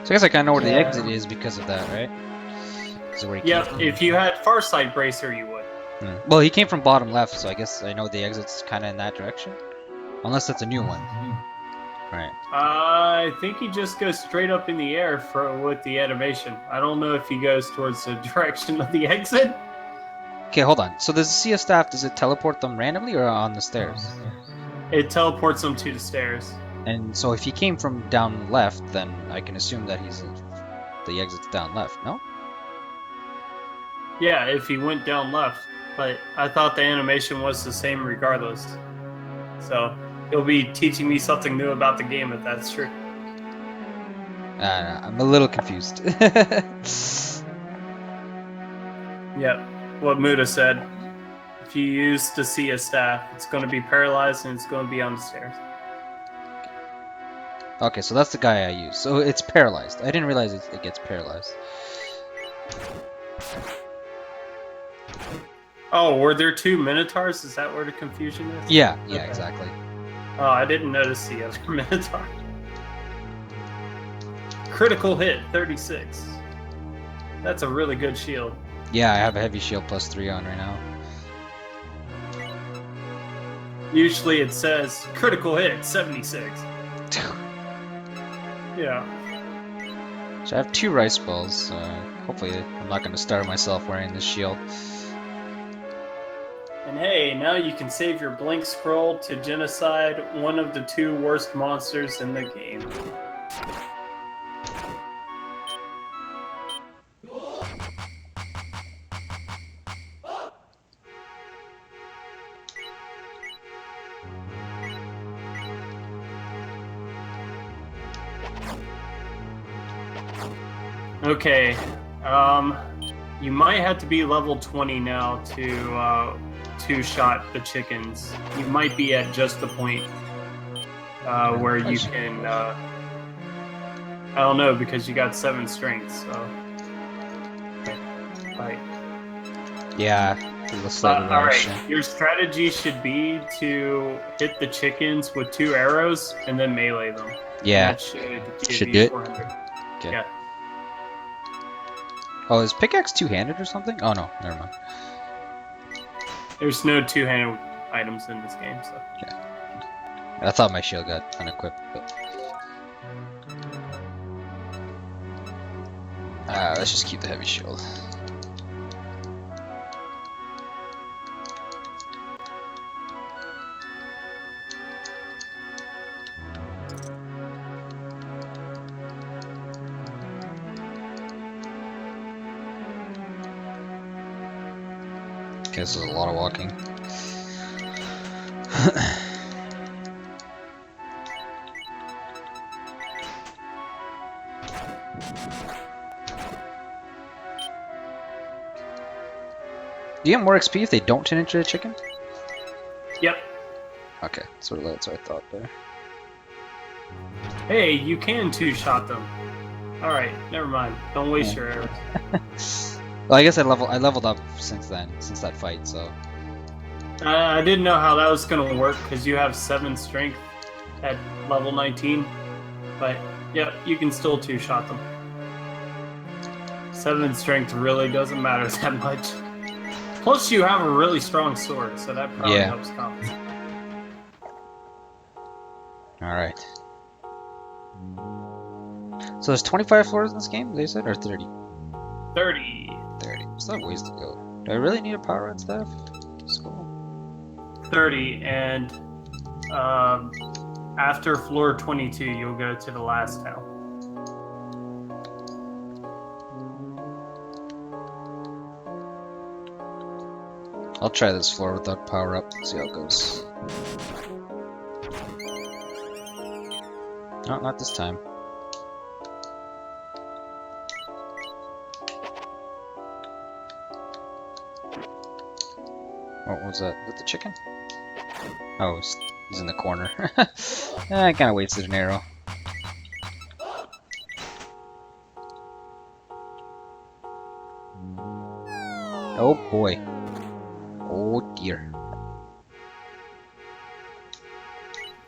So I guess I kind of know where the exit is because of that, right? This is where he came Yep, from. if you had Farsight Bracer, you would. Well, he came from bottom left, so I guess I know the exit's kind of in that direction. Unless that's a new one. Right. I think he just goes straight up in the air with the animation. I don't know if he goes towards the direction of the exit. Okay, hold on. So does the CS staff, does it teleport them randomly or on the stairs? It teleports him to the stairs. And so if he came from down left, then I can assume that the exit's down left, no? Yeah, if he went down left. But I thought the animation was the same regardless. So he'll be teaching me something new about the game if that's true. I'm a little confused. Yep, what Muda said. If you use the Sia staff, it's going to be paralyzed and it's going to be on the stairs. Okay, so that's the guy I use. So it's paralyzed. I didn't realize it gets paralyzed. Oh, were there two Minotaurs? Is that where the confusion is? Yeah, Okay. exactly. Oh, I didn't notice the other Minotaur. Critical hit, 36. That's a really good shield. Yeah, I have a heavy shield +3 on right now. Usually it says critical hit, 76. Yeah. So I have 2 rice balls. Hopefully I'm not going to starve myself wearing this shield. And hey, now you can save your blink scroll to genocide one of the 2 worst monsters in the game. Okay, you might have to be level 20 now to two-shot the chickens. You might be at just the point where you can. I don't know because you got 7 strength, so. Okay. Right. Yeah, All right. Your strategy should be to hit the chickens with 2 arrows and then melee them. Yeah, That should should give do you it. 400. Okay. Yeah. Oh, is pickaxe two-handed or something? Oh no, never mind. There's no 2-handed items in this game, so. I thought my shield got unequipped, but let's just keep the heavy shield. Okay, this is a lot of walking. Do you get more XP if they don't turn into a chicken? Yep. Okay, that's what I thought there. Hey, you can 2-shot them. Alright, never mind. Don't waste your arrows. Well, I guess I leveled up since then, since that fight, so. I didn't know how that was going to work because you have 7 strength at level 19. But, yep, you can still 2-shot them. 7 strength really doesn't matter that much. Plus, you have a really strong sword, so that probably Yeah. helps compensate. Alright. So there's 25 floors in this game, they said, or 30? 30. 30. Still have ways to go. Do I really need a power red staff? School. 30, and after floor 22, you'll go to the last town. I'll try this floor without power up, see how it goes. No, not this time. What was that? Was that the chicken? Oh, it's He's in the corner. I kind of wasted an arrow. Oh boy. Oh dear.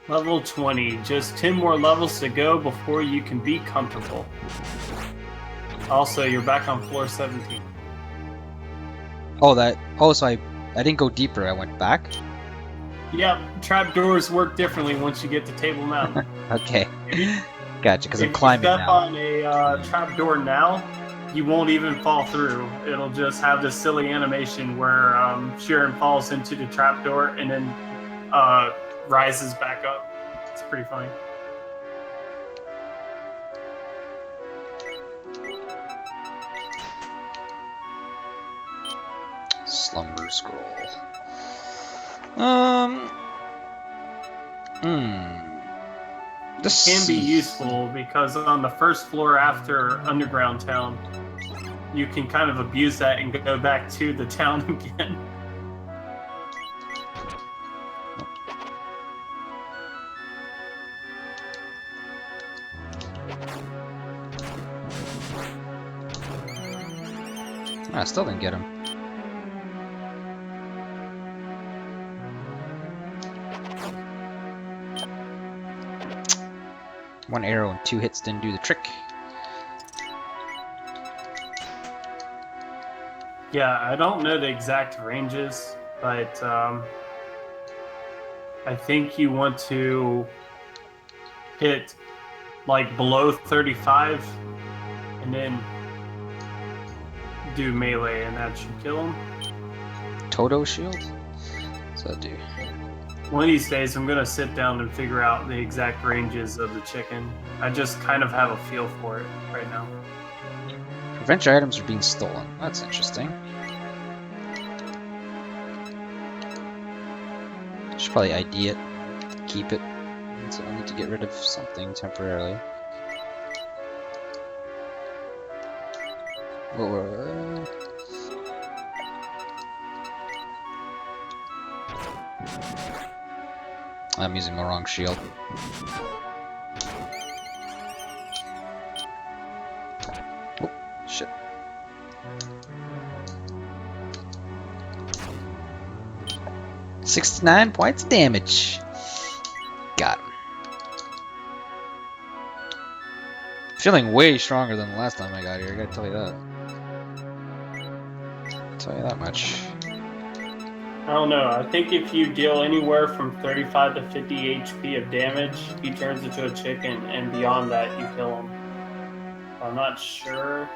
Level 20. Just 10 more levels to go before you can be comfortable. Also, you're back on floor 17. Oh, that. Oh, so I didn't go deeper. I went back. Yep, trapdoors work differently once you get to Table Mountain. Okay. Gotcha. Because I'm If you climbing step now. on a trapdoor now, you won't even fall through. It'll just have this silly animation where Shiren falls into the trapdoor and then rises back up. It's pretty funny. Slumber scroll. This Can be useful because on the first floor after Underground Town, you can kind of abuse that and go back to the town again. I still didn't get him. One arrow and 2 hits didn't do the trick. Yeah, I don't know the exact ranges, but I think you want to hit like below 35 and then do melee, and that should kill him. Toto shield? What's that do? One of these days, I'm gonna sit down and figure out the exact ranges of the chicken. I just kind of have a feel for it right now. Prevent your items from being stolen. That's interesting. Should probably ID it. Keep it. So I need to get rid of something temporarily. Whoa. I'm using the wrong shield. Oh, shit. $69 points damage. Got him. Feeling way stronger than the last time I got here, I gotta tell you that. I'll tell you that much. I don't know. I think if you deal anywhere from 35 to 50 HP of damage, he turns into a chicken, and beyond that, you kill him. I'm not sure.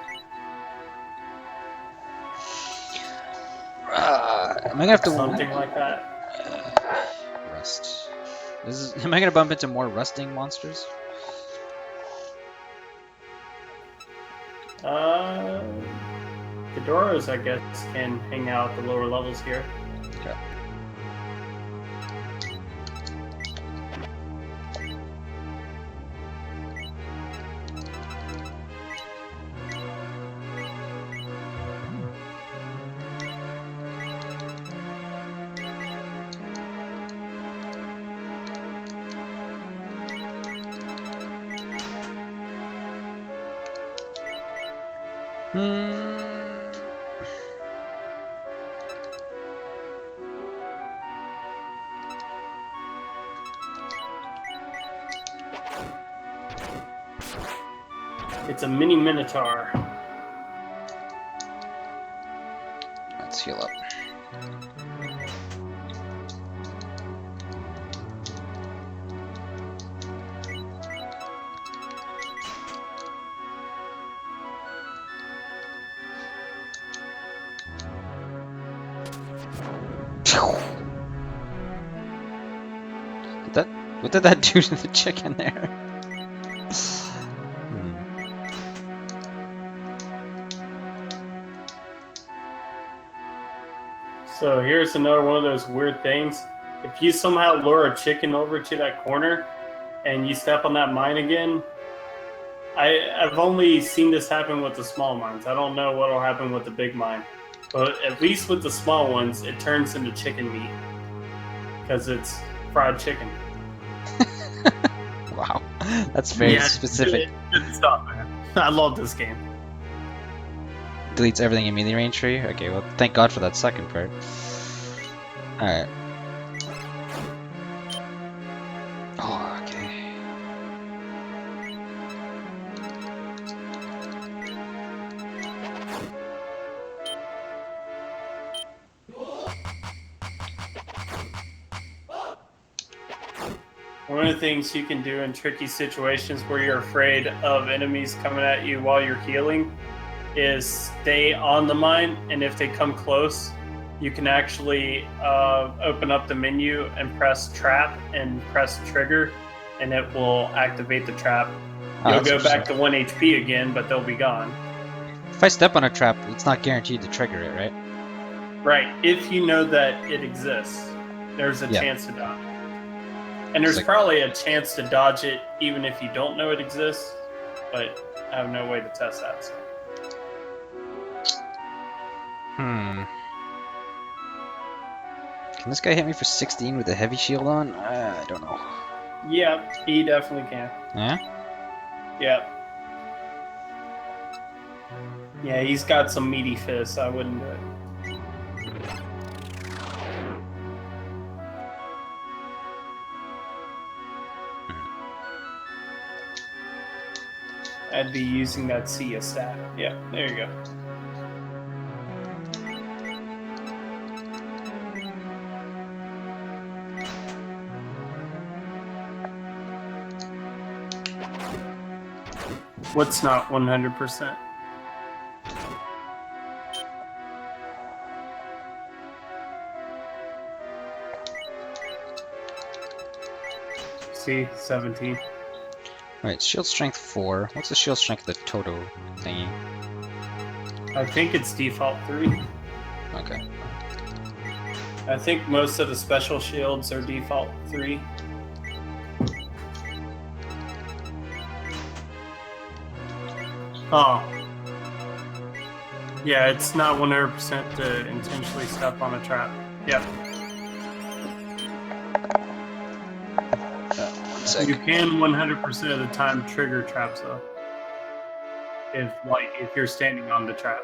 Am I gonna have to Something like that. Rust. Am I gonna bump into more rusting monsters? Fedoras, I guess, can hang out at the lower levels here. Okay. It's a mini minotaur. Let's heal up. What did that do to the chicken there? So here's another one of those weird things. If you somehow lure a chicken over to that corner and you step on that mine again, I've only seen this happen with the small mines. I don't know what will happen with the big mine. But at least with the small ones, it turns into chicken meat. Because it's fried chicken. Wow, that's very Yeah, specific. Good stuff, man. I love this game. Deletes everything in melee range for you? Okay, well, thank God for that second part. Alright. Oh, okay. One of the things you can do in tricky situations where you're afraid of enemies coming at you while you're healing is stay on the mine, and if they come close, you can actually open up the menu and press trap and press trigger, and it will activate the trap. Oh, You'll that's go back to interesting. 1 HP again, but they'll be gone. If I step on a trap, it's not guaranteed to trigger it, right? Right, if you know that it exists, there's a Yeah. chance to dodge it. And there's Like- probably a chance to dodge it even if you don't know it exists, but I have no way to test that. So. Hmm. Can this guy hit me for 16 with a heavy shield on? I don't know. Yeah, he definitely can. Yeah? Yeah. Yeah, he's got some meaty fists. I wouldn't do it. I'd be using that Sia stat. Yeah, there you go. What's not 100%? See, 17. Alright, shield strength 4. What's the shield strength of the Toto thingy? I think it's default 3. Okay. I think most of the special shields are default 3. Oh. Yeah, it's not 100% to intentionally step on a trap. Yep. You can 100% of the time trigger traps though. If you're standing on the trap.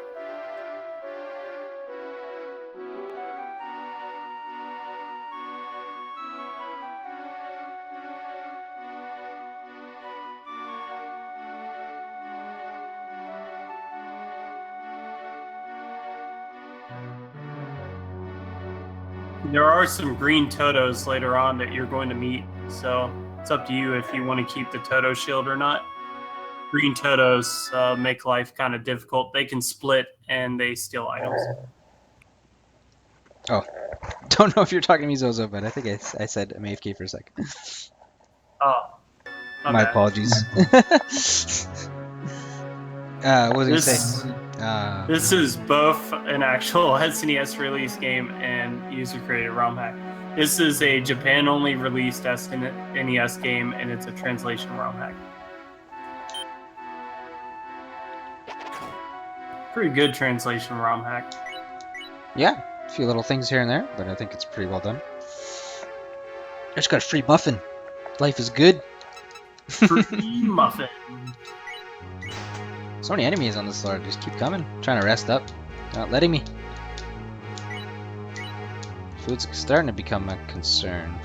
There are some green Totos later on that you're going to meet, so it's up to you if you want to keep the Toto shield or not. Green Totos make life kind of difficult. They can split and they steal items. Oh. Don't know if you're talking to me, Zozo, but I think I said I'm AFK for a second. Oh, My bad. apologies. What was I going to say? This is both an actual SNES release game and user-created ROM hack. This is a Japan-only released SNES game, and it's a translation ROM hack. Pretty good translation ROM hack. Yeah, a few little things here and there, but I think it's pretty well done. I just got a free muffin. Life is good. Free muffin. So many enemies on this lord, just keep coming. Trying to rest up. Not letting me. Food's starting to become a concern.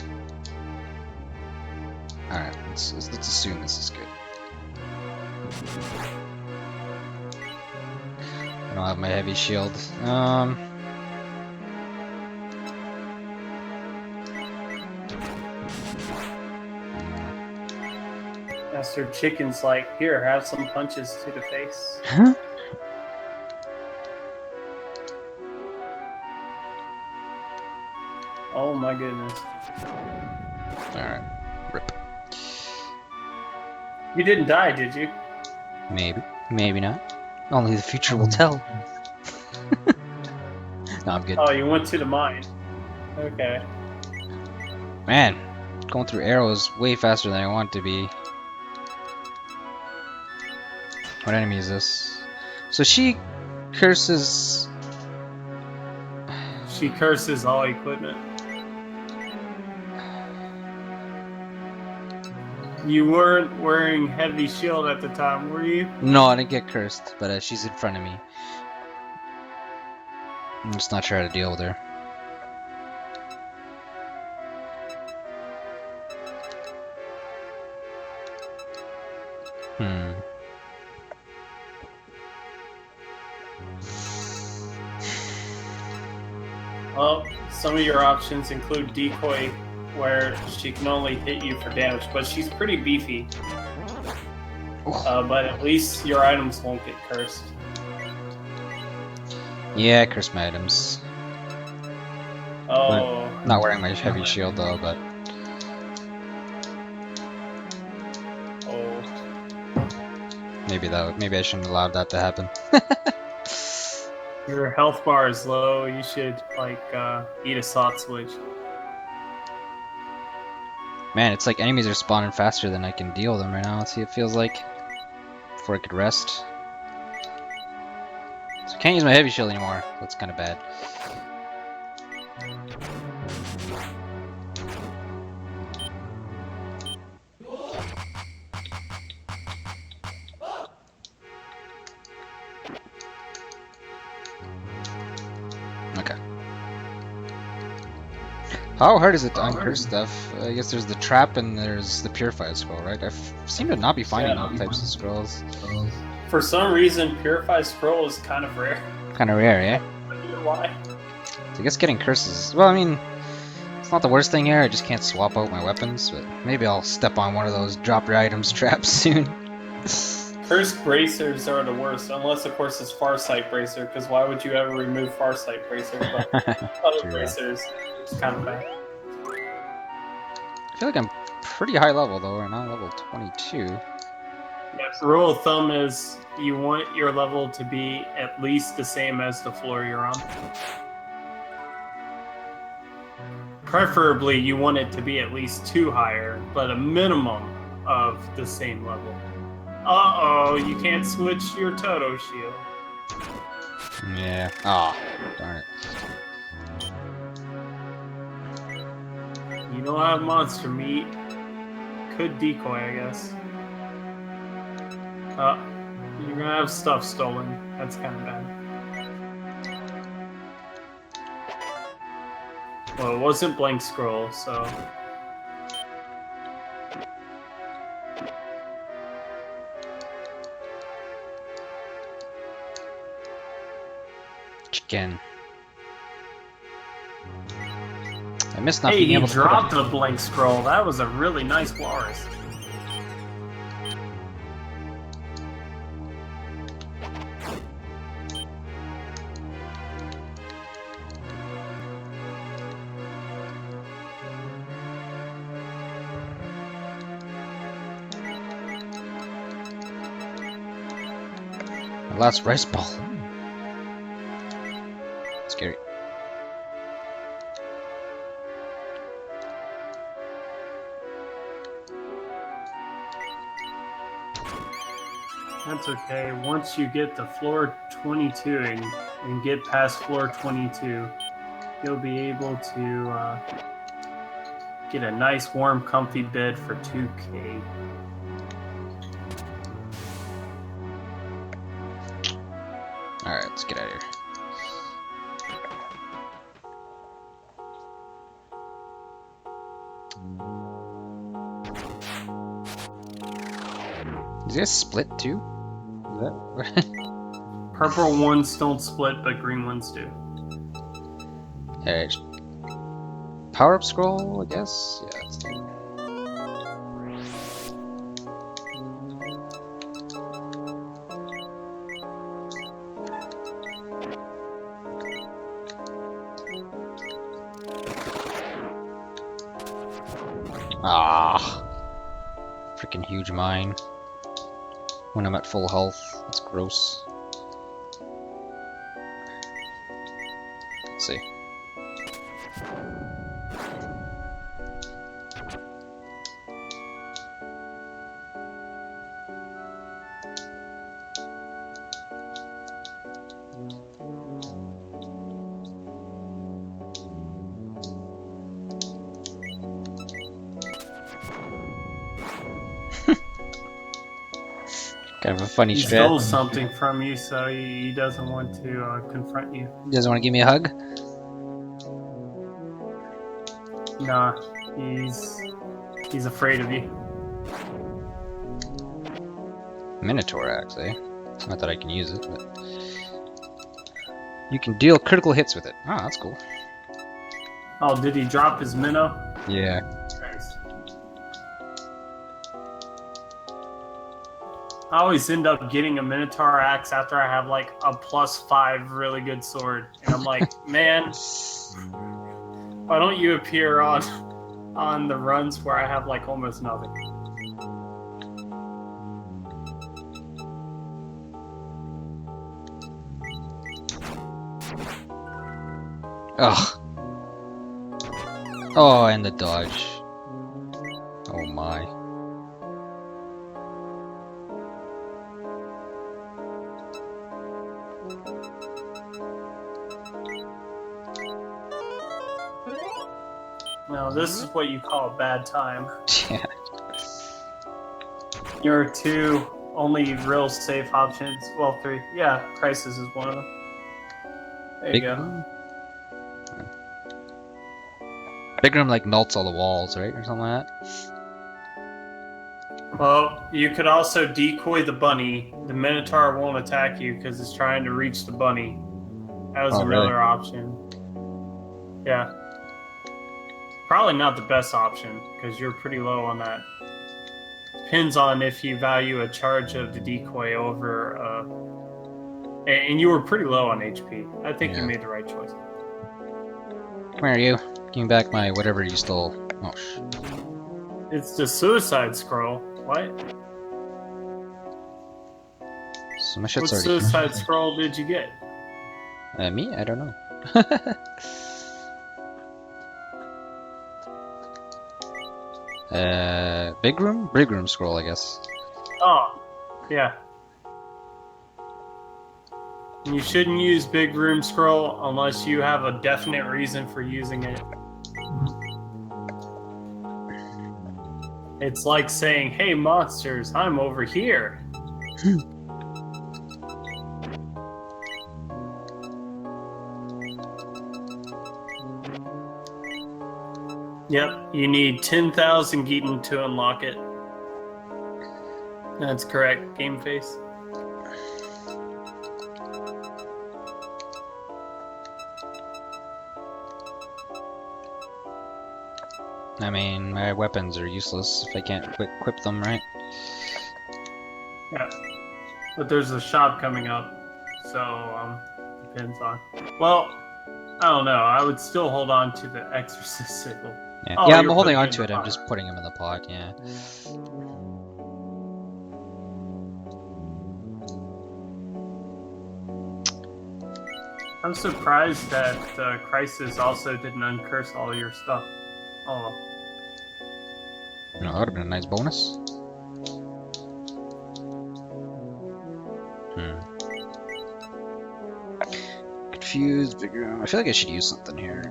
Alright, let's assume this is good. I don't have my heavy shield. Master Chicken's like, here, have some punches to the face. Huh? Oh my goodness. Alright, rip. You didn't die, did you? Maybe, maybe not. Only the future will tell. No, I'm good. Oh, you went to the mine. Okay. Man, going through arrows way faster than I want to be. What enemy is this? So she curses. She curses all equipment. You weren't wearing heavy shield at the time, were you? No, I didn't get cursed, but she's in front of me. I'm just not sure how to deal with her. Hmm. Well, some of your options include decoy, where she can only hit you for damage, but she's pretty beefy. But at least your items won't get cursed. Yeah, I cursed my items. Oh. Not wearing my heavy shield though, but Oh. maybe I shouldn't have allowed that to happen. Your health bar is low. You should like eat a salt switch. Man, it's like enemies are spawning faster than I can deal with them right now. Let's see, it feels like before I could rest. So I can't use my heavy shield anymore. That's kind of bad. Okay. How hard is it to uncurse stuff? I guess there's the trap and there's the purified scroll, right? I seem to not be finding all types of scrolls. For some reason, Purify Scroll is kind of rare. Kind of rare, yeah? I don't know why. So I guess getting curses. Well, I mean, it's not the worst thing here. I just can't swap out my weapons, but maybe I'll step on one of those drop your items traps soon. Cursed Bracers are the worst, unless of course it's Farsight Bracer, because why would you ever remove Farsight Bracer? But other True. bracers, it's kind of bad. I feel like I'm pretty high level though, right now, level 22. Yeah, the rule of thumb is you want your level to be at least the same as the floor you're on. Preferably, you want it to be at least 2 higher, but a minimum of the same level. Uh-oh, you can't switch your Toto shield. Yeah. Ah, darn it. You don't have monster meat. Could decoy, I guess. You're gonna have stuff stolen. That's kind of bad. Well, it wasn't blank scroll, so... Chicken. I missed not Hey, being he able to dropped a blank scroll. That was a really nice walrus. My last rice ball. Scary. That's okay. Once you get to floor 22 and get past floor 22, you'll be able to get a nice, warm, comfy bed for 2K. Alright, let's get out of here. Does this split too? Is that Purple ones don't split, but green ones do. Alright. Power up scroll, I guess? Yeah, let's do it. Ah, freaking huge mine. When I'm at full health, that's gross. Let's see. Kind of a funny He strat. stole something from you, so he doesn't want to confront you. He doesn't want to give me a hug? Nah, he's afraid of you. Minotaur axe, eh? Not that I can use it, but... You can deal critical hits with it. Oh, that's cool. Oh, did he drop his minnow? Yeah. Nice. I always end up getting a Minotaur axe after I have like a +5 really good sword, and I'm like, man, why don't you appear on the runs where I have like almost nothing? Ugh. Oh, and the dodge. Oh my. No, this is what you call a bad time. Yeah. Your two only real safe options. Well, 3. Yeah, Crisis is one of them. There you go. Room? Big room like melts all the walls, right? Or something like that? Well, you could also decoy the bunny. The Minotaur won't attack you because it's trying to reach the bunny. That was Oh, another really? option. Yeah. Probably not the best option because you're pretty low on that. Depends on if you value a charge of the decoy over. And you were pretty low on HP. I think you Yeah. made the right choice. Come here, you. Give me back my whatever you stole. Oh, It's the suicide scroll. What? so my shit's What already... suicide scroll did you get? Me? I don't know. Big room? Big room scroll, I guess. Oh, yeah. You shouldn't use big room scroll unless you have a definite reason for using it. It's like saying, hey monsters, I'm over here. Yep, you need 10,000 Geeton to unlock it. That's correct, game face. I mean, my weapons are useless if I can't equip them, right? Yeah. But there's a shop coming up, so depends on. Well, I don't know. I would still hold on to the Exorcist sickle. Yeah, Oh, yeah, I'm you're holding putting on it to in it. the I'm pot. just putting them in the pot, yeah. I'm surprised that Crisis also didn't uncurse all your stuff. Oh, You know, that would have been a nice bonus. Confused, big room. I feel like I should use something here.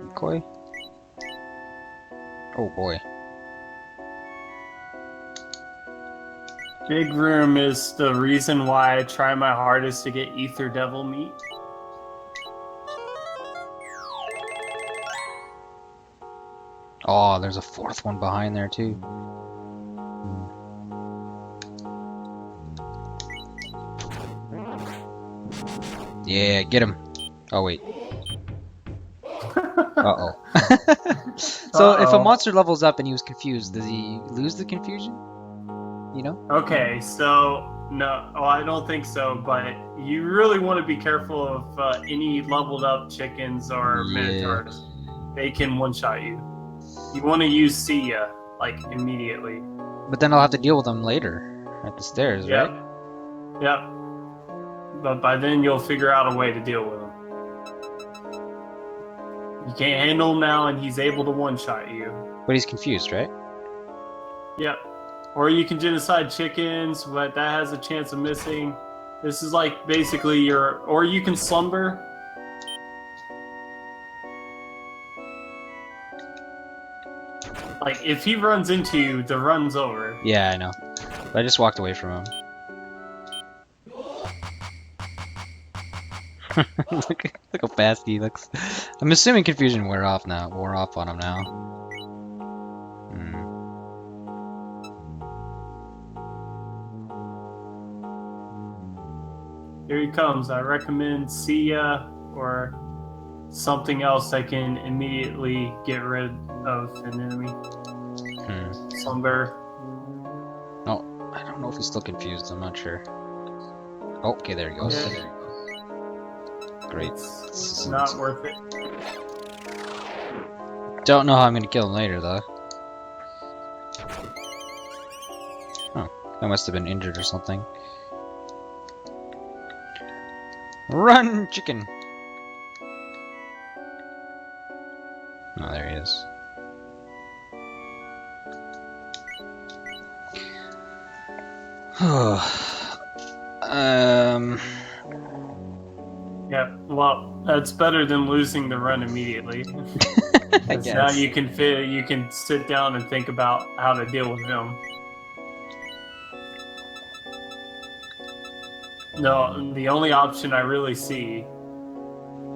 Decoy? Oh boy. Big Room is the reason why I try my hardest to get Ether Devil meat. Oh, there's a fourth one behind there too. Yeah, get him. Oh wait. Uh-oh. So if a Uh-oh. monster levels up and he was confused, does he lose the confusion? You know? Okay, so no, I don't think so. But you really want to be careful of any leveled up chickens or Yeah. minotaurs. They can one-shot you. You want to use Sia like immediately. But then I'll have to deal with them later at the stairs, Yep. right? Yep. But by then you'll figure out a way to deal with him. You can't handle him now, and he's able to one-shot you. But he's confused, right? Yep. Or you can genocide chickens, but that has a chance of missing. This is like basically your... Or you can slumber. Like if he runs into you, the run's over. Yeah, I know. But I just walked away from him. look how fast he looks. I'm assuming confusion wore off on him now. Here he comes. I recommend Sia or something else that can immediately get rid of an enemy. Slumber. Oh, I don't know if he's still confused. I'm not sure. Oh, okay, there he goes. Yeah. Great. It's not worth it. Don't know how I'm gonna kill him later, though. Oh, I must have been injured or something. Run, chicken! Oh, there he is. Yeah, well, that's better than losing the run immediately. I 'Cause guess. now you can sit down and think about how to deal with him. No, the only option I really see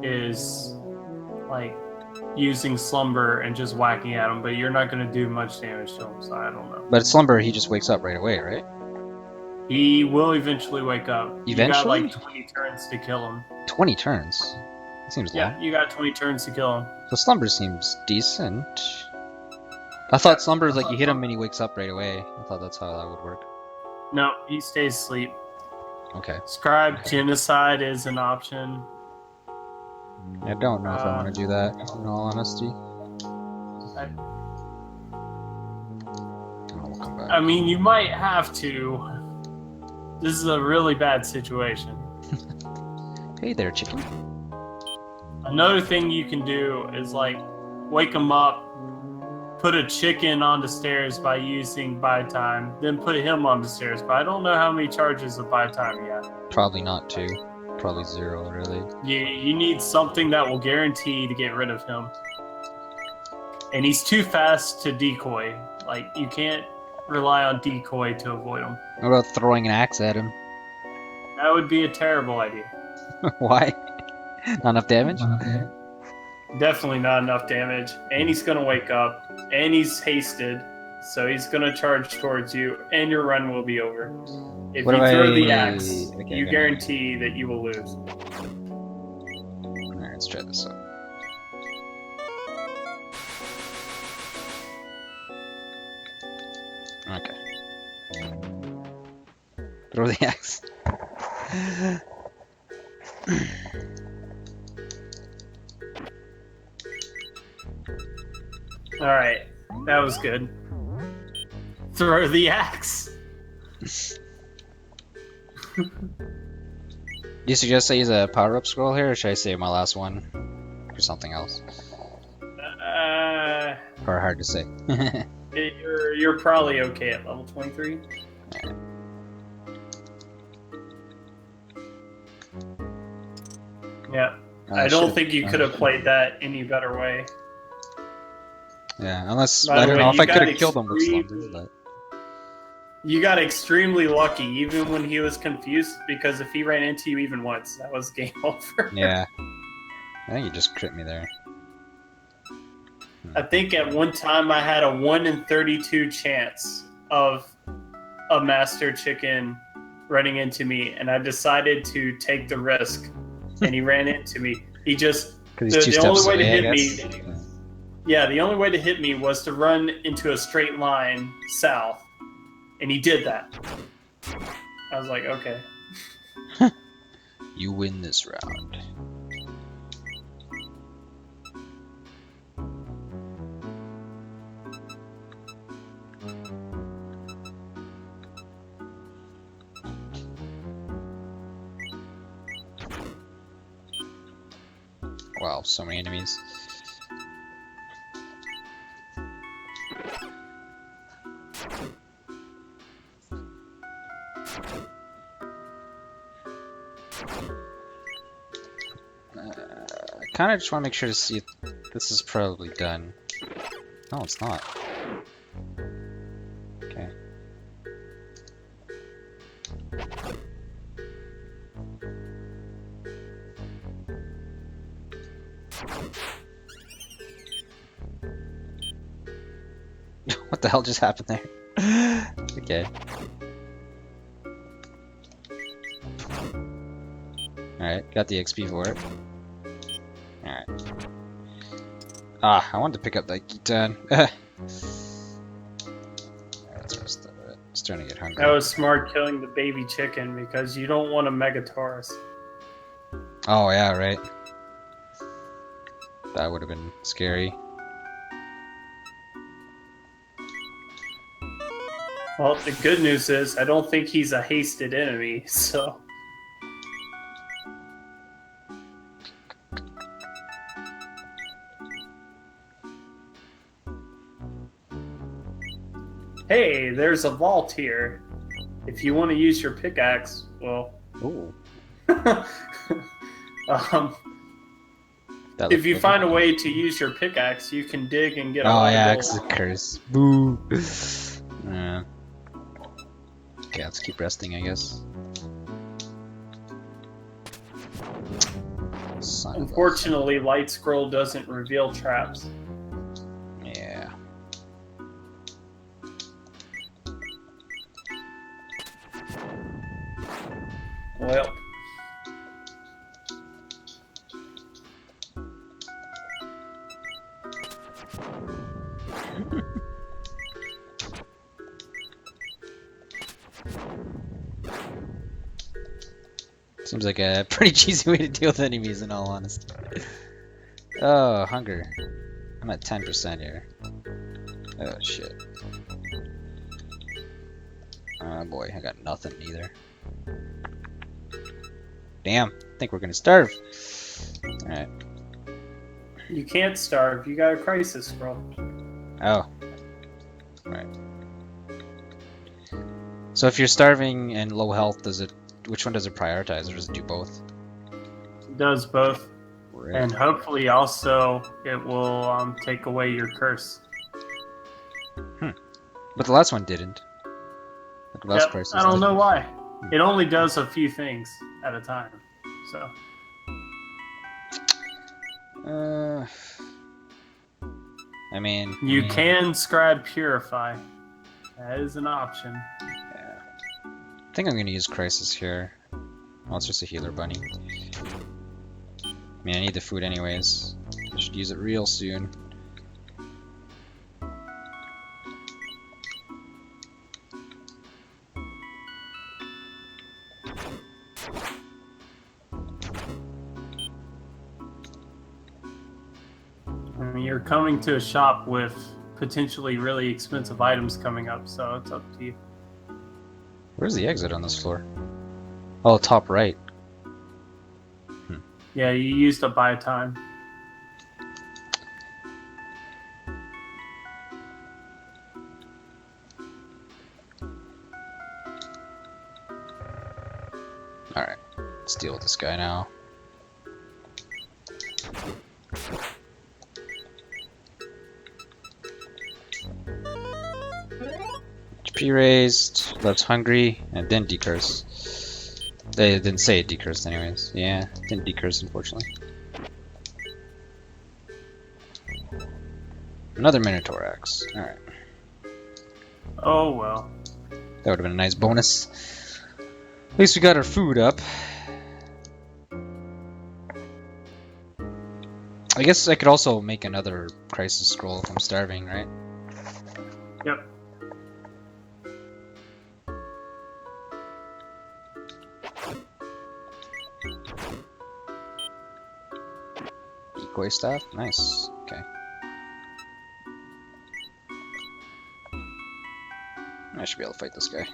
is like using slumber and just whacking at him, but you're not going to do much damage to him, so I don't know. But slumber, he just wakes up right away, right? He will eventually wake up. You got Eventually? like 20 turns to kill him. 20 turns. That seems long. Yeah, you got 20 turns to kill him. So slumber seems decent. I thought slumber is like you hit him and he wakes up right away. I thought that's how that would work. No, he stays asleep. Okay. Scribe genocide is an option. I don't know if I want to do that, in all honesty. Oh, we'll come back. I mean, you might have to. This is a really bad situation. Hey there, chicken. Another thing you can do is like wake him up, put a chicken on the stairs by using buy time, then put him on the stairs. But I don't know how many charges of buy time yet. Probably not 2. Probably 0, really. You need something that will guarantee to get rid of him. And he's too fast to decoy. Like, you can't rely on decoy to avoid him. What about throwing an axe at him? That would be a terrible idea. Why? Not enough damage? Definitely not enough damage. And he's going to wake up. And he's hasted. So he's going to charge towards you. And your run will be over. If What you if throw I- the axe, okay, you okay. guarantee that you will lose. Alright, let's try this out. Okay. Throw the axe. Alright. That was good. Throw the axe. Do you suggest I use a power-up scroll here, or should I save my last one for something else? Or hard to say. You're probably okay at level 23. Yeah. I don't think you could have played that any better way. Yeah, unless By I the don't way, know if you I could have got killed him with extreme- slumber, but You got extremely lucky, even when he was confused, because if he ran into you even once, that was game over. yeah. I think you just crit me there. I think at one time I had a 1 in 32 chance of a master chicken running into me, and I decided to take the risk, and he ran into me. He just... Because he's two the only steps way to away, I hit guess. me... Yeah, the only way to hit me was to run into a straight line south, and he did that. I was like, okay. You win this round. Wow, so many enemies. I kind of just want to make sure to see if this is probably done. No, it's not. the hell just happened there? Okay. Alright, got the XP for it. Alright. Ah, I wanted to pick up that Gitan. That's messed up. It's starting to get hungry. That was smart killing the baby chicken because you don't want a Megataurus. Oh, yeah, right. That would have been scary. Well, the good news is I don't think he's a hasted enemy, so... Hey, there's a vault here. If you want to use your pickaxe, well... Ooh. If you find a way to use your pickaxe, you can dig and get a Oh lot yeah, of it's a gold. curse. Boo. Okay, let's keep resting, I guess. Son of a- Unfortunately, Light Scroll doesn't reveal traps. Yeah. Well, Seems like a pretty cheesy way to deal with enemies, in all honesty. Oh, hunger. I'm at 10% here. Oh shit. Oh boy, I got nothing either. Damn, I think we're gonna starve. Alright. you can't starve. You got a crisis scroll. Oh. Right. So if you're starving and low health, which one does it prioritize, or does it do both? It does both. Right. And hopefully also it will take away your curse. But the last one didn't. Like the last Yep, crisis I don't did. know why. It only does a few things at a time. So I mean, you can scribe purify. That is an option. Yeah. I think I'm gonna use crisis here. Oh, it's just a healer bunny. I mean, I need the food anyways. I should use it real soon. I mean, you're coming to a shop with potentially really expensive items coming up, so it's up to you. Where's the exit on this floor? Oh, top right. Yeah, you used up buy time. Alright, let's deal with this guy now. HP raised, left hungry, and didn't decurse. They didn't say it decursed anyways. Yeah, didn't decurse unfortunately. Another Minotaur axe. Alright. Oh well. That would have been a nice bonus. At least we got our food up. I guess I could also make another crisis scroll if I'm starving, right? Yep. Decoy staff? Nice. Okay. I should be able to fight this guy.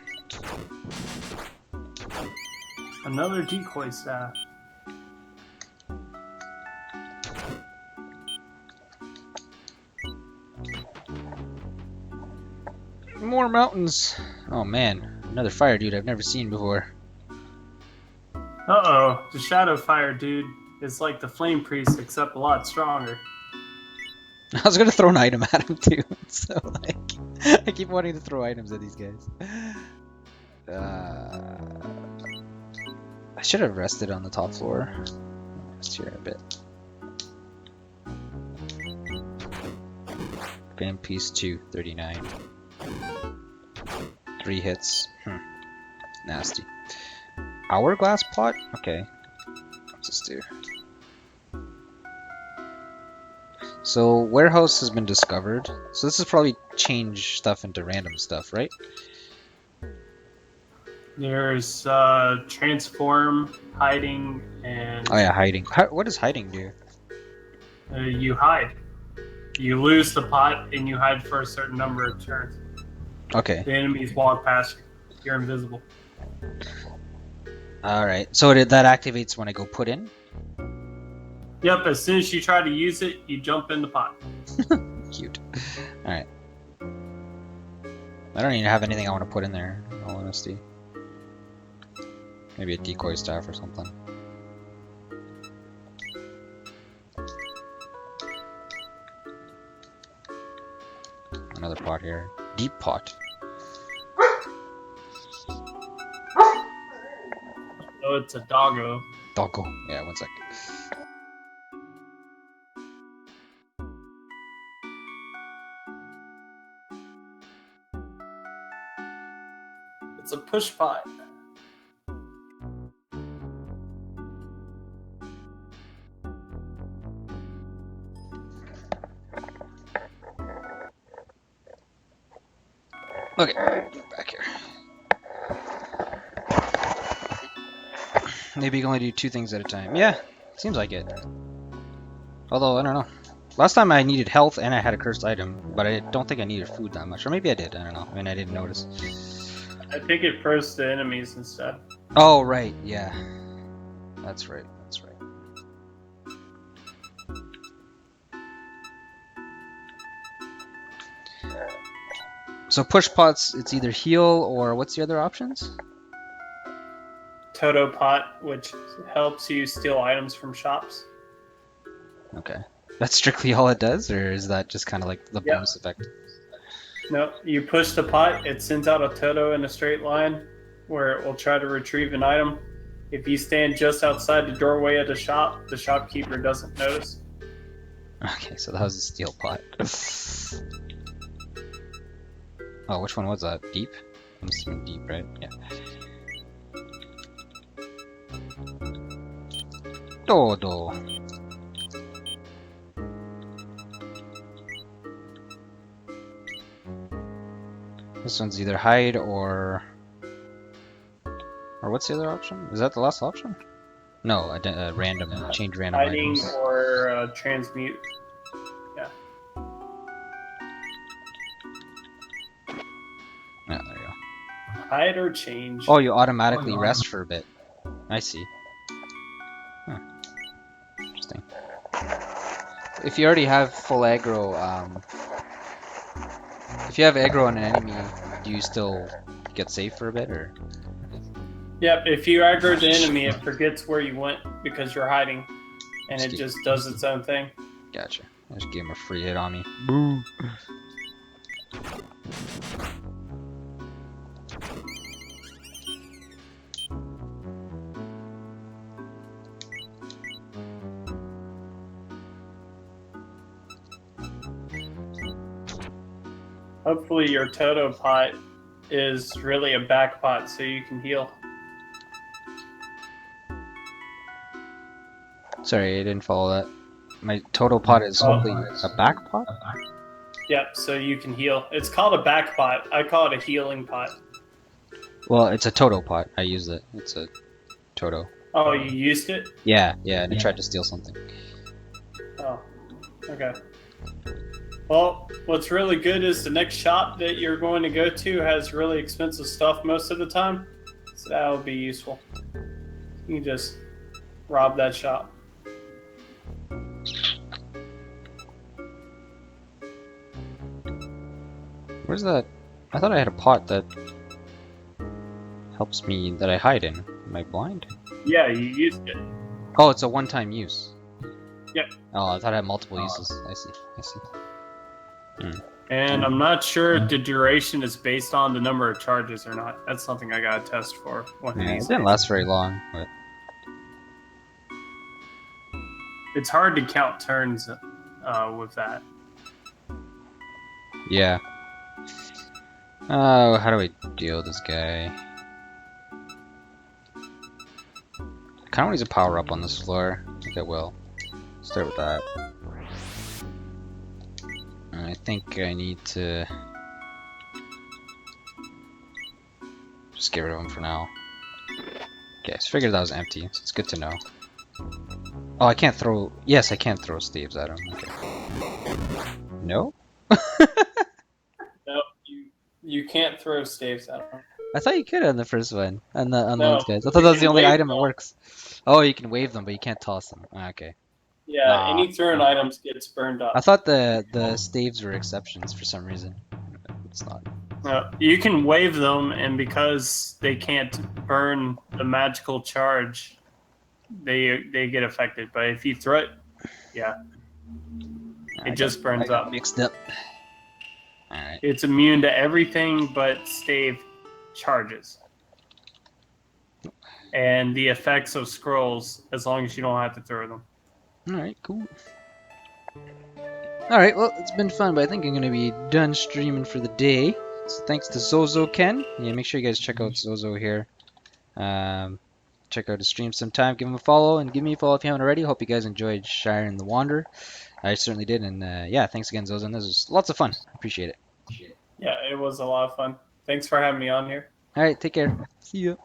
Another decoy staff. More mountains! Oh man, another fire dude I've never seen before. Uh-oh, the Shadow Fire dude is like the Flame Priest, except a lot stronger. I was gonna throw an item at him too, so like, I keep wanting to throw items at these guys. I should have rested on the top floor. Rest here a bit. Fan piece 2, 39. 3 hits. Nasty. Hourglass pot? Okay. What's this do? So warehouse has been discovered. So this is probably change stuff into random stuff, right? There's transform, hiding, and Oh yeah, hiding. What does hiding do? you hide. You lose the pot and you hide for a certain number of turns. Okay. The enemies walk past you. You're invisible. Alright. So that activates when I go put in? Yep, as soon as you try to use it, you jump in the pot. Cute. Alright. I don't even have anything I want to put in there, in all honesty. Maybe a decoy staff or something. Another pot here. Deep pot. Oh, it's a doggo. Doggo. Yeah, one sec. It's a push pot. Okay, back here. Maybe you can only do 2 things at a time. Yeah, seems like it. Although, I don't know. Last time I needed health and I had a cursed item, but I don't think I needed food that much. Or maybe I did, I don't know. I mean, I didn't notice. I think it froze the enemies and stuff. Oh, right, yeah. That's right, that's right. So push pots, it's either heal or what's the other options? Toto pot, which helps you steal items from shops. Okay. That's strictly all it does, or is that just kind of like the Yep. bonus effect? No, you push the pot, it sends out a Toto in a straight line where it will try to retrieve an item. If you stand just outside the doorway of the shopkeeper doesn't notice. Okay, so that was a steel pot. Oh, which one was that? Deep? I'm assuming deep, right? Yeah. Dodo. This one's either hide or what's the other option? Is that the last option? No, random. Change random Hiding items. or transmute. Yeah, there you go. Hide or change. Oh, you automatically rest for a bit. I see. Huh. Interesting. If you already have full aggro, if you have aggro on an enemy, do you still get safe for a bit, or? Yep, if you aggro the enemy, it forgets where you went because you're hiding. And it just does its own thing. Gotcha. I just gave him a free hit on me. Boo! Hopefully your Toto pot is really a back pot so you can heal. Sorry, I didn't follow that. My total pot is hopefully a back pot? Yep, so you can heal. It's called a back pot. I call it a healing pot. Well, it's a Toto pot. I use it. It's a Toto. Oh, you used it? Yeah, and I tried to steal something. Oh, okay. Well, what's really good is the next shop that you're going to go to has really expensive stuff most of the time. So that would be useful. You can just rob that shop. Where's that? I thought I had a pot that helps me, that I hide in. Am I blind? Yeah, you used it. Oh, it's a one-time use. Yep. Oh, I thought I had multiple uses. I see. And I'm not sure if the duration is based on the number of charges or not. That's something I gotta test for one of Yeah, it these didn't days. last very long, but It's hard to count turns with that. yeah. Oh, how do I deal with this guy? I kind of want to use a power up on this floor. I think I will. Start with that. And I think I need to just get rid of him for now. Okay, so figured that was empty, so it's good to know. Oh, I can't throw. Yes, I can throw staves at him. Okay. No? No, you can't throw staves at them. I thought you could on the first one. On the No, those guys. I thought you that was the can only wave item that them. works. Oh, you can wave them, but you can't toss them. Ah, okay. Yeah, any thrown items gets burned I up. thought the staves were exceptions for some reason. It's not. No, you can wave them, and because they can't burn the magical charge, they get affected. But if you throw it, yeah, it just burns I got up. mixed up. Alright. It's immune to everything but stave charges. And the effects of scrolls, as long as you don't have to throw them. Alright, cool. Alright, well, it's been fun, but I think I'm going to be done streaming for the day. So thanks to Zozoken. Yeah, make sure you guys check out Zozo here. Check out his stream sometime. Give him a follow, and give me a follow if you haven't already. Hope you guys enjoyed Shiren the Wanderer. I certainly did, and yeah, thanks again, Zozo. This was lots of fun. Appreciate it. Yeah, it was a lot of fun. Thanks for having me on here. Alright, take care. See ya.